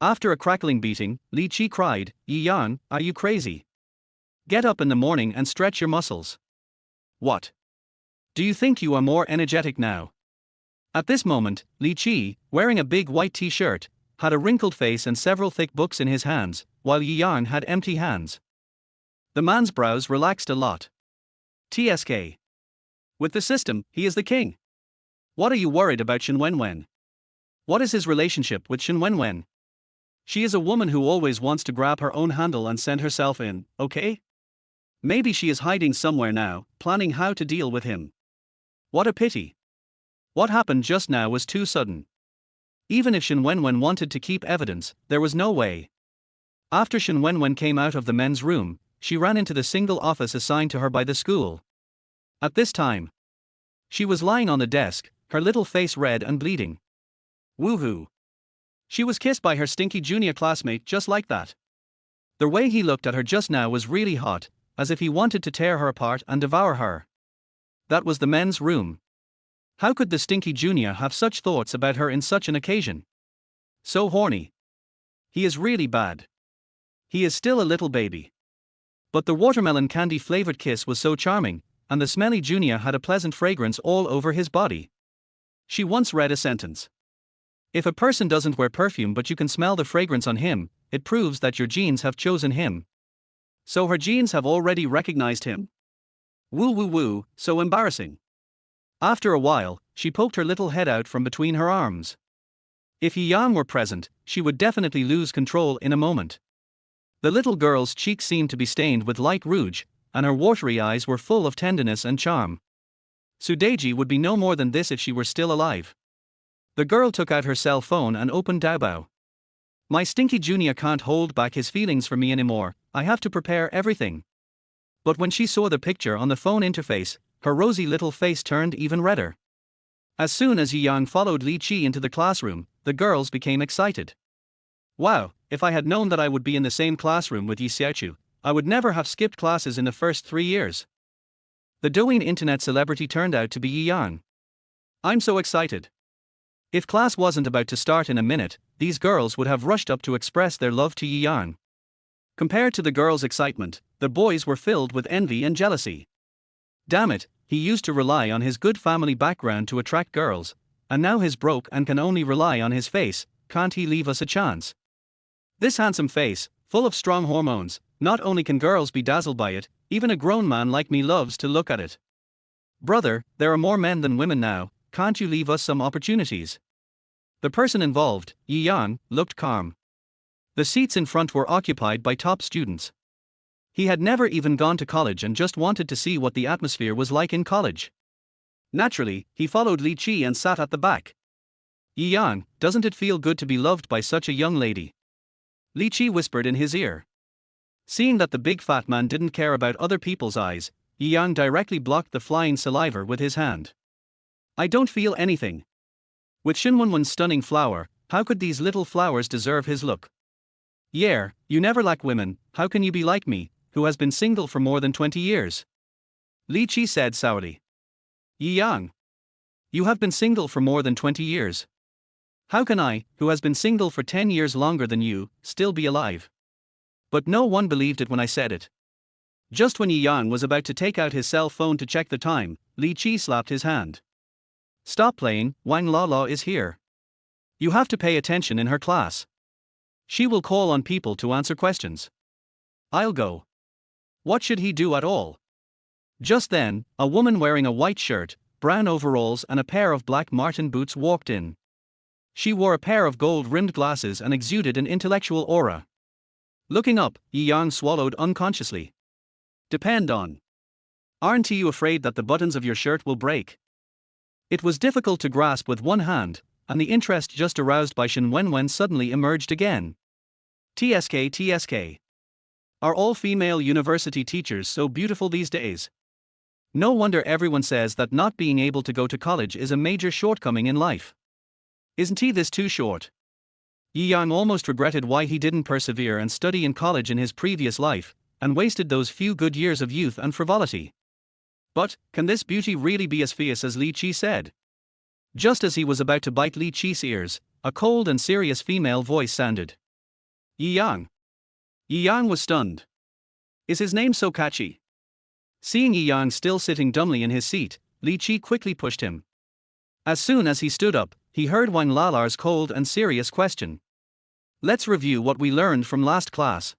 After a crackling beating, Li Qi cried, Yiyan, are you crazy? Get up in the morning and stretch your muscles. What? Do you think you are more energetic now? At this moment, Li Qi, wearing a big white t-shirt, had a wrinkled face and several thick books in his hands, while Yiyan had empty hands. The man's brows relaxed a lot. TSK. With the system, he is the king. What are you worried about Wen Wen? What is his relationship with Wen Wen? She is a woman who always wants to grab her own handle and send herself in, okay? Maybe she is hiding somewhere now, planning how to deal with him. What a pity. What happened just now was too sudden. Even if Wen Wen wanted to keep evidence, there was no way. After Wen Wen came out of the men's room, she ran into the single office assigned to her by the school. At this time, she was lying on the desk, her little face red and bleeding. Woohoo! She was kissed by her stinky junior classmate just like that. The way he looked at her just now was really hot, as if he wanted to tear her apart and devour her. That was the men's room. How could the stinky junior have such thoughts about her in such an occasion? So horny. He is really bad. He is still a little baby. But the watermelon candy flavored kiss was so charming, and the smelly junior had a pleasant fragrance all over his body. She once read a sentence. If a person doesn't wear perfume but you can smell the fragrance on him, it proves that your genes have chosen him. So her genes have already recognized him. Woo woo woo, so embarrassing. After a while, she poked her little head out from between her arms. If Yiyan were present, she would definitely lose control in a moment. The little girl's cheeks seemed to be stained with light rouge, and her watery eyes were full of tenderness and charm. Sudeji would be no more than this if she were still alive. The girl took out her cell phone and opened Daobao. My stinky junior can't hold back his feelings for me anymore, I have to prepare everything. But when she saw the picture on the phone interface, her rosy little face turned even redder. As soon as Yiyan followed Li Qi into the classroom, the girls became excited. Wow, if I had known that I would be in the same classroom with Yi Xiaochu, I would never have skipped classes in the first 3 years. The Douyin internet celebrity turned out to be Yiyan. I'm so excited. If class wasn't about to start in a minute, these girls would have rushed up to express their love to Yiyan. Compared to the girls' excitement, the boys were filled with envy and jealousy. Damn it, he used to rely on his good family background to attract girls, and now he's broke and can only rely on his face, can't he leave us a chance? This handsome face, full of strong hormones, not only can girls be dazzled by it, even a grown man like me loves to look at it. Brother, there are more men than women now, can't you leave us some opportunities? The person involved, Yiyan, looked calm. The seats in front were occupied by top students. He had never even gone to college and just wanted to see what the atmosphere was like in college. Naturally, he followed Li Qi and sat at the back. Yiyan, doesn't it feel good to be loved by such a young lady? Li Qi whispered in his ear. Seeing that the big fat man didn't care about other people's eyes, Yiyan directly blocked the flying saliva with his hand. I don't feel anything. With Shinwenwen's stunning flower, how could these little flowers deserve his look? Yeah, you never lack women, how can you be like me, who has been single for more than 20 years? Li Qi said sourly. Yiyan. You have been single for more than 20 years. How can I, who has been single for 10 years longer than you, still be alive? But no one believed it when I said it. Just when Yiyan was about to take out his cell phone to check the time, Li Qi slapped his hand. Stop playing, Wang Lala is here. You have to pay attention in her class. She will call on people to answer questions. I'll go. What should he do at all? Just then, a woman wearing a white shirt, brown overalls and a pair of black Martin boots walked in. She wore a pair of gold-rimmed glasses and exuded an intellectual aura. Looking up, Yiyan swallowed unconsciously. Depend on. Aren't you afraid that the buttons of your shirt will break? It was difficult to grasp with one hand, and the interest just aroused by Wen Wen suddenly emerged again. TSK. Are all female university teachers so beautiful these days? No wonder everyone says that not being able to go to college is a major shortcoming in life. Isn't he this too short? Yi Yang almost regretted why he didn't persevere and study in college in his previous life, and wasted those few good years of youth and frivolity. But, can this beauty really be as fierce as Li Qi said? Just as he was about to bite Li Qi's ears, a cold and serious female voice sounded. Yi Yang. Yi Yang was stunned. Is his name so catchy? Seeing Yi Yang still sitting dumbly in his seat, Li Qi quickly pushed him. As soon as he stood up, he heard Wang Lalar's cold and serious question. Let's review what we learned from last class.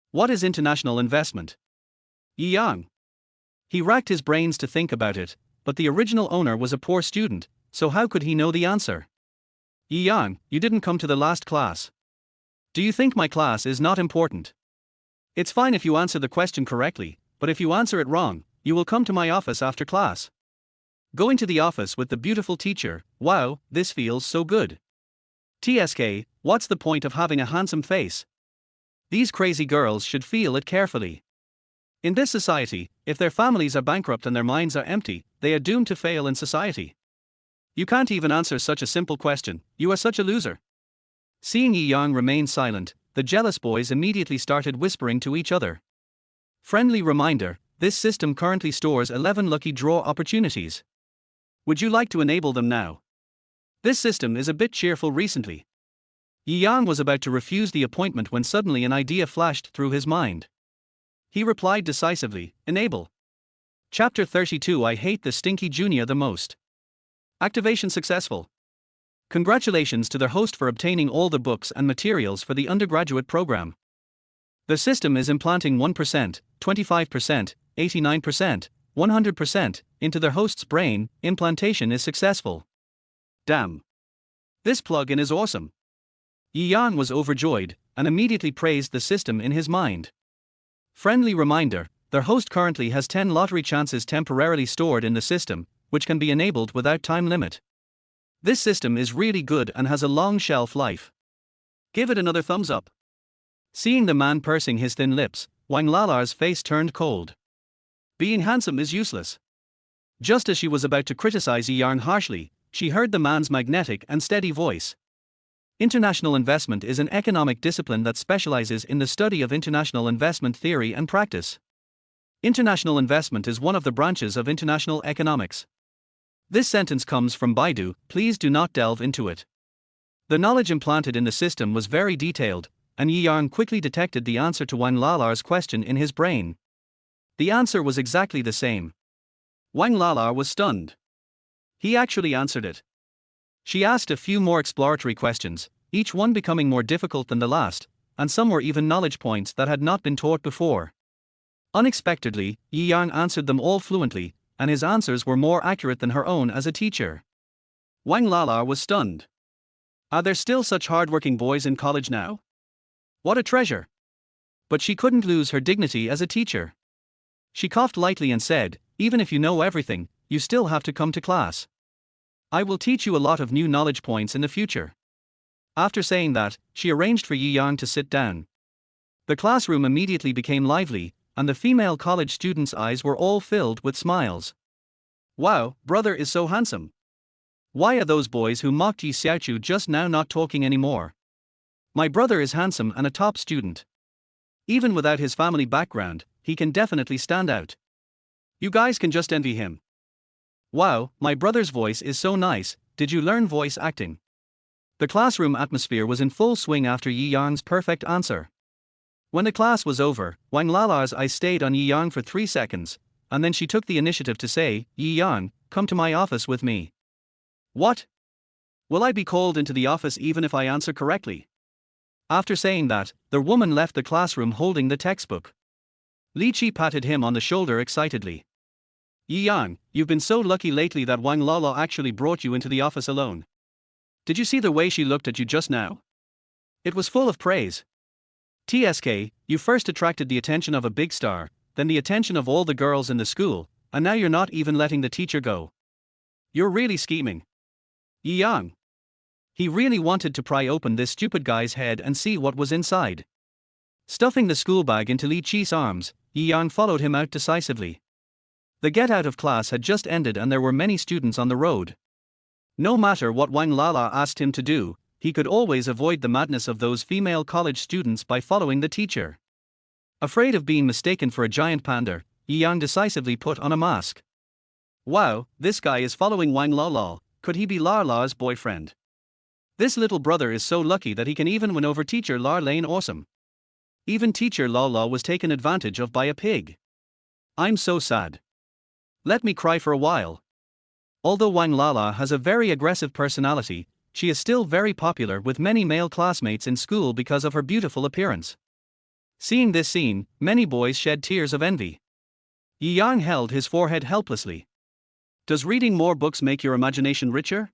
What is international investment? Yi Yang. He racked his brains to think about it, but the original owner was a poor student, so how could he know the answer? Yi Yang, you didn't come to the last class. Do you think my class is not important? It's fine if you answer the question correctly, but if you answer it wrong, you will come to my office after class. Going to the office with the beautiful teacher, wow, this feels so good. TSK, what's the point of having a handsome face? These crazy girls should feel it carefully. In this society, if their families are bankrupt and their minds are empty, they are doomed to fail in society. You can't even answer such a simple question, you are such a loser. Seeing Yi Yang remain silent, the jealous boys immediately started whispering to each other. Friendly reminder, this system currently stores 11 lucky draw opportunities. Would you like to enable them now? This system is a bit cheerful recently. Yi Yang was about to refuse the appointment when suddenly an idea flashed through his mind. He replied decisively, enable. Chapter 32 I hate the stinky junior the most. Activation successful. Congratulations to the host for obtaining all the books and materials for the undergraduate program. The system is implanting 1%, 25%, 89%, 100% into the host's brain. Implantation is successful. Damn. This plugin is awesome. Yi Yang was overjoyed and immediately praised the system in his mind. Friendly reminder, their host currently has 10 lottery chances temporarily stored in the system, which can be enabled without time limit. This system is really good and has a long shelf life. Give it another thumbs up. Seeing the man pursing his thin lips, Wang Lalar's face turned cold. Being handsome is useless. Just as she was about to criticize Yi Yang harshly, she heard the man's magnetic and steady voice. International investment is an economic discipline that specializes in the study of international investment theory and practice. International investment is one of the branches of international economics. This sentence comes from Baidu, please do not delve into it. The knowledge implanted in the system was very detailed, and Yi Yang quickly detected the answer to Wang Lalar's question in his brain. The answer was exactly the same. Wang Lalar was stunned. He actually answered it. She asked a few more exploratory questions, each one becoming more difficult than the last, and some were even knowledge points that had not been taught before. Unexpectedly, Yi Yang answered them all fluently, and his answers were more accurate than her own as a teacher. Wang Lalar was stunned. Are there still such hardworking boys in college now? What a treasure! But she couldn't lose her dignity as a teacher. She coughed lightly and said, even if you know everything, you still have to come to class. I will teach you a lot of new knowledge points in the future. After saying that, she arranged for Yi Yang to sit down. The classroom immediately became lively, and the female college students' eyes were all filled with smiles. Wow, brother is so handsome. Why are those boys who mocked Yi Xiaochu just now not talking anymore? My brother is handsome and a top student. Even without his family background, he can definitely stand out. You guys can just envy him. Wow, my brother's voice is so nice, did you learn voice acting? The classroom atmosphere was in full swing after Yi Yang's perfect answer. When the class was over, Wang Lalar's eyes stayed on Yi Yang for 3 seconds, and then she took the initiative to say, Yi Yang, come to my office with me. What? Will I be called into the office even if I answer correctly? After saying that, the woman left the classroom holding the textbook. Li Qi patted him on the shoulder excitedly. Yi Yang, you've been so lucky lately that Wang Lala actually brought you into the office alone. Did you see the way she looked at you just now? It was full of praise. TSK, you first attracted the attention of a big star, then the attention of all the girls in the school, and now you're not even letting the teacher go. You're really scheming. Yi Yang. He really wanted to pry open this stupid guy's head and see what was inside. Stuffing the school bag into Li Qi's arms, Yi Yang followed him out decisively. The get out of class had just ended and there were many students on the road. No matter what Wang Lala asked him to do, he could always avoid the madness of those female college students by following the teacher. Afraid of being mistaken for a giant panda, Yang decisively put on a mask. Wow, this guy is following Wang Lala. Could he be Lala's boyfriend? This little brother is so lucky that he can even win over teacher Lane. Awesome. Even teacher Lala was taken advantage of by a pig. I'm so sad. Let me cry for a while. Although Wang Lala has a very aggressive personality, she is still very popular with many male classmates in school because of her beautiful appearance. Seeing this scene, many boys shed tears of envy. Yang held his forehead helplessly. Does reading more books make your imagination richer?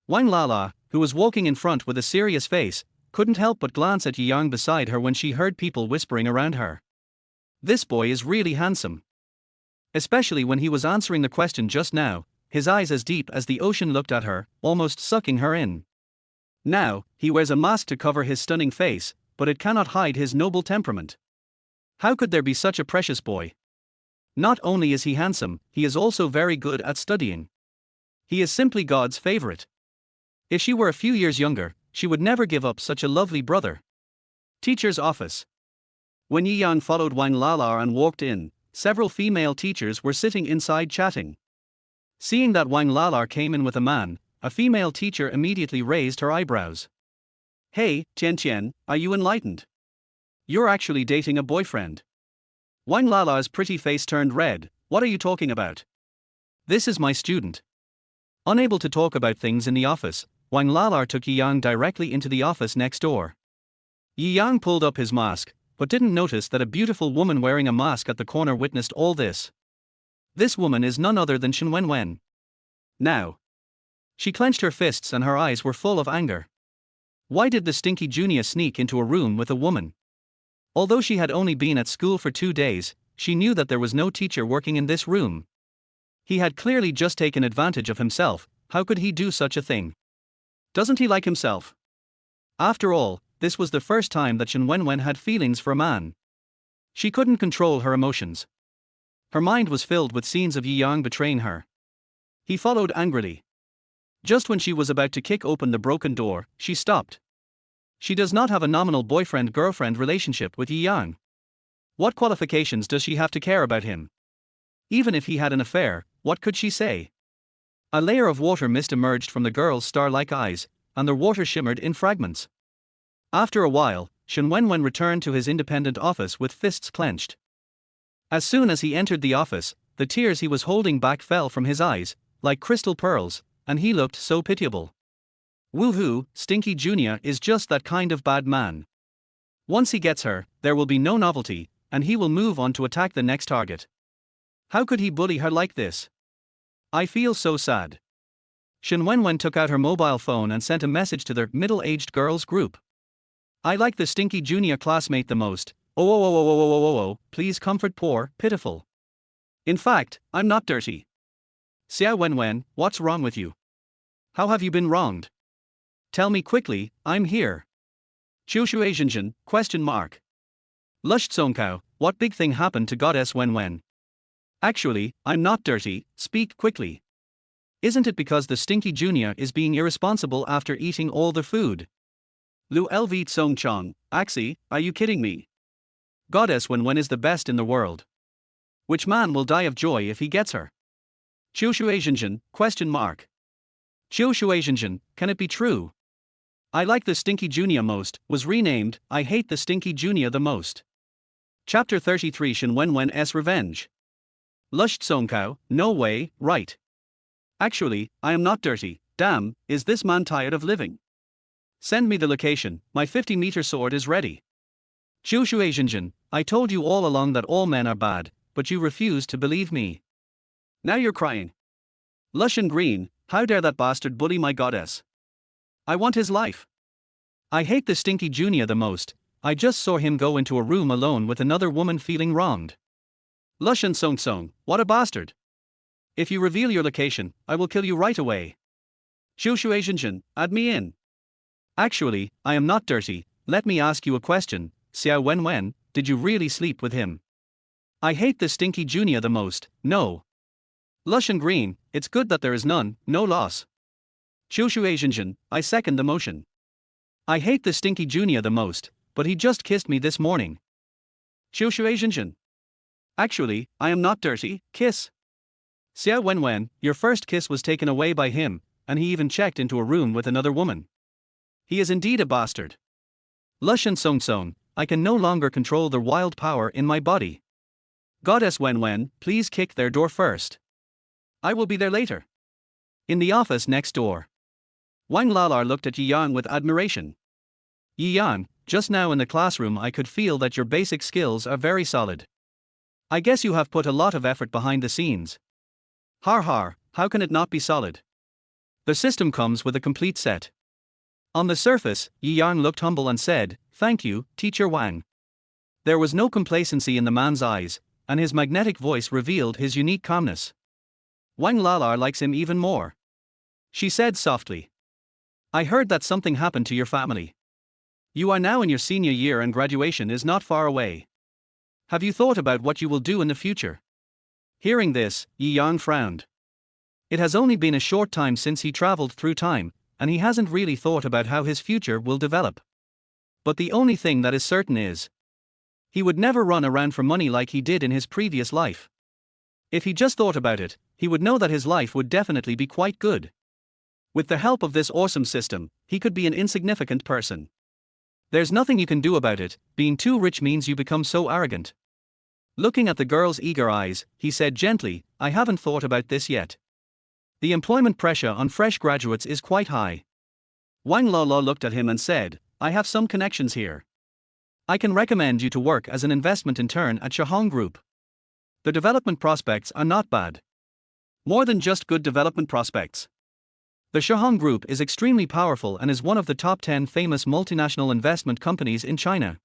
Wang Lala, who was walking in front with a serious face, couldn't help but glance at Yang beside her when she heard people whispering around her. This boy is really handsome. Especially when he was answering the question just now, his eyes as deep as the ocean looked at her, almost sucking her in. Now, he wears a mask to cover his stunning face, but it cannot hide his noble temperament. How could there be such a precious boy? Not only is he handsome, he is also very good at studying. He is simply God's favorite. If she were a few years younger, she would never give up such a lovely brother. Teacher's office. When Yang followed Wang Lala and walked in, several female teachers were sitting inside chatting. Seeing that Wang Lala came in with a man, a female teacher immediately raised her eyebrows. Hey, Tian, are you enlightened? You're actually dating a boyfriend. Wang Lala's pretty face turned red. What are you talking about? This is my student. Unable to talk about things in the office, Wang Lala took Yang directly into the office next door. Yang pulled up his mask, but didn't notice that a beautiful woman wearing a mask at the corner witnessed all this. This woman is none other than Wen Wen. Now. She clenched her fists and her eyes were full of anger. Why did the stinky junior sneak into a room with a woman? Although she had only been at school for 2 days, she knew that there was no teacher working in this room. He had clearly just taken advantage of himself. How could he do such a thing? Doesn't he like himself? After all, this was the first time that Wen Wen had feelings for a man. She couldn't control her emotions. Her mind was filled with scenes of Yang betraying her. He followed angrily. Just when she was about to kick open the broken door, she stopped. She does not have a nominal boyfriend-girlfriend relationship with Yang. What qualifications does she have to care about him? Even if he had an affair, what could she say? A layer of water mist emerged from the girl's star-like eyes, and the water shimmered in fragments. After a while, Wen Wen returned to his independent office with fists clenched. As soon as he entered the office, the tears he was holding back fell from his eyes, like crystal pearls, and he looked so pitiable. Woohoo, Stinky Jr. is just that kind of bad man. Once he gets her, there will be no novelty, and he will move on to attack the next target. How could he bully her like this? I feel so sad. Wen Wen took out her mobile phone and sent a message to their middle-aged girls group. I like the Stinky Junior classmate the most. Oh, please comfort poor, pitiful. In fact, I'm not dirty. Xia Wen, what's wrong with you? How have you been wronged? Tell me quickly, I'm here. Qiushuazhenjin, ? Lush Tsongkao, what big thing happened to Goddess Wen Wen? Actually, I'm not dirty, speak quickly. Isn't it because the Stinky Junior is being irresponsible after eating all the food? Lu Lv Tsongchang, Axi, are you kidding me? Goddess Wen Wen is the best in the world. Which man will die of joy if he gets her? Qiushuazhenjin, ? Qiushuazhenjin, can it be true? I like the Stinky Junior most, was renamed, I hate the Stinky Junior the most. Chapter 33 Wen Wen's Revenge. Lush Tsongkao, no way, right. Actually, I am not dirty, damn, is this man tired of living? Send me the location, my 50-meter sword is ready. Qiushuazhenjin, I told you all along that all men are bad, but you refused to believe me. Now you're crying. Lush and Green, how dare that bastard bully my goddess? I want his life. I hate the Stinky Junior the most, I just saw him go into a room alone with another woman feeling wronged. Lush and Song, what a bastard. If you reveal your location, I will kill you right away. Qiushuazhenjin, add me in. Actually, I am not dirty, let me ask you a question, Xia Wen, did you really sleep with him? I hate the Stinky Junior the most, no. Lush and Green, it's good that there is none, no loss. Qiushuazhenjin, I second the motion. I hate the stinky junior the most, but he just kissed me this morning. Xiu. Actually, I am not dirty, kiss. Xiao Wen Wen, your first kiss was taken away by him, and he even checked into a room with another woman. He is indeed a bastard. Lushan Song, I can no longer control the wild power in my body. Goddess Wen Wen, please kick their door first. I will be there later. In the office next door. Wang Lalar looked at Yi Yang with admiration. Yi Yang, just now in the classroom I could feel that your basic skills are very solid. I guess you have put a lot of effort behind the scenes. Har, how can it not be solid? The system comes with a complete set. On the surface, Yi Yang looked humble and said, "Thank you, Teacher Wang." There was no complacency in the man's eyes, and his magnetic voice revealed his unique calmness. Wang Lalar likes him even more. She said softly, "I heard that something happened to your family. You are now in your senior year and graduation is not far away. Have you thought about what you will do in the future?" Hearing this, Yi Yang frowned. It has only been a short time since he traveled through time, and he hasn't really thought about how his future will develop. But the only thing that is certain is, he would never run around for money like he did in his previous life. If he just thought about it, he would know that his life would definitely be quite good. With the help of this awesome system, he could be an insignificant person. There's nothing you can do about it, being too rich means you become so arrogant. Looking at the girl's eager eyes, he said gently, "I haven't thought about this yet. The employment pressure on fresh graduates is quite high." Wang Lala looked at him and said, "I have some connections here. I can recommend you to work as an investment intern at Shahong Group. The development prospects are not bad. More than just good development prospects. The Shahong Group is extremely powerful and is one of the top 10 famous multinational investment companies in China.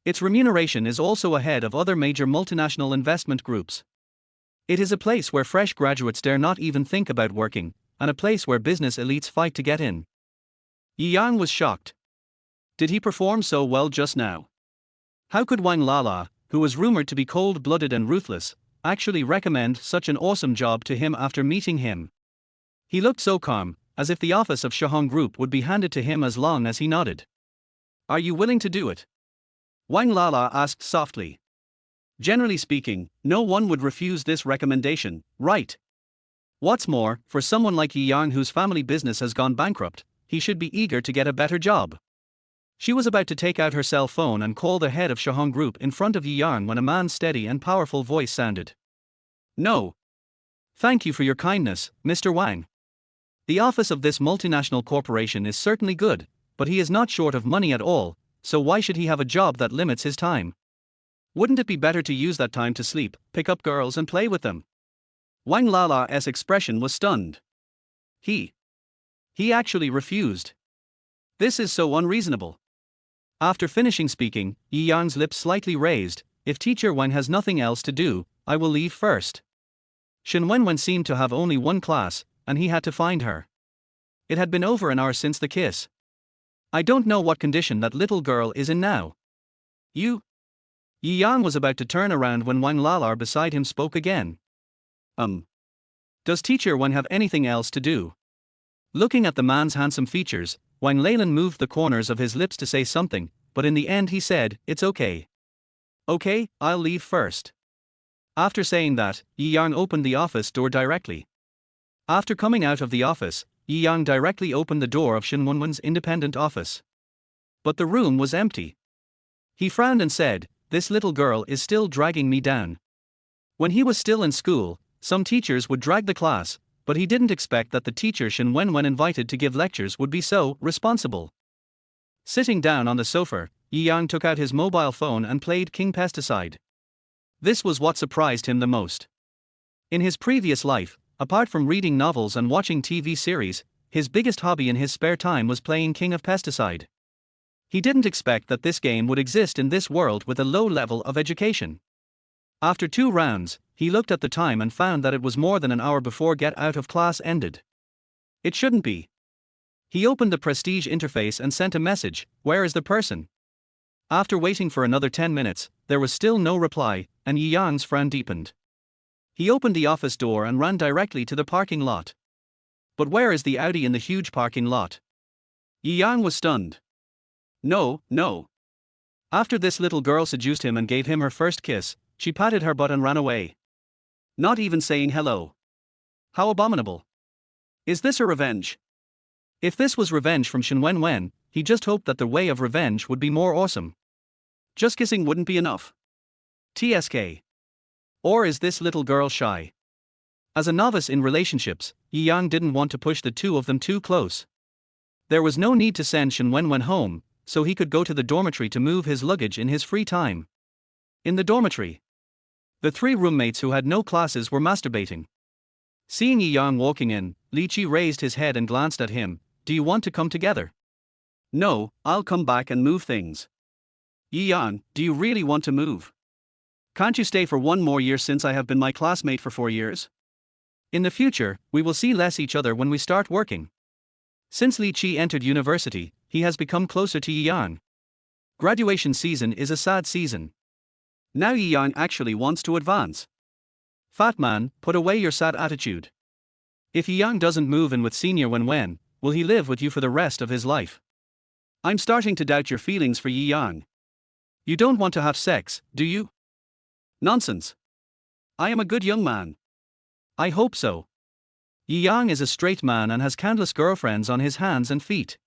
Its remuneration is also ahead of other major multinational investment groups. It is a place where fresh graduates dare not even think about working, and a place where business elites fight to get in." Yi Yang was shocked. Did he perform so well just now? How could Wang Lala, who was rumored to be cold-blooded and ruthless, actually recommend such an awesome job to him after meeting him? He looked so calm, as if the office of Shahong Group would be handed to him as long as he nodded. "Are you willing to do it?" Wang Lala asked softly. Generally speaking, no one would refuse this recommendation, right? What's more, for someone like Yi Yang whose family business has gone bankrupt, he should be eager to get a better job. She was about to take out her cell phone and call the head of Shahong Group in front of Yi Yang when a man's steady and powerful voice sounded. "No. Thank you for your kindness, Mr. Wang. The office of this multinational corporation is certainly good, but he is not short of money at all, so why should he have a job that limits his time? Wouldn't it be better to use that time to sleep, pick up girls and play with them?" Wang Lala's expression was stunned. He actually refused. This is so unreasonable. After finishing speaking, Yi Yang's lips slightly raised. "If Teacher Wang has nothing else to do, I will leave first." Shen Wenwen seemed to have only one class, and he had to find her. It had been over an hour since the kiss. "I don't know what condition that little girl is in now." "You?" Yi Yang was about to turn around when Wang Lalar beside him spoke again. Does Teacher Wen have anything else to do?" Looking at the man's handsome features, Wang Leilan moved the corners of his lips to say something, but in the end he said, "It's okay. Okay, I'll leave first." After saying that, Yi Yang opened the office door directly. After coming out of the office, Yi Yang directly opened the door of Shen Wenwen's independent office. But the room was empty. He frowned and said, "This little girl is still dragging me down." When he was still in school, some teachers would drag the class, but he didn't expect that the teacher Shen Wenwen invited to give lectures would be so responsible. Sitting down on the sofa, Yi Yang took out his mobile phone and played King Pesticide. This was what surprised him the most. In his previous life, apart from reading novels and watching TV series, his biggest hobby in his spare time was playing King of Pesticide. He didn't expect that this game would exist in this world with a low level of education. After 2 rounds, he looked at the time and found that it was more than an hour before get out of class ended. It shouldn't be. He opened the Prestige interface and sent a message, "Where is the person?" After waiting for another 10 minutes, there was still no reply, and Yi Yang's frown deepened. He opened the office door and ran directly to the parking lot. But where is the Audi in the huge parking lot? Yi Yang was stunned. No, no. After this little girl seduced him and gave him her first kiss, she patted her butt and ran away. Not even saying hello. How abominable. Is this a revenge? If this was revenge from Wen Wen, he just hoped that the way of revenge would be more awesome. Just kissing wouldn't be enough. TSK. Or is this little girl shy? As a novice in relationships, Yang didn't want to push the two of them too close. There was no need to send Wen Wen home, so he could go to the dormitory to move his luggage in his free time. In the dormitory, the three roommates who had no classes were masturbating. Seeing Yang walking in, Li Qi raised his head and glanced at him. Do you want to come together? No, I'll come back and move things. Yang, do you really want to move? Can't you stay for one more year since I have been my classmate for 4 years? In the future, we will see less each other when we start working. Since Li Qi entered university, he has become closer to Yang. Graduation season is a sad season. Now Yang actually wants to advance. Fat man, put away your sad attitude. If Yang doesn't move in with Senior Wen Wen, will he live with you for the rest of his life? I'm starting to doubt your feelings for Yang. You don't want to have sex, do you? Nonsense. I am a good young man. I hope so. Yang is a straight man and has countless girlfriends on his hands and feet.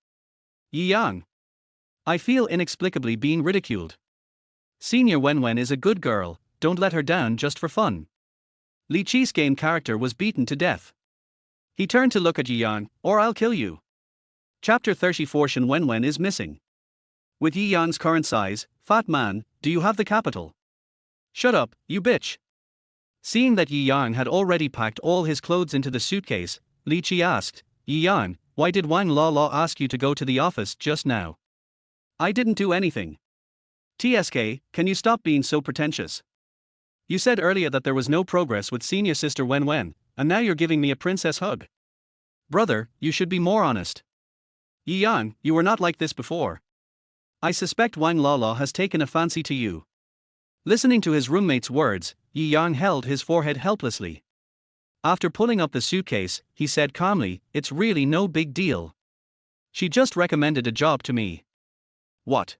Yang. I feel inexplicably being ridiculed. Senior Wen Wen is a good girl, don't let her down just for fun. Li Qi's game character was beaten to death. He turned to look at Yang, or I'll kill you. Chapter 34 Wen Wen is missing. With Yang's current size, fat man, do you have the capital? Shut up, you bitch. Seeing that Yang had already packed all his clothes into the suitcase, Li Qi asked, Yang, why did Wang Lala ask you to go to the office just now? I didn't do anything. TSK, can you stop being so pretentious? You said earlier that there was no progress with senior sister Wen Wen, and now you're giving me a princess hug. Brother, you should be more honest. Yang, you were not like this before. I suspect Wang Lala has taken a fancy to you. Listening to his roommate's words, Yang held his forehead helplessly. After pulling up the suitcase, he said calmly, it's really no big deal. She just recommended a job to me. What?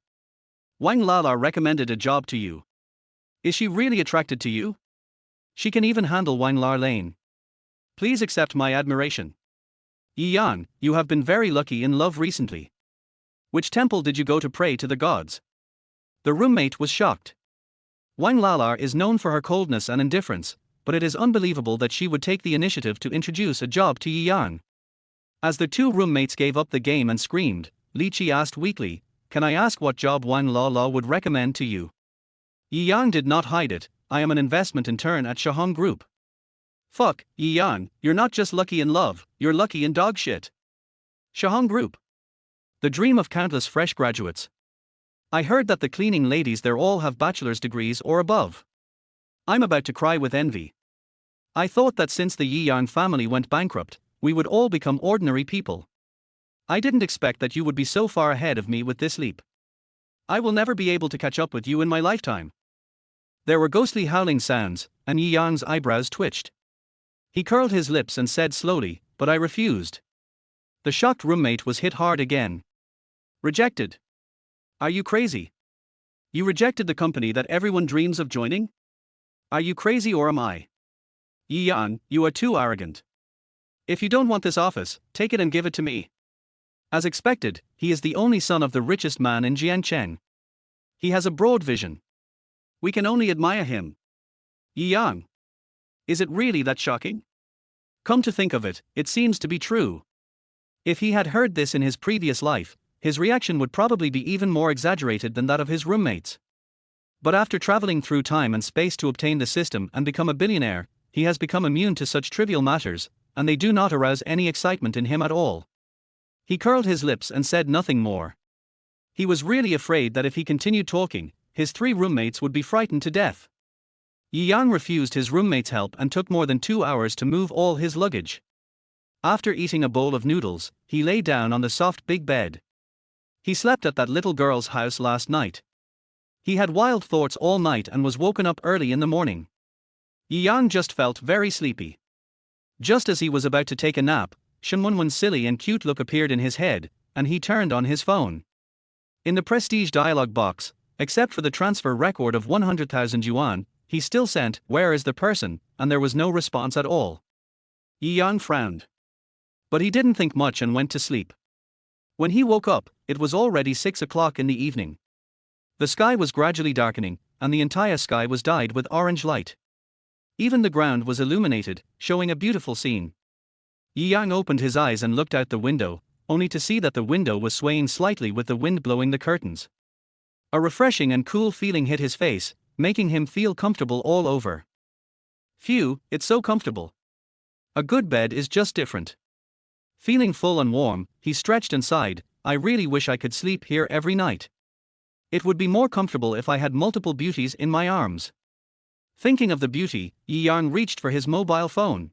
Wang Lala recommended a job to you. Is she really attracted to you? She can even handle Wang Lar Lane. Please accept my admiration. Yang, you have been very lucky in love recently. Which temple did you go to pray to the gods? The roommate was shocked. Wang Lalar is known for her coldness and indifference, but it is unbelievable that she would take the initiative to introduce a job to Yang. As the two roommates gave up the game and screamed, Li Qi asked weakly, can I ask what job Wang Lala would recommend to you? Yang did not hide it, I am an investment intern at Shahong Group. Fuck, Yang, you're not just lucky in love, you're lucky in dog shit. Shahong Group. The dream of countless fresh graduates. I heard that the cleaning ladies there all have bachelor's degrees or above. I'm about to cry with envy. I thought that since the Yang family went bankrupt, we would all become ordinary people. I didn't expect that you would be so far ahead of me with this leap. I will never be able to catch up with you in my lifetime. There were ghostly howling sounds, and Yang's eyebrows twitched. He curled his lips and said slowly, but I refused. The shocked roommate was hit hard again. Rejected. Are you crazy? You rejected the company that everyone dreams of joining? Are you crazy or am I? Yang, you are too arrogant. If you don't want this office, take it and give it to me. As expected, he is the only son of the richest man in Jiangcheng. He has a broad vision. We can only admire him. Yang. Is it really that shocking? Come to think of it, it seems to be true. If he had heard this in his previous life, his reaction would probably be even more exaggerated than that of his roommates. But after traveling through time and space to obtain the system and become a billionaire, he has become immune to such trivial matters, and they do not arouse any excitement in him at all. He curled his lips and said nothing more. He was really afraid that if he continued talking, his three roommates would be frightened to death. Yang refused his roommate's help and took more than 2 hours to move all his luggage. After eating a bowl of noodles, he lay down on the soft big bed. He slept at that little girl's house last night. He had wild thoughts all night and was woken up early in the morning. Yang just felt very sleepy. Just as he was about to take a nap, Wen Wen's silly and cute look appeared in his head, and he turned on his phone. In the prestige dialog box, except for the transfer record of 100,000 yuan, he still sent, "Where is the person?" and there was no response at all. Yi Yang frowned. But he didn't think much and went to sleep. When he woke up, it was already 6 o'clock in the evening. The sky was gradually darkening, and the entire sky was dyed with orange light. Even the ground was illuminated, showing a beautiful scene. Yi Yang opened his eyes and looked out the window, only to see that the window was swaying slightly with the wind blowing the curtains. A refreshing and cool feeling hit his face, making him feel comfortable all over. Phew, it's so comfortable. A good bed is just different. Feeling full and warm, he stretched and sighed, "I really wish I could sleep here every night. It would be more comfortable if I had multiple beauties in my arms." Thinking of the beauty, Yi Yang reached for his mobile phone.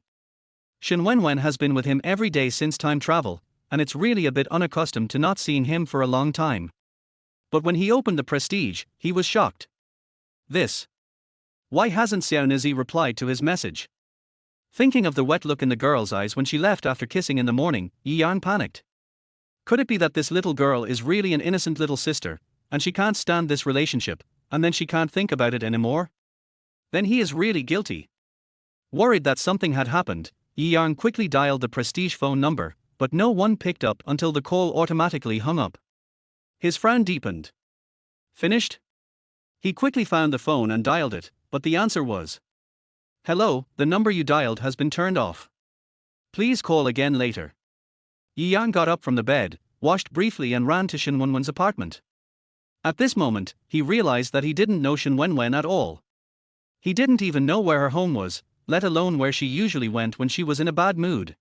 Wen Wen has been with him every day since time travel, and it's really a bit unaccustomed to not seeing him for a long time. But when he opened the prestige, he was shocked. This. Why hasn't Xiaonizi replied to his message? Thinking of the wet look in the girl's eyes when she left after kissing in the morning, Yi Yang panicked. Could it be that this little girl is really an innocent little sister, and she can't stand this relationship, and then she can't think about it anymore? Then he is really guilty. Worried that something had happened, Yi Yang quickly dialed the prestige phone number, but no one picked up until the call automatically hung up. His frown deepened. Finished? He quickly found the phone and dialed it, but the answer was, "Hello, the number you dialed has been turned off. Please call again later." Yi Yang got up from the bed, washed briefly and ran to Wen Wen's apartment. At this moment, he realized that he didn't know Wen Wen at all. He didn't even know where her home was, let alone where she usually went when she was in a bad mood.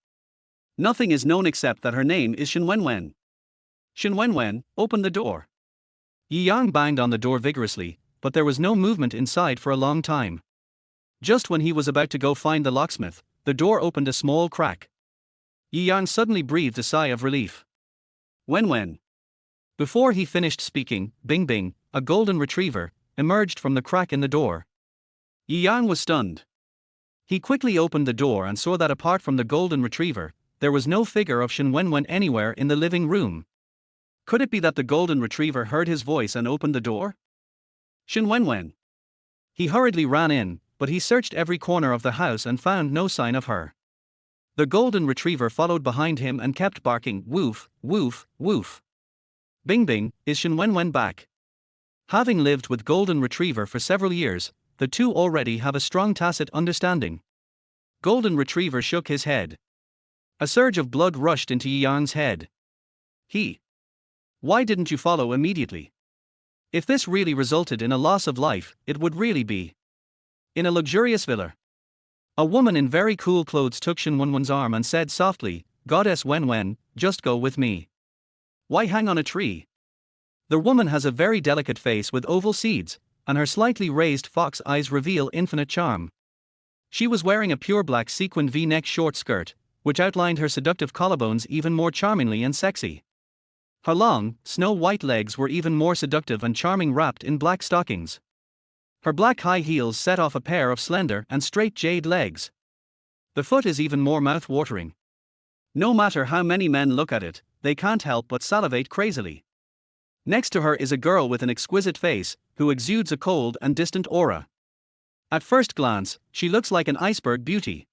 Nothing is known except that her name is Wen Wen. Wen Wen, open the door. Yi Yang banged on the door vigorously, but there was no movement inside for a long time. Just when he was about to go find the locksmith, the door opened a small crack. Yi Yang suddenly breathed a sigh of relief. Wen Wen. Before he finished speaking, Bing Bing, a golden retriever, emerged from the crack in the door. Yi Yang was stunned. He quickly opened the door and saw that apart from the golden retriever, there was no figure of Wen Wen anywhere in the living room. Could it be that the golden retriever heard his voice and opened the door? Wen Wen. He hurriedly ran in, but he searched every corner of the house and found no sign of her. The golden retriever followed behind him and kept barking, "Woof, woof, woof." Bing Bing, is Wen Wen back? Having lived with golden retriever for several years, the two already have a strong tacit understanding. Golden retriever shook his head. A surge of blood rushed into Yi Yang's head. Why didn't you follow immediately? If this really resulted in a loss of life, it would really be in a luxurious villa. A woman in very cool clothes took Wen Wen's arm and said softly, "Goddess Wen Wen, just go with me. Why hang on a tree?" The woman has a very delicate face with oval seeds, and her slightly raised fox eyes reveal infinite charm. She was wearing a pure black sequined V-neck short skirt, which outlined her seductive collarbones even more charmingly and sexy. Her long, snow-white legs were even more seductive and charming wrapped in black stockings. Her black high heels set off a pair of slender and straight jade legs. The foot is even more mouth-watering. No matter how many men look at it, they can't help but salivate crazily. Next to her is a girl with an exquisite face, who exudes a cold and distant aura. At first glance, she looks like an iceberg beauty.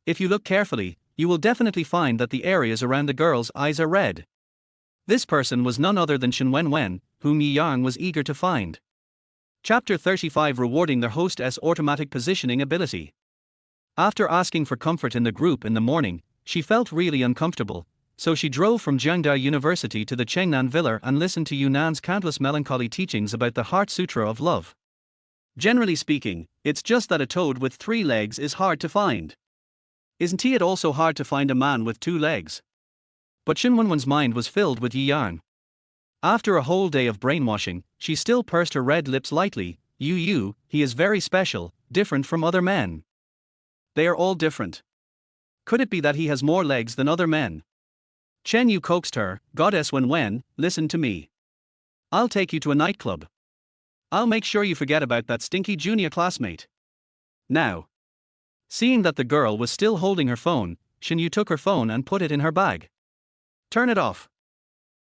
If you look carefully, you will definitely find that the areas around the girl's eyes are red. This person was none other than Wen Wen, whom Yi Yang was eager to find. Chapter 35, Rewarding the Hostess Automatic Positioning Ability. After asking for comfort in the group in the morning, she felt really uncomfortable, so she drove from Jiangcheng University to the Chengnan Villa and listened to Yunan's countless melancholy teachings about the Heart Sutra of Love. Generally speaking, it's just that a toad with 3 legs is hard to find. Isn't it also hard to find a man with 2 legs? But Wen Wen's mind was filled with Yi Yang. After a whole day of brainwashing, she still pursed her red lips lightly. He is very special, different from other men. They are all different. Could it be that he has more legs than other men? Chen Yu coaxed her, "Goddess Wen Wen, listen to me. I'll take you to a nightclub. I'll make sure you forget about that stinky junior classmate. Now." Seeing that the girl was still holding her phone, Chen Yu took her phone and put it in her bag. "Turn it off."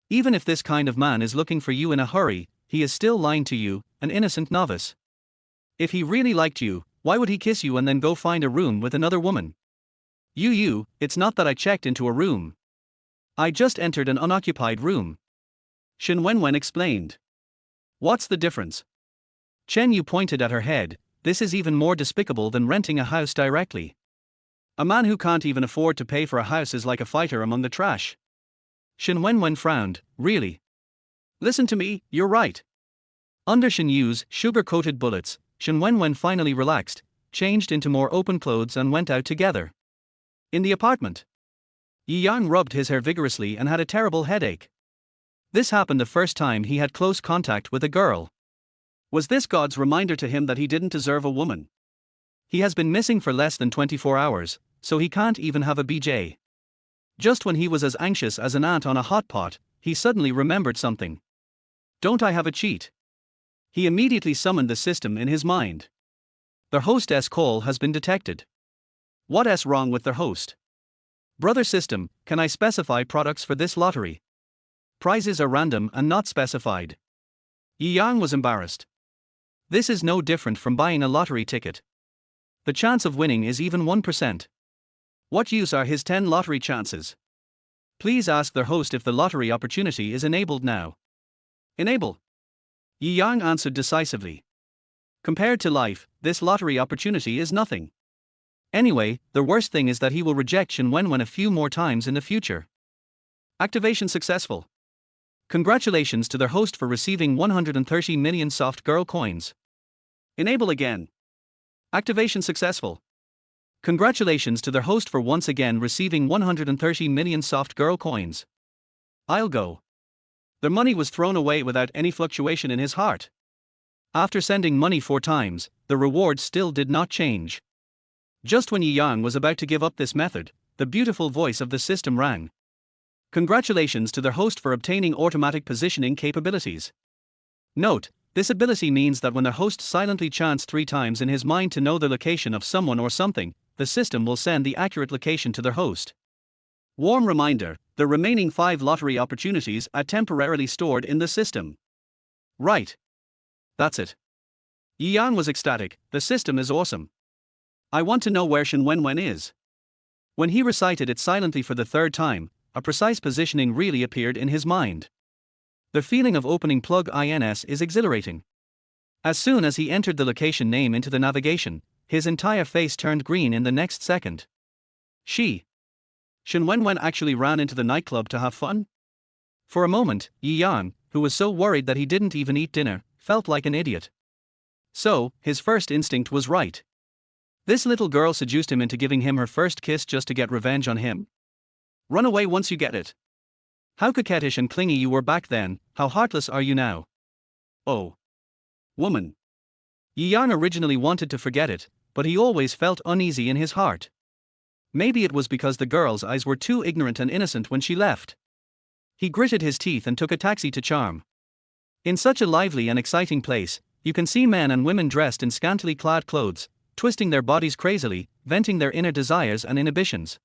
Even if this kind of man is looking for you in a hurry, he is still lying to you, an innocent novice. If he really liked you, why would he kiss you and then go find a room with another woman? It's not that I checked into a room. I just entered an unoccupied room. Wen Wen explained. What's the difference? Chen Yu pointed at her head. This is even more despicable than renting a house directly. A man who can't even afford to pay for a house is like a fighter among the trash. Wen Wen frowned. Really? Listen to me, you're right. Under Shen Yu's sugar-coated bullets, Wen Wen finally relaxed, changed into more open clothes and went out together. In the apartment, Yang rubbed his hair vigorously and had a terrible headache. This happened the first time he had close contact with a girl. Was this God's reminder to him that he didn't deserve a woman? He has been missing for less than 24 hours, so he can't even have a BJ. Just when he was as anxious as an ant on a hot pot, he suddenly remembered something. Don't I have a cheat? He immediately summoned the system in his mind. Their hostess call has been detected. What's wrong with their host? Brother system, can I specify products for this lottery? Prizes are random and not specified. Yang was embarrassed. This is no different from buying a lottery ticket. The chance of winning is even 1%. What use are his 10 lottery chances? Please ask their host if the lottery opportunity is enabled now. Enable. Yang answered decisively. Compared to life, this lottery opportunity is nothing. Anyway, the worst thing is that he will reject Wen Wen a few more times in the future. Activation successful. Congratulations to their host for receiving 130 million soft girl coins. Enable again. Activation successful. Congratulations to their host for once again receiving 130 million soft girl coins. I'll go. The money was thrown away without any fluctuation in his heart. After sending money 4 times, the reward still did not change. Just when Yang was about to give up this method, the beautiful voice of the system rang. Congratulations to their host for obtaining automatic positioning capabilities. Note, this ability means that when the host silently chants 3 times in his mind to know the location of someone or something, the system will send the accurate location to their host. Warm reminder, the remaining 5 lottery opportunities are temporarily stored in the system. Right. That's it. Yang was ecstatic. The system is awesome. I want to know where Wen Wen is. When he recited it silently for the 3rd time, a precise positioning really appeared in his mind. The feeling of opening plug ins is exhilarating. As soon as he entered the location name into the navigation, his entire face turned green in the next second. Wen Wen actually ran into the nightclub to have fun? For a moment, Yang, who was so worried that he didn't even eat dinner, felt like an idiot. So, his first instinct was right. This little girl seduced him into giving him her first kiss just to get revenge on him. Run away once you get it. How coquettish and clingy you were back then, how heartless are you now? Oh. Woman. Yang originally wanted to forget it, but he always felt uneasy in his heart. Maybe it was because the girl's eyes were too ignorant and innocent when she left. He gritted his teeth and took a taxi to Charm. In such a lively and exciting place, you can see men and women dressed in scantily clad clothes, twisting their bodies crazily, venting their inner desires and inhibitions.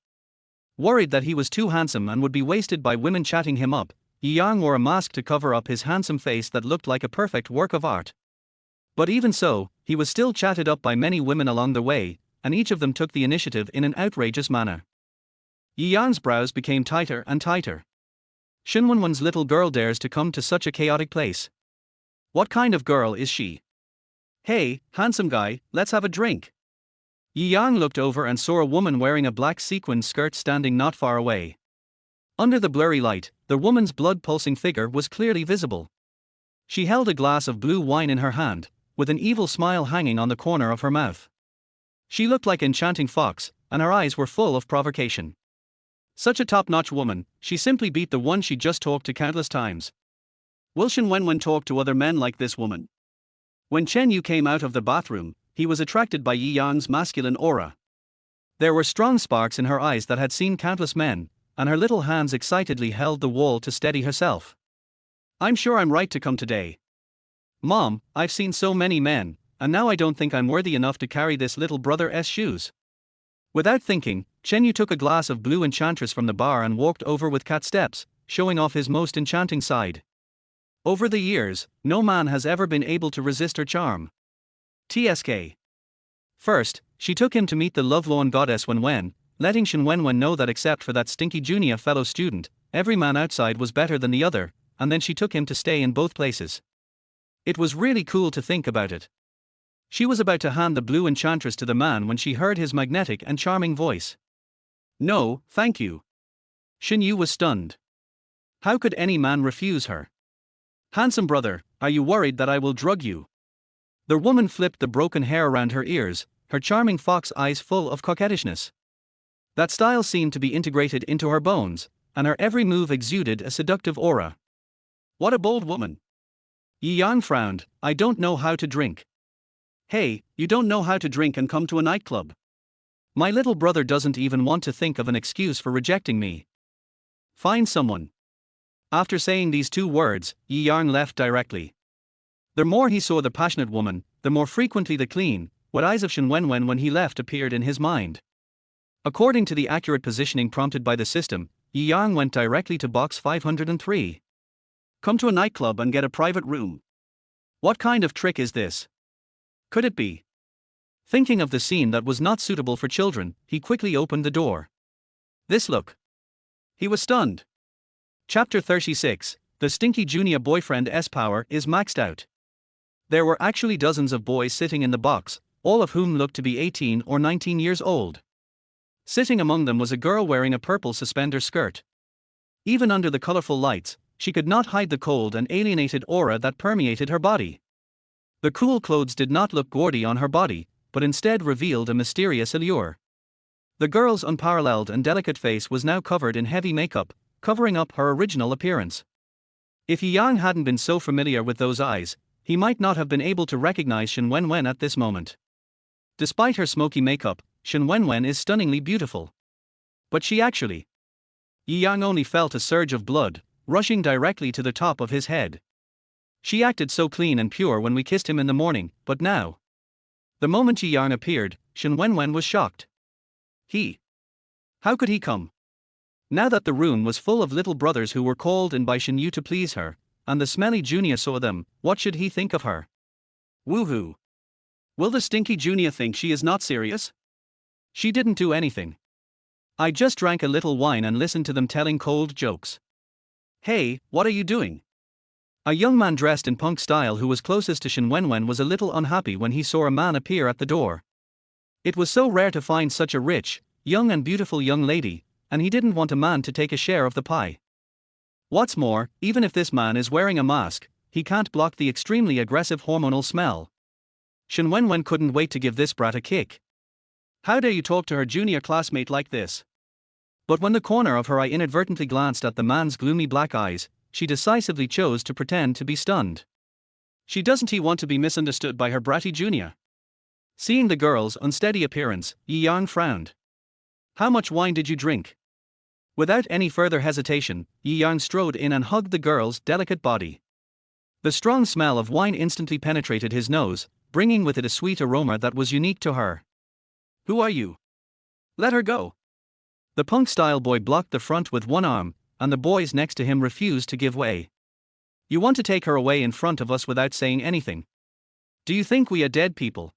Worried that he was too handsome and would be wasted by women chatting him up, Yang wore a mask to cover up his handsome face that looked like a perfect work of art. But even so, he was still chatted up by many women along the way, and each of them took the initiative in an outrageous manner. Yang's brows became tighter and tighter. Wen Wen's little girl dares to come to such a chaotic place. What kind of girl is she? Hey, handsome guy, let's have a drink. Yang looked over and saw a woman wearing a black sequined skirt standing not far away. Under the blurry light, the woman's blood-pulsing figure was clearly visible. She held a glass of blue wine in her hand, with an evil smile hanging on the corner of her mouth. She looked like an enchanting fox, and her eyes were full of provocation. Such a top-notch woman, she simply beat the one she just talked to countless times. Will Wen Wen talk to other men like this woman? When Chen Yu came out of the bathroom, he was attracted by Yang's masculine aura. There were strong sparks in her eyes that had seen countless men, and her little hands excitedly held the wall to steady herself. I'm sure I'm right to come today. Mom, I've seen so many men, and now I don't think I'm worthy enough to carry this little brother's shoes. Without thinking, Chen Yu took a glass of blue enchantress from the bar and walked over with cat steps, showing off his most enchanting side. Over the years, no man has ever been able to resist her charm. TSK. First, she took him to meet the lovelorn goddess Wen Wen, letting Wen Wen know that except for that stinky junior fellow student, every man outside was better than the other, and then she took him to stay in both places. It was really cool to think about it. She was about to hand the blue enchantress to the man when she heard his magnetic and charming voice. No, thank you. Yu was stunned. How could any man refuse her? Handsome brother, are you worried that I will drug you? The woman flipped the broken hair around her ears, her charming fox eyes full of coquettishness. That style seemed to be integrated into her bones, and her every move exuded a seductive aura. What a bold woman. Yi Yang frowned. I don't know how to drink. Hey, you don't know how to drink and come to a nightclub? My little brother doesn't even want to think of an excuse for rejecting me. Find someone. After saying these two words, Yi Yang left directly. The more he saw the passionate woman, the more frequently the clean, wet eyes of Wen Wen when he left appeared in his mind. According to the accurate positioning prompted by the system, Yi Yang went directly to box 503. Come to a nightclub and get a private room. What kind of trick is this? Could it be? Thinking of the scene that was not suitable for children, he quickly opened the door. This look. He was stunned. Chapter 36, The Stinky Junior Boyfriend's Power is Maxed Out. There were actually dozens of boys sitting in the box, all of whom looked to be 18 or 19 years old. Sitting among them was a girl wearing a purple suspender skirt. Even under the colorful lights, she could not hide the cold and alienated aura that permeated her body. The cool clothes did not look gaudy on her body, but instead revealed a mysterious allure. The girl's unparalleled and delicate face was now covered in heavy makeup, covering up her original appearance. If Yi Yang hadn't been so familiar with those eyes, he might not have been able to recognize Wen Wen at this moment. Despite her smoky makeup, Wen Wen is stunningly beautiful. But she actually. Yi Yang only felt a surge of blood, rushing directly to the top of his head. She acted so clean and pure when we kissed him in the morning, but now. The moment Yi Yang appeared, Wen Wen was shocked. How could he come? Now that the room was full of little brothers who were called in by Yu to please her, and the smelly junior saw them, what should he think of her? Woohoo! Will the stinky junior think she is not serious? She didn't do anything. I just drank a little wine and listened to them telling cold jokes. Hey, what are you doing? A young man dressed in punk style who was closest to Wen Wen was a little unhappy when he saw a man appear at the door. It was so rare to find such a rich, young and beautiful young lady, and he didn't want a man to take a share of the pie. What's more, even if this man is wearing a mask, he can't block the extremely aggressive hormonal smell. Wen Wen couldn't wait to give this brat a kick. How dare you talk to her junior classmate like this? But when the corner of her eye inadvertently glanced at the man's gloomy black eyes, she decisively chose to pretend to be stunned. Doesn't he want to be misunderstood by her bratty junior? Seeing the girl's unsteady appearance, Yi Yang frowned. How much wine did you drink? Without any further hesitation, Yi Yang strode in and hugged the girl's delicate body. The strong smell of wine instantly penetrated his nose, bringing with it a sweet aroma that was unique to her. Who are you? Let her go. The punk-style boy blocked the front with one arm, and the boys next to him refused to give way. You want to take her away in front of us without saying anything? Do you think we are dead people?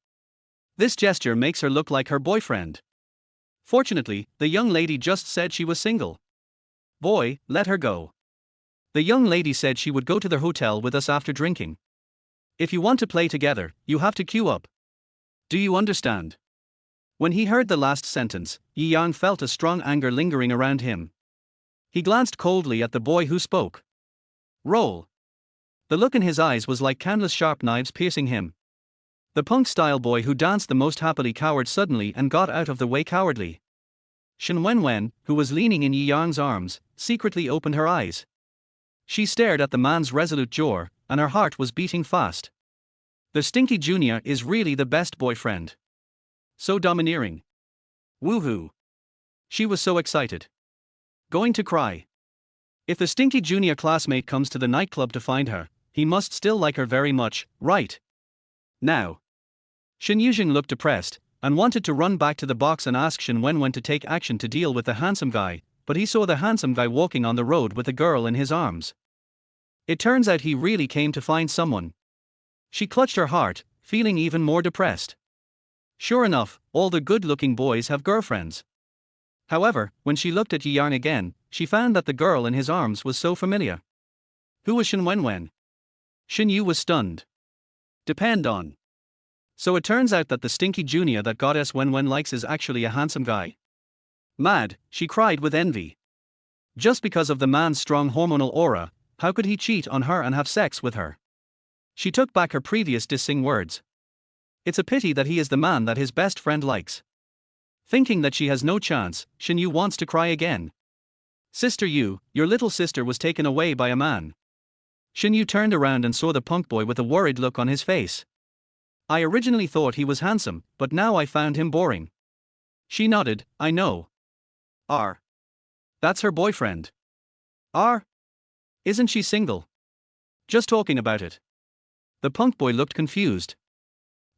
This gesture makes her look like her boyfriend. Fortunately, the young lady just said she was single. Boy, let her go. The young lady said she would go to the hotel with us after drinking. If you want to play together, you have to queue up. Do you understand? When he heard the last sentence, Yi Yang felt a strong anger lingering around him. He glanced coldly at the boy who spoke. Roll. The look in his eyes was like countless sharp knives piercing him. The punk-style boy who danced the most happily cowered suddenly and got out of the way cowardly. Wen Wen, who was leaning in Yi Yang's arms, secretly opened her eyes. She stared at the man's resolute jaw, and her heart was beating fast. The stinky junior is really the best boyfriend. So domineering. Woohoo. She was so excited. Going to cry. If the stinky junior classmate comes to the nightclub to find her, he must still like her very much, right? Now. Yuzheng looked depressed, and wanted to run back to the box and ask Wen Wen to take action to deal with the handsome guy, but he saw the handsome guy walking on the road with a girl in his arms. It turns out he really came to find someone. She clutched her heart, feeling even more depressed. Sure enough, all the good-looking boys have girlfriends. However, when she looked at Yi Yang again, she found that the girl in his arms was so familiar. Who was Wen Wen? Shin Yu was stunned. Depend on. So it turns out that the stinky junior that goddess Wen Wen likes is actually a handsome guy. Mad, she cried with envy. Just because of the man's strong hormonal aura, how could he cheat on her and have sex with her? She took back her previous dissing words. It's a pity that he is the man that his best friend likes. Thinking that she has no chance, Shin Yu wants to cry again. Sister Yu, your little sister was taken away by a man. Shin Yu turned around and saw the punk boy with a worried look on his face. I originally thought he was handsome, but now I found him boring. She nodded, I know. R. That's her boyfriend. R. Isn't she single? Just talking about it. The punk boy looked confused.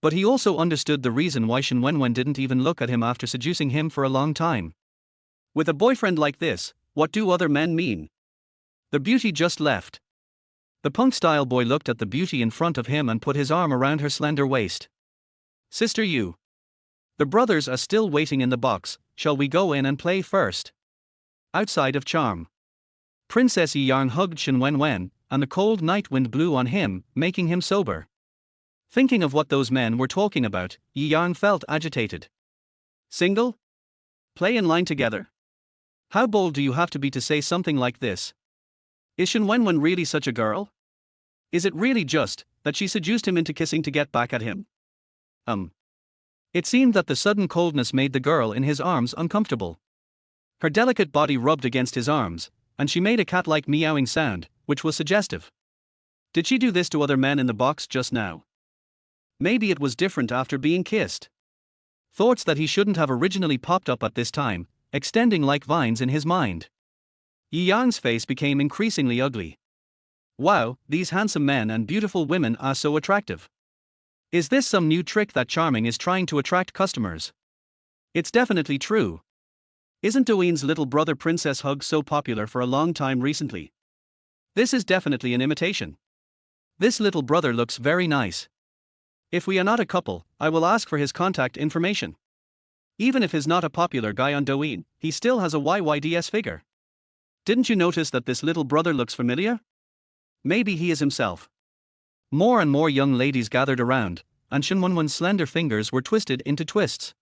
But he also understood the reason why Shin Wen Wen didn't even look at him after seducing him for a long time. With a boyfriend like this, what do other men mean? The beauty just left. The punk-style boy looked at the beauty in front of him and put his arm around her slender waist. Sister Yu. The brothers are still waiting in the box, shall we go in and play first? Outside of charm. Princess Yi Yang hugged Shin Wen Wen, and the cold night wind blew on him, making him sober. Thinking of what those men were talking about, Yi Yang felt agitated. Single? Play in line together? How bold do you have to be to say something like this? Is Shin Wen Wen really such a girl? Is it really just that she seduced him into kissing to get back at him? It seemed that the sudden coldness made the girl in his arms uncomfortable. Her delicate body rubbed against his arms, and she made a cat-like meowing sound, which was suggestive. Did she do this to other men in the box just now? Maybe it was different after being kissed. Thoughts that he shouldn't have originally popped up at this time, extending like vines in his mind. Yi Yang's face became increasingly ugly. Wow, these handsome men and beautiful women are so attractive. Is this some new trick that Charming is trying to attract customers? It's definitely true. Isn't Douyin's little brother Princess Hug so popular for a long time recently? This is definitely an imitation. This little brother looks very nice. If we are not a couple, I will ask for his contact information. Even if he's not a popular guy on Douyin, he still has a YYDS figure. Didn't you notice that this little brother looks familiar? Maybe he is himself. More and more young ladies gathered around, and Shin Wen Wen's slender fingers were twisted into twists.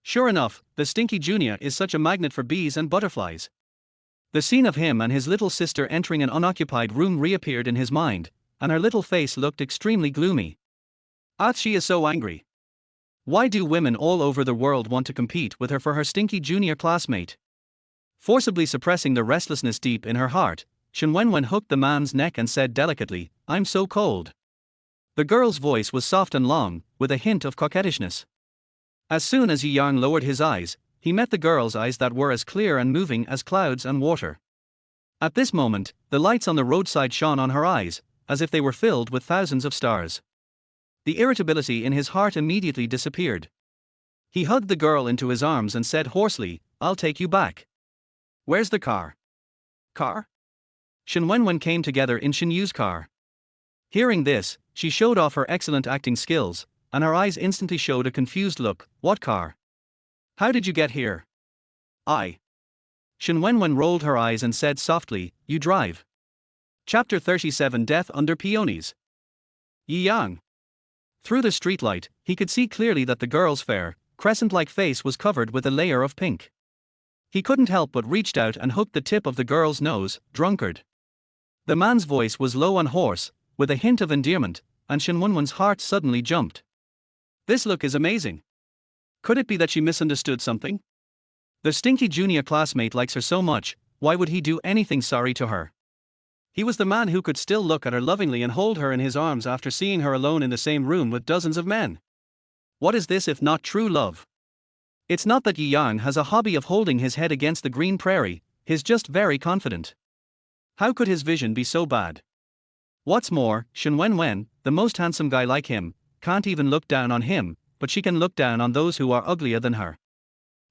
Sure enough, the stinky junior is such a magnet for bees and butterflies. The scene of him and his little sister entering an unoccupied room reappeared in his mind, and her little face looked extremely gloomy. She is so angry. Why do women all over the world want to compete with her for her stinky junior classmate? Forcibly suppressing the restlessness deep in her heart, Shin Wen Wen hooked the man's neck and said delicately, I'm so cold. The girl's voice was soft and long, with a hint of coquettishness. As soon as Yi Yang lowered his eyes, he met the girl's eyes that were as clear and moving as clouds and water. At this moment, the lights on the roadside shone on her eyes, as if they were filled with thousands of stars. The irritability in his heart immediately disappeared. He hugged the girl into his arms and said hoarsely, I'll take you back. Where's the car? Car? Shin Wen Wen came together in Shin Yu's car. Hearing this, she showed off her excellent acting skills, and her eyes instantly showed a confused look. What car? How did you get here? I. Shin Wen Wen rolled her eyes and said softly, You drive. Chapter 37 Death Under Peonies. Yi Yang. Through the streetlight, he could see clearly that the girl's fair, crescent-like face was covered with a layer of pink. He couldn't help but reached out and hooked the tip of the girl's nose. Drunkard. The man's voice was low and hoarse, with a hint of endearment, and Shin Wen Wen's heart suddenly jumped. This look is amazing. Could it be that she misunderstood something? The stinky junior classmate likes her so much, why would he do anything sorry to her? He was the man who could still look at her lovingly and hold her in his arms after seeing her alone in the same room with dozens of men. What is this if not true love? It's not that Yi Yang has a hobby of holding his head against the green prairie, he's just very confident. How could his vision be so bad? What's more, Shin Wen Wen, the most handsome guy like him, can't even look down on him, but she can look down on those who are uglier than her.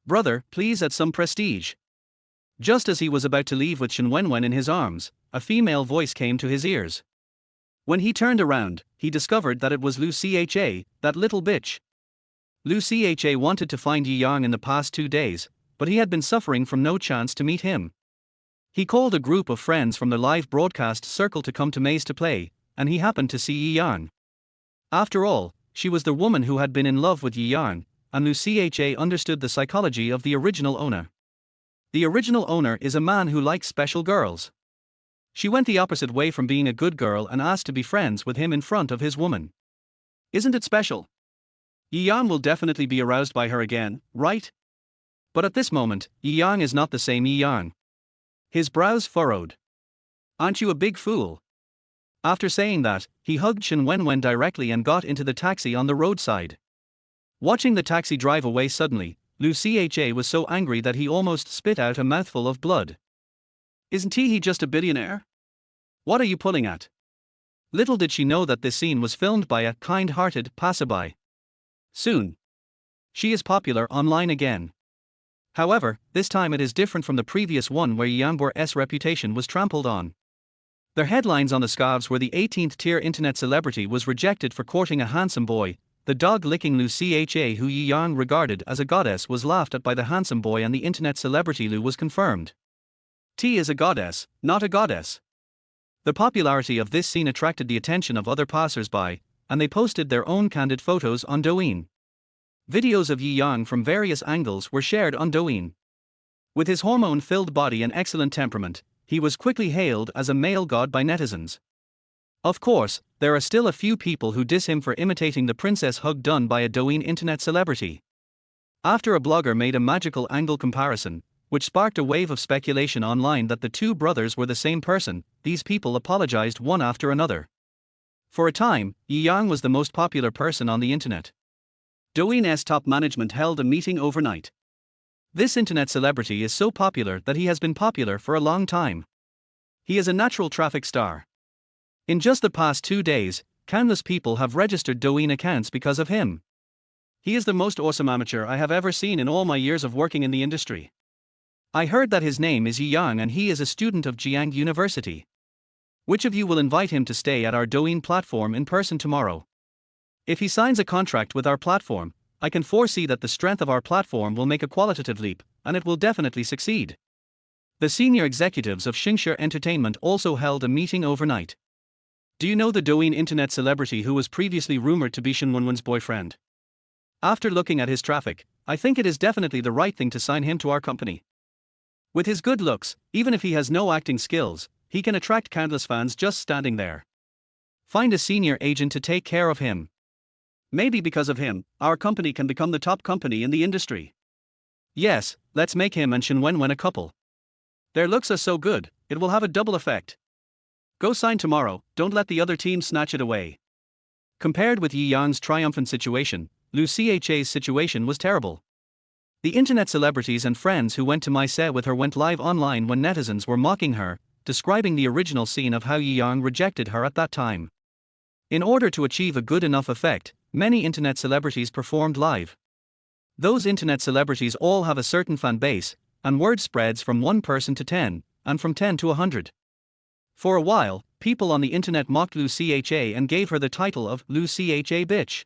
Brother, please add some prestige. Just as he was about to leave with Wen Wen in his arms, a female voice came to his ears. When he turned around, he discovered that it was Lu Cha, that little bitch. Lu Cha wanted to find Yi Yang in the past 2 days, but he had been suffering from no chance to meet him. He called a group of friends from the live broadcast circle to come to Maze to play, and he happened to see Yi Yang. After all, she was the woman who had been in love with Yi Yang, and Lu Cha understood the psychology of the original owner. The original owner is a man who likes special girls. She went the opposite way from being a good girl and asked to be friends with him in front of his woman. Isn't it special? Yi Yang will definitely be aroused by her again, right? But at this moment, Yi Yang is not the same Yi Yang. His brows furrowed. Aren't you a big fool? After saying that, he hugged Wen Wen directly and got into the taxi on the roadside. Watching the taxi drive away suddenly, Lu Cha was so angry that he almost spit out a mouthful of blood. Isn't he just a billionaire? What are you pulling at? Little did she know that this scene was filmed by a kind-hearted passerby. Soon, she is popular online again. However, this time it is different from the previous one where Yang's reputation was trampled on. Their headlines on the scarves were the 18th tier internet celebrity was rejected for courting a handsome boy, the dog-licking Lu Cha who Yi Yang regarded as a goddess was laughed at by the handsome boy, and the internet celebrity Lu was confirmed. T is a goddess, not a goddess. The popularity of this scene attracted the attention of other passers-by, and they posted their own candid photos on Douyin. Videos of Yi Yang from various angles were shared on Douyin. With his hormone-filled body and excellent temperament, he was quickly hailed as a male god by netizens. Of course, there are still a few people who diss him for imitating the princess hug done by a Douyin internet celebrity. After a blogger made a magical angle comparison, which sparked a wave of speculation online that the two brothers were the same person, these people apologized one after another. For a time, Yi Yang was the most popular person on the internet. Douyin's top management held a meeting overnight. This internet celebrity is so popular that he has been popular for a long time. He is a natural traffic star. In just the past 2 days, countless people have registered Douyin accounts because of him. He is the most awesome amateur I have ever seen in all my years of working in the industry. I heard that his name is Yi Yang and he is a student of Jiangcheng University. Which of you will invite him to stay at our Douyin platform in person tomorrow? If he signs a contract with our platform, I can foresee that the strength of our platform will make a qualitative leap, and it will definitely succeed. The senior executives of Xingshi Entertainment also held a meeting overnight. Do you know the Douyin internet celebrity who was previously rumored to be Wen Wen's boyfriend? After looking at his traffic, I think it is definitely the right thing to sign him to our company. With his good looks, even if he has no acting skills, he can attract countless fans just standing there. Find a senior agent to take care of him. Maybe because of him, our company can become the top company in the industry. Yes, let's make him and Wen Wen a couple. Their looks are so good, it will have a double effect. Go sign tomorrow, don't let the other team snatch it away. Compared with Yi Yang's triumphant situation, Lu Cha's situation was terrible. The internet celebrities and friends who went to my set with her went live online when netizens were mocking her, describing the original scene of how Yi Yang rejected her at that time. In order to achieve a good enough effect, many internet celebrities performed live. Those internet celebrities all have a certain fan base, and word spreads from 1 person to 10, and from 10 to 100. For a while, people on the internet mocked Lu Cha and gave her the title of Lu Cha bitch.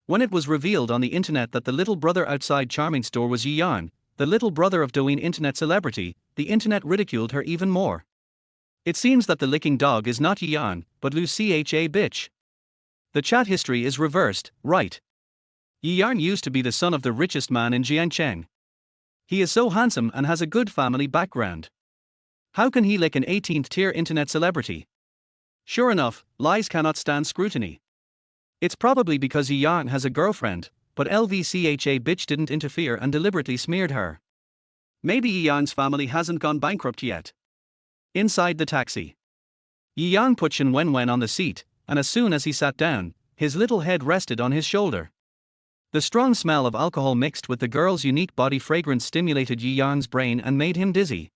When it was revealed on the internet that the little brother outside Charming store was Yi Yang, the little brother of Douyin internet celebrity, the internet ridiculed her even more. It seems that the licking dog is not Yi Yang, but Lu Cha bitch. The chat history is reversed, right? Yi Yang used to be the son of the richest man in Jiangcheng. He is so handsome and has a good family background. How can he lick an 18th tier internet celebrity? Sure enough, lies cannot stand scrutiny. It's probably because Yi Yang has a girlfriend, but LVCHA bitch didn't interfere and deliberately smeared her. Maybe Yi Yang's family hasn't gone bankrupt yet. Inside the taxi, Yi Yang put Wen Wen on the seat, and as soon as he sat down, his little head rested on his shoulder. The strong smell of alcohol mixed with the girl's unique body fragrance stimulated Yi Yang's brain and made him dizzy.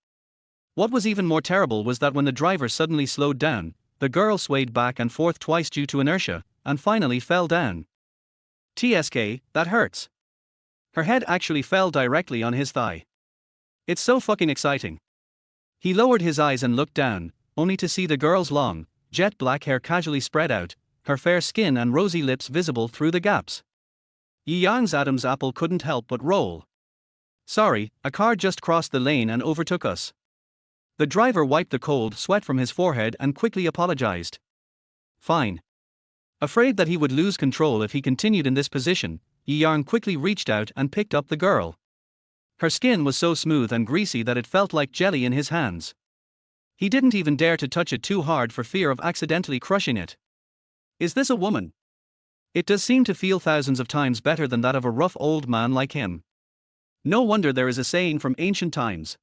What was even more terrible was that when the driver suddenly slowed down, the girl swayed back and forth twice due to inertia, and finally fell down. TSK, that hurts. Her head actually fell directly on his thigh. It's so fucking exciting. He lowered his eyes and looked down, only to see the girl's long, jet black hair casually spread out, her fair skin and rosy lips visible through the gaps. Yi Yang's Adam's apple couldn't help but roll. Sorry, a car just crossed the lane and overtook us. The driver wiped the cold sweat from his forehead and quickly apologized. Fine. Afraid that he would lose control if he continued in this position, Yi Yang quickly reached out and picked up the girl. Her skin was so smooth and greasy that it felt like jelly in his hands. He didn't even dare to touch it too hard for fear of accidentally crushing it. Is this a woman? It does seem to feel thousands of times better than that of a rough old man like him. No wonder there is a saying from ancient times.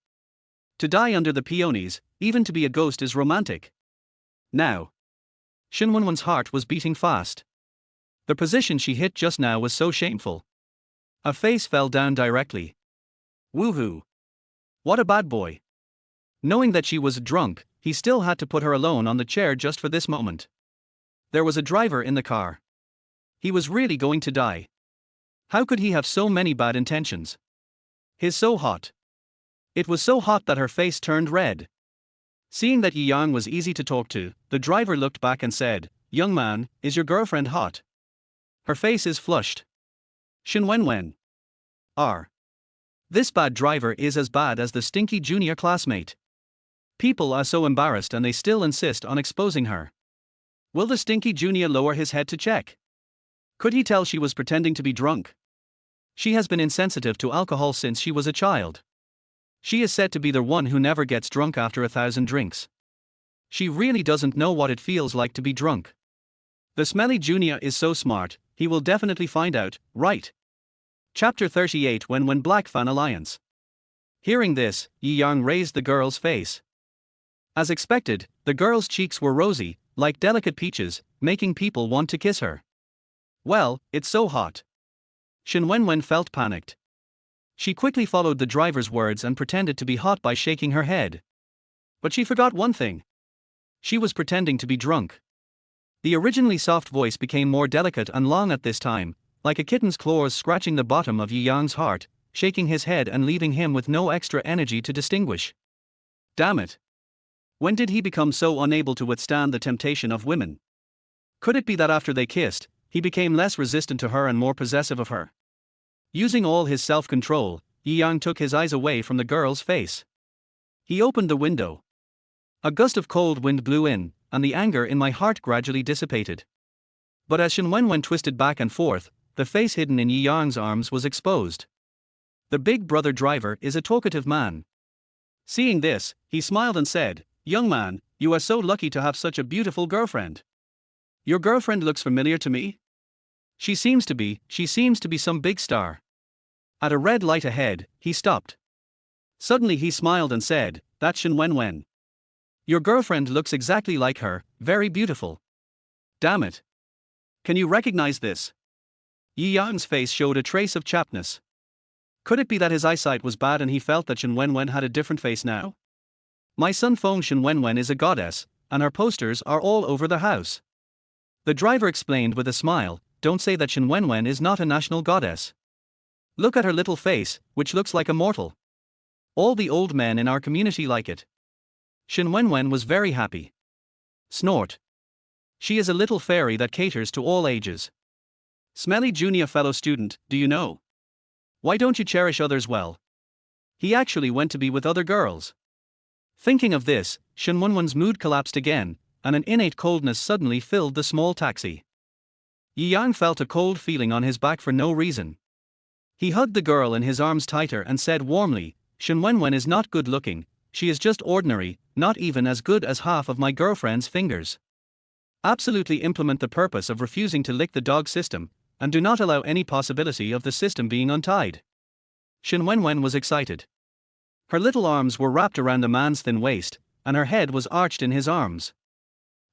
To die under the peonies, even to be a ghost is romantic. Now. Shen Wenwen's heart was beating fast. The position she hit just now was so shameful. A face fell down directly. Woohoo. What a bad boy. Knowing that she was drunk, he still had to put her alone on the chair just for this moment. There was a driver in the car. He was really going to die. How could he have so many bad intentions? He's so hot. It was so hot that her face turned red. Seeing that Yi Yang was easy to talk to, the driver looked back and said, "Young man, is your girlfriend hot?" Her face is flushed. Shen Wen. This bad driver is as bad as the stinky junior classmate. People are so embarrassed and they still insist on exposing her. Will the stinky junior lower his head to check? Could he tell she was pretending to be drunk? She has been insensitive to alcohol since she was a child. She is said to be the one who never gets drunk after 1,000 drinks. She really doesn't know what it feels like to be drunk. The smelly junior is so smart, he will definitely find out, right? Chapter 38 Wen Wen Black Fan Alliance. Hearing this, Yi Yang raised the girl's face. As expected, the girl's cheeks were rosy, like delicate peaches, making people want to kiss her. Well, it's so hot. Shen Wen felt panicked. She quickly followed the driver's words and pretended to be hot by shaking her head. But she forgot one thing. She was pretending to be drunk. The originally soft voice became more delicate and long at this time, like a kitten's claws scratching the bottom of Yi Yang's heart, shaking his head and leaving him with no extra energy to distinguish. Damn it. When did he become so unable to withstand the temptation of women? Could it be that after they kissed, he became less resistant to her and more possessive of her? Using all his self-control, Yi Yang took his eyes away from the girl's face. He opened the window. A gust of cold wind blew in, and the anger in my heart gradually dissipated. But as Shen Wen twisted back and forth, the face hidden in Yi Yang's arms was exposed. The big brother driver is a talkative man. Seeing this, he smiled and said, "Young man, you are so lucky to have such a beautiful girlfriend. Your girlfriend looks familiar to me? She seems to be some big star." At a red light ahead, he stopped. Suddenly he smiled and said, "That's Shen Wen. Your girlfriend looks exactly like her, very beautiful. Damn it. Can you recognize this?" Yi Yang's face showed a trace of chappedness. Could it be that his eyesight was bad and he felt that Shen Wen had a different face now? My son Feng Shen Wen is a goddess, and her posters are all over the house. The driver explained with a smile, "Don't say that Shen Wen is not a national goddess. Look at her little face, which looks like a mortal. All the old men in our community like it." Shen Wen was very happy. Snort. She is a little fairy that caters to all ages. Smelly junior fellow student, do you know? Why don't you cherish others well? He actually went to be with other girls. Thinking of this, Shen Wen's mood collapsed again, and an innate coldness suddenly filled the small taxi. Yi Yang felt a cold feeling on his back for no reason. He hugged the girl in his arms tighter and said warmly, "Shen Wen is not good looking, she is just ordinary, not even as good as half of my girlfriend's fingers. Absolutely implement the purpose of refusing to lick the dog system, and do not allow any possibility of the system being untied." Shen Wen was excited. Her little arms were wrapped around the man's thin waist, and her head was arched in his arms.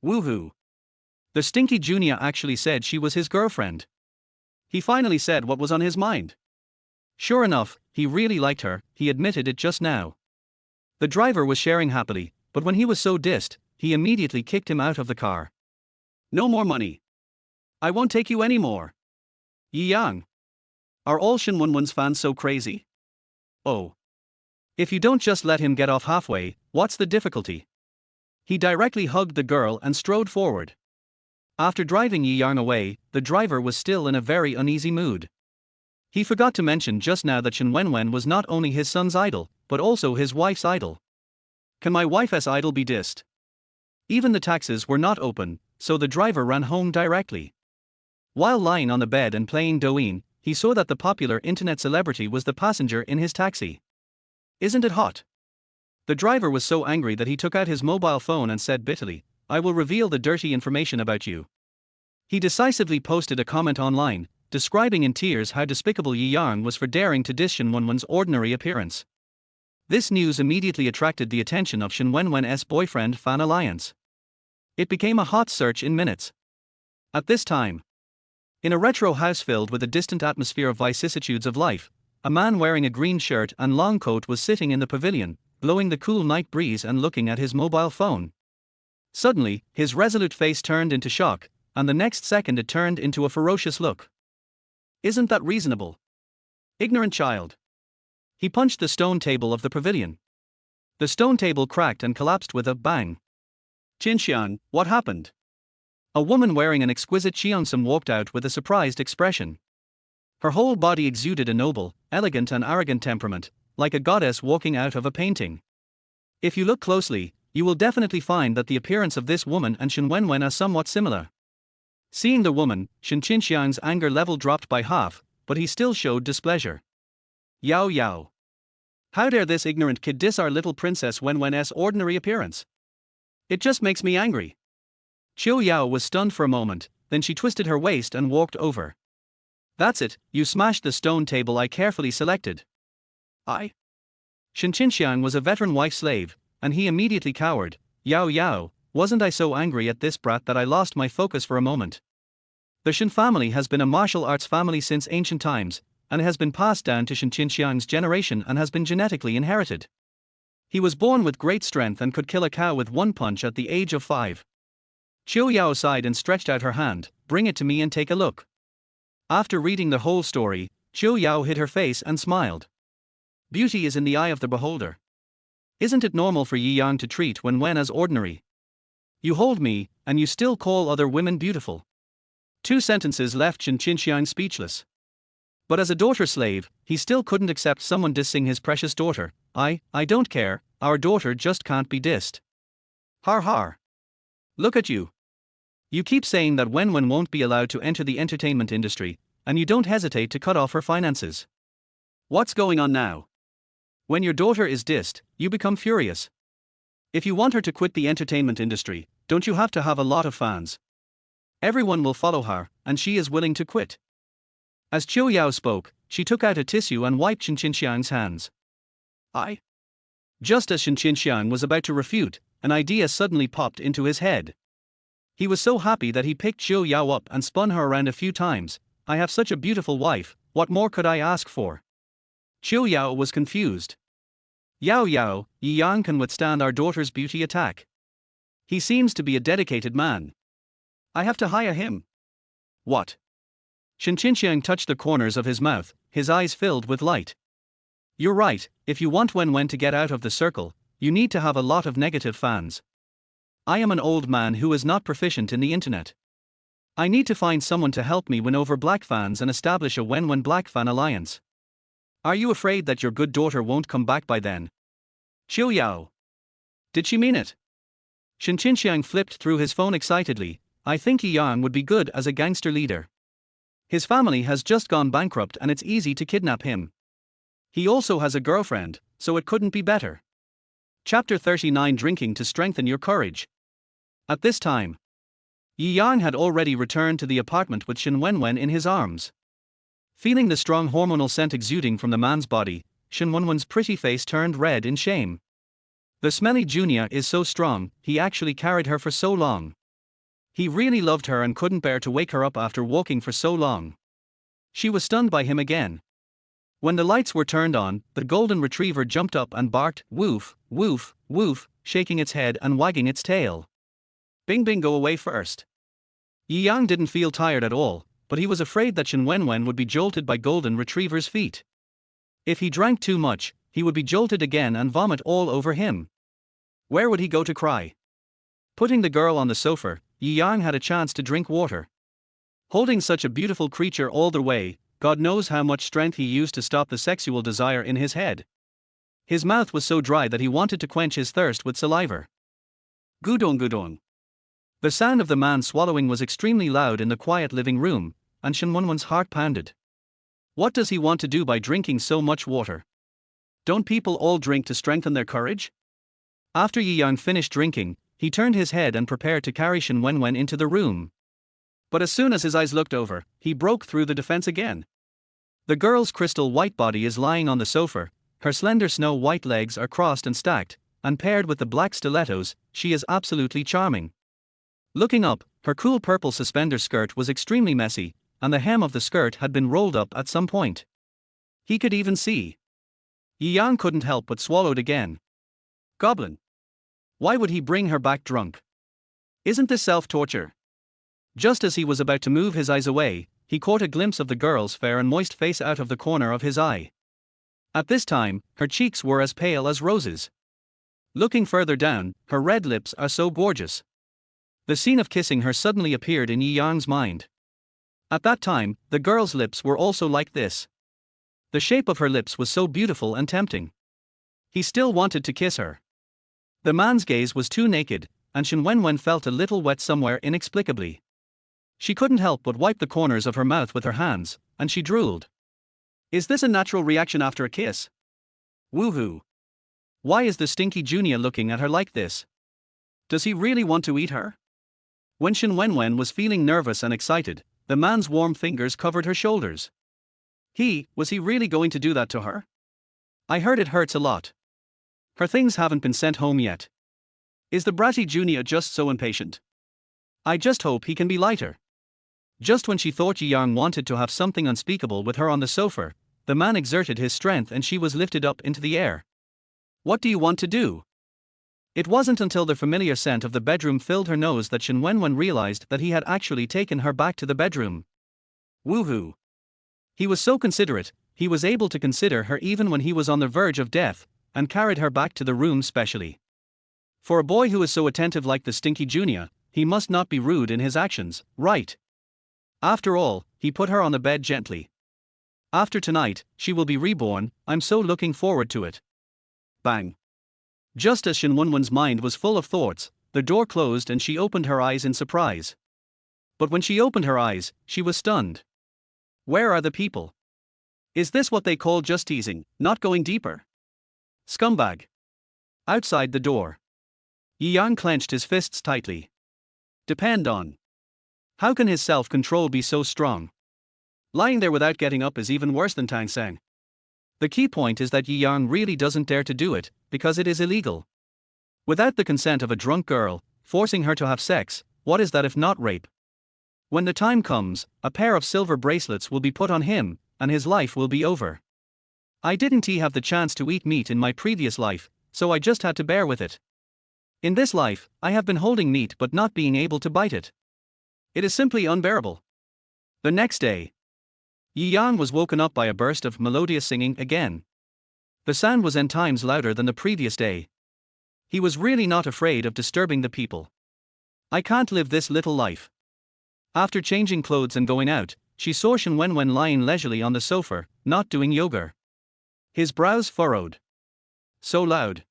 Woohoo! The stinky junior actually said she was his girlfriend. He finally said what was on his mind. Sure enough, he really liked her, he admitted it just now. The driver was sharing happily, but when he was so dissed, he immediately kicked him out of the car. "No more money. I won't take you anymore." Yi Yang. Are all Shen Wen's fans so crazy? Oh. If you don't just let him get off halfway, what's the difficulty? He directly hugged the girl and strode forward. After driving Yi Yang away, the driver was still in a very uneasy mood. He forgot to mention just now that Wen Wen was not only his son's idol, but also his wife's idol. Can my wife's idol be dissed? Even the taxis were not open, so the driver ran home directly. While lying on the bed and playing Douyin, he saw that the popular internet celebrity was the passenger in his taxi. Isn't it hot? The driver was so angry that he took out his mobile phone and said bitterly, "I will reveal the dirty information about you." He decisively posted a comment online, describing in tears how despicable Yi Yang was for daring to diss Wen Wen's ordinary appearance. This news immediately attracted the attention of Wen Wen's boyfriend Fan Alliance. It became a hot search in minutes. At this time, in a retro house filled with a distant atmosphere of vicissitudes of life, a man wearing a green shirt and long coat was sitting in the pavilion, blowing the cool night breeze and looking at his mobile phone. Suddenly, his resolute face turned into shock, and the next second it turned into a ferocious look. Isn't that reasonable? Ignorant child. He punched the stone table of the pavilion. The stone table cracked and collapsed with a bang. Qinxiang, what happened? A woman wearing an exquisite cheongsam walked out with a surprised expression. Her whole body exuded a noble, elegant and arrogant temperament, like a goddess walking out of a painting. If you look closely, you will definitely find that the appearance of this woman and Wen Wen are somewhat similar. Seeing the woman, Qinxiang's anger level dropped by half, but he still showed displeasure. Yao Yao. How dare this ignorant kid diss our little princess Wen Wen's ordinary appearance? It just makes me angry. Qiu Yao was stunned for a moment, then she twisted her waist and walked over. That's it, you smashed the stone table I carefully selected. Qinxiang was a veteran wife slave, and he immediately cowered. Yao Yao, wasn't I so angry at this brat that I lost my focus for a moment? The Shen family has been a martial arts family since ancient times, and has been passed down to Qinxiang's generation and has been genetically inherited. He was born with great strength and could kill a cow with one punch at the age of 5. Qiu Yao sighed and stretched out her hand. Bring it to me and take a look. After reading the whole story, Qiu Yao hid her face and smiled. Beauty is in the eye of the beholder. Isn't it normal for Yi Yang to treat Wen Wen as ordinary? You hold me, and you still call other women beautiful. 2 sentences left Qinxiang speechless. But as a daughter slave, he still couldn't accept someone dissing his precious daughter. I don't care, our daughter just can't be dissed. Har har. Look at you. You keep saying that Wen Wen won't be allowed to enter the entertainment industry, and you don't hesitate to cut off her finances. What's going on now? When your daughter is dissed, you become furious. If you want her to quit the entertainment industry, don't you have to have a lot of fans? Everyone will follow her, and she is willing to quit. As Qiu Yao spoke, she took out a tissue and wiped Qinxiang's hands. Just as Qinxiang was about to refute, an idea suddenly popped into his head. He was so happy that he picked Qiu Yao up and spun her around a few times. I have such a beautiful wife, what more could I ask for? Qiu Yao was confused. Yao Yao, Yi Yang can withstand our daughter's beauty attack. He seems to be a dedicated man. I have to hire him. What? Qinxiang touched the corners of his mouth, his eyes filled with light. You're right, if you want Wen Wen to get out of the circle, you need to have a lot of negative fans. I am an old man who is not proficient in the internet. I need to find someone to help me win over black fans and establish a Wen Wen Black Fan Alliance. Are you afraid that your good daughter won't come back by then? Qiu Yao. Did she mean it? Qinxiang flipped through his phone excitedly. I think Yi Yang would be good as a gangster leader. His family has just gone bankrupt and it's easy to kidnap him. He also has a girlfriend, so it couldn't be better. Chapter 39 Drinking to Strengthen Your Courage. At this time, Yi Yang had already returned to the apartment with Wen Wen in his arms. Feeling the strong hormonal scent exuding from the man's body, Wen Wen's pretty face turned red in shame. The smelly junior is so strong, he actually carried her for so long. He really loved her and couldn't bear to wake her up after walking for so long. She was stunned by him again. When the lights were turned on, the golden retriever jumped up and barked, woof, woof, woof, shaking its head and wagging its tail. Bing Bing, go away first. Yi Yang didn't feel tired at all, but he was afraid that Wen Wen would be jolted by golden retriever's feet. If he drank too much, he would be jolted again and vomit all over him. Where would he go to cry? Putting the girl on the sofa, Yi Yang had a chance to drink water. Holding such a beautiful creature all the way, God knows how much strength he used to stop the sexual desire in his head. His mouth was so dry that he wanted to quench his thirst with saliva. Gudong gudong. The sound of the man swallowing was extremely loud in the quiet living room, and Shen Wenwen's heart pounded. What does he want to do by drinking so much water? Don't people all drink to strengthen their courage? After Yi Yang finished drinking, he turned his head and prepared to carry Shen Wenwen into the room. But as soon as his eyes looked over, he broke through the defense again. The girl's crystal white body is lying on the sofa, her slender snow white legs are crossed and stacked, and paired with the black stilettos, she is absolutely charming. Looking up, her cool purple suspender skirt was extremely messy, and the hem of the skirt had been rolled up at some point. He could even see. Yi Yang couldn't help but swallowed again. Goblin. Why would he bring her back drunk? Isn't this self-torture? Just as he was about to move his eyes away, he caught a glimpse of the girl's fair and moist face out of the corner of his eye. At this time, her cheeks were as pale as roses. Looking further down, her red lips are so gorgeous. The scene of kissing her suddenly appeared in Yi Yang's mind. At that time, the girl's lips were also like this. The shape of her lips was so beautiful and tempting. He still wanted to kiss her. The man's gaze was too naked, and Shen Wenwen felt a little wet somewhere inexplicably. She couldn't help but wipe the corners of her mouth with her hands, and she drooled. Is this a natural reaction after a kiss? Woohoo! Why is the stinky junior looking at her like this? Does he really want to eat her? When Shen Wenwen was feeling nervous and excited, the man's warm fingers covered her shoulders. Was he really going to do that to her? I heard it hurts a lot. Her things haven't been sent home yet. Is the bratty junior just so impatient? I just hope he can be lighter. Just when she thought Yi Yang wanted to have something unspeakable with her on the sofa, the man exerted his strength and she was lifted up into the air. What do you want to do? It wasn't until the familiar scent of the bedroom filled her nose that Shen Wenwen realized that he had actually taken her back to the bedroom. Woohoo! He was so considerate, he was able to consider her even when he was on the verge of death, and carried her back to the room specially. For a boy who is so attentive like the stinky junior, he must not be rude in his actions, right? After all, he put her on the bed gently. After tonight, she will be reborn, I'm so looking forward to it. Bang. Just as Shen Wenwen's mind was full of thoughts, the door closed and she opened her eyes in surprise. But when she opened her eyes, she was stunned. Where are the people? Is this what they call just teasing, not going deeper? Scumbag. Outside the door. Yi Yang clenched his fists tightly. Depend on. How can his self-control be so strong? Lying there without getting up is even worse than Tang Sang. The key point is that Yi Yang really doesn't dare to do it, because it is illegal. Without the consent of a drunk girl, forcing her to have sex, what is that if not rape? When the time comes, a pair of silver bracelets will be put on him, and his life will be over. I didn't have the chance to eat meat in my previous life, so I just had to bear with it. In this life, I have been holding meat but not being able to bite it. It is simply unbearable. The next day, Yi Yang was woken up by a burst of melodious singing again. The sound was 10 times louder than the previous day. He was really not afraid of disturbing the people. I can't live this little life. After changing clothes and going out, she saw Shen Wenwen lying leisurely on the sofa, not doing yoga. His brows furrowed. So loud.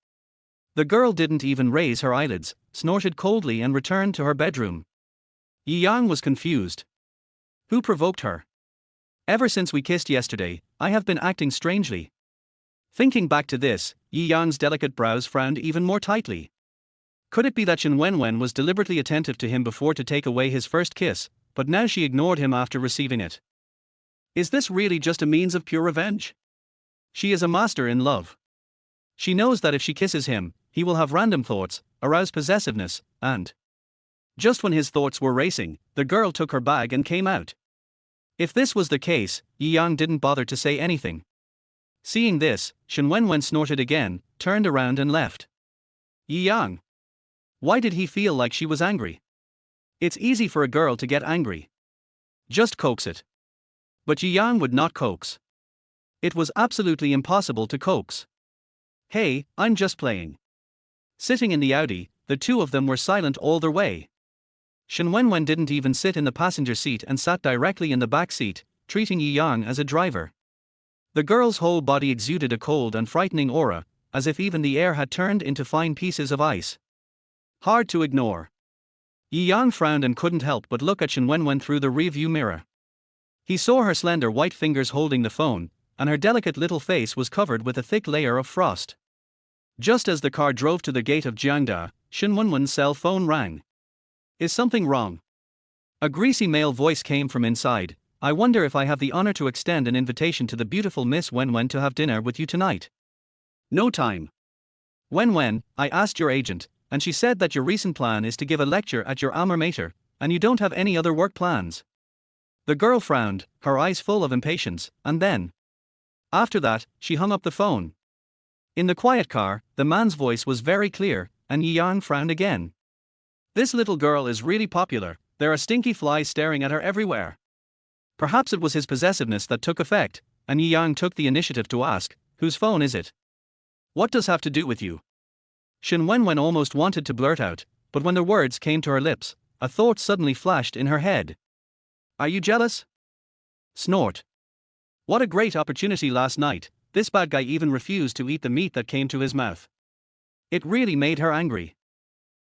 The girl didn't even raise her eyelids, snorted coldly and returned to her bedroom. Yi Yang was confused. Who provoked her? Ever since we kissed yesterday, I have been acting strangely. Thinking back to this, Yi Yang's delicate brows frowned even more tightly. Could it be that Shen Wenwen was deliberately attentive to him before to take away his first kiss, but now she ignored him after receiving it? Is this really just a means of pure revenge? She is a master in love. She knows that if she kisses him, he will have random thoughts, arouse possessiveness, and... Just when his thoughts were racing, the girl took her bag and came out. If this was the case, Yi Yang didn't bother to say anything. Seeing this, Shen Wenwen snorted again, turned around and left. Yi Yang. Why did he feel like she was angry? It's easy for a girl to get angry. Just coax it. But Yi Yang would not coax. It was absolutely impossible to coax. Hey, I'm just playing. Sitting in the Audi, the two of them were silent all their way. Wen Wen didn't even sit in the passenger seat and sat directly in the back seat, treating Yi Yang as a driver. The girl's whole body exuded a cold and frightening aura, as if even the air had turned into fine pieces of ice. Hard to ignore. Yi Yang frowned and couldn't help but look at Wen Wen through the rearview mirror. He saw her slender white fingers holding the phone, and her delicate little face was covered with a thick layer of frost. Just as the car drove to the gate of Jiangda, Wen Wen's cell phone rang. Is something wrong? A greasy male voice came from inside. I wonder if I have the honor to extend an invitation to the beautiful Miss Wen Wen to have dinner with you tonight. No time. Wen Wen, I asked your agent, and she said that your recent plan is to give a lecture at your alma mater, and you don't have any other work plans. The girl frowned, her eyes full of impatience, and then. After that, she hung up the phone. In the quiet car, the man's voice was very clear, and Yi Yang frowned again. This little girl is really popular, there are stinky flies staring at her everywhere. Perhaps it was his possessiveness that took effect, and Yi Yang took the initiative to ask, whose phone is it? What does have to do with you? Wen Wen almost wanted to blurt out, but when the words came to her lips, a thought suddenly flashed in her head. Are you jealous? Snort. What a great opportunity last night, this bad guy even refused to eat the meat that came to his mouth. It really made her angry.